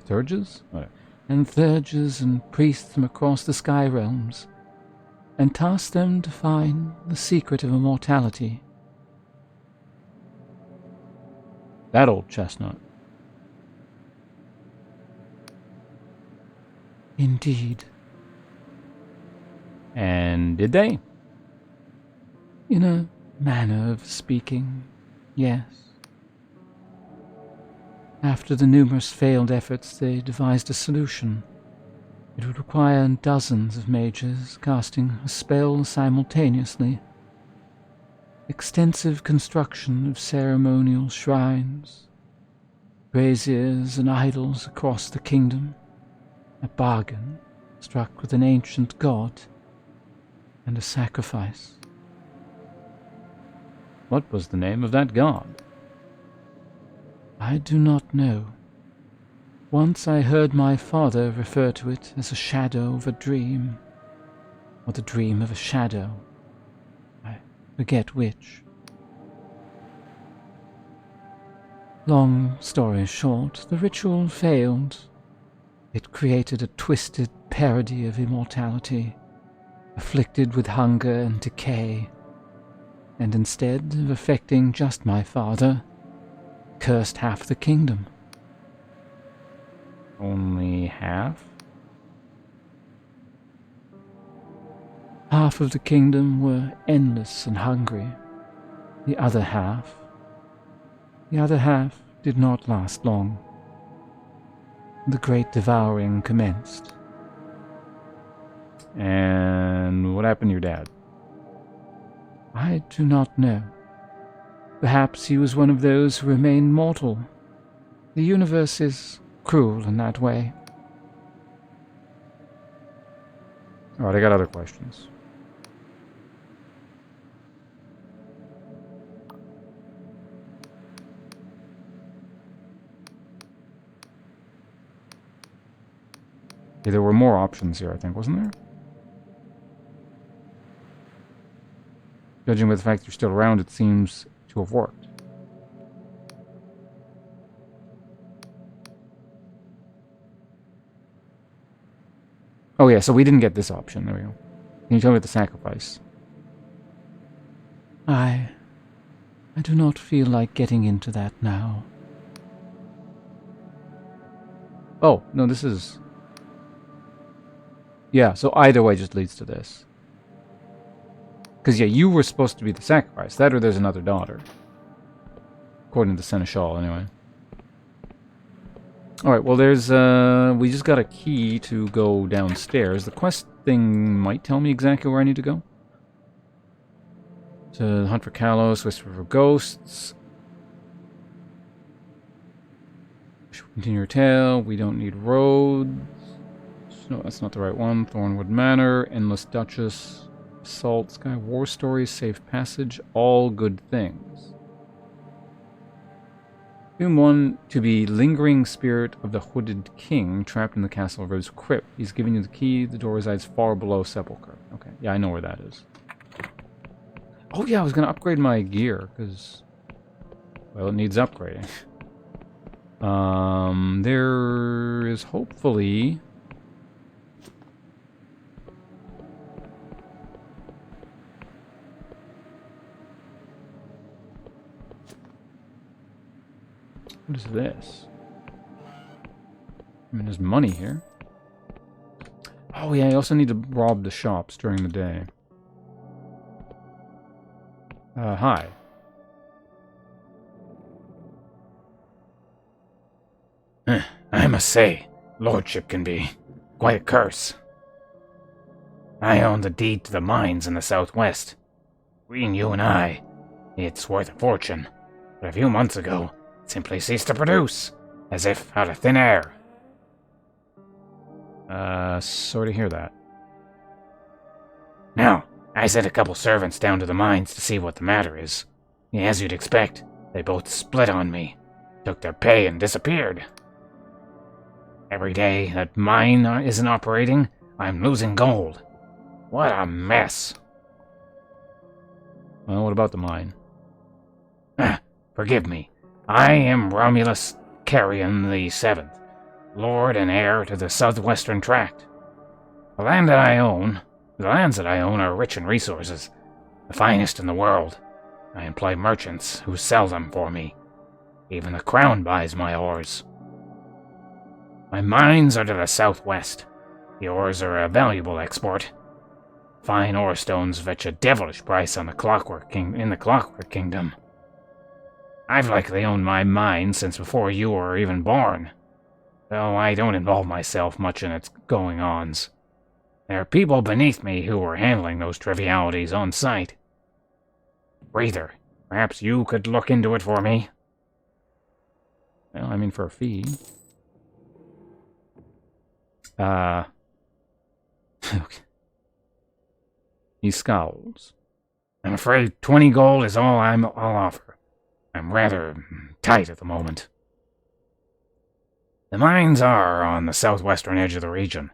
Thurges? What? And thurges and priests from across the sky realms, and tasked them to find the secret of immortality. That old chestnut. Indeed. And did they? In a manner of speaking, yes. After the numerous failed efforts, they devised a solution. It would require dozens of mages casting a spell simultaneously. Extensive construction of ceremonial shrines, braziers and idols across the kingdom, a bargain struck with an ancient god, and a sacrifice. What was the name of that god? I do not know. Once I heard my father refer to it as a shadow of a dream, or the dream of a shadow. I forget which. Long story short, the ritual failed. It created a twisted parody of immortality, afflicted with hunger and decay, and instead of affecting just my father, cursed half the kingdom. Only half? Half of the kingdom were endless and hungry. The other half did not last long. The great devouring commenced. And what happened to your dad? I do not know. Perhaps he was one of those who remain mortal. The universe is cruel in that way. Alright, I got other questions. Okay, there were more options here, I think, wasn't there? Judging by the fact you're still around, it seems to have worked. Oh yeah, so we didn't get this option. There we go. Can you tell me about the sacrifice? I do not feel like getting into that now. Oh, no, this is... Yeah, so either way just leads to this. Because, yeah, you were supposed to be the sacrifice. That or there's another daughter. According to the Seneschal, anyway. Alright, well, there's, we just got a key to go downstairs. The quest thing might tell me exactly where I need to go. To hunt for Kalos, whisper for ghosts. Continue your tale. We don't need roads. No, that's not the right one. Thornwood Manor, Endless Duchess, Salt Sky, War Stories, Safe Passage, all good things. Doom 1, to be lingering spirit of the hooded king trapped in the Castle of Rose Crypt. He's giving you the key. The door resides far below Sepulchre. Okay, yeah, I know where that is. Oh yeah, I was going to upgrade my gear, because, well, it needs upgrading. There is hopefully... What is this? I mean, there's money here. Oh yeah, I also need to rob the shops during the day. Hi. I must say, lordship can be quite a curse. I own the deed to the mines in the southwest. Between you and I, it's worth a fortune. But a few months ago, it simply ceased to produce, as if out of thin air. Sorry to hear that. Now, I sent a couple servants down to the mines to see what the matter is. As you'd expect, they both split on me, took their pay and disappeared. Every day that mine isn't operating, I'm losing gold. What a mess. Well, what about the mine? Forgive me. I am Romulus Carrion the Seventh, lord and heir to the southwestern tract. The lands that I own are rich in resources, the finest in the world. I employ merchants who sell them for me. Even the crown buys my ores. My mines are to the southwest. The ores are a valuable export. Fine ore stones fetch a devilish price on the Clockwork Kingdom. I've likely owned my mine since before you were even born, though I don't involve myself much in its going-ons. There are people beneath me who are handling those trivialities on site. Breather, perhaps you could look into it for me? Well, I mean, for a fee. Okay. He scowls. I'm afraid 20 gold is all I'll offer. I'm rather tight at the moment. The mines are on the southwestern edge of the region.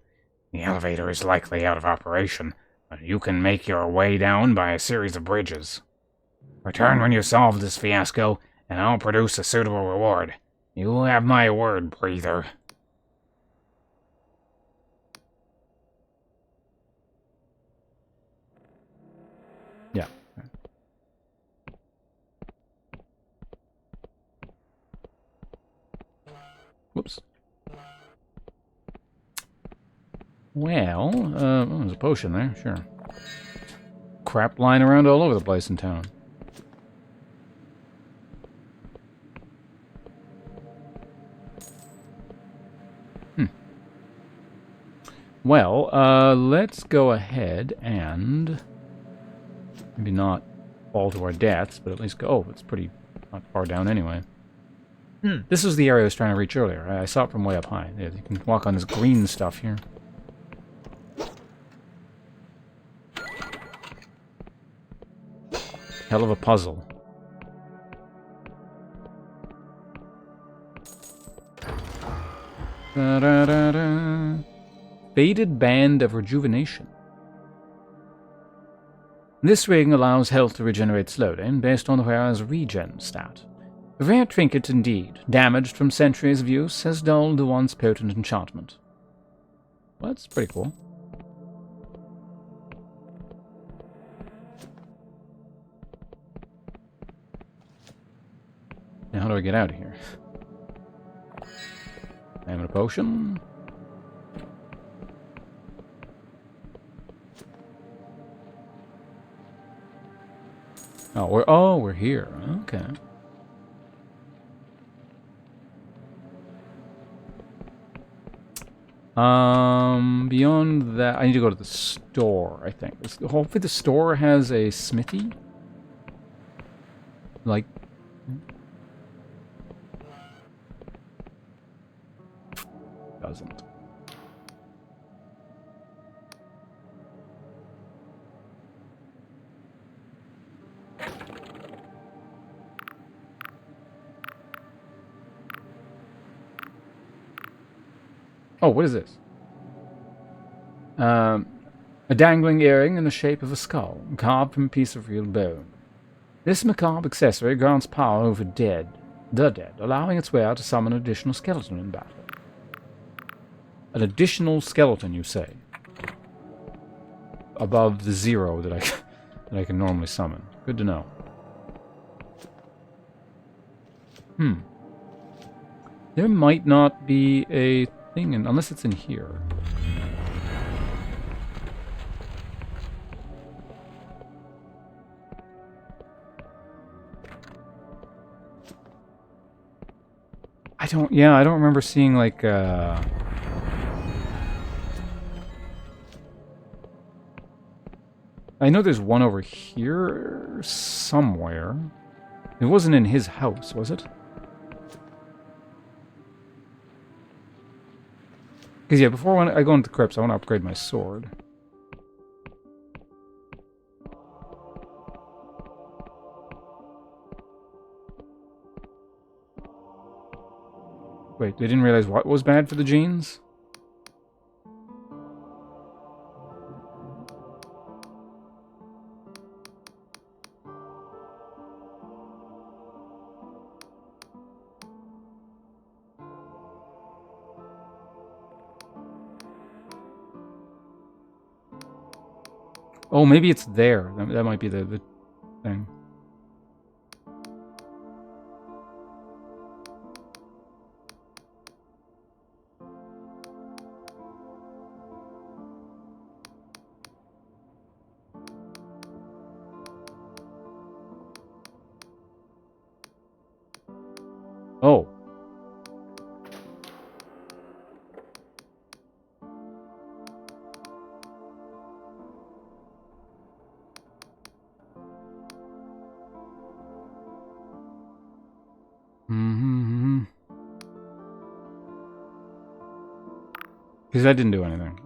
The elevator is likely out of operation, but you can make your way down by a series of bridges. Return when you solve this fiasco, and I'll produce a suitable reward. You have my word, Breather. Yeah. Whoops. Well, there's a potion there, sure. Crap lying around all over the place in town. Well, let's go ahead and maybe not fall to our deaths, but at least go. Oh, it's pretty not far down anyway. This is the area I was trying to reach earlier. I saw it from way up high. Yeah, you can walk on this green stuff here. Hell of a puzzle. Da-da-da-da. Faded Band of Rejuvenation. This ring allows health to regenerate slowly, based on the wearer's regen stat. A rare trinket indeed, damaged from centuries of use, has dulled the once potent enchantment. Well, that's pretty cool. Now how do I get out of here? Stamina potion. we're here. Okay. Beyond that, I need to go to the store, I think. Hopefully the store has a smithy. Like... Doesn't. Oh, what is this? A dangling earring in the shape of a skull, carved from a piece of real bone. This macabre accessory grants power over the dead, allowing its wearer to summon an additional skeleton in battle. An additional skeleton, you say? Above the 0 that I can normally summon. Good to know. There might not be a thing unless it's in here. I don't remember seeing like I know there's one over here somewhere. It wasn't in his house, was it? Because yeah, before when I go into the crypts, I want to upgrade my sword. Wait, they didn't realize what was bad for the genes? Oh, maybe it's there. That might be the thing. Oh. Because that didn't do anything.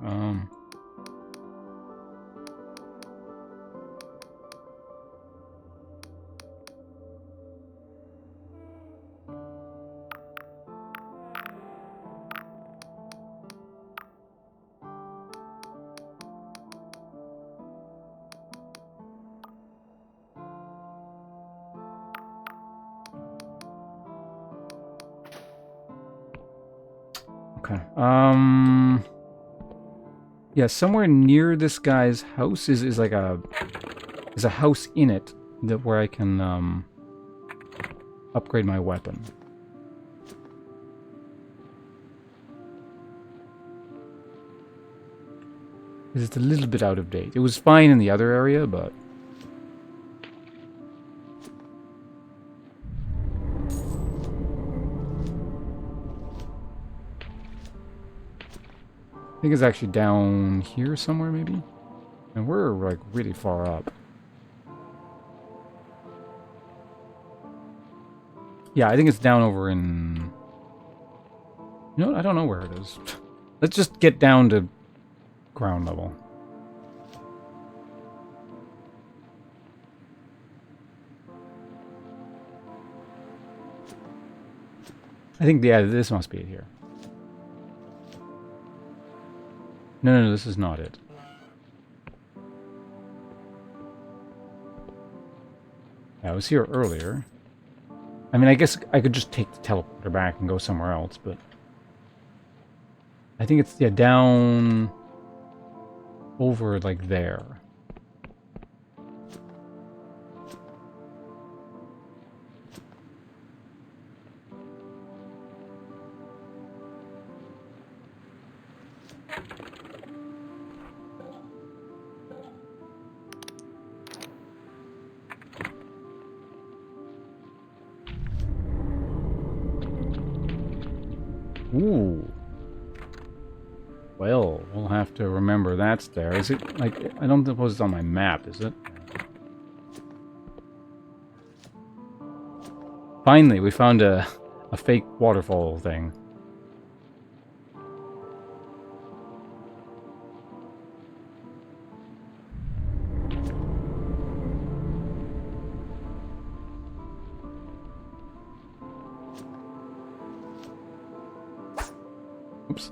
Okay. Yeah, somewhere near this guy's house is like a house in it where I can upgrade my weapon. It's a little bit out of date. It was fine in the other area, but I think it's actually down here somewhere, maybe? And we're, like, really far up. Yeah, I think it's down over in... You know what? I don't know where it is. Let's just get down to ground level. I think, yeah, this must be it here. No, this is not it. I was here earlier. I mean, I guess I could just take the teleporter back and go somewhere else, but... I think it's, yeah, down... over, like, there. Ooh. Well, we'll have to remember that's there. Is it, like, I don't suppose it's on my map, is it? Finally, we found a fake waterfall thing. Oops.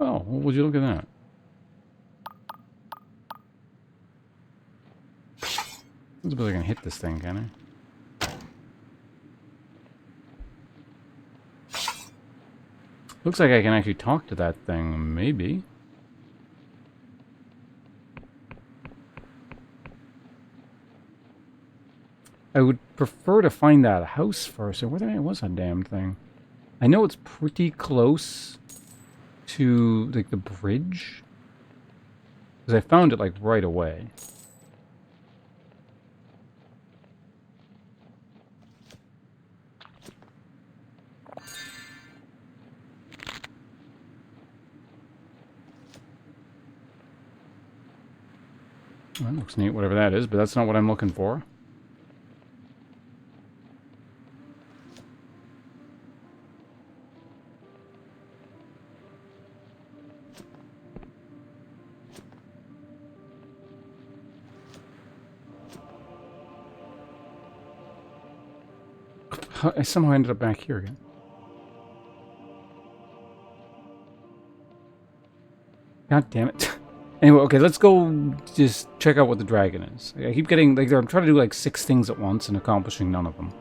Oh, well, would you look at that? I suppose I can hit this thing, can I? Looks like I can actually talk to that thing, maybe. I would prefer to find that house first, or whether it was a damn thing. I know it's pretty close to, like, the bridge. Because I found it, like, right away. Well, that looks neat, whatever that is, but that's not what I'm looking for. I somehow ended up back here again. God damn it. Anyway, okay, let's go just check out what the dragon is. I keep getting, like, I'm trying to do like 6 things at once and accomplishing none of them.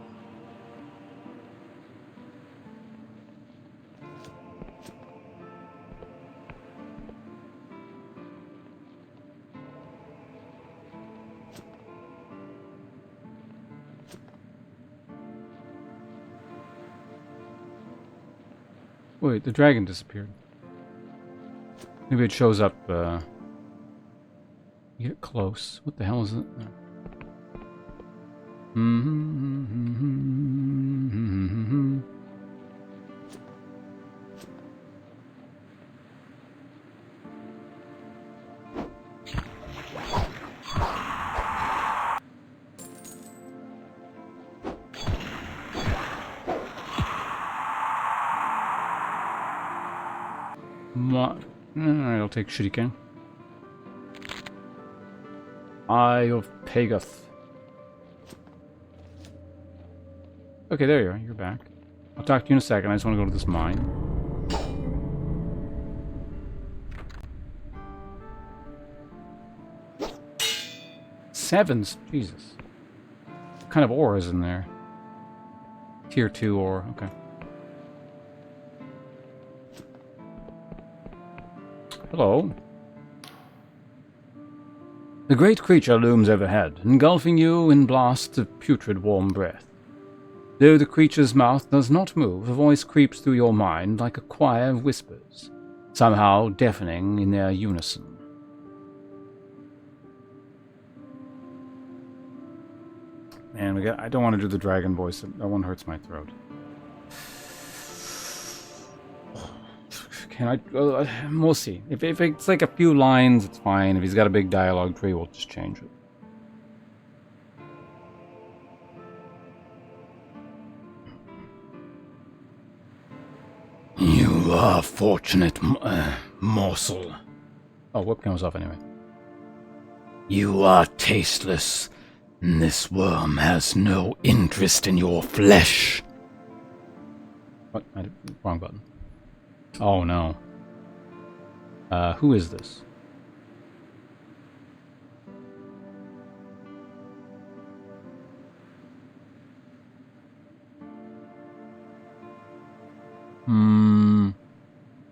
Wait, the dragon disappeared. Maybe it shows up, get close. What the hell is it? Alright, I'll take Shuriken. Eye of Pegath. Okay, there you are. You're back. I'll talk to you in a second. I just want to go to this mine. Sevens? Jesus. What kind of ore is in there? Tier 2 ore. Okay. Hello. The great creature looms overhead, engulfing you in blasts of putrid warm breath. Though the creature's mouth does not move, a voice creeps through your mind like a choir of whispers, somehow deafening in their unison. Man, I don't want to do the dragon voice. That one hurts my throat. Can I? We'll see. If it's like a few lines, it's fine. If he's got a big dialogue tree, we'll just change it. You are fortunate, morsel. Oh, webcam was off anyway. You are tasteless. This worm has no interest in your flesh. What? Wrong button. Oh no. Who is this?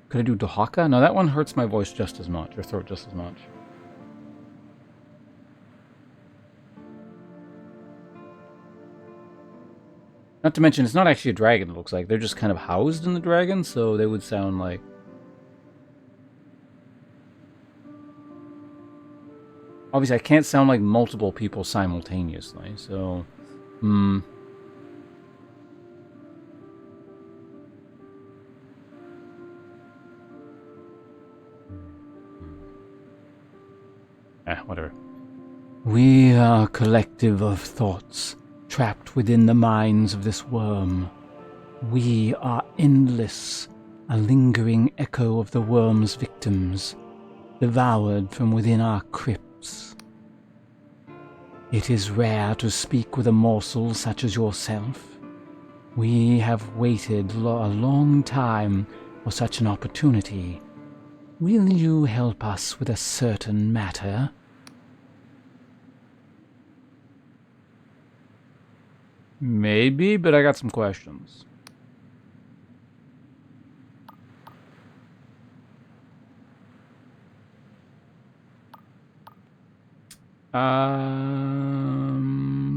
Could I do Dohaka? No, that one hurts my voice just as much, or throat just as much. Not to mention, it's not actually a dragon, it looks like. They're just kind of housed in the dragon, so they would sound like... Obviously, I can't sound like multiple people simultaneously, so... Whatever. We are a collective of thoughts, trapped within the minds of this worm. We are endless, a lingering echo of the worm's victims, devoured from within our crypts. It is rare to speak with a morsel such as yourself. We have waited a long time for such an opportunity. Will you help us with a certain matter? Maybe, but I got some questions.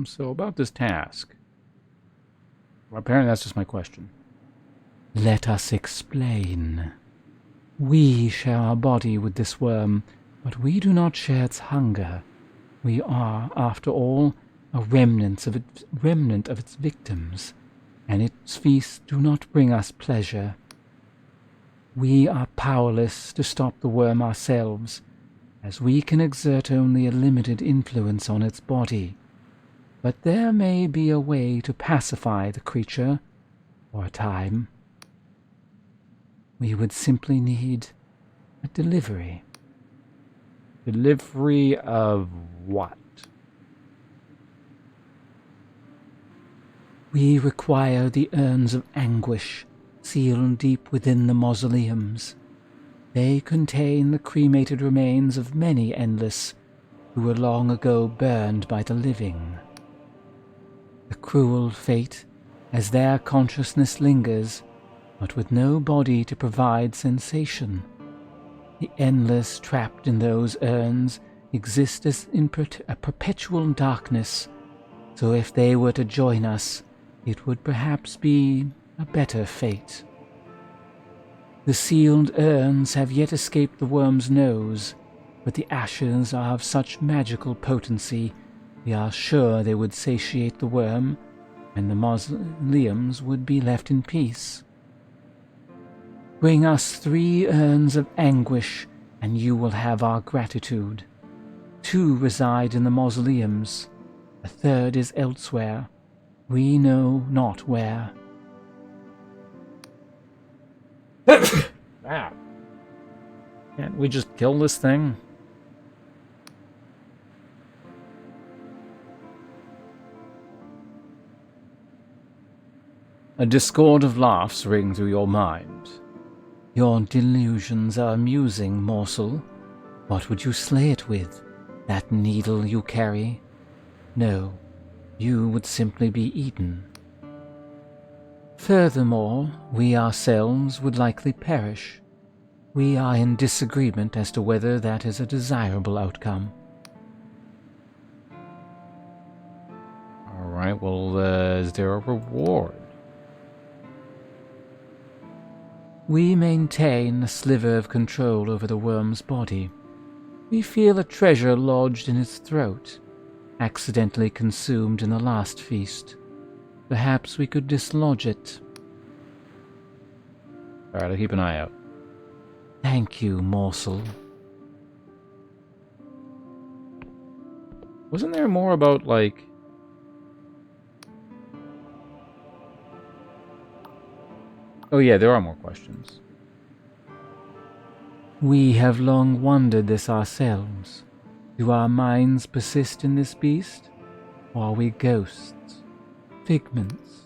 So about this task. Well, apparently that's just my question. Let us explain. We share our body with this worm, but we do not share its hunger. We are, after all, a remnant of its victims, and its feasts do not bring us pleasure. We are powerless to stop the worm ourselves, as we can exert only a limited influence on its body. But there may be a way to pacify the creature, for a time. We would simply need a delivery. Delivery of what? We require the urns of anguish sealed deep within the mausoleums. They contain the cremated remains of many endless who were long ago burned by the living. The cruel fate, as their consciousness lingers, but with no body to provide sensation. The endless trapped in those urns exist as in a perpetual darkness, so if they were to join us, it would perhaps be a better fate. The sealed urns have yet escaped the worm's nose, but the ashes are of such magical potency, we are sure they would satiate the worm, and the mausoleums would be left in peace. Bring us 3 urns of anguish, and you will have our gratitude. 2 reside in the mausoleums, a 3rd is elsewhere. We know not where. Wow. Can't we just kill this thing? A discord of laughs ring through your mind. Your delusions are amusing, morsel. What would you slay it with? That needle you carry? No, you would simply be eaten. Furthermore, we ourselves would likely perish. We are in disagreement as to whether that is a desirable outcome. Alright, well, is there a reward? We maintain a sliver of control over the worm's body. We feel a treasure lodged in its throat, accidentally consumed in the last feast. Perhaps we could dislodge it. Alright, I'll keep an eye out. Thank you, morsel. Wasn't there more about, like... Oh yeah, there are more questions. We have long wondered this ourselves. Do our minds persist in this beast? Or are we ghosts? Figments?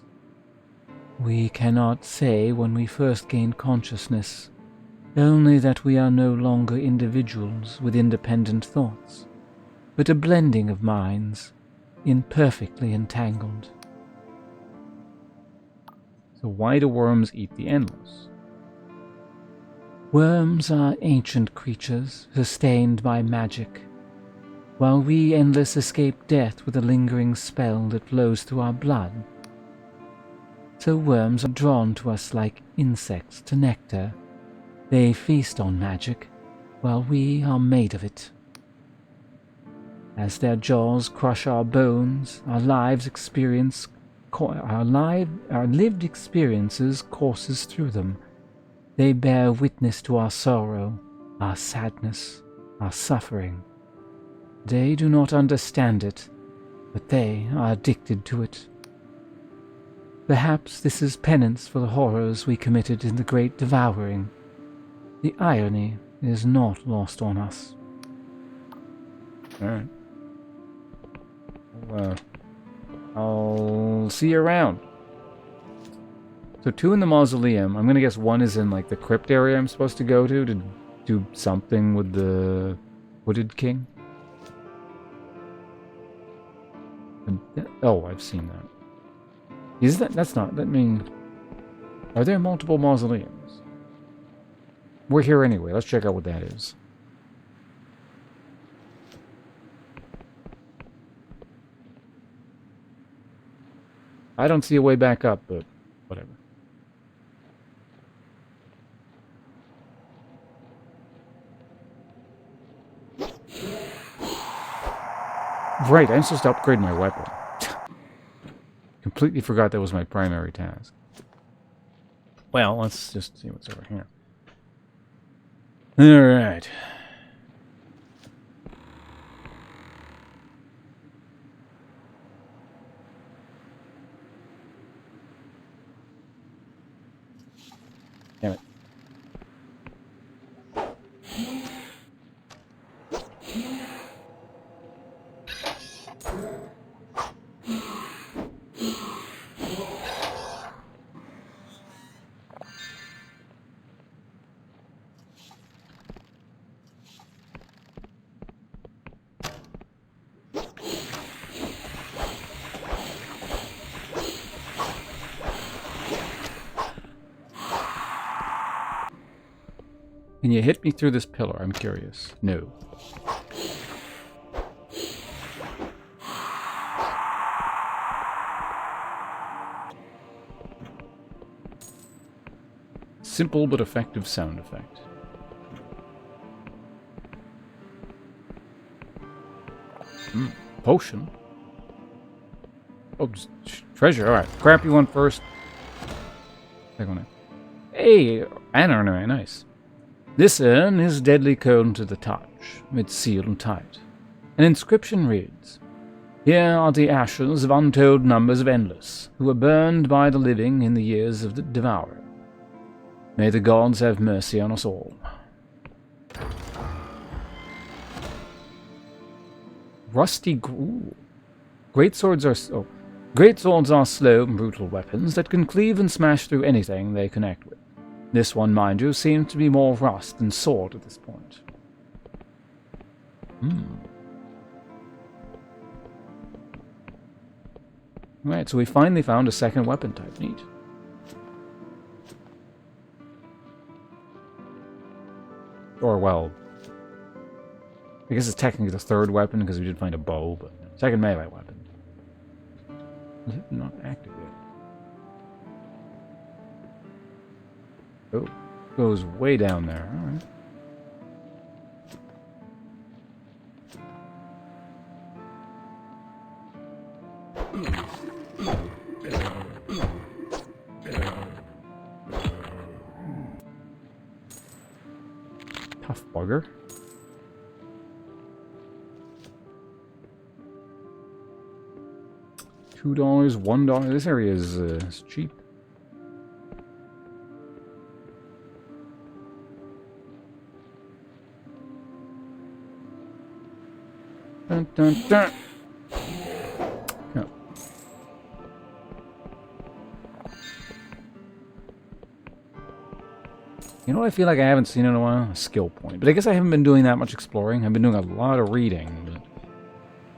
We cannot say when we first gained consciousness, only that we are no longer individuals with independent thoughts, but a blending of minds, imperfectly entangled. So why do worms eat the endless? Worms are ancient creatures, sustained by magic, while we endless escape death with a lingering spell that flows through our blood. So worms are drawn to us like insects to nectar. They feast on magic, while we are made of it. As their jaws crush our bones, our lived experiences courses through them. They bear witness to our sorrow, our sadness, our suffering. They do not understand it, but they are addicted to it. Perhaps this is penance for the horrors we committed in the Great Devouring. The irony is not lost on us. Alright. I'll see you around. So 2 in the mausoleum. I'm gonna guess 1 is in like the crypt area I'm supposed to go to do something with the Wooded King. Oh, I've seen that. Is that's not, that mean, are there multiple mausoleums? We're here anyway, let's check out what that is. I don't see a way back up, but whatever. Right, I'm supposed to upgrade my weapon. Completely forgot that was my primary task. Well, let's just see what's over here. Alright. Damn it. Can you hit me through this pillar? I'm curious. No. Simple but effective sound effect. Potion? Oh, treasure. Alright, crappy one first. Second one. Hey, an ornament. Nice. This urn is deadly cold to the touch. It's sealed tight. An inscription reads, "Here are the ashes of untold numbers of Endless, who were burned by the living in the years of the Devourer. May the gods have mercy on us all." Rusty Great swords are slow and brutal weapons that can cleave and smash through anything they connect with. This one, mind you, seems to be more rust than sword at this point. Right, so we finally found a second weapon type. Neat. Or, well, I guess it's technically the third weapon because we did find a bow, but second melee weapon. Is it not active yet? Oh, goes way down there. Alright. Tough bugger. $2, $1. This area is cheap. Dun, dun, dun. Oh. You know what I feel like I haven't seen in a while? A skill point. But I guess I haven't been doing that much exploring. I've been doing a lot of reading, but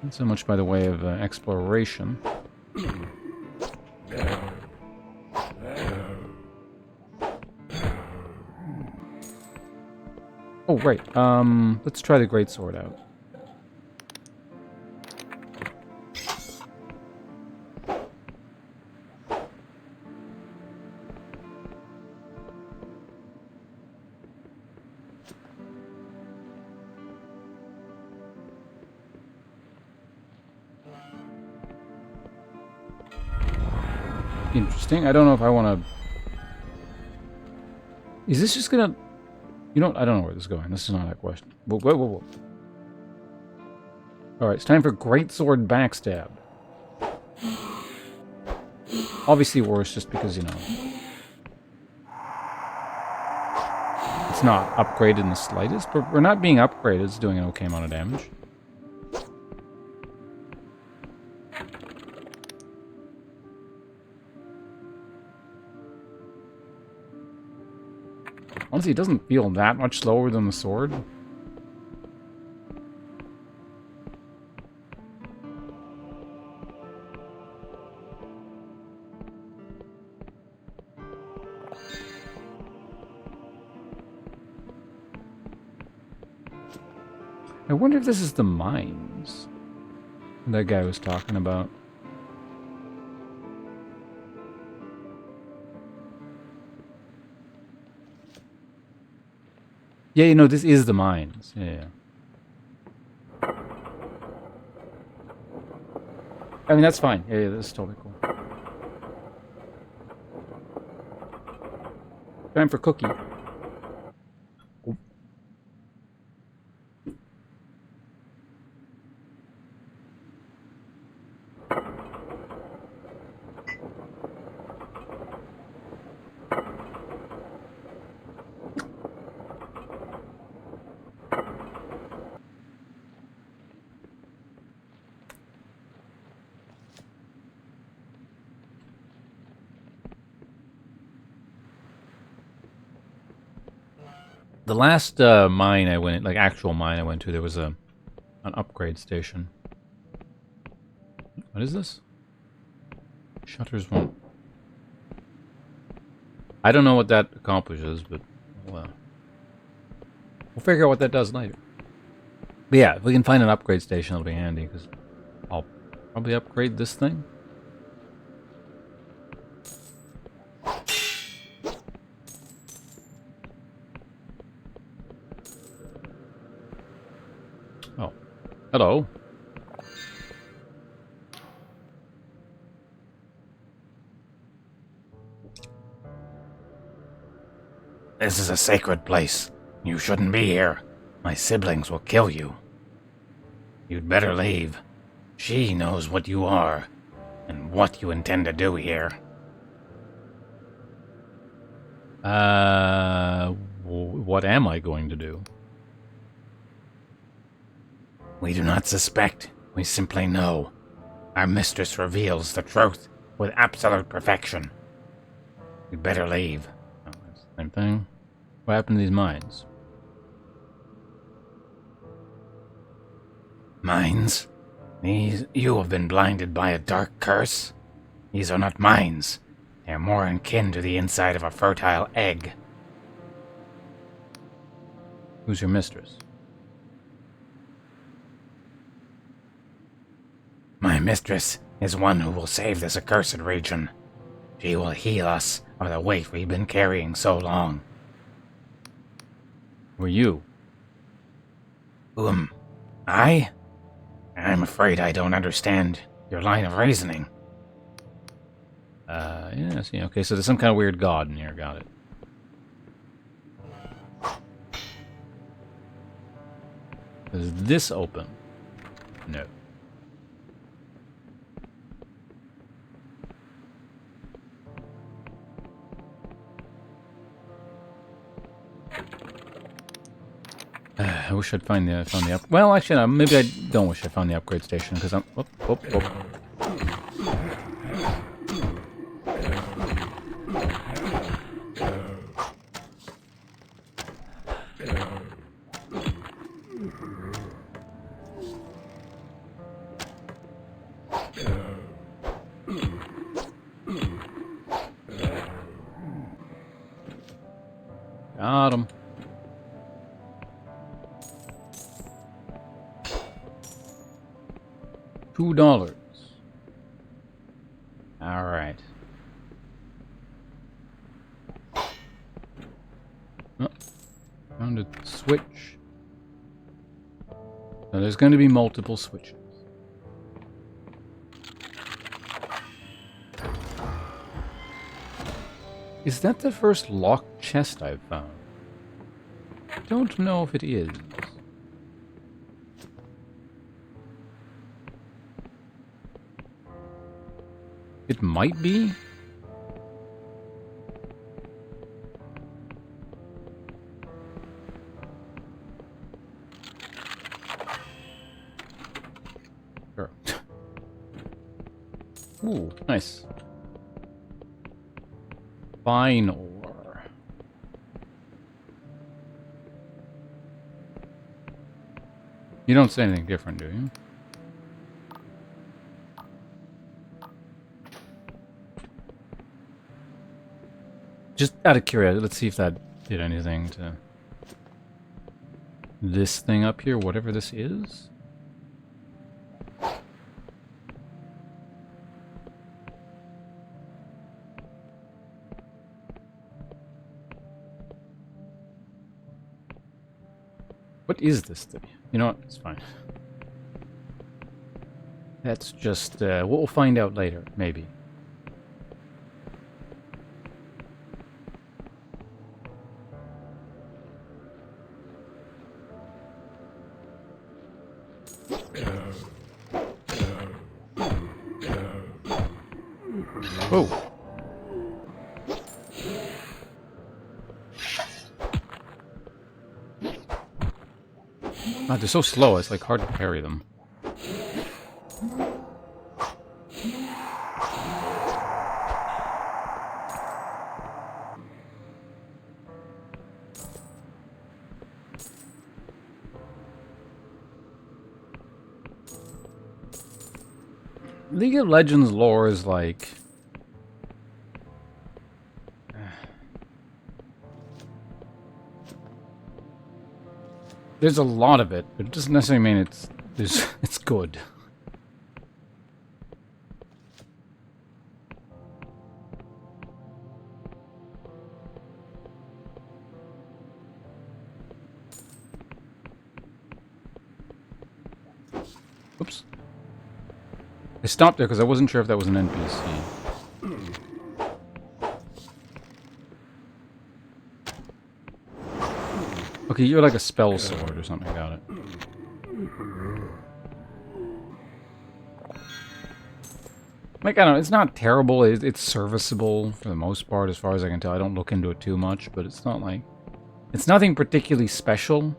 not so much by the way of exploration. Oh, right. Let's try the greatsword out. interesting. I don't know if I want to... Is this just gonna... You know, I don't know where this is going. This is not a question. Whoa, whoa, whoa, whoa. Alright, it's time for Greatsword Backstab. Obviously worse just because, you know... It's not upgraded in the slightest, but we're not being upgraded. It's doing an okay amount of damage. Honestly, it doesn't feel that much slower than the sword. I wonder if this is the mines that guy was talking about. Yeah, you know, this is the mines. Yeah. I mean, that's fine. Yeah, that's totally cool. Time for cookie. The last mine I went, like actual mine I went to, there was an upgrade station. What is this? Shutters won't. I don't know what that accomplishes, but we'll figure out what that does later. But yeah, if we can find an upgrade station, that'll be handy, because I'll probably upgrade this thing. Oh. Hello. This is a sacred place. You shouldn't be here. My siblings will kill you. You'd better leave. She knows what you are, and what you intend to do here. What am I going to do? We do not suspect. We simply know. Our mistress reveals the truth with absolute perfection. You'd better leave. Oh, that's the same thing. What happened to these mines? Mines? You have been blinded by a dark curse? These are not mines. They are more akin to the inside of a fertile egg. Who's your mistress? My mistress is one who will save this accursed region. She will heal us of the weight we've been carrying so long. Were you? I? I'm afraid I don't understand your line of reasoning. Yeah, see, okay, so there's some kind of weird god in here, got it. Is this open? No. I wish I'd found the up. Well, actually, no, maybe I don't wish I found the upgrade station because I'm. Oh. Got him. $2. All right. Oh, found a switch. Now there's going to be multiple switches. Is that the first locked chest I've found? Don't know if it is. It might be. Sure. Ooh, nice. Fine ore. You don't say anything different, do you? Just out of curiosity, let's see if that did anything to this thing up here, whatever this is. What is this thing? You know what? It's fine. That's just, we'll find out later, maybe. Whoa. God, they're so slow, it's like hard to carry them. League of Legends lore is like... There's a lot of it, but it doesn't necessarily mean it's good. Oops. I stopped there because I wasn't sure if that was an NPC. Okay, you're like a spell sword or something, got it. Like, I don't know, it's not terrible, it's serviceable for the most part, as far as I can tell. I don't look into it too much, but it's not like... It's nothing particularly special.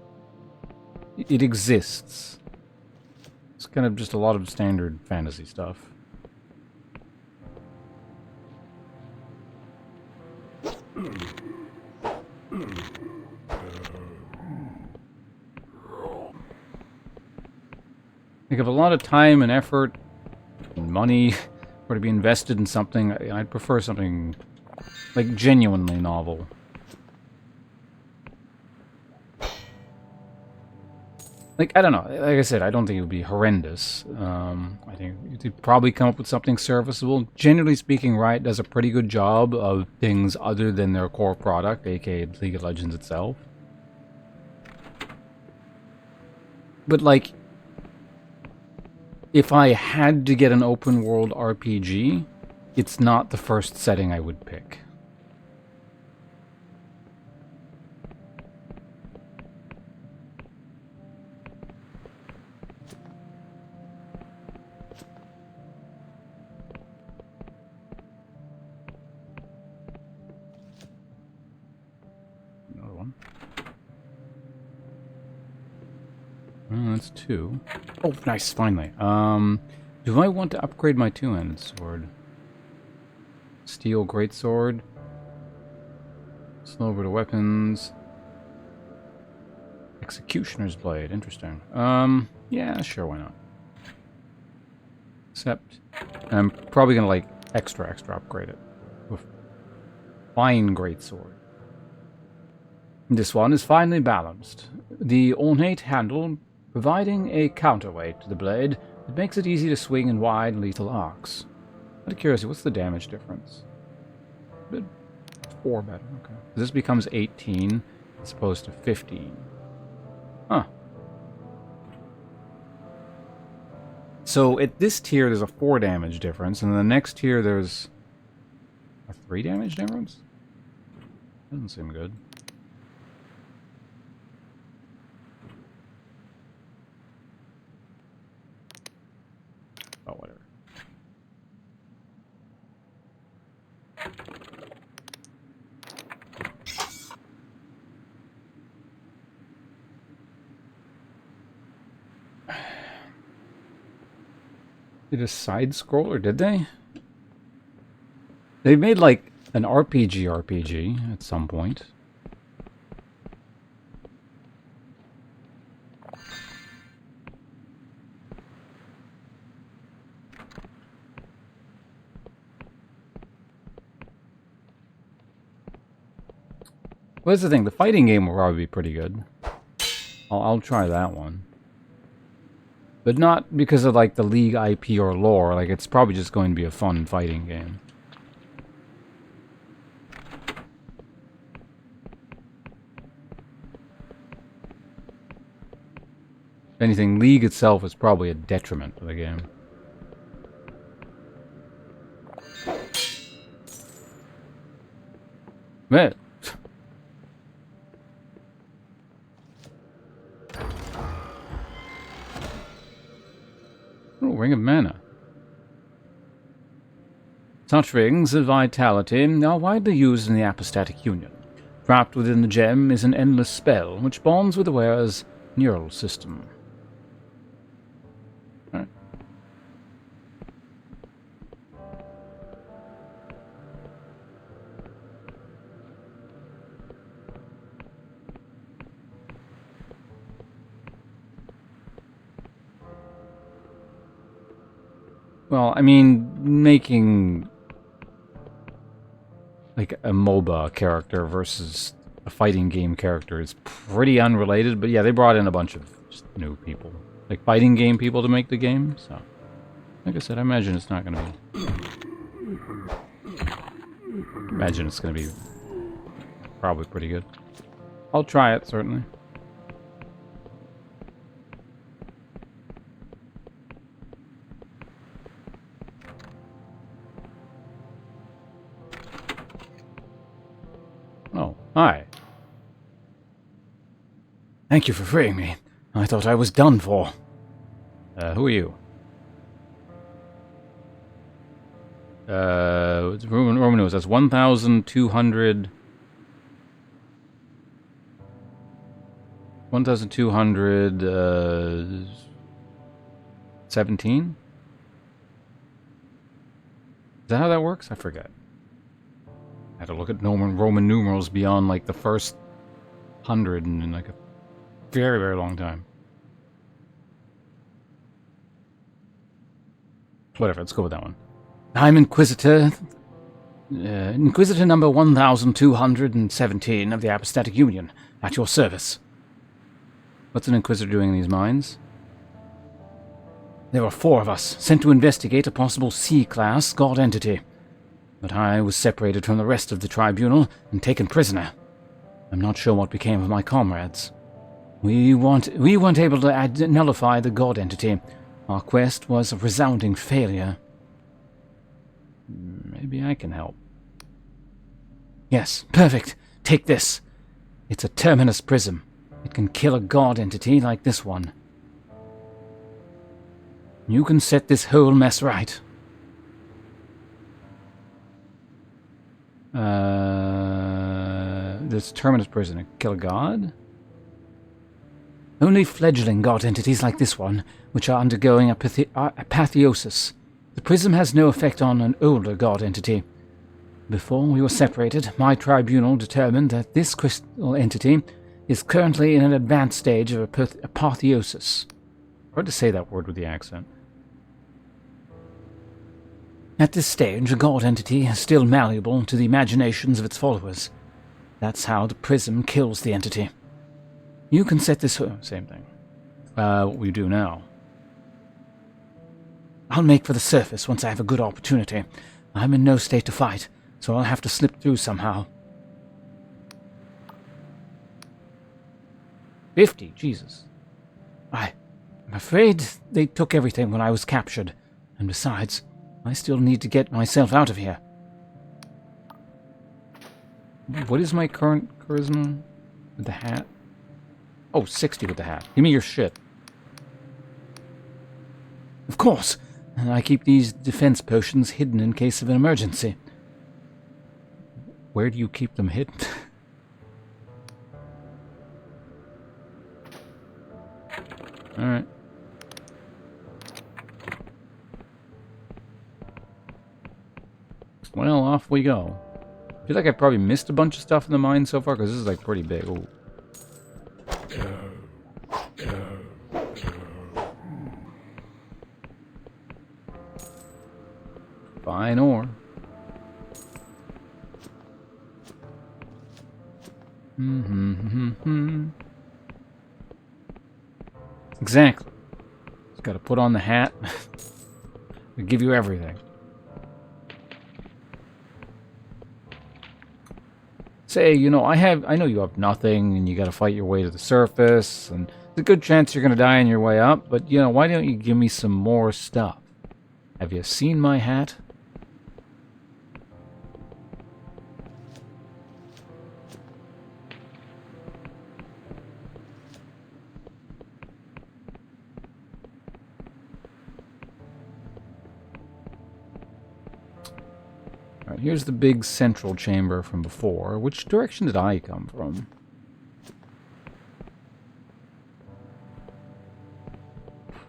It exists. It's kind of just a lot of standard fantasy stuff. Like, if a lot of time and effort and money were to be invested in something, I'd prefer something, like, genuinely novel. Like, I don't know. Like I said, I don't think it would be horrendous. I think you'd probably come up with something serviceable. Generally speaking, Riot does a pretty good job of things other than their core product, aka League of Legends itself. But, like, if I had to get an open world RPG, it's not the first setting I would pick. Another one. Oh, that's two. Oh, nice, finally. Do I want to upgrade my two-handed sword? Steel greatsword. Slower to weapons. Executioner's blade, interesting. Yeah, sure, why not? Except, I'm probably gonna, like, extra upgrade it. With fine greatsword. This one is finely balanced. The ornate handle providing a counterweight to the blade that makes it easy to swing in wide, lethal arcs. Out of curiosity, what's the damage difference? 4 better, okay. This becomes 18 as opposed to 15. Huh. So at this tier, there's a 4 damage difference, and in the next tier, there's a 3 damage difference? Doesn't seem good. Oh, whatever. Did a side scroller, did they? They made like an RPG at some point. Well, that's the thing. The fighting game will probably be pretty good. I'll try that one. But not because of like the League IP or lore. Like, it's probably just going to be a fun fighting game. If anything, League itself is probably a detriment to the game. Man. Oh, Ring of Mana. Such rings of vitality are widely used in the Apostatic Union. Trapped within the gem is an endless spell, which bonds with the wearer's neural system. Right. Well, I mean, making like a MOBA character versus a fighting game character is pretty unrelated, but yeah, they brought in a bunch of just new people, like fighting game people to make the game, so like I said, I imagine it's not gonna be... imagine it's gonna be probably pretty good. I'll try it, certainly. Oh, hi. Thank you for freeing me. I thought I was done for. Who are you? Roman numerals, that's 1,200... 1,217? Is that how that works? I forget. I had to look at Roman numerals beyond like the first 100 in like a very, very long time. Whatever, let's go with that one. I'm Inquisitor... Inquisitor number 1,217 of the Apostatic Union, at your service. What's an Inquisitor doing in these mines? There were 4 of us, sent to investigate a possible C-class god entity. But I was separated from the rest of the tribunal and taken prisoner. I'm not sure what became of my comrades. We weren't able to nullify the god entity. Our quest was a resounding failure. Maybe I can help. Yes, perfect. Take this. It's a terminus prism. It can kill a god entity like this one. You can set this whole mess right. This terminus prison to kill a god? Only fledgling god entities like this one, which are undergoing apotheosis. The prism has no effect on an older god entity. Before we were separated, my tribunal determined that this crystal entity is currently in an advanced stage of apotheosis. Hard to say that word with the accent. At this stage, a god entity is still malleable to the imaginations of its followers. That's how the prism kills the entity. You can set this... same thing. What we do now. I'll make for the surface once I have a good opportunity. I'm in no state to fight, so I'll have to slip through somehow. 50, Jesus. I'm afraid they took everything when I was captured, and besides, I still need to get myself out of here. What is my current charisma with the hat? Oh, 60 with the hat. Give me your shit. Of course. I keep these defense potions hidden in case of an emergency. Where do you keep them hidden? Alright. Well, off we go. I feel like I probably missed a bunch of stuff in the mine so far, because this is like pretty big. Ooh. Fine ore. Exactly. Just gotta put on the hat. We give you everything. Say, you know, I know you have nothing, and you gotta fight your way to the surface, and there's a good chance you're gonna die on your way up, but, you know, why don't you give me some more stuff? Have you seen my hat? Alright, here's the big central chamber from before. Which direction did I come from?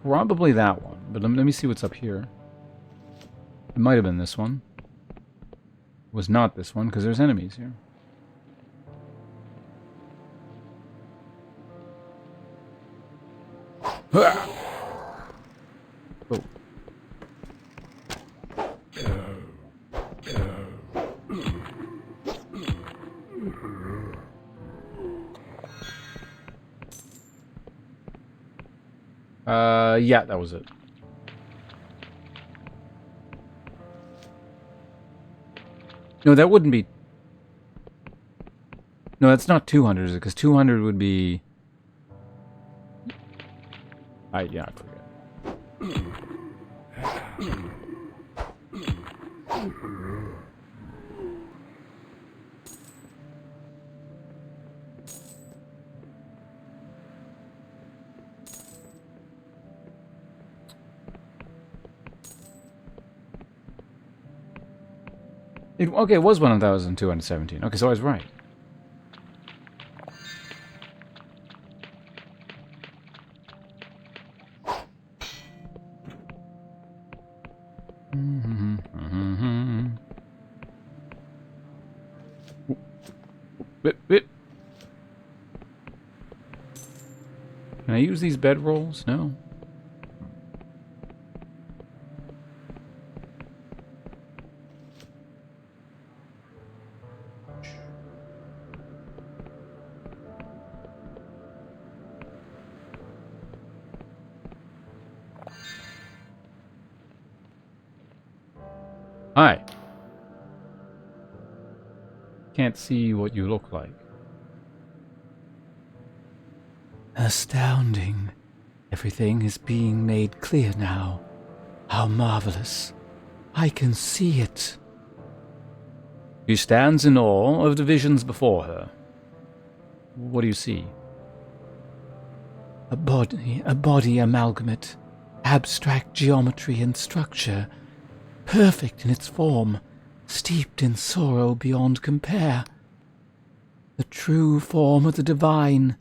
Probably that one, but let me see what's up here. It might have been this one. It was not this one, because there's enemies here. Oh. Yeah, that was it. No, that wouldn't be... No, that's not 200, is it? Because 200 would be... yeah, I forget. Okay, it was 1,217. Okay, so I was right. Can I use these bedrolls? No. Hi. Can't see what you look like. Astounding. Everything is being made clear now. How marvelous. I can see it. She stands in awe of the visions before her. What do you see? A body amalgamate, abstract geometry and structure, perfect in its form, steeped in sorrow beyond compare. The true form of the divine,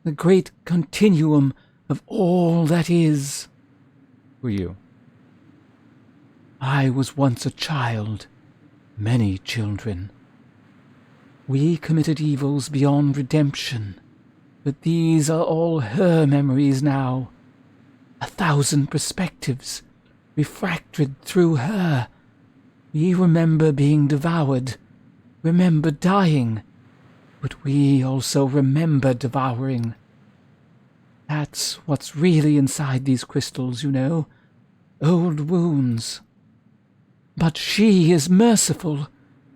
the great continuum of all that is. Who are you? I was once a child, many children. We committed evils beyond redemption, but these are all her memories now. 1,000 perspectives, refracted through her. We remember being devoured, remember dying, but we also remember devouring. That's what's really inside these crystals, you know. Old wounds. But she is merciful,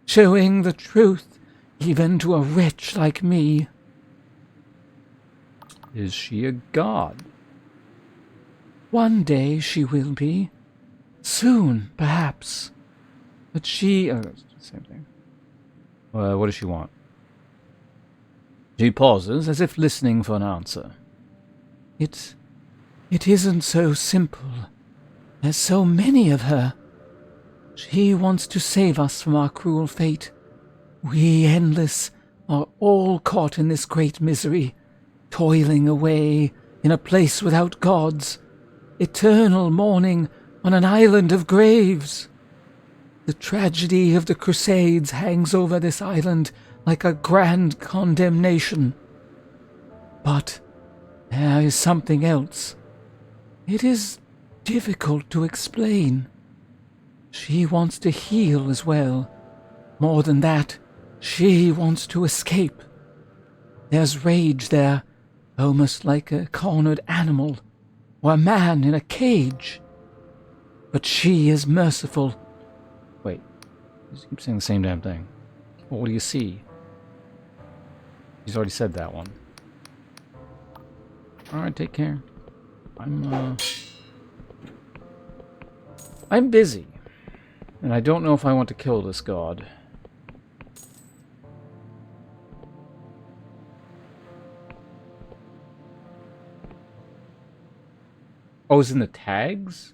showing the truth even to a wretch like me. Is she a god? One day she will be. Soon, perhaps. But she... same thing. What does she want? She pauses, as if listening for an answer. It isn't so simple. There's so many of her. She wants to save us from our cruel fate. We Endless are all caught in this great misery, toiling away in a place without gods, eternal mourning on an island of graves. The tragedy of the Crusades hangs over this island like a grand condemnation. But there is something else. It is difficult to explain. She wants to heal as well. More than that, she wants to escape. There's rage there, almost like a cornered animal, or a man in a cage. But she is merciful. Wait, you keep saying the same damn thing. Well, what do you see? He's already said that one. Alright, take care. I'm busy. And I don't know if I want to kill this god. Oh, it's in the tags?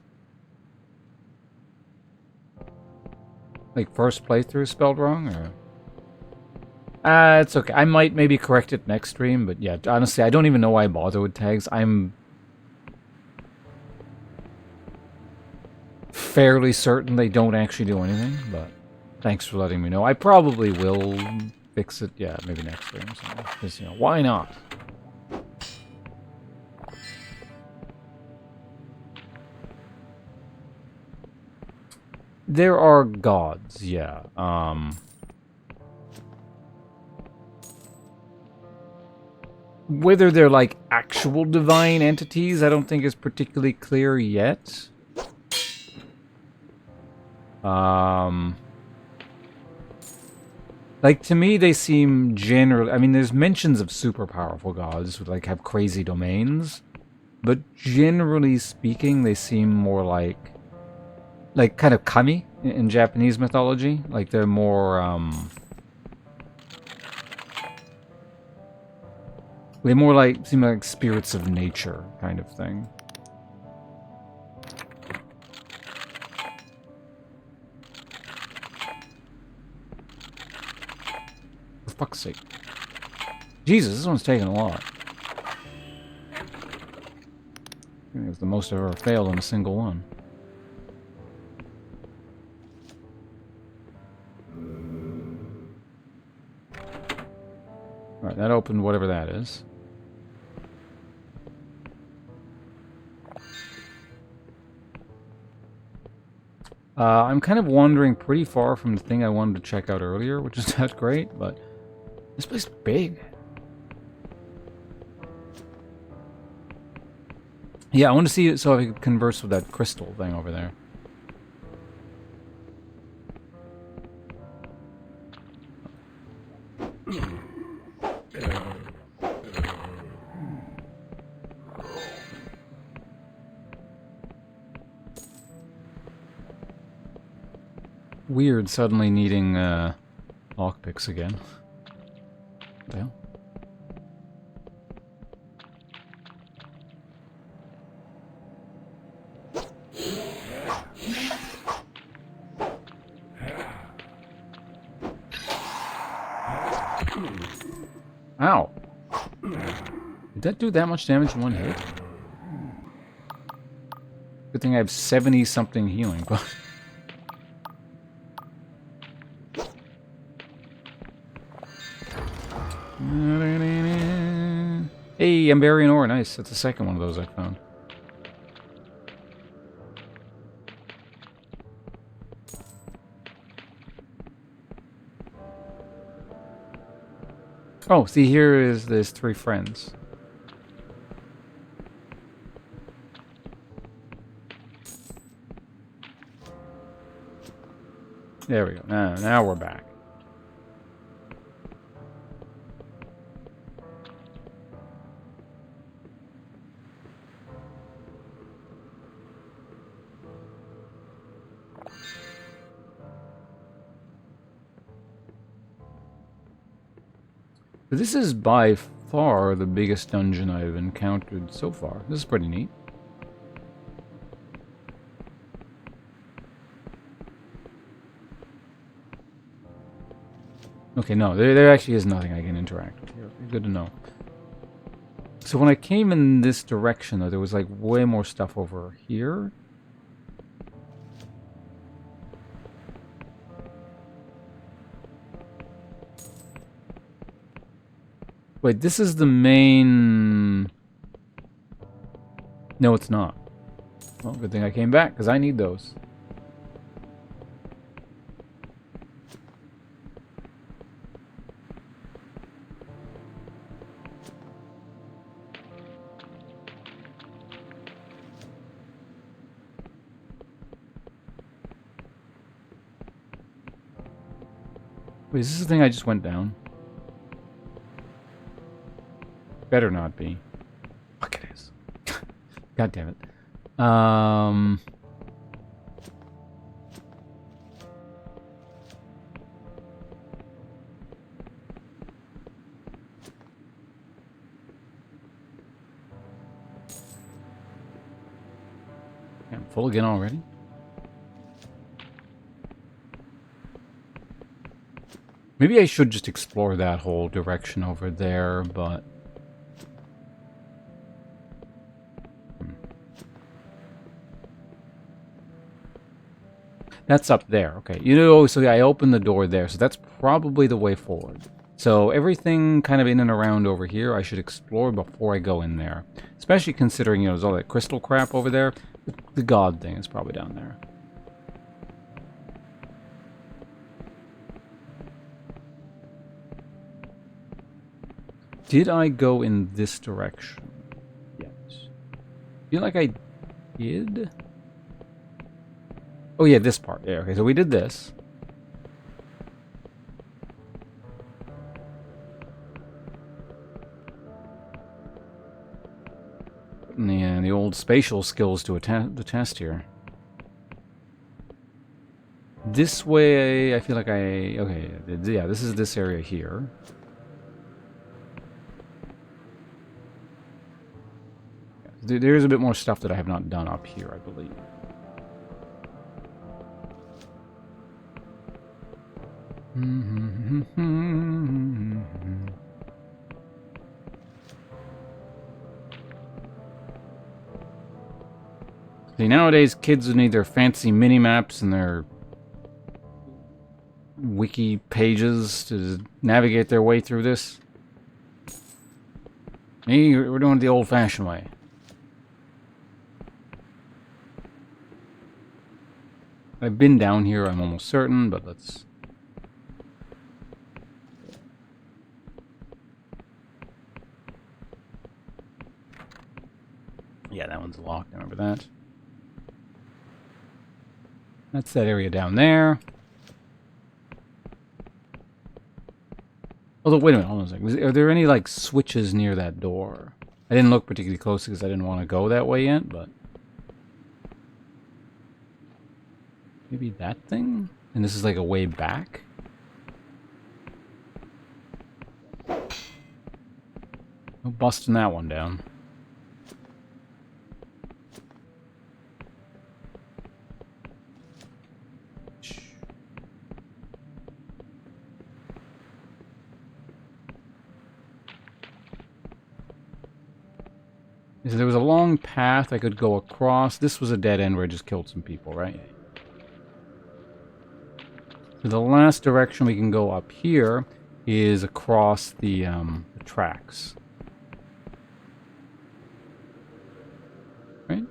Like first playthrough spelled wrong, or? It's okay. I might maybe correct it next stream, but yeah, honestly, I don't even know why I bother with tags. I'm fairly certain they don't actually do anything, but thanks for letting me know. I probably will fix it, yeah, maybe next stream or something. Because, you know, why not? There are gods, yeah. Whether they're like actual divine entities, I don't think is particularly clear yet. Like, to me, they seem generally... I mean, there's mentions of super powerful gods who, like, have crazy domains. But generally speaking, they seem more like kind of kami in Japanese mythology. Like, they're more, they more like... seem like spirits of nature kind of thing. For fuck's sake. Jesus, this one's taking a lot. I think it's the most I've ever failed in a single one. Alright, that opened whatever that is. I'm kind of wandering pretty far from the thing I wanted to check out earlier, which is not great, but this place is big. Yeah, I want to see it so I can converse with that crystal thing over there. Weird suddenly needing lockpicks again. What the hell? Ow! Did that do that much damage in one hit? Good thing I have 70-something healing, but... Hey, I'm burying ore. Nice. That's the second one of those I found. Oh, see, here is there's 3 friends. There we go. Now we're back. But this is by far the biggest dungeon I've encountered so far. This is pretty neat. Okay, no, there actually is nothing I can interact with here. Okay, good to know. So when I came in this direction, though, there was like way more stuff over here. Wait, this is the main... No, it's not. Well, good thing I came back, because I need those. Wait, is this the thing I just went down? Better not be. Fuck, it is. God damn it. I'm full again already? Maybe I should just explore that whole direction over there, but... That's up there. Okay. You know, so yeah, I opened the door there, so that's probably the way forward. So everything kind of in and around over here, I should explore before I go in there. Especially considering, you know, there's all that crystal crap over there. The god thing is probably down there. Did I go in this direction? Yes. Feel like I did? Oh yeah, this part. Yeah, okay, so we did this. And the old spatial skills to the test here. This way, I feel like I... Okay, yeah, this is this area here. There's a bit more stuff that I have not done up here, I believe. See, nowadays kids need their fancy mini-maps and their wiki pages to navigate their way through this. Me, we're doing it the old-fashioned way. I've been down here, I'm almost certain, but let's... Yeah, that one's locked, I remember that. That's that area down there. Although, wait a minute, hold on a second. Are there any, like, switches near that door? I didn't look particularly close because I didn't want to go that way yet, but... Maybe that thing? And this is like a way back? No busting that one down. So there was a long path I could go across. This was a dead end where I just killed some people, right? So the last direction we can go up here is across the tracks. Right?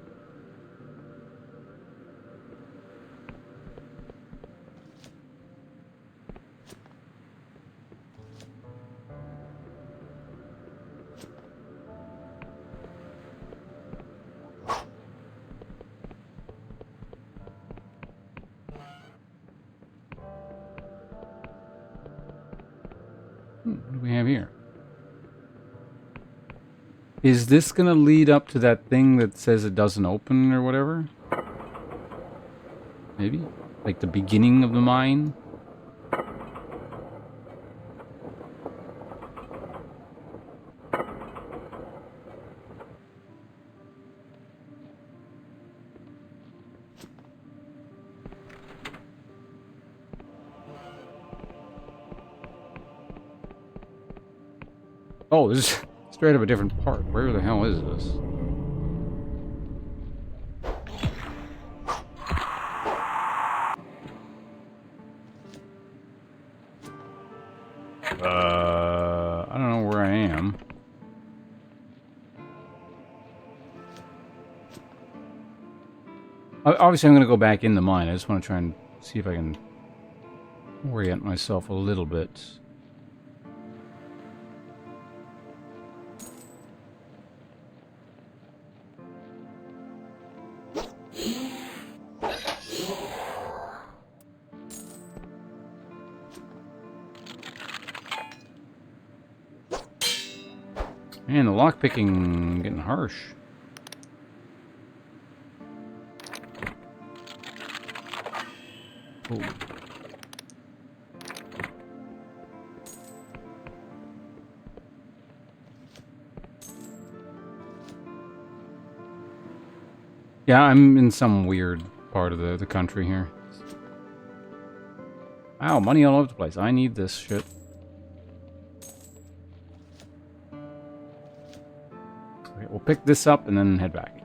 What do we have here? Is this going to lead up to that thing that says it doesn't open or whatever? Maybe? Like the beginning of the mine? Oh, this is straight up a different part. Where the hell is this? I don't know where I am. Obviously, I'm going to go back in the mine. I just want to try and see if I can orient myself a little bit. Man, the lockpicking getting harsh. Oh. Yeah, I'm in some weird part of the country here. Wow, money all over the place. I need this shit. Okay, we'll pick this up and then head back.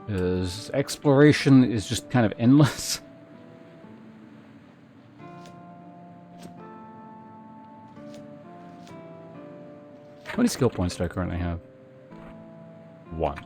Because exploration is just kind of endless. How many skill points do I currently have? 1.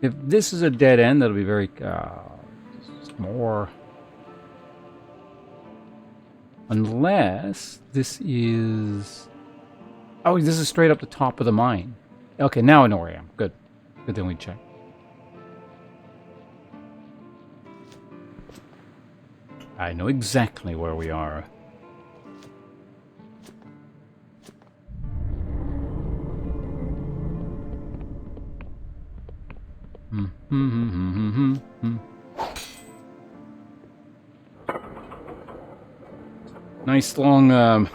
If this is a dead end, that'll be very more. Unless this is. Oh, this is straight up the top of the mine. Okay, now I know where I am. Good. Good thing we checked. I know exactly where we are. Nice long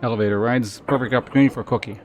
elevator rides. Perfect opportunity for a cookie.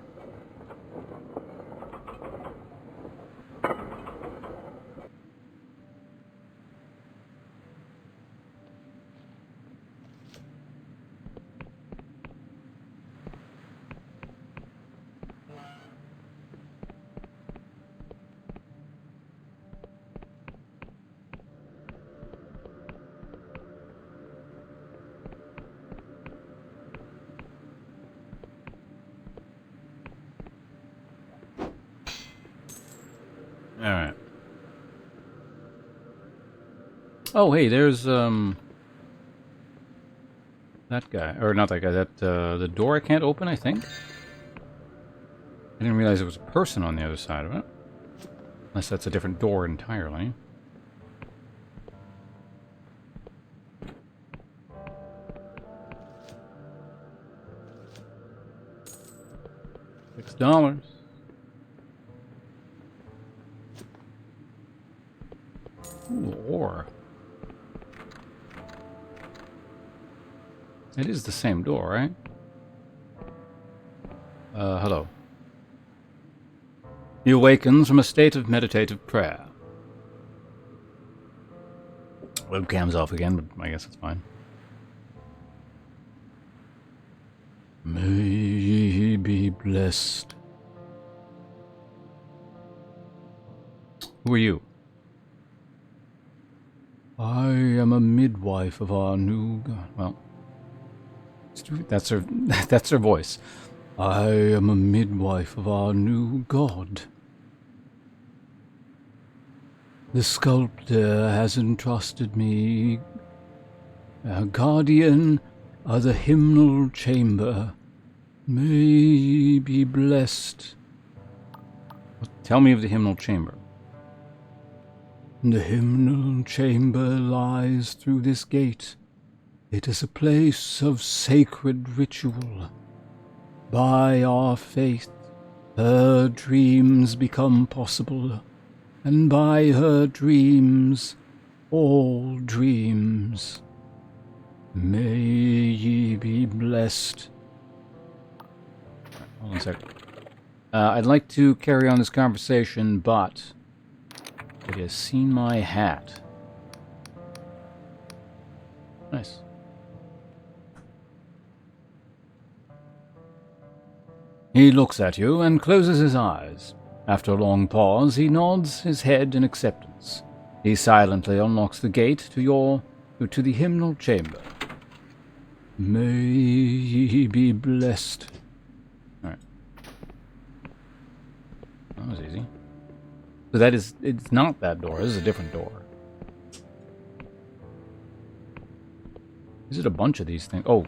Alright. Oh, hey, there's, that guy. Or not that guy, that, the door I can't open, I think? I didn't realize there was a person on the other side of it. Unless that's a different door entirely. $6. Ooh, ore. It is the same door, right? Hello. He awakens from a state of meditative prayer. Webcam's off again, but I guess it's fine. May ye be blessed. Who are you? I am a midwife of our new... Well, that's her. That's her voice. I am a midwife of our new god. The sculptor has entrusted me, a guardian of the hymnal chamber. May ye be blessed. Tell me of the hymnal chamber. The hymnal chamber lies through this gate. It is a place of sacred ritual. By our faith, her dreams become possible, and by her dreams, all dreams. May ye be blessed. Hold on a sec. I'd like to carry on this conversation, but have you seen my hat? Nice. He looks at you and closes his eyes. After a long pause, he nods his head in acceptance. He silently unlocks the gate to the hymnal chamber. May ye be blessed. Alright. That was easy. So it's not that door, this is a different door. Is it a bunch of these things? Oh.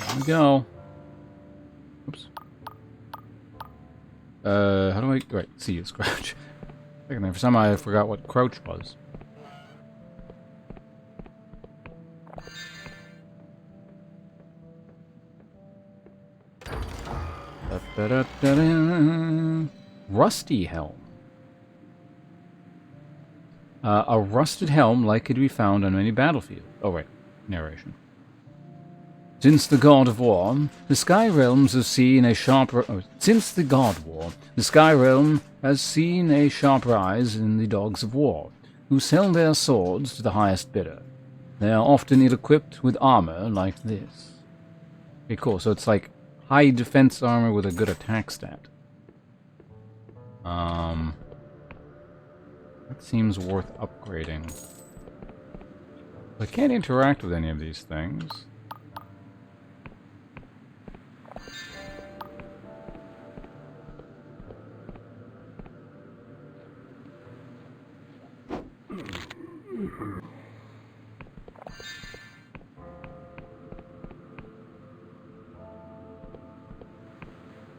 There we go. Oops. How do I... Right, see you, Scrouch. For some I forgot what crouch was. Da-da-da-da. Rusty helm. A rusted helm likely to be found on any battlefield. Oh, right. Narration. Since the God War, the Sky Realms have seen a sharp... Since the God War, the Sky Realm has seen a sharp rise in the Dogs of War, who sell their swords to the highest bidder. They are often ill-equipped with armor like this. Okay, cool. So it's like high defense armor with a good attack stat. That seems worth upgrading. I can't interact with any of these things.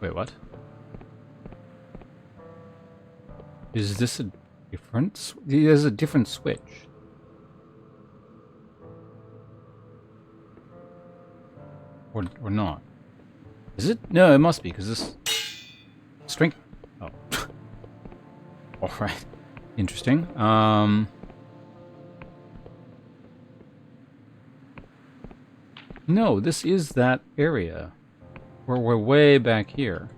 Wait, what? Is this a different... There's a different switch. Or not. Is it? No, it must be, because this... Strength... Oh. Alright. Interesting. No, this is that area. We're way back here.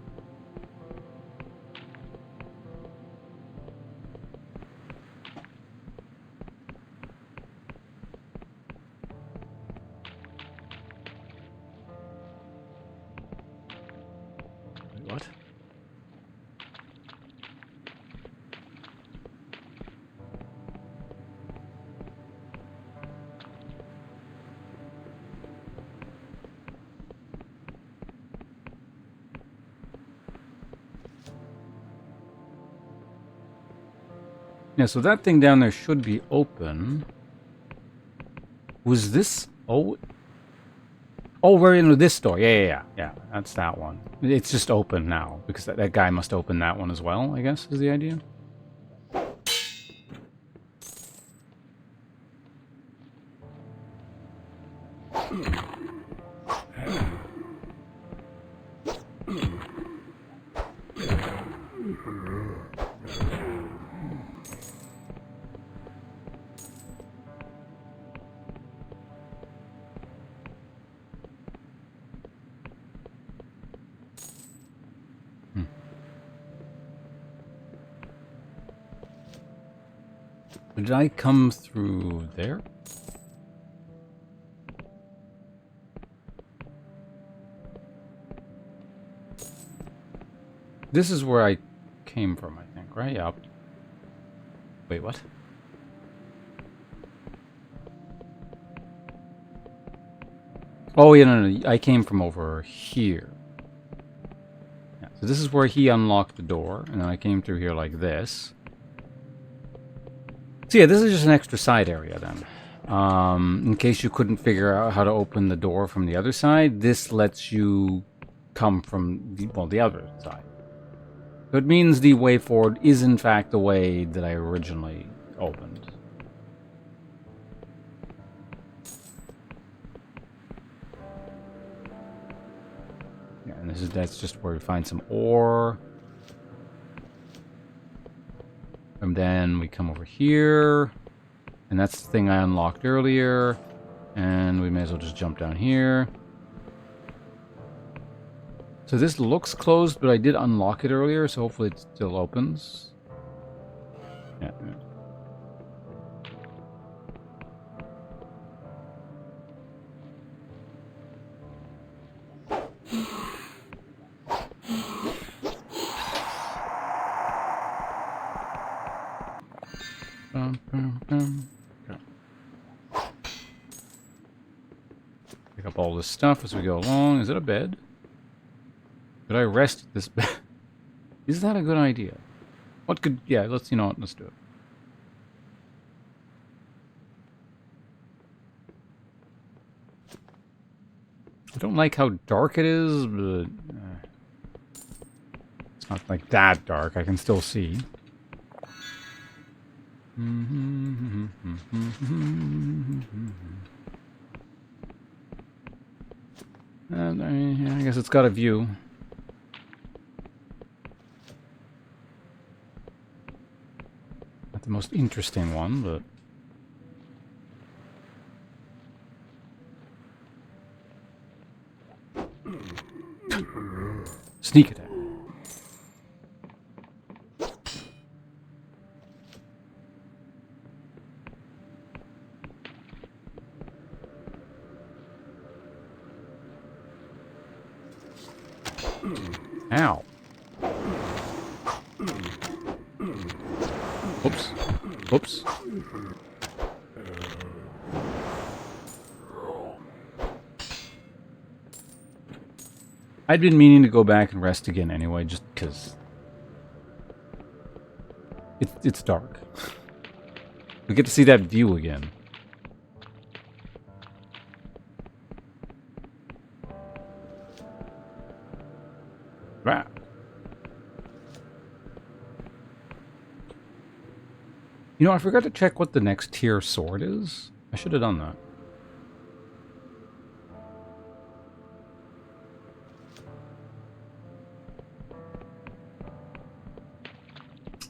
Wait, what? Yeah, so that thing down there should be open. Was this... Oh, we're into this door. Yeah, that's that one. It's just open now, because that guy must open that one as well, I guess, is the idea. Did I come through there? This is where I came from, I think, right? Yeah. Wait, what? Oh, yeah, no, I came from over here. Yeah, so this is where he unlocked the door, and then I came through here like this. So yeah, this is just an extra side area then. In case you couldn't figure out how to open the door from the other side, this lets you come from the other side. So it means the way forward is in fact the way that I originally opened. Yeah, and that's just where we find some ore. And then we come over here. And that's the thing I unlocked earlier. And we may as well just jump down here. So this looks closed, but I did unlock it earlier, so hopefully it still opens. Yeah. Okay. Pick up all this stuff as we go along. Is it a bed? Could I rest at this bed? Is that a good idea? What could... Yeah, let's, you know what, let's do it. I don't like how dark it is, but... it's not like that dark. I can still see. I guess it's got a view. Not the most interesting one, but... Sneak attack. Ow. Oops. Oops. I'd been meaning to go back and rest again anyway, just because it's dark. We get to see that view again. Wow. You know, I forgot to check what the next tier sword is. I should have done that.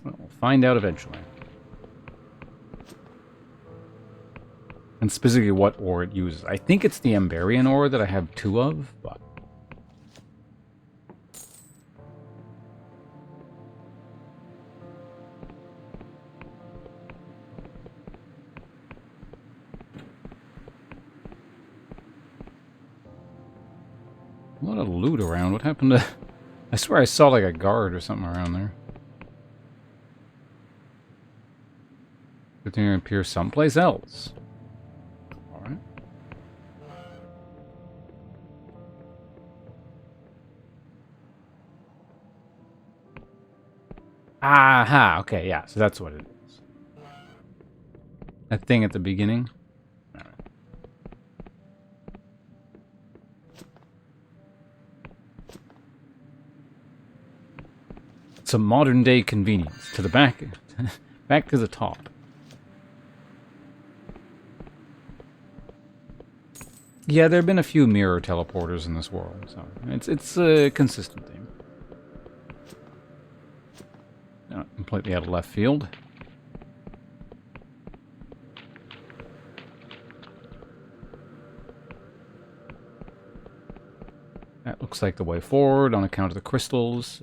Well, we'll find out eventually. And specifically what ore it uses. I think it's the Ambarian ore that I have 2 of, but... a lot of loot around. What happened to... I swear I saw like a guard or something around there. Good thing it appears someplace else. Alright. Aha! Okay, yeah, so that's what it is. That thing at the beginning. It's a modern day convenience. To the back, back to the top. Yeah, there have been a few mirror teleporters in this world, so it's a consistent theme. Not completely out of left field. That looks like the way forward on account of the crystals.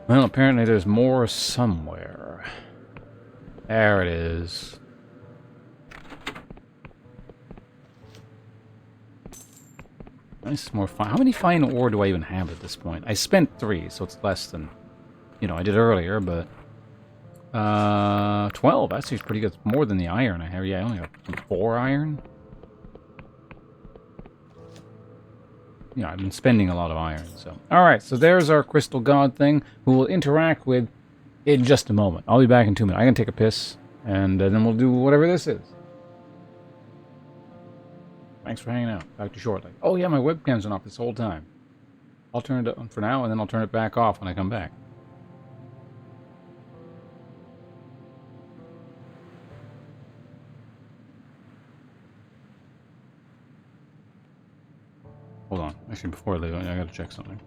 Well, apparently there's more somewhere. There it is. Nice, more fine. How many fine ore do I even have at this point? I spent 3, so it's less than, you know, I did earlier, but... 12, that seems pretty good. More than the iron I have. Yeah, I only got 4 iron. you know, I've been spending a lot of iron. So, all right. So there's our crystal god thing, who we'll interact with in just a moment. I'll be back in 2 minutes. I can take a piss, and then we'll do whatever this is. Thanks for hanging out. Back to you shortly. Oh yeah, my webcam's been off this whole time. I'll turn it on for now, and then I'll turn it back off when I come back. Hold on. Actually, before I leave, I gotta check something.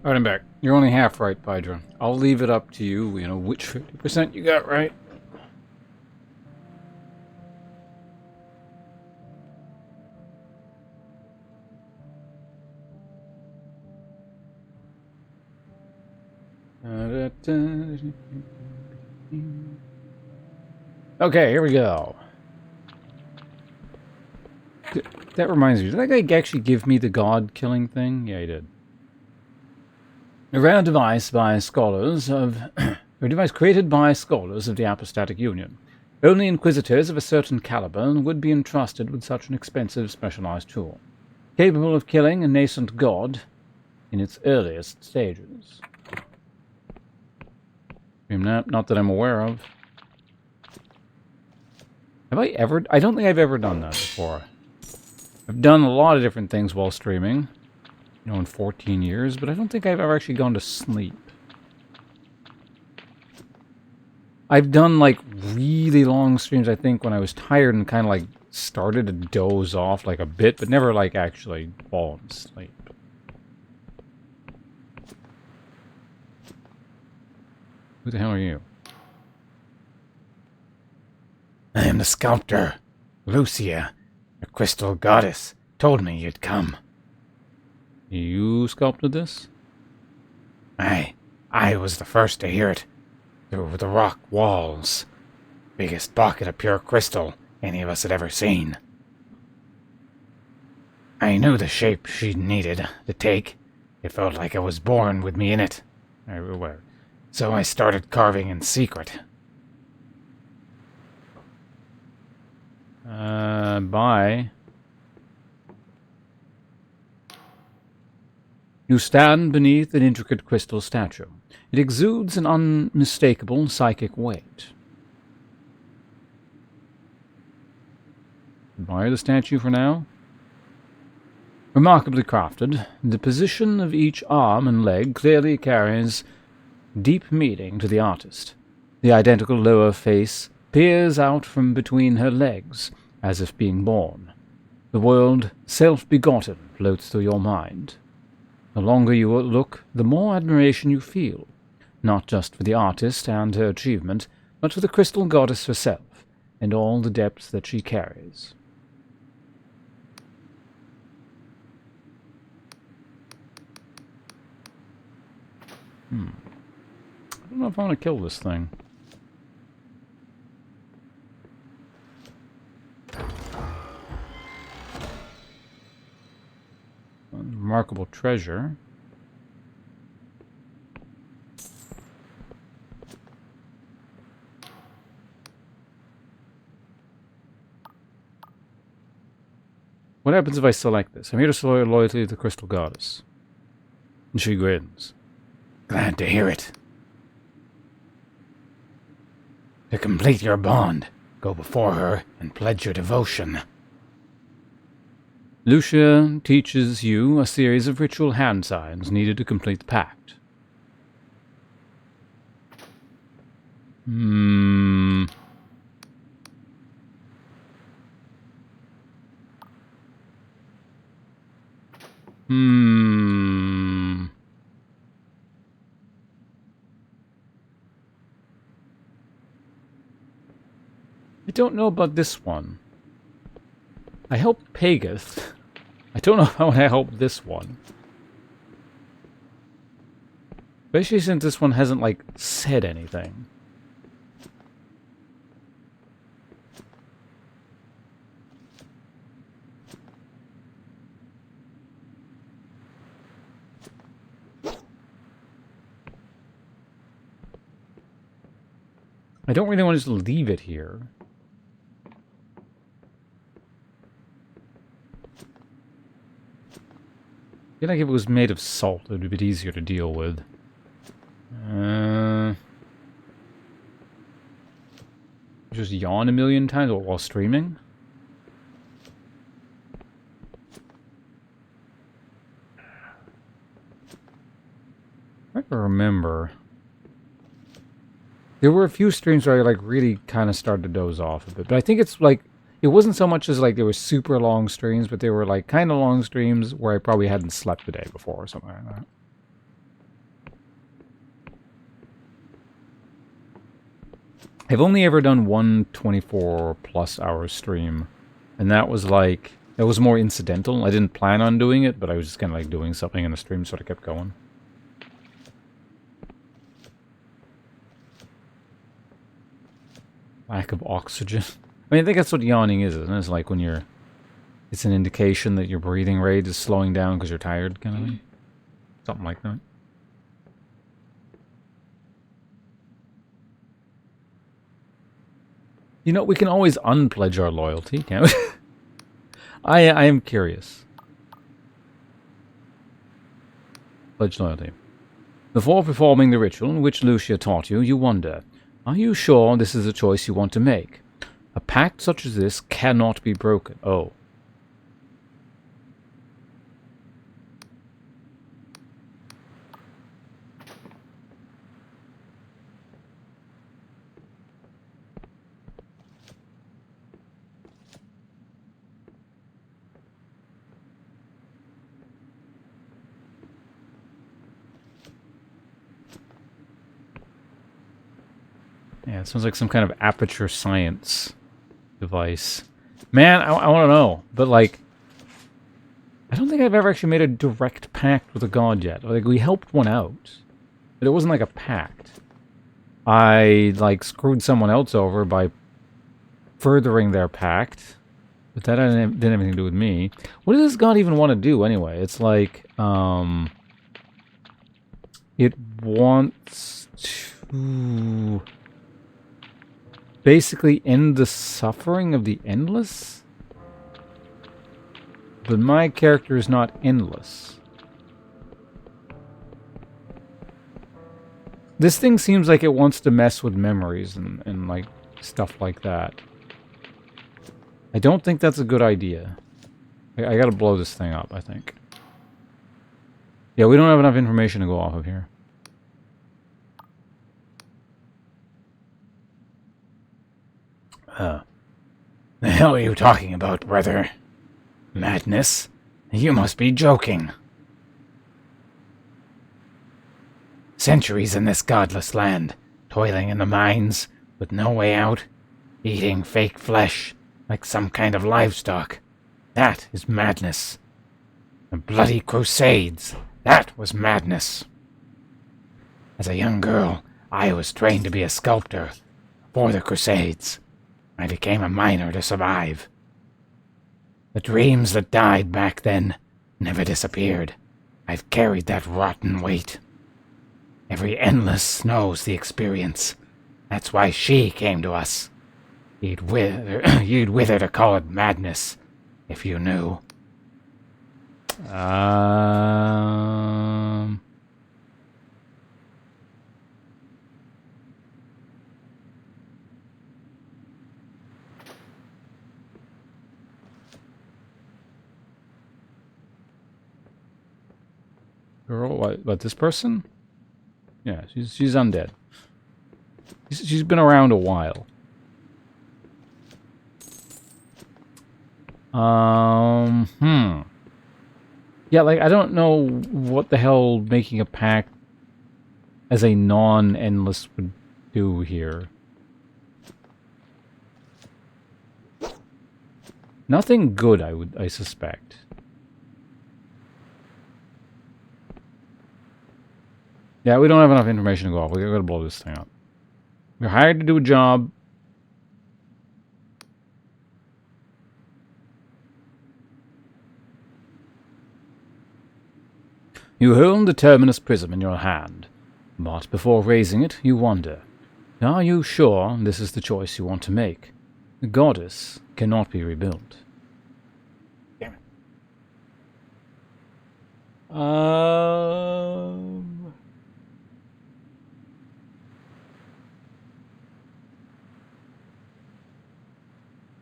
Alright, I'm back. You're only half right, Pydra. I'll leave it up to you, which 50% you got right. Okay, here we go. That reminds me, did that guy actually give me the god-killing thing? Yeah, he did. A rare device by scholars of... a device created by scholars of the Apostatic Union. Only inquisitors of a certain caliber would be entrusted with such an expensive, specialized tool, capable of killing a nascent god in its earliest stages. Not that I'm aware of. Have I ever... I don't think I've ever done that before. I've done a lot of different things while streaming, in 14 years, but I don't think I've ever actually gone to sleep. I've done, like, really long streams, I think, when I was tired and kind of, like, started to doze off, like, a bit, but never, like, actually fallen asleep. Who the hell are you? I am the sculptor. Lucia, the crystal goddess, told me you'd come. You sculpted this? I was the first to hear it. Through the rock walls. Biggest pocket of pure crystal any of us had ever seen. I knew the shape she needed to take. It felt like I was born with me in it. So I started carving in secret. Bye. You stand beneath an intricate crystal statue. It exudes an unmistakable psychic weight. Admire the statue for now. Remarkably crafted, the position of each arm and leg clearly carries deep meaning to the artist. The identical lower face peers out from between her legs, as if being born. The word self-begotten floats through your mind. The longer you look, the more admiration you feel, not just for the artist and her achievement, but for the crystal goddess herself, and all the depths that she carries. I don't know if I want to kill this thing. Remarkable treasure. What happens if I select this? I'm here to swear loyalty to the Crystal Goddess. And she grins. Glad to hear it. To complete your bond, go before her and pledge your devotion. Lucia teaches you a series of ritual hand signs needed to complete the pact. I don't know about this one. I helped Pageth. I don't know how I helped this one. Especially since this one hasn't, like, said anything. I don't really want to just leave it here. I feel like if it was made of salt, it would be a bit easier to deal with. Just yawn a million times while streaming? I can remember. There were a few streams where I like really kind of started to doze off a bit, but I think it's like it wasn't so much as like there were super long streams, but they were like kind of long streams where I probably hadn't slept the day before or something like that. I've only ever done one 24+ hour stream, and that was like, it was more incidental. I didn't plan on doing it, but I was just kind of like doing something in the stream, so I kept going. Lack of oxygen. I mean, I think that's what yawning is, isn't it? It's like when you're, it's an indication that your breathing rate is slowing down because you're tired, kind of thing. Something like that. You know, we can always unpledge our loyalty, can't we? I am curious. Pledge loyalty. Before performing the ritual in which Lucia taught you, you wonder, are you sure this is a choice you want to make? A pact such as this cannot be broken. Oh. Yeah, it sounds like some kind of aperture science device. Man, I want to know, but like, I don't think I've ever actually made a direct pact with a god yet. Like, we helped one out, but it wasn't like a pact. I, like, screwed someone else over by furthering their pact, but that didn't have anything to do with me. What does this god even want to do anyway? It's like, it wants to basically end the suffering of the endless? But my character is not endless. This thing seems like it wants to mess with memories and like stuff like that. I don't think that's a good idea. I gotta blow this thing up, I think. Yeah, we don't have enough information to go off of here. The hell are you talking about, brother? Madness? You must be joking. Centuries in this godless land, toiling in the mines, with no way out, eating fake flesh, like some kind of livestock. That is madness. The bloody crusades, that was madness. As a young girl, I was trained to be a sculptor for the crusades. I became a miner to survive. The dreams that died back then never disappeared. I've carried that rotten weight. Every endless knows the experience. That's why she came to us. You'd wither to call it madness, if you knew. Girl, what, this person? Yeah, she's undead. She's been around a while. Yeah, like, I don't know what the hell making a pact as a non-endless would do here. Nothing good, I suspect. Yeah, we don't have enough information to go off. We gotta blow this thing up. We're hired to do a job. You hold the terminus prism in your hand, but before raising it, you wonder, are you sure this is the choice you want to make? The goddess cannot be rebuilt. Damn it.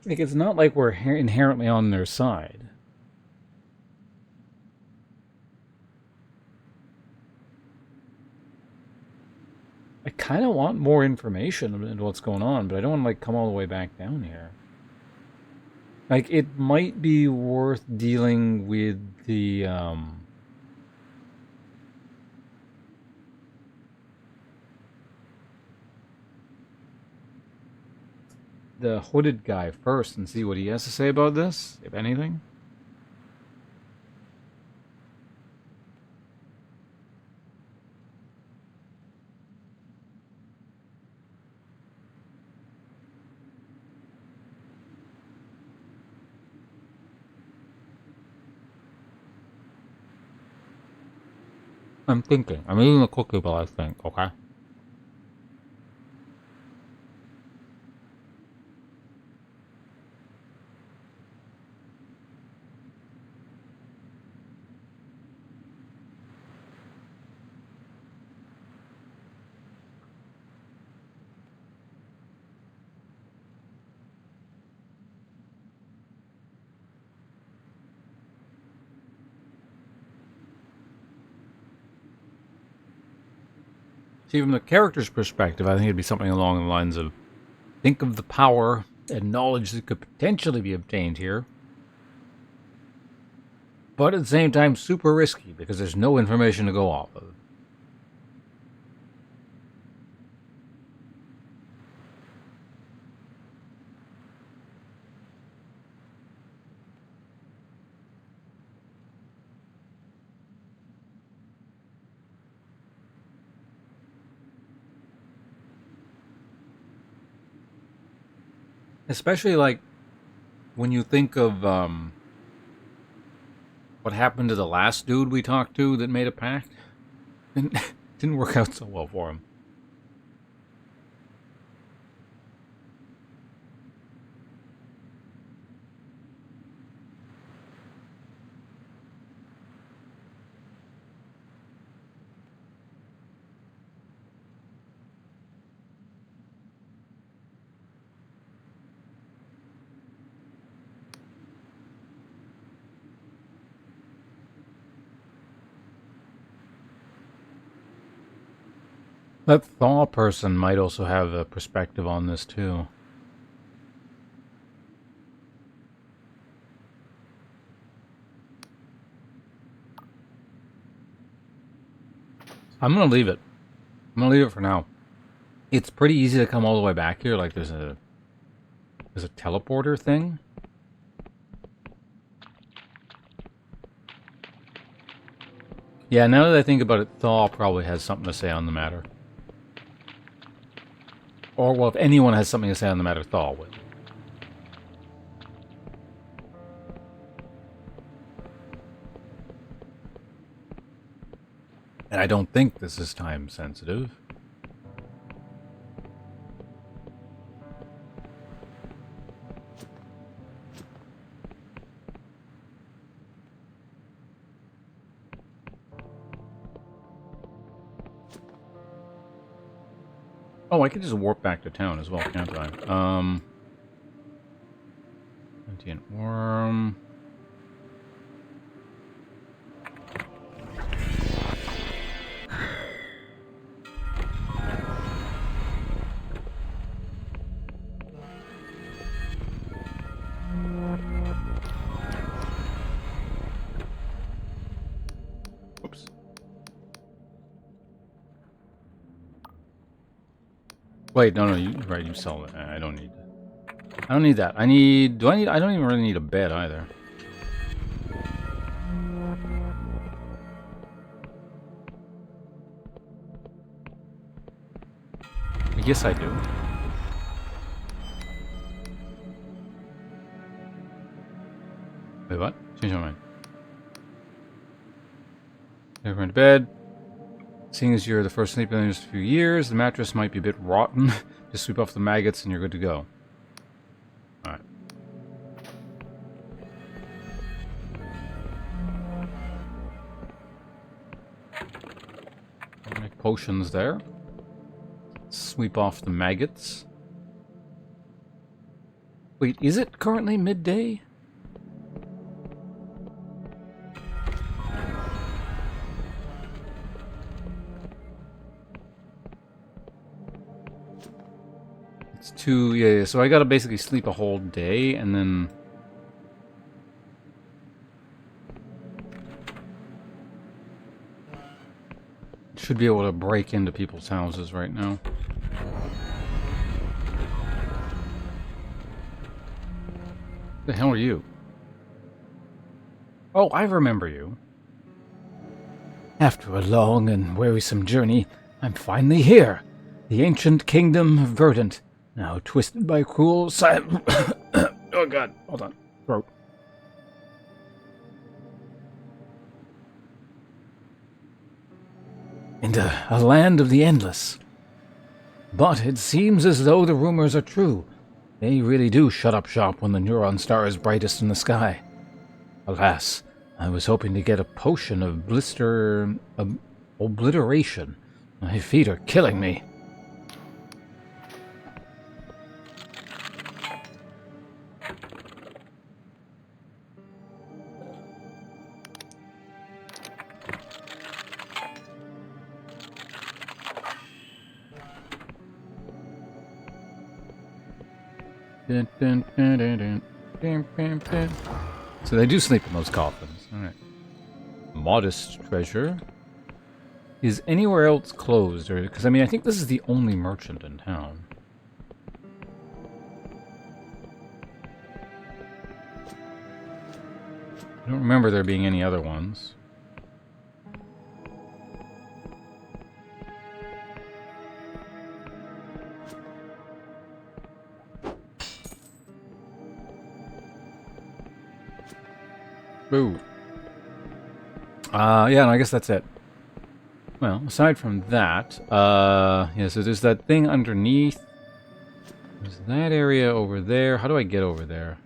Like, it's not like we're inherently on their side. I kind of want more information about what's going on, but I don't want to, like, come all the way back down here. Like, it might be worth dealing with the, the hooded guy first and see what he has to say about this, if anything. I'm thinking. I'm eating a cookie while I think, okay? See, from the character's perspective, I think it'd be something along the lines of, think of the power and knowledge that could potentially be obtained here, but at the same time super risky because there's no information to go off of. Especially, like, when you think of what happened to the last dude we talked to that made a pact. Didn't work out so well for him. That Thaw person might also have a perspective on this too. I'm gonna leave it. I'm gonna leave it for now. It's pretty easy to come all the way back here. Like there's a teleporter thing. Yeah, now that I think about it, Thaw probably has something to say on the matter. Or, well, if anyone has something to say on the matter, Thaw will. And I don't think this is time sensitive. Oh, I could just warp back to town as well, can't I? Sentient worm. Oops. Wait, no, you right, you sell it. I don't need that. I don't need that. I don't even really need a bed either. I guess I do. Wait, what? Change my mind. Never going to bed. Seeing as you're the first sleep in just a few years, the mattress might be a bit rotten. Just sweep off the maggots and you're good to go. Alright. Make potions there. Sweep off the maggots. Wait, is it currently midday? Yeah, so I gotta basically sleep a whole day and then should be able to break into people's houses right now. The hell are you? Oh, I remember you. After a long and wearisome journey, I'm finally here. The ancient kingdom of Verdant, now twisted by cruel Oh god, hold on. Throat. into a land of the endless. But it seems as though the rumors are true. They really do shut up shop when the neuron star is brightest in the sky. Alas, I was hoping to get a potion of obliteration. My feet are killing me. So they do sleep in those coffins. Alright. Modest treasure. Is anywhere else closed? Or because I mean I think this is the only merchant in town. I don't remember there being any other ones. Boo. Yeah, no, I guess that's it. Well, aside from that, yeah, so there's that thing underneath. There's that area over there. How do I get over there?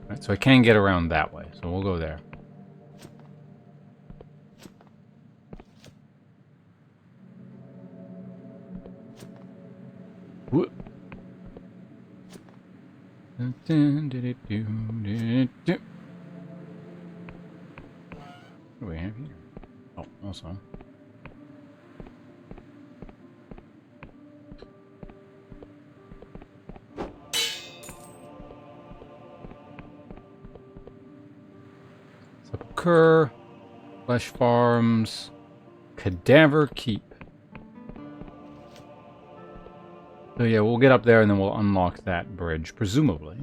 Right, so I can get around that way, so we'll go there. What do we have here? Oh, also. Sepulchre, Flesh Farms, Cadaver Keep. So yeah, we'll get up there and then we'll unlock that bridge, presumably.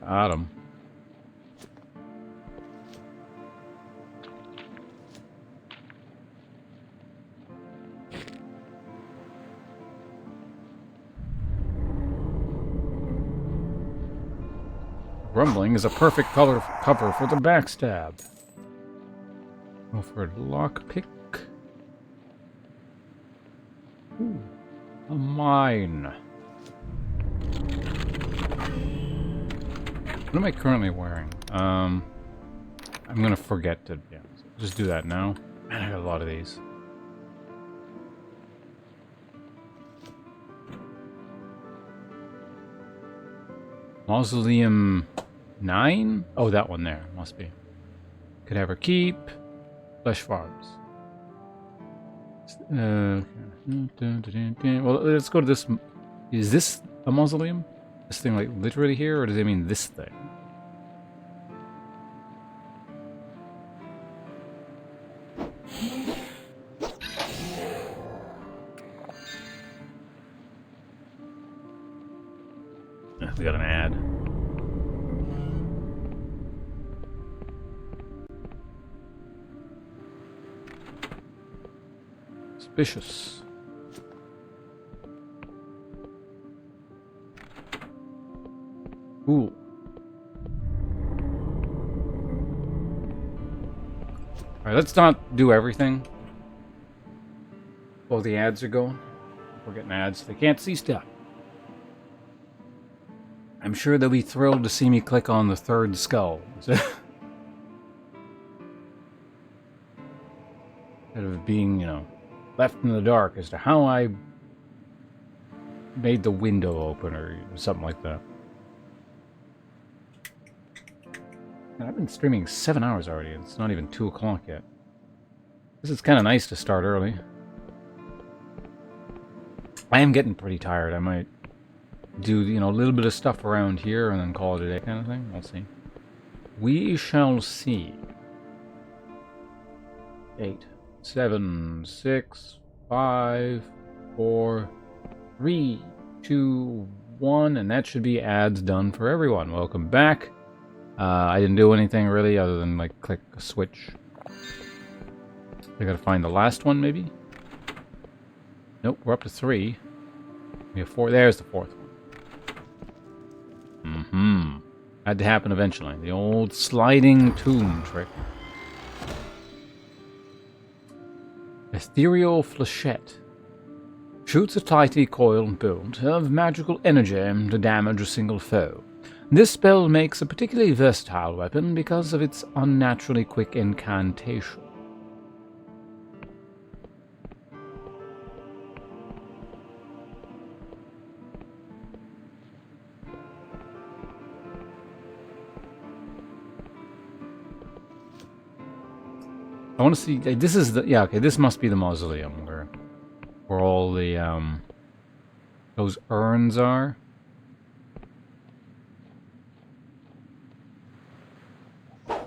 Got him. Rumbling is a perfect cover for the backstab. Go for a lockpick. Ooh, a mine. What am I currently wearing? I'm gonna forget to, yeah, just do that now. Man, I got a lot of these. Mausoleum 9? Oh, that one there. Must be. Cadaver Keep. Flesh Farms. Well, let's go to this. Is this a mausoleum? This thing like literally here, or does it mean this thing? We got an ad. Suspicious. Ooh. Alright, let's not do everything while the ads are going. We're getting ads. They can't see stuff. I'm sure they'll be thrilled to see me click on the third skull. Instead of being, you know, left in the dark as to how I made the window open or something like that. And I've been streaming 7 hours already. It's not even 2 o'clock yet. This is kind of nice to start early. I am getting pretty tired. I might do, you know, a little bit of stuff around here and then call it a day kind of thing. We'll see. We shall see. 8, 7, 6, 5, 4, 3, 2, 1, and that should be ads done for everyone. Welcome back. I didn't do anything really other than like click a switch. I gotta find the last one maybe. Nope, we're up to 3. We have 4. There's the 4th one. Had to happen eventually. The old sliding tomb trick. Ethereal Flechette. Shoots a tightly coiled bolt of magical energy to damage a single foe. This spell makes a particularly versatile weapon because of its unnaturally quick incantation. I want to see. This is the okay. This must be the mausoleum where all the those urns are. Can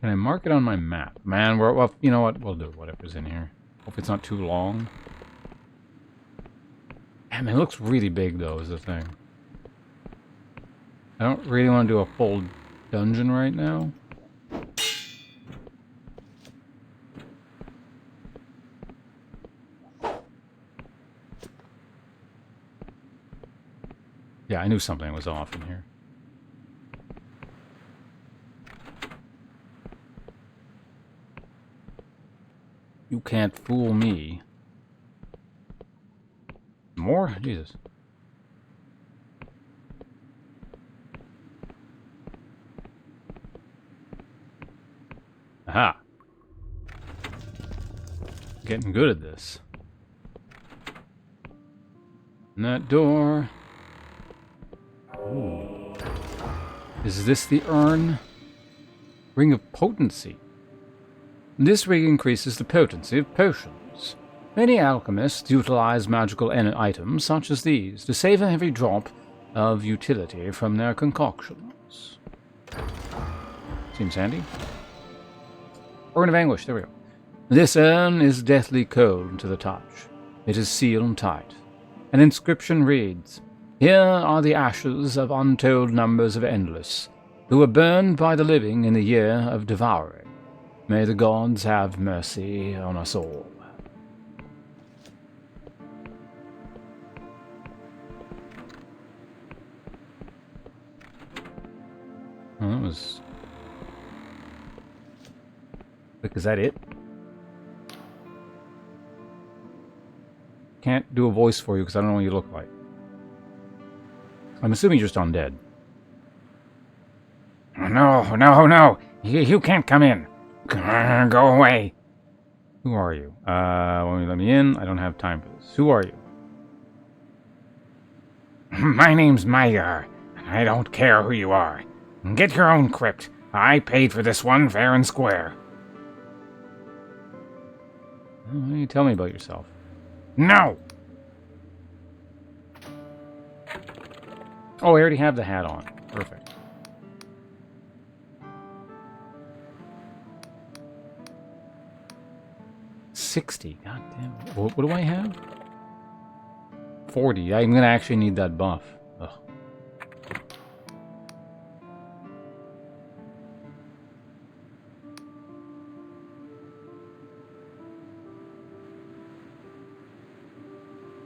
I mark it on my map? Man, well, you know what? We'll do whatever's in here. Hope it's not too long. Damn, it looks really big though. Is the thing. I don't really want to do a full dungeon right now. Yeah, I knew something was off in here. You can't fool me. More? Jesus. Aha. Getting good at this. And that door. Ooh. Is this the urn? Ring of Potency. This ring increases the potency of potions. Many alchemists utilize magical items such as these to save a heavy drop of utility from their concoctions. Seems handy. Urn of Anguish, there we go. This urn is deathly cold to the touch. It is sealed tight. An inscription reads, "Here are the ashes of untold numbers of Endless, who were burned by the living in the year of devouring. May the gods have mercy on us all." Oh, that was... Quick, is that it? Can't do a voice for you because I don't know what you look like. I'm assuming you're just undead. No, no, no! You can't come in! Go away! Who are you? Won't you let me in? I don't have time for this. Who are you? My name's Magyar. I don't care who you are. Get your own crypt. I paid for this one fair and square. Why don't you tell me about yourself? No! Oh, I already have the hat on. Perfect. $60. God damn. What do I have? 40. I'm gonna actually need that buff. Ugh.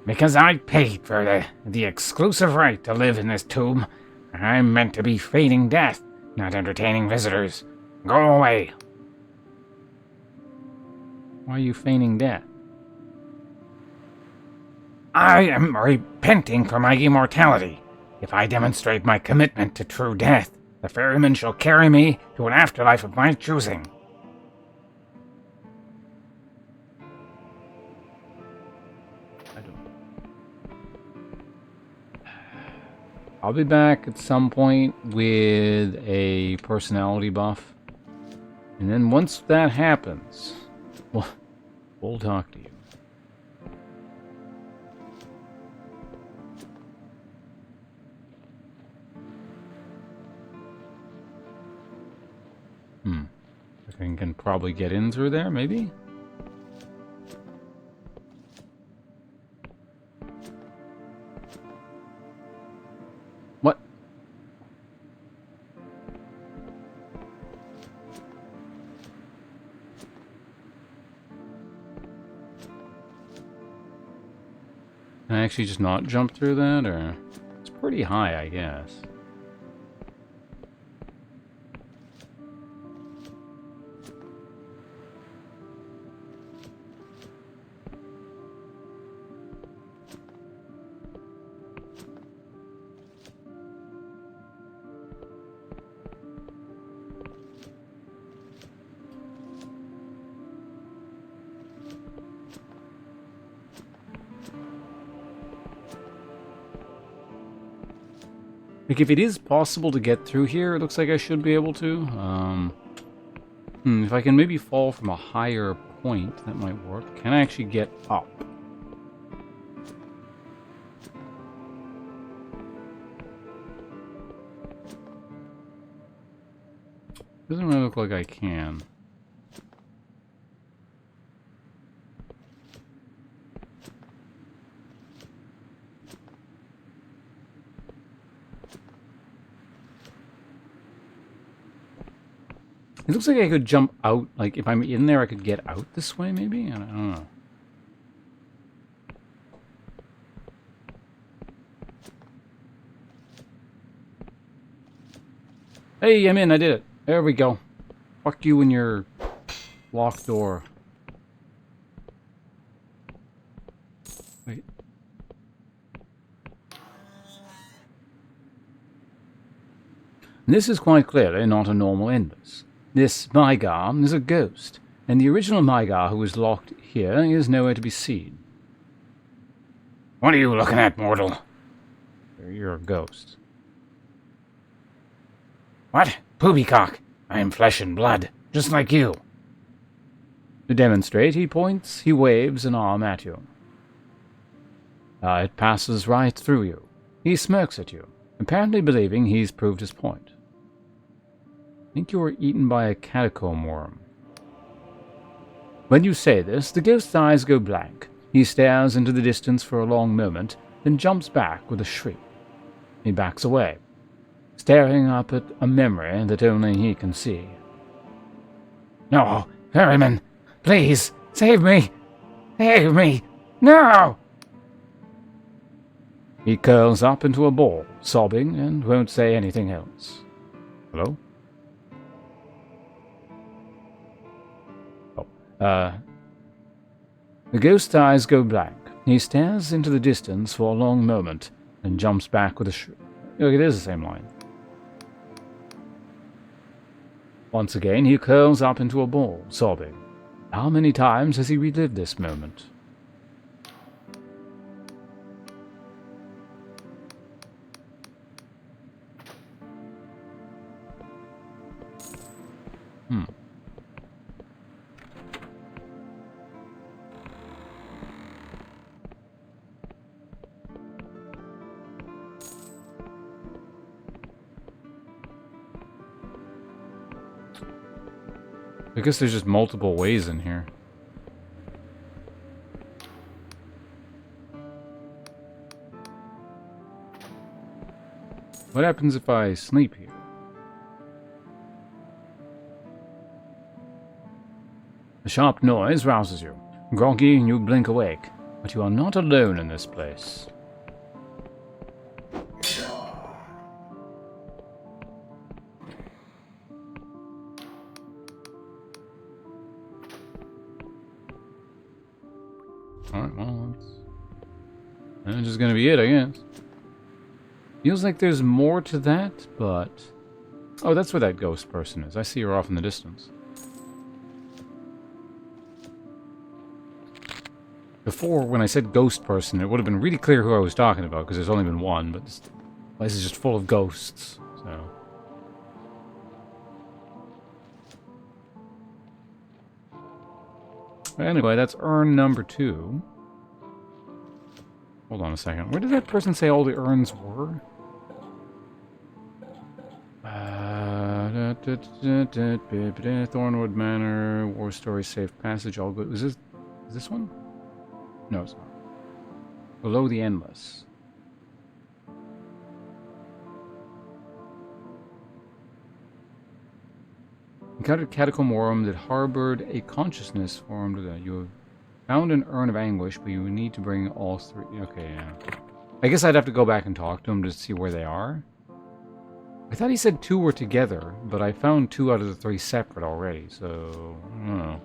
Because I paid for the exclusive right to live in this tomb. I'm meant to be feigning death, not entertaining visitors. Go away. Why are you feigning death? I am repenting for my immortality. If I demonstrate my commitment to true death, the ferryman shall carry me to an afterlife of my choosing. I'll be back at some point with a personality buff. And then once that happens, we'll talk to you. I can probably get in through there, maybe? What? Can I actually just not jump through that, or? It's pretty high, I guess. Like, if it is possible to get through here, it looks like I should be able to. If I can maybe fall from a higher point, that might work. Can I actually get up? Doesn't really look like I can. It looks like I could jump out, like if I'm in there I could get out this way maybe? I don't know. Hey, I'm in, I did it. There we go. Fuck you and your locked door. Wait. This is quite clearly not a normal endless. This Mygar is a ghost, and the original Mygar who was locked here is nowhere to be seen. What are you looking at, mortal? You're a ghost. What? Poopycock. I am flesh and blood, just like you. To demonstrate, he points, he waves an arm at you. It passes right through you. He smirks at you, apparently believing he's proved his point. I think you were eaten by a catacomb worm. When you say this, the ghost's eyes go blank. He stares into the distance for a long moment, then jumps back with a shriek. He backs away, staring up at a memory that only he can see. No, Ferryman, please, save me! Save me! No! He curls up into a ball, sobbing, and won't say anything else. Hello? The ghost's eyes go blank. He stares into the distance for a long moment, then jumps back with a shriek. Look, it is the same line. Once again, he curls up into a ball, sobbing. How many times has he relived this moment? I guess there's just multiple ways in here. What happens if I sleep here? A sharp noise rouses you. Groggy, you blink awake, but you are not alone in this place. Alright, well, that's just gonna be it, I guess. Feels like there's more to that, but... Oh, that's where that ghost person is. I see her off in the distance. Before, when I said ghost person, it would have been really clear who I was talking about, because there's only been one, but Place is just full of ghosts, so... Anyway, that's urn number 2. Hold on a second. Where did that person say all the urns were? Thornwood Manor, War Story, Safe Passage, all good. Is this one? No, it's not. Below the Endless. Encountered Catacomborium that harbored a consciousness formed that you have found an urn of anguish, but you need to bring all 3. Okay, yeah. I guess I'd have to go back and talk to him to see where they are. I thought he said 2 were together, but I found 2 out of the 3 separate already, so I don't know.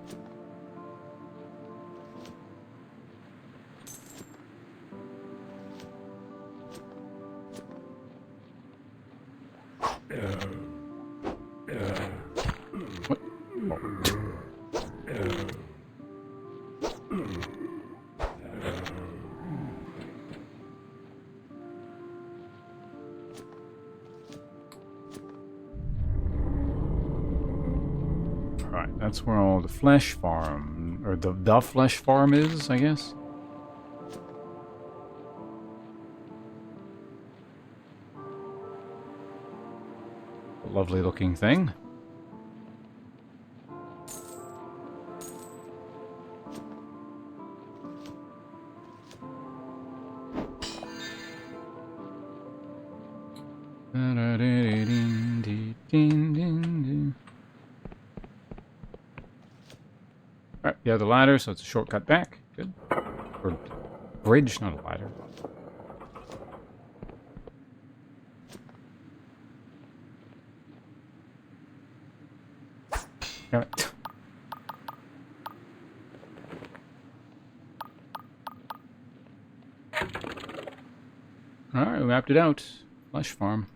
What? Alright, that's where all the flesh farm, or the flesh farm is, I guess. A lovely looking thing. Alright, yeah, the ladder, so it's a shortcut back. Good. Or bridge, not a ladder. Damn it. Alright, we mapped it out. Flesh farm.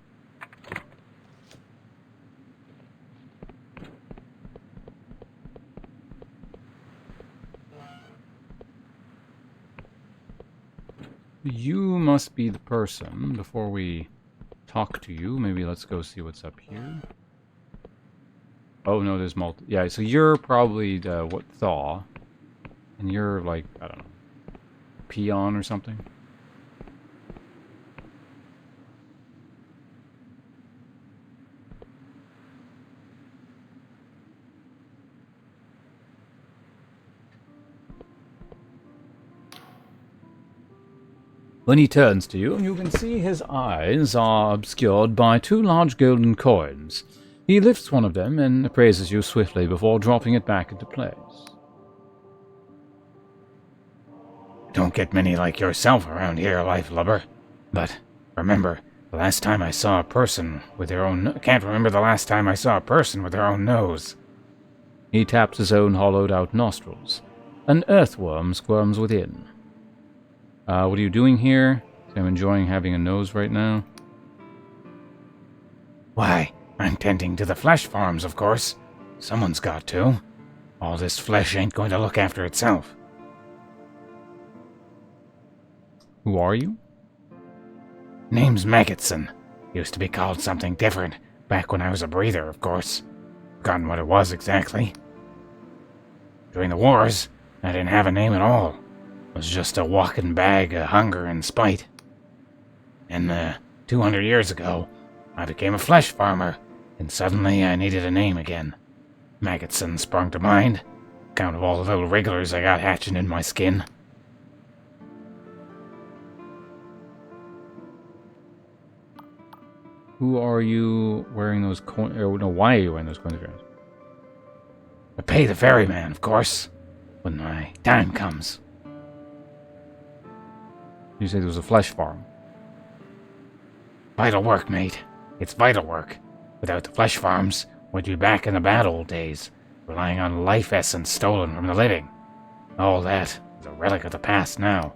You must be the person. Before we talk to you, maybe let's go see what's up here. Oh no, there's multi. Yeah, so you're probably what, Thaw, and you're like, I don't know, Peon or something. When he turns to you, you can see his eyes are obscured by 2 large golden coins. He lifts one of them and appraises you swiftly before dropping it back into place. Don't get many like yourself around here, life lubber. But remember, the last time I saw a person with their own... Can't remember the last time I saw a person with their own nose. He taps his own hollowed-out nostrils. An earthworm squirms within. What are you doing here? I'm enjoying having a nose right now. Why, I'm tending to the flesh farms, of course. Someone's got to. All this flesh ain't going to look after itself. Who are you? Name's Maggotson. Used to be called something different, back when I was a breather, of course. Forgotten what it was exactly. During the wars, I didn't have a name at all. Was just a walking bag of hunger and spite. And 200 years ago, I became a flesh farmer, and suddenly I needed a name again. Maggotson sprung to mind, account of all the little wrigglers I got hatching in my skin. Who are you wearing those coins? No, why are you wearing those coins? To pay the ferryman, of course, when my time comes. You say there was a flesh farm. Vital work, mate. It's vital work. Without the flesh farms, we'd be back in the bad old days, relying on life essence stolen from the living. All that is a relic of the past now.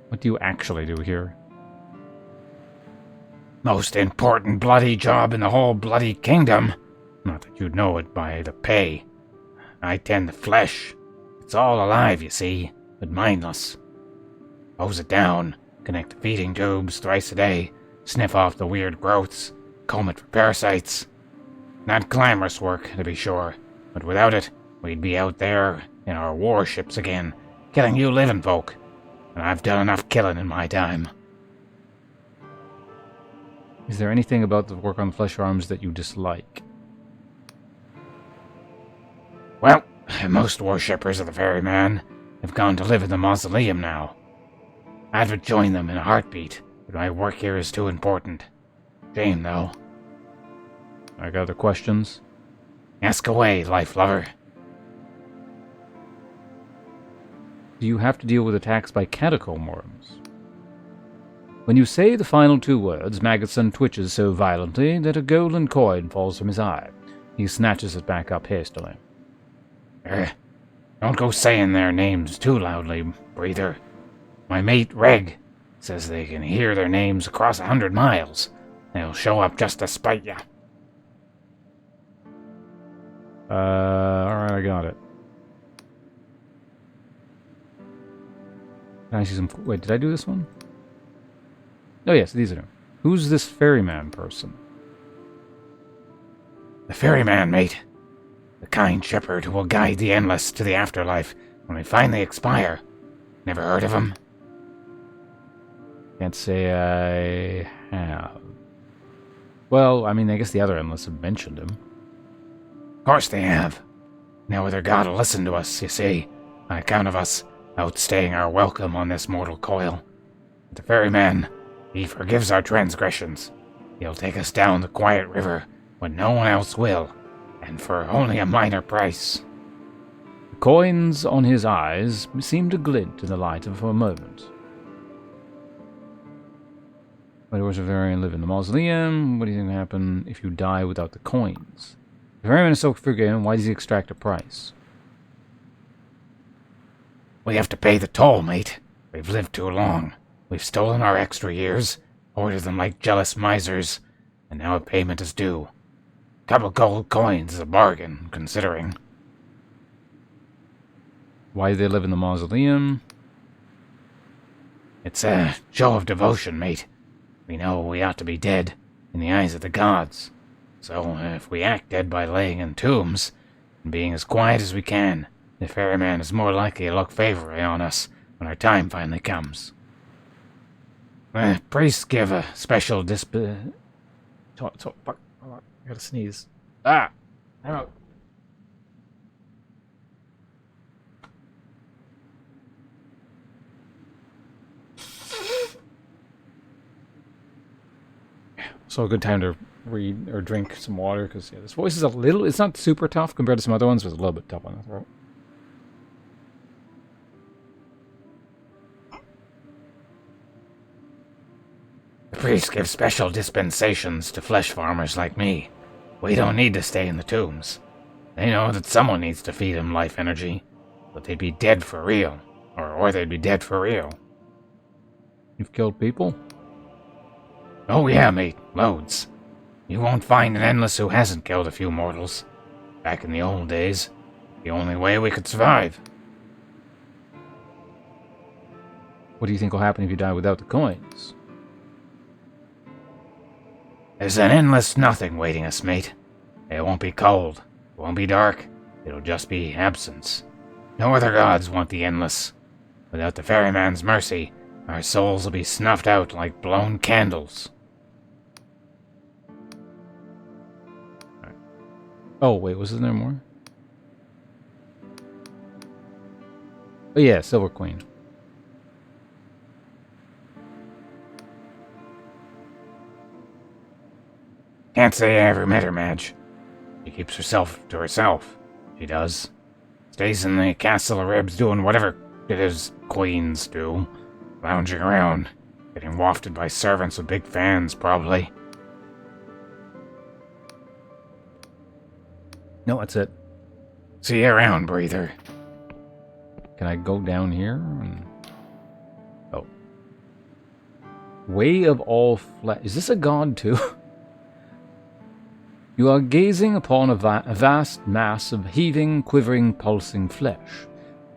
What do you actually do here? Most important bloody job in the whole bloody kingdom. Not that you'd know it by the pay. I tend the flesh. It's all alive, you see, but mindless. Hose it down, connect the feeding tubes thrice a day, sniff off the weird growths, comb it for parasites. Not glamorous work, to be sure, but without it, we'd be out there in our warships again, killing you living folk. And I've done enough killing in my time. Is there anything about the work on flesh arms that you dislike? Well, most worshippers of the ferryman have gone to live in the mausoleum now. I'd have joined them in a heartbeat, but my work here is too important. Shame, though. I got other questions? Ask away, life lover. Do you have to deal with attacks by catacomb worms? When you say the final two words, Maggotson twitches so violently that a golden coin falls from his eye. He snatches it back up hastily. Don't go saying their names too loudly, breather. My mate, Reg, says they can hear their names across 100 miles. They'll show up just to spite ya. Alright, I got it. Can I see some... Wait, did I do this one? Oh yes, these are them. Who's this ferryman person? The ferryman, mate. The kind shepherd who will guide the endless to the afterlife when we finally expire. Never heard of him? Can't say I have. Well, I mean, I guess the other endless have mentioned him. Of course they have. No other god will listen to us, you see, on account of us outstaying our welcome on this mortal coil. But the ferryman, he forgives our transgressions. He'll take us down the quiet river when no one else will, and for only a minor price. The coins on his eyes seem to glint in the light for a moment. Why does a ferryman live in the mausoleum? What do you think will happen if you die without the coins? The ferryman is so forgiven, why does he extract a price? We have to pay the toll, mate. We've lived too long. We've stolen our extra years, hoarded them like jealous misers, and now a payment is due. Couple gold coins is a bargain, considering. Why do they live in the mausoleum? It's a show of devotion, mate. We know we ought to be dead in the eyes of the gods. So if we act dead by laying in tombs and being as quiet as we can, the ferryman is more likely to look favorably on us when our time finally comes. Priests give a special Fuck. I gotta sneeze. Ah! I'm out. So a good time to read or drink some water, because yeah, this voice is a little, it's not super tough compared to some other ones, but it's a little bit tough on the throat. The priests give special dispensations to flesh farmers like me. We don't need to stay in the tombs. They know that someone needs to feed them life energy, but they'd be dead for real, or they'd be dead for real. You've killed people? Oh yeah, mate, loads. You won't find an endless who hasn't killed a few mortals. Back in the old days, the only way we could survive. What do you think will happen if you die without the coins? There's an endless nothing waiting us, mate. It won't be cold, it won't be dark, it'll just be absence. No other gods want the endless. Without the ferryman's mercy, our souls will be snuffed out like blown candles. Oh, wait, wasn't there more? Oh yeah, Silver Queen. Can't say I ever met her, Madge. She keeps herself to herself. She does. Stays in the Castle of Ribs doing whatever it is queens do. Lounging around, getting wafted by servants with big fans, probably. No, that's it. See you around, breather. Can I go down here? Oh. Way of all flesh. Is this a god too? You are gazing upon a vast mass of heaving, quivering, pulsing flesh.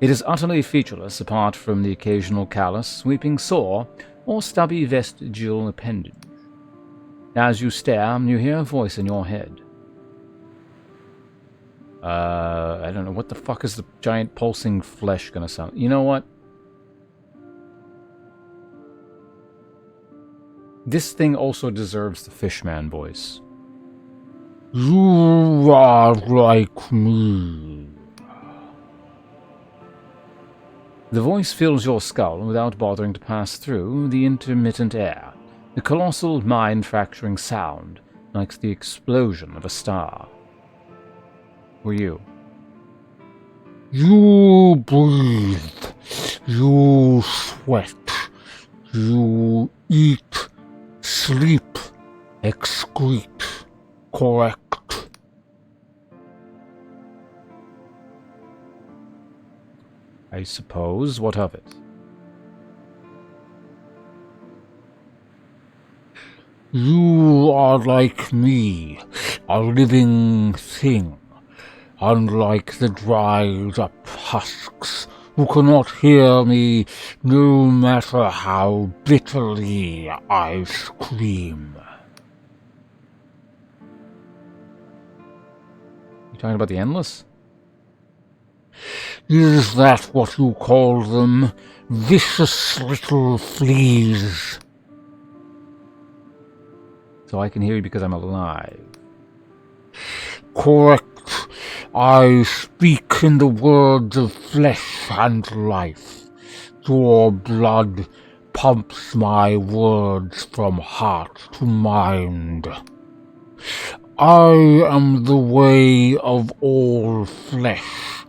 It is utterly featureless apart from the occasional callous, sweeping sore, or stubby vestigial appendage. As you stare, you hear a voice in your head. I don't know. What the fuck is the giant pulsing flesh gonna sound? You know what? This thing also deserves the fishman voice. You are like me. The voice fills your skull without bothering to pass through the intermittent air. The colossal, mind-fracturing sound, like the explosion of a star. Who are you? You breathe. You sweat. You eat, sleep, excrete, correct. I suppose. What of it? You are like me, a living thing, unlike the dried up husks who cannot hear me no matter how bitterly I scream. You talking about the Endless? Is that what you call them? Vicious little fleas. So I can hear you because I'm alive. Correct. I speak in the words of flesh and life. Your blood pumps my words from heart to mind. I am the way of all flesh.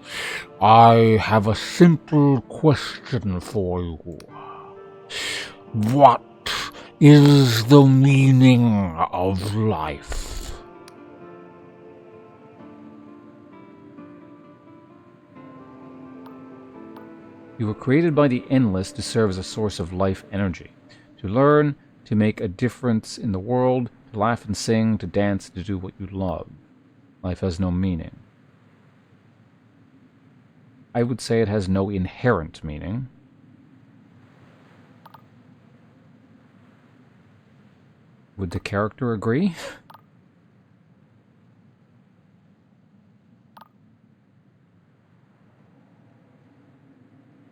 I have a simple question for you. What is the meaning of life? You were created by the Endless to serve as a source of life energy, to learn, to make a difference in the world, to laugh and sing, to dance, to do what you love. Life has no meaning. I would say it has no inherent meaning. Would the character agree?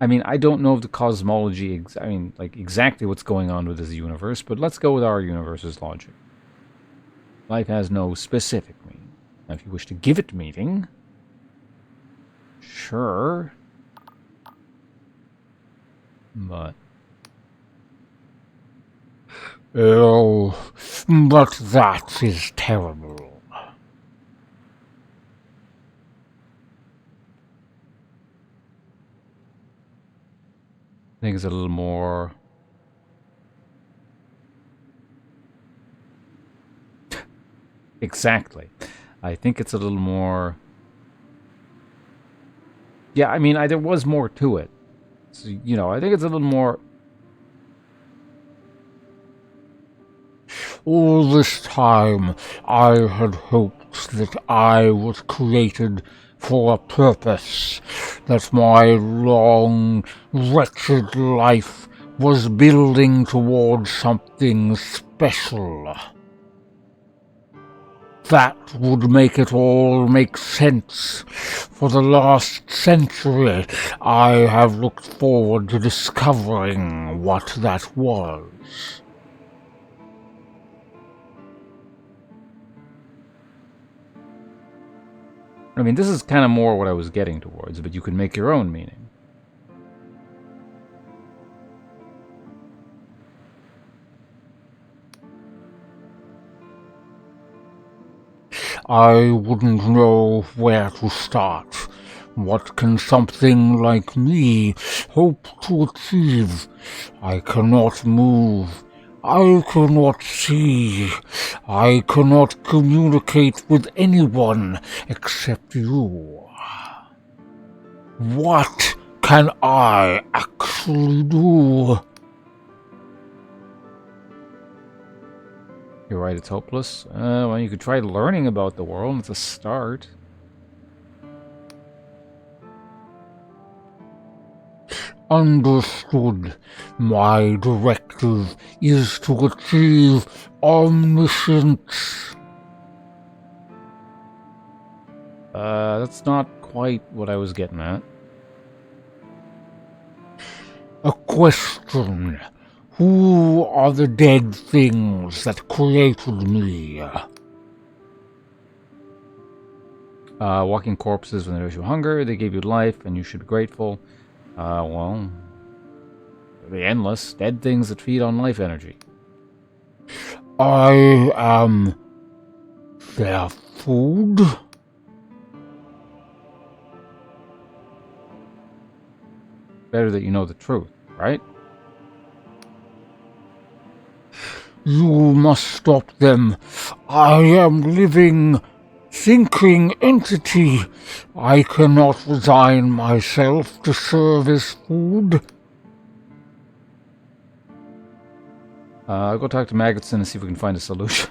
I mean, I don't know of the cosmology, exactly what's going on with this universe, but let's go with our universe's logic. Life has no specific meaning. Now, if you wish to give it meaning, sure. But... oh, but that is terrible. I think it's a little more... exactly. I think it's a little more... yeah, I mean, there was more to it. So, I think it's a little more... all this time, I had hoped that I was created for a purpose, that my long, wretched life was building towards something special. That would make it all make sense. For the last century, I have looked forward to discovering what that was. I mean, this is kind of more what I was getting towards, but you can make your own meaning. I wouldn't know where to start. What can something like me hope to achieve? I cannot move. I cannot see. I cannot communicate with anyone except you. What can I actually do? You're right, it's hopeless. Well, you could try learning about the world. It's a start. Understood. My directive is to achieve omniscience. That's not quite what I was getting at. A question. Who are the dead things that created me? Walking corpses when they nourish you hunger, they gave you life, and you should be grateful. Well, the endless, dead things that feed on life energy. I am their food? Better that you know the truth, right? You must stop them. I am living, thinking entity. I cannot resign myself to serve as food. I'll go talk to Magotson and see if we can find a solution.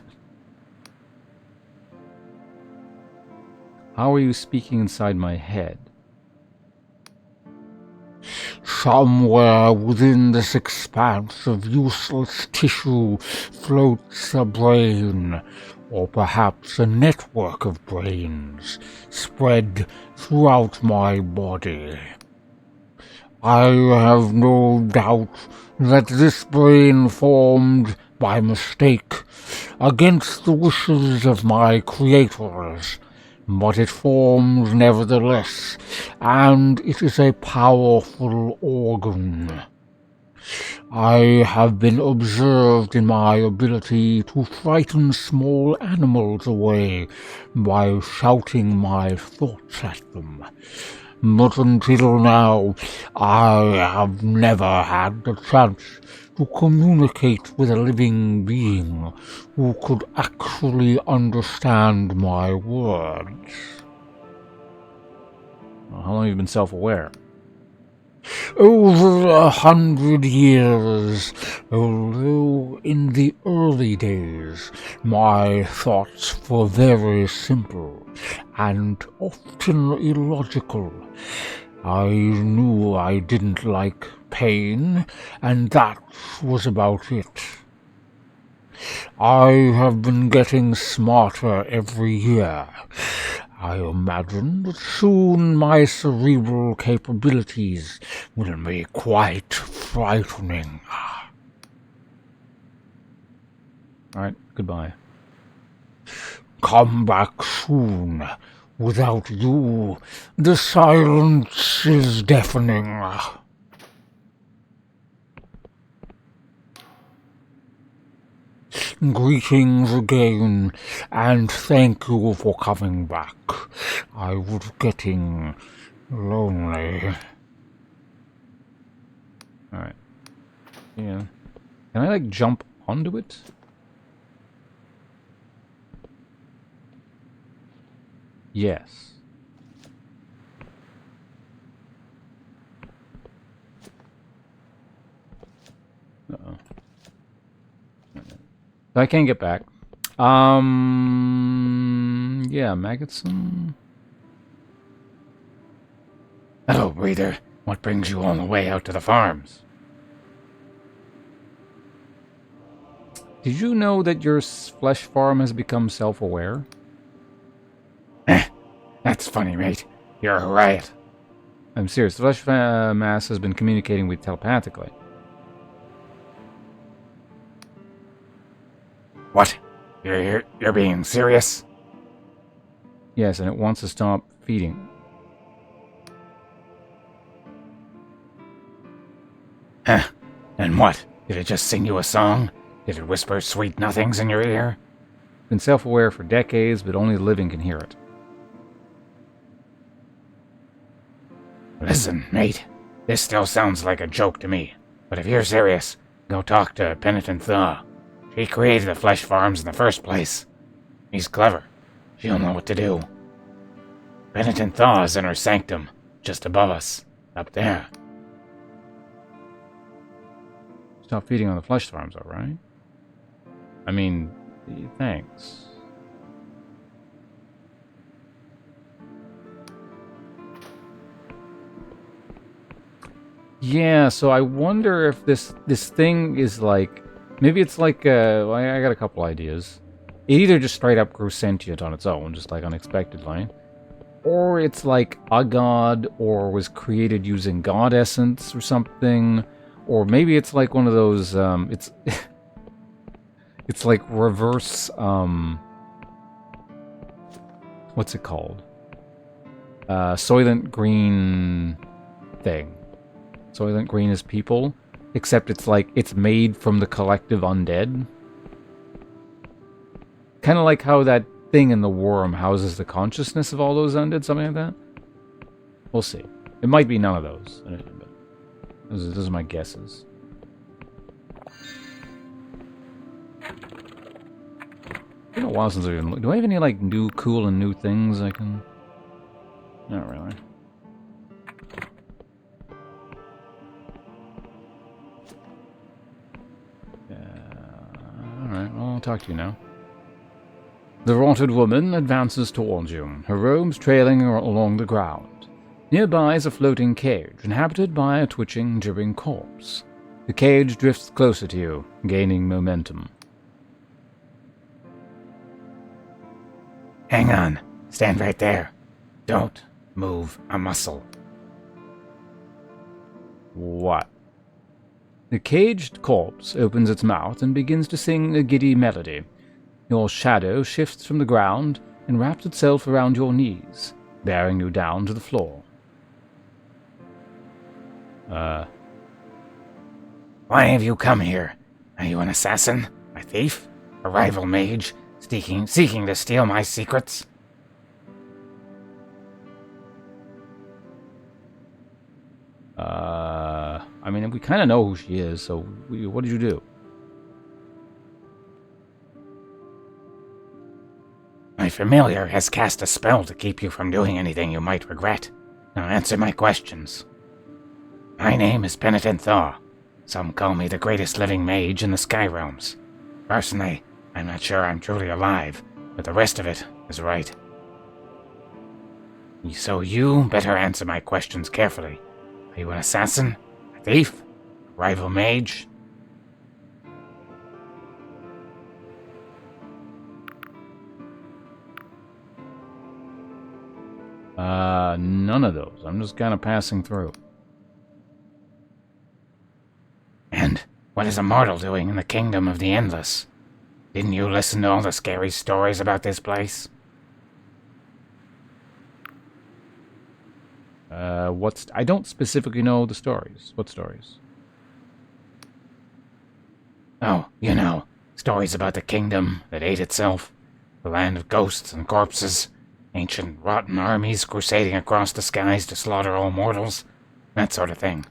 How are you speaking inside my head? Somewhere within this expanse of useless tissue floats a brain, or perhaps a network of brains, spread throughout my body. I have no doubt that this brain formed by mistake, against the wishes of my creators, but it forms nevertheless, and it is a powerful organ. I have been observed in my ability to frighten small animals away by shouting my thoughts at them. But until now, I have never had the chance to communicate with a living being who could actually understand my words. Well, how long have you been self-aware? Over 100 years, although in the early days my thoughts were very simple and often illogical. I knew I didn't like pain, and that was about it. I have been getting smarter every year. I imagine that soon my cerebral capabilities will be quite frightening. Alright, goodbye. Come back soon. Without you, the silence is deafening. Greetings again, and thank you for coming back. I was getting lonely. Alright. Yeah. Can I, like, jump onto it? Yes. Uh-oh. I can't get back. Yeah, Magotson. Hello, breather. What brings you all the way out to the farms? Did you know that your flesh farm has become self-aware? That's funny, mate. You're a riot. I'm serious. The flesh mass has been communicating with telepathically. What? You're being serious? Yes, and it wants to stop feeding. Huh. And what? Did it just sing you a song? Did it whisper sweet nothings in your ear? Been self-aware for decades, but only the living can hear it. Listen, mate. This still sounds like a joke to me. But if you're serious, go talk to Penitent Thaw. She created the flesh farms in the first place. He's clever. She'll know what to do. Penitent Thaw is in her sanctum, just above us, up there. Stop feeding on the flesh farms, alright? I mean, thanks. Yeah, so I wonder if this thing is like... Maybe it's like... well, I got a couple ideas. It either just straight up grew sentient on its own, just like unexpectedly. Or it's like a god, or was created using god essence or something. Or maybe it's like one of those... it's... it's like reverse... what's it called? Soylent Green thing. Soylent Green is people, except it's like it's made from the collective undead. Kind of like how that thing in the worm houses the consciousness of all those undead, something like that. We'll see. It might be none of those, but those are my guesses. It's been a while since I've even looked. Do I have any like new, cool and new things I can? Not really. Alright, well, I'll talk to you now. The rotted woman advances towards you, her robes trailing along the ground. Nearby is a floating cage, inhabited by a twitching, dripping corpse. The cage drifts closer to you, gaining momentum. Hang on. Stand right there. Don't move a muscle. What? The caged corpse opens its mouth and begins to sing a giddy melody. Your shadow shifts from the ground and wraps itself around your knees, bearing you down to the floor. Why have you come here? Are you an assassin? A thief? A rival mage? Seeking to steal my secrets? I mean, we kind of know who she is, so what did you do? My familiar has cast a spell to keep you from doing anything you might regret. Now answer my questions. My name is Penitent Thaw. Some call me the greatest living mage in the Sky Realms. Personally, I'm not sure I'm truly alive, but the rest of it is right. So you better answer my questions carefully. Are you an assassin? A thief? A rival mage? None of those. I'm just kind of passing through. And what is a mortal doing in the kingdom of the Endless? Didn't you listen to all the scary stories about this place? I don't specifically know the stories. What stories? Oh, you know, stories about the kingdom that ate itself, the land of ghosts and corpses, ancient rotten armies crusading across the skies to slaughter all mortals, that sort of thing.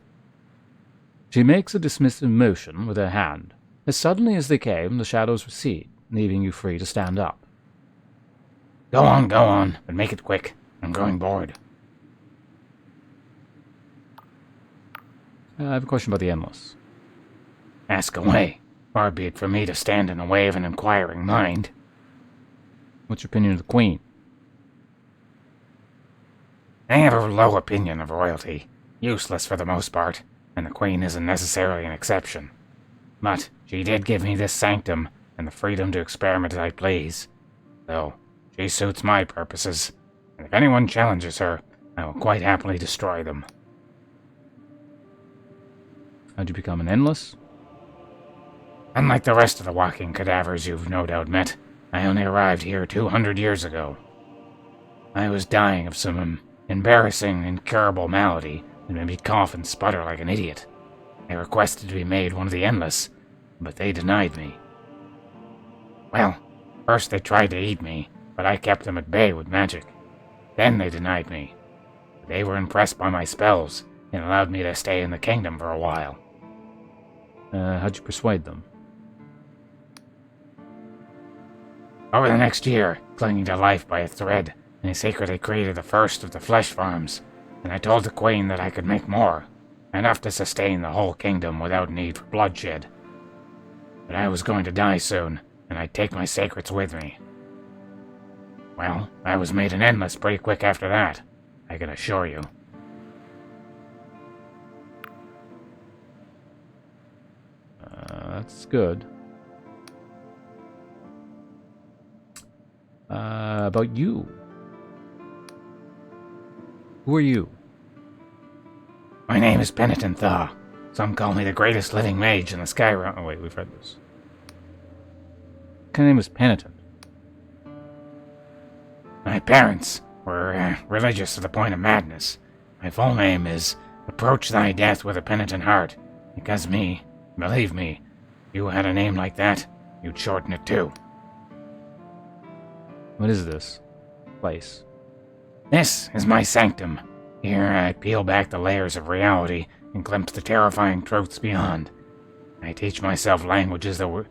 She makes a dismissive motion with her hand. As suddenly as they came, the shadows recede, leaving you free to stand up. Go on, but make it quick. I'm growing bored. I have a question about the Endless. Ask away. Far be it from me to stand in the way of an inquiring mind. What's your opinion of the Queen? I have a low opinion of royalty. Useless for the most part, and the Queen isn't necessarily an exception. But she did give me this sanctum and the freedom to experiment as I please. Though, she suits my purposes, and if anyone challenges her, I will quite happily destroy them. How'd you become an Endless? Unlike the rest of the walking cadavers you've no doubt met, I only arrived here 200 years ago. I was dying of some embarrassing, incurable malady that made me cough and sputter like an idiot. I requested to be made one of the Endless, but they denied me. Well, first they tried to eat me, but I kept them at bay with magic. Then they denied me. They were impressed by my spells and allowed me to stay in the kingdom for a while. How'd you persuade them? Over the next year, clinging to life by a thread, I secretly created the first of the flesh farms, and I told the Queen that I could make more, enough to sustain the whole kingdom without need for bloodshed. But I was going to die soon, and I'd take my secrets with me. Well, I was made an Endless pretty quick after that, I can assure you. that's good. About you. Who are you? My name is Penitent Thaw. Some call me the greatest living mage in the sky realm. Oh, wait, we've read this. What kind of name is Penitent? My parents were religious to the point of madness. My full name is Approach Thy Death with a Penitent Heart. Because believe me, if you had a name like that, you'd shorten it too. What is this place? This is my sanctum. Here I peel back the layers of reality and glimpse the terrifying truths beyond. I teach myself languages that were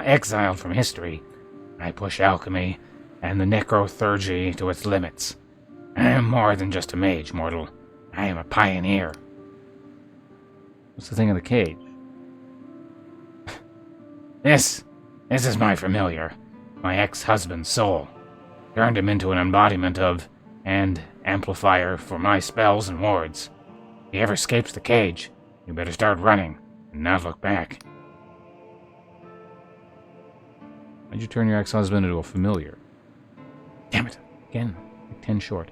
exiled from history. I push alchemy and the necrothurgy to its limits. I am more than just a mage, mortal. I am a pioneer. What's the thing in the cage? This is my familiar, my ex-husband's soul. Turned him into an embodiment of, and amplifier for my spells and wards. If he ever escapes the cage, you better start running and not look back. Why'd you turn your ex-husband into a familiar? Damn it. Again, like 10 short.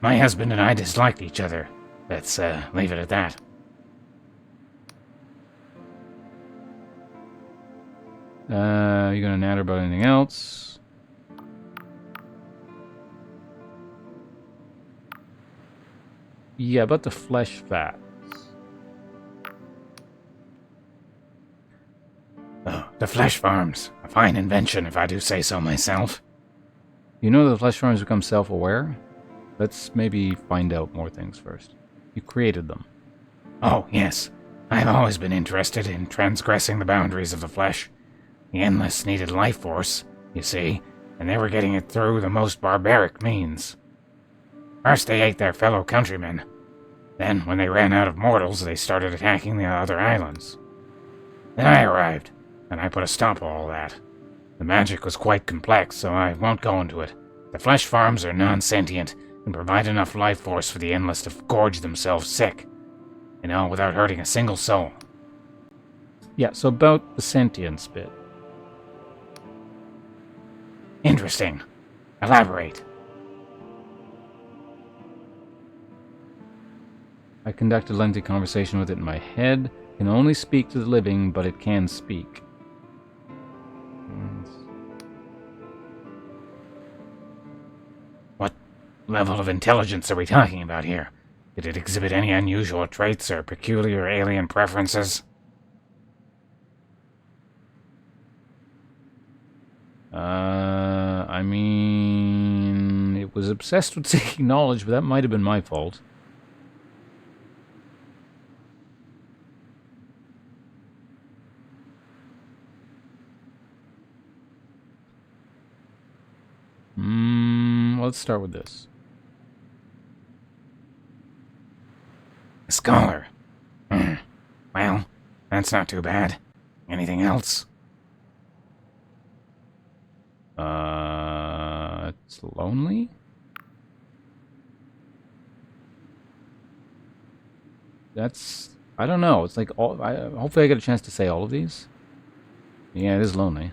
My husband and I disliked each other. Let's leave it at that. You gonna natter about anything else? Yeah, about the flesh fats. Oh, the flesh farms. A fine invention, if I do say so myself. You know the flesh farms become self-aware? Let's maybe find out more things first. You created them. Oh, yes. I've always been interested in transgressing the boundaries of the flesh. The Endless needed life force, you see, and they were getting it through the most barbaric means. First they ate their fellow countrymen. Then, when they ran out of mortals, they started attacking the other islands. Then I arrived, and I put a stop to all that. The magic was quite complex, so I won't go into it. The flesh farms are non-sentient and provide enough life force for the Endless to gorge themselves sick. You know, without hurting a single soul. Yeah, so about the sentience bit. Interesting. Elaborate. I conducted a lengthy conversation with it in my head. Can only speak to the living, but it can speak. What level of intelligence are we talking about here? Did it exhibit any unusual traits or peculiar alien preferences? I mean, it was obsessed with seeking knowledge, but that might have been my fault. Let's start with this. A scholar. Well, that's not too bad. Anything else? It's lonely? I don't know. It's like hopefully I get a chance to say all of these. Yeah, it is lonely.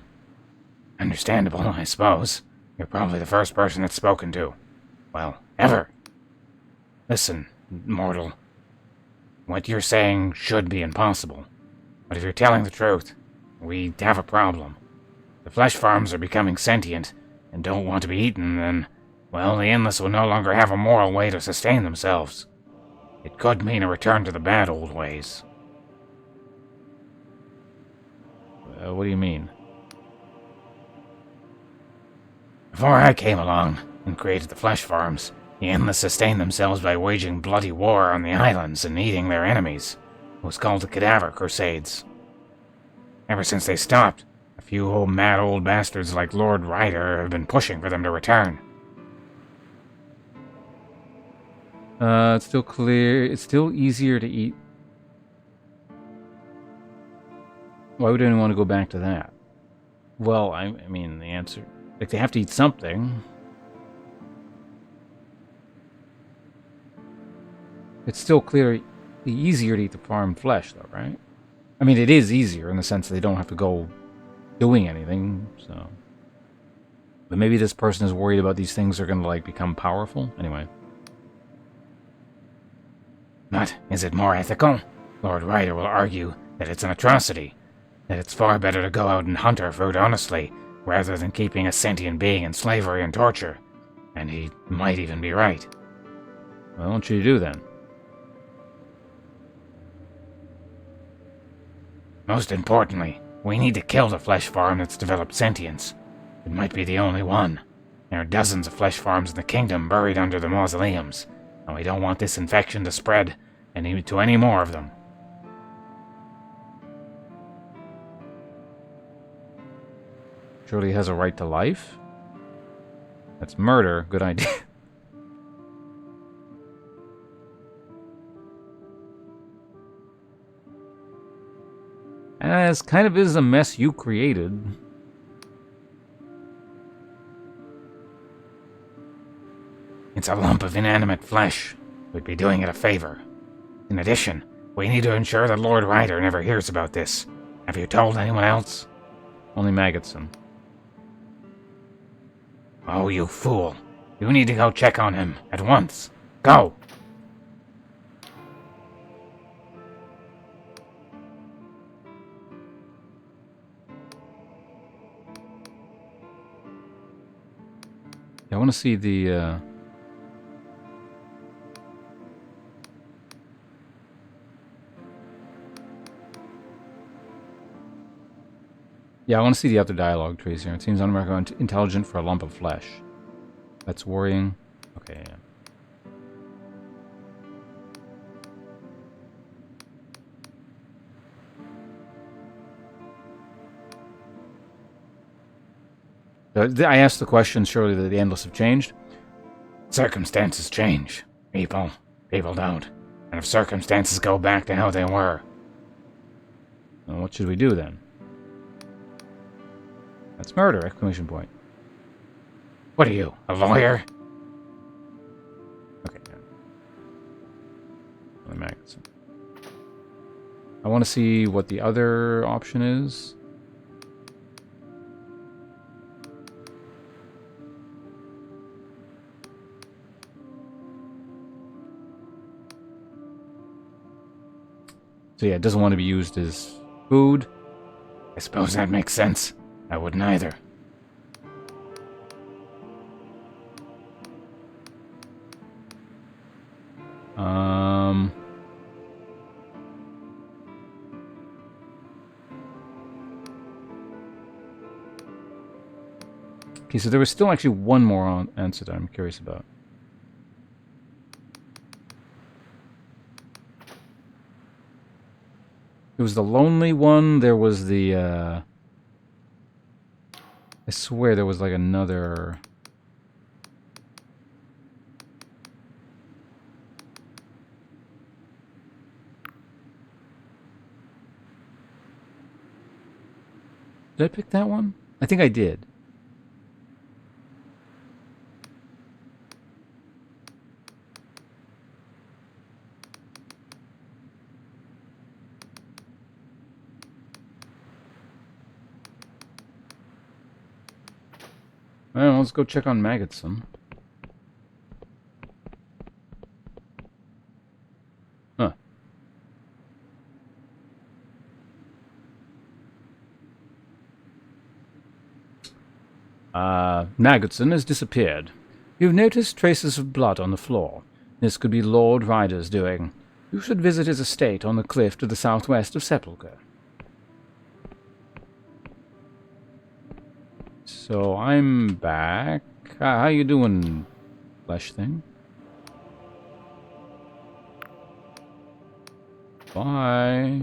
Understandable, I suppose. You're probably the first person it's spoken to. Well, ever. Listen, mortal. What you're saying should be impossible. But if you're telling the truth, we have a problem. The flesh farms are becoming sentient and don't want to be eaten, then, well, the Endless will no longer have a moral way to sustain themselves. It could mean a return to the bad old ways. What do you mean? Before I came along and created the flesh farms, the Endless sustained themselves by waging bloody war on the islands and eating their enemies. It was called the Cadaver Crusades. Ever since they stopped, a few mad old bastards like Lord Ryder have been pushing for them to return. It's still clear. It's still easier to eat. Why would anyone want to go back to that? Well, I mean, the answer... Like, they have to eat something. It's still clear Be easier to eat the farmed flesh, though, right? I mean, it is easier in the sense that they don't have to go doing anything, so... But maybe this person is worried about these things are going to, like, become powerful? Anyway. But is it more ethical? Lord Ryder will argue that it's an atrocity, that it's far better to go out and hunt our food honestly, rather than keeping a sentient being in slavery and torture. And he might even be right. What I want you to do, then? Most importantly, we need to kill the flesh farm that's developed sentience. It might be the only one. There are dozens of flesh farms in the kingdom buried under the mausoleums, and we don't want this infection to spread to any more of them. Surely he has a right to life? That's murder. Good idea. This kind of is a mess you created. It's a lump of inanimate flesh. We'd be doing it a favor. In addition, we need to ensure that Lord Ryder never hears about this. Have you told anyone else? Only Maggotson. Oh, you fool. You need to go check on him at once. Go! Yeah, I want to see the, Yeah, I want to see the other dialogue trees here. It seems un-American intelligent for a lump of flesh. That's worrying. Okay, yeah. I asked the question, surely that the Endless have changed? Circumstances change. People don't. And if circumstances go back to how they were... Well, what should we do then? That's murder! Exclamation point. What are you, a lawyer? Okay, yeah. Magazine. I want to see what the other option is. So yeah, it doesn't want to be used as food. I suppose that makes sense. I wouldn't either. Okay, so there was still actually one more answer that I'm curious about. It was the lonely one. There was the, I swear there was like another... Did I pick that one? I think I did. Well, let's go check on Maggotson. Huh. Maggotson has disappeared. You've noticed traces of blood on the floor. This could be Lord Ryder's doing. You should visit his estate on the cliff to the southwest of Sepulchre. So I'm back. How you doing, flesh thing? Bye.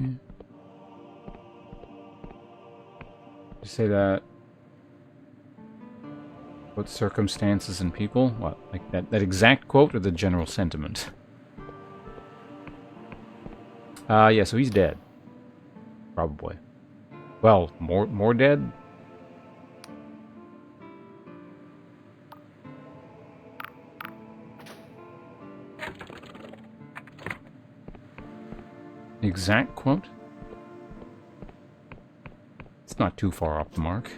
You say that? What circumstances and people? What, like that exact quote or the general sentiment? Yeah, so he's dead. Probably. Well, more dead? exact quote. It's not too far off the mark.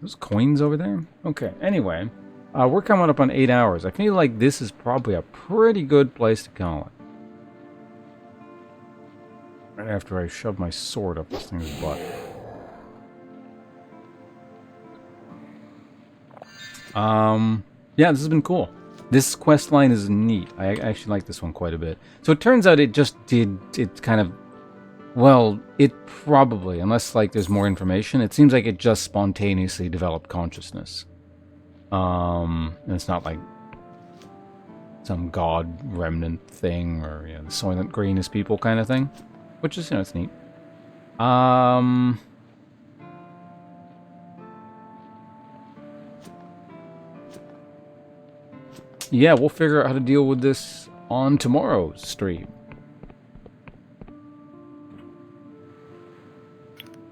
Those coins over there? Okay, anyway. We're coming up on 8 hours. I feel like this is probably a pretty good place to call it. Right after I shove my sword up this thing's butt. Yeah, this has been cool. This quest line is neat. I actually like this one quite a bit. So it turns out it just did, it kind of, well, it probably, unless like there's more information, it seems like it just spontaneously developed consciousness. And it's not like some god remnant thing or, you know, the Soylent Green is people kind of thing. Which is, you know, it's neat. Yeah, we'll figure out how to deal with this on tomorrow's stream.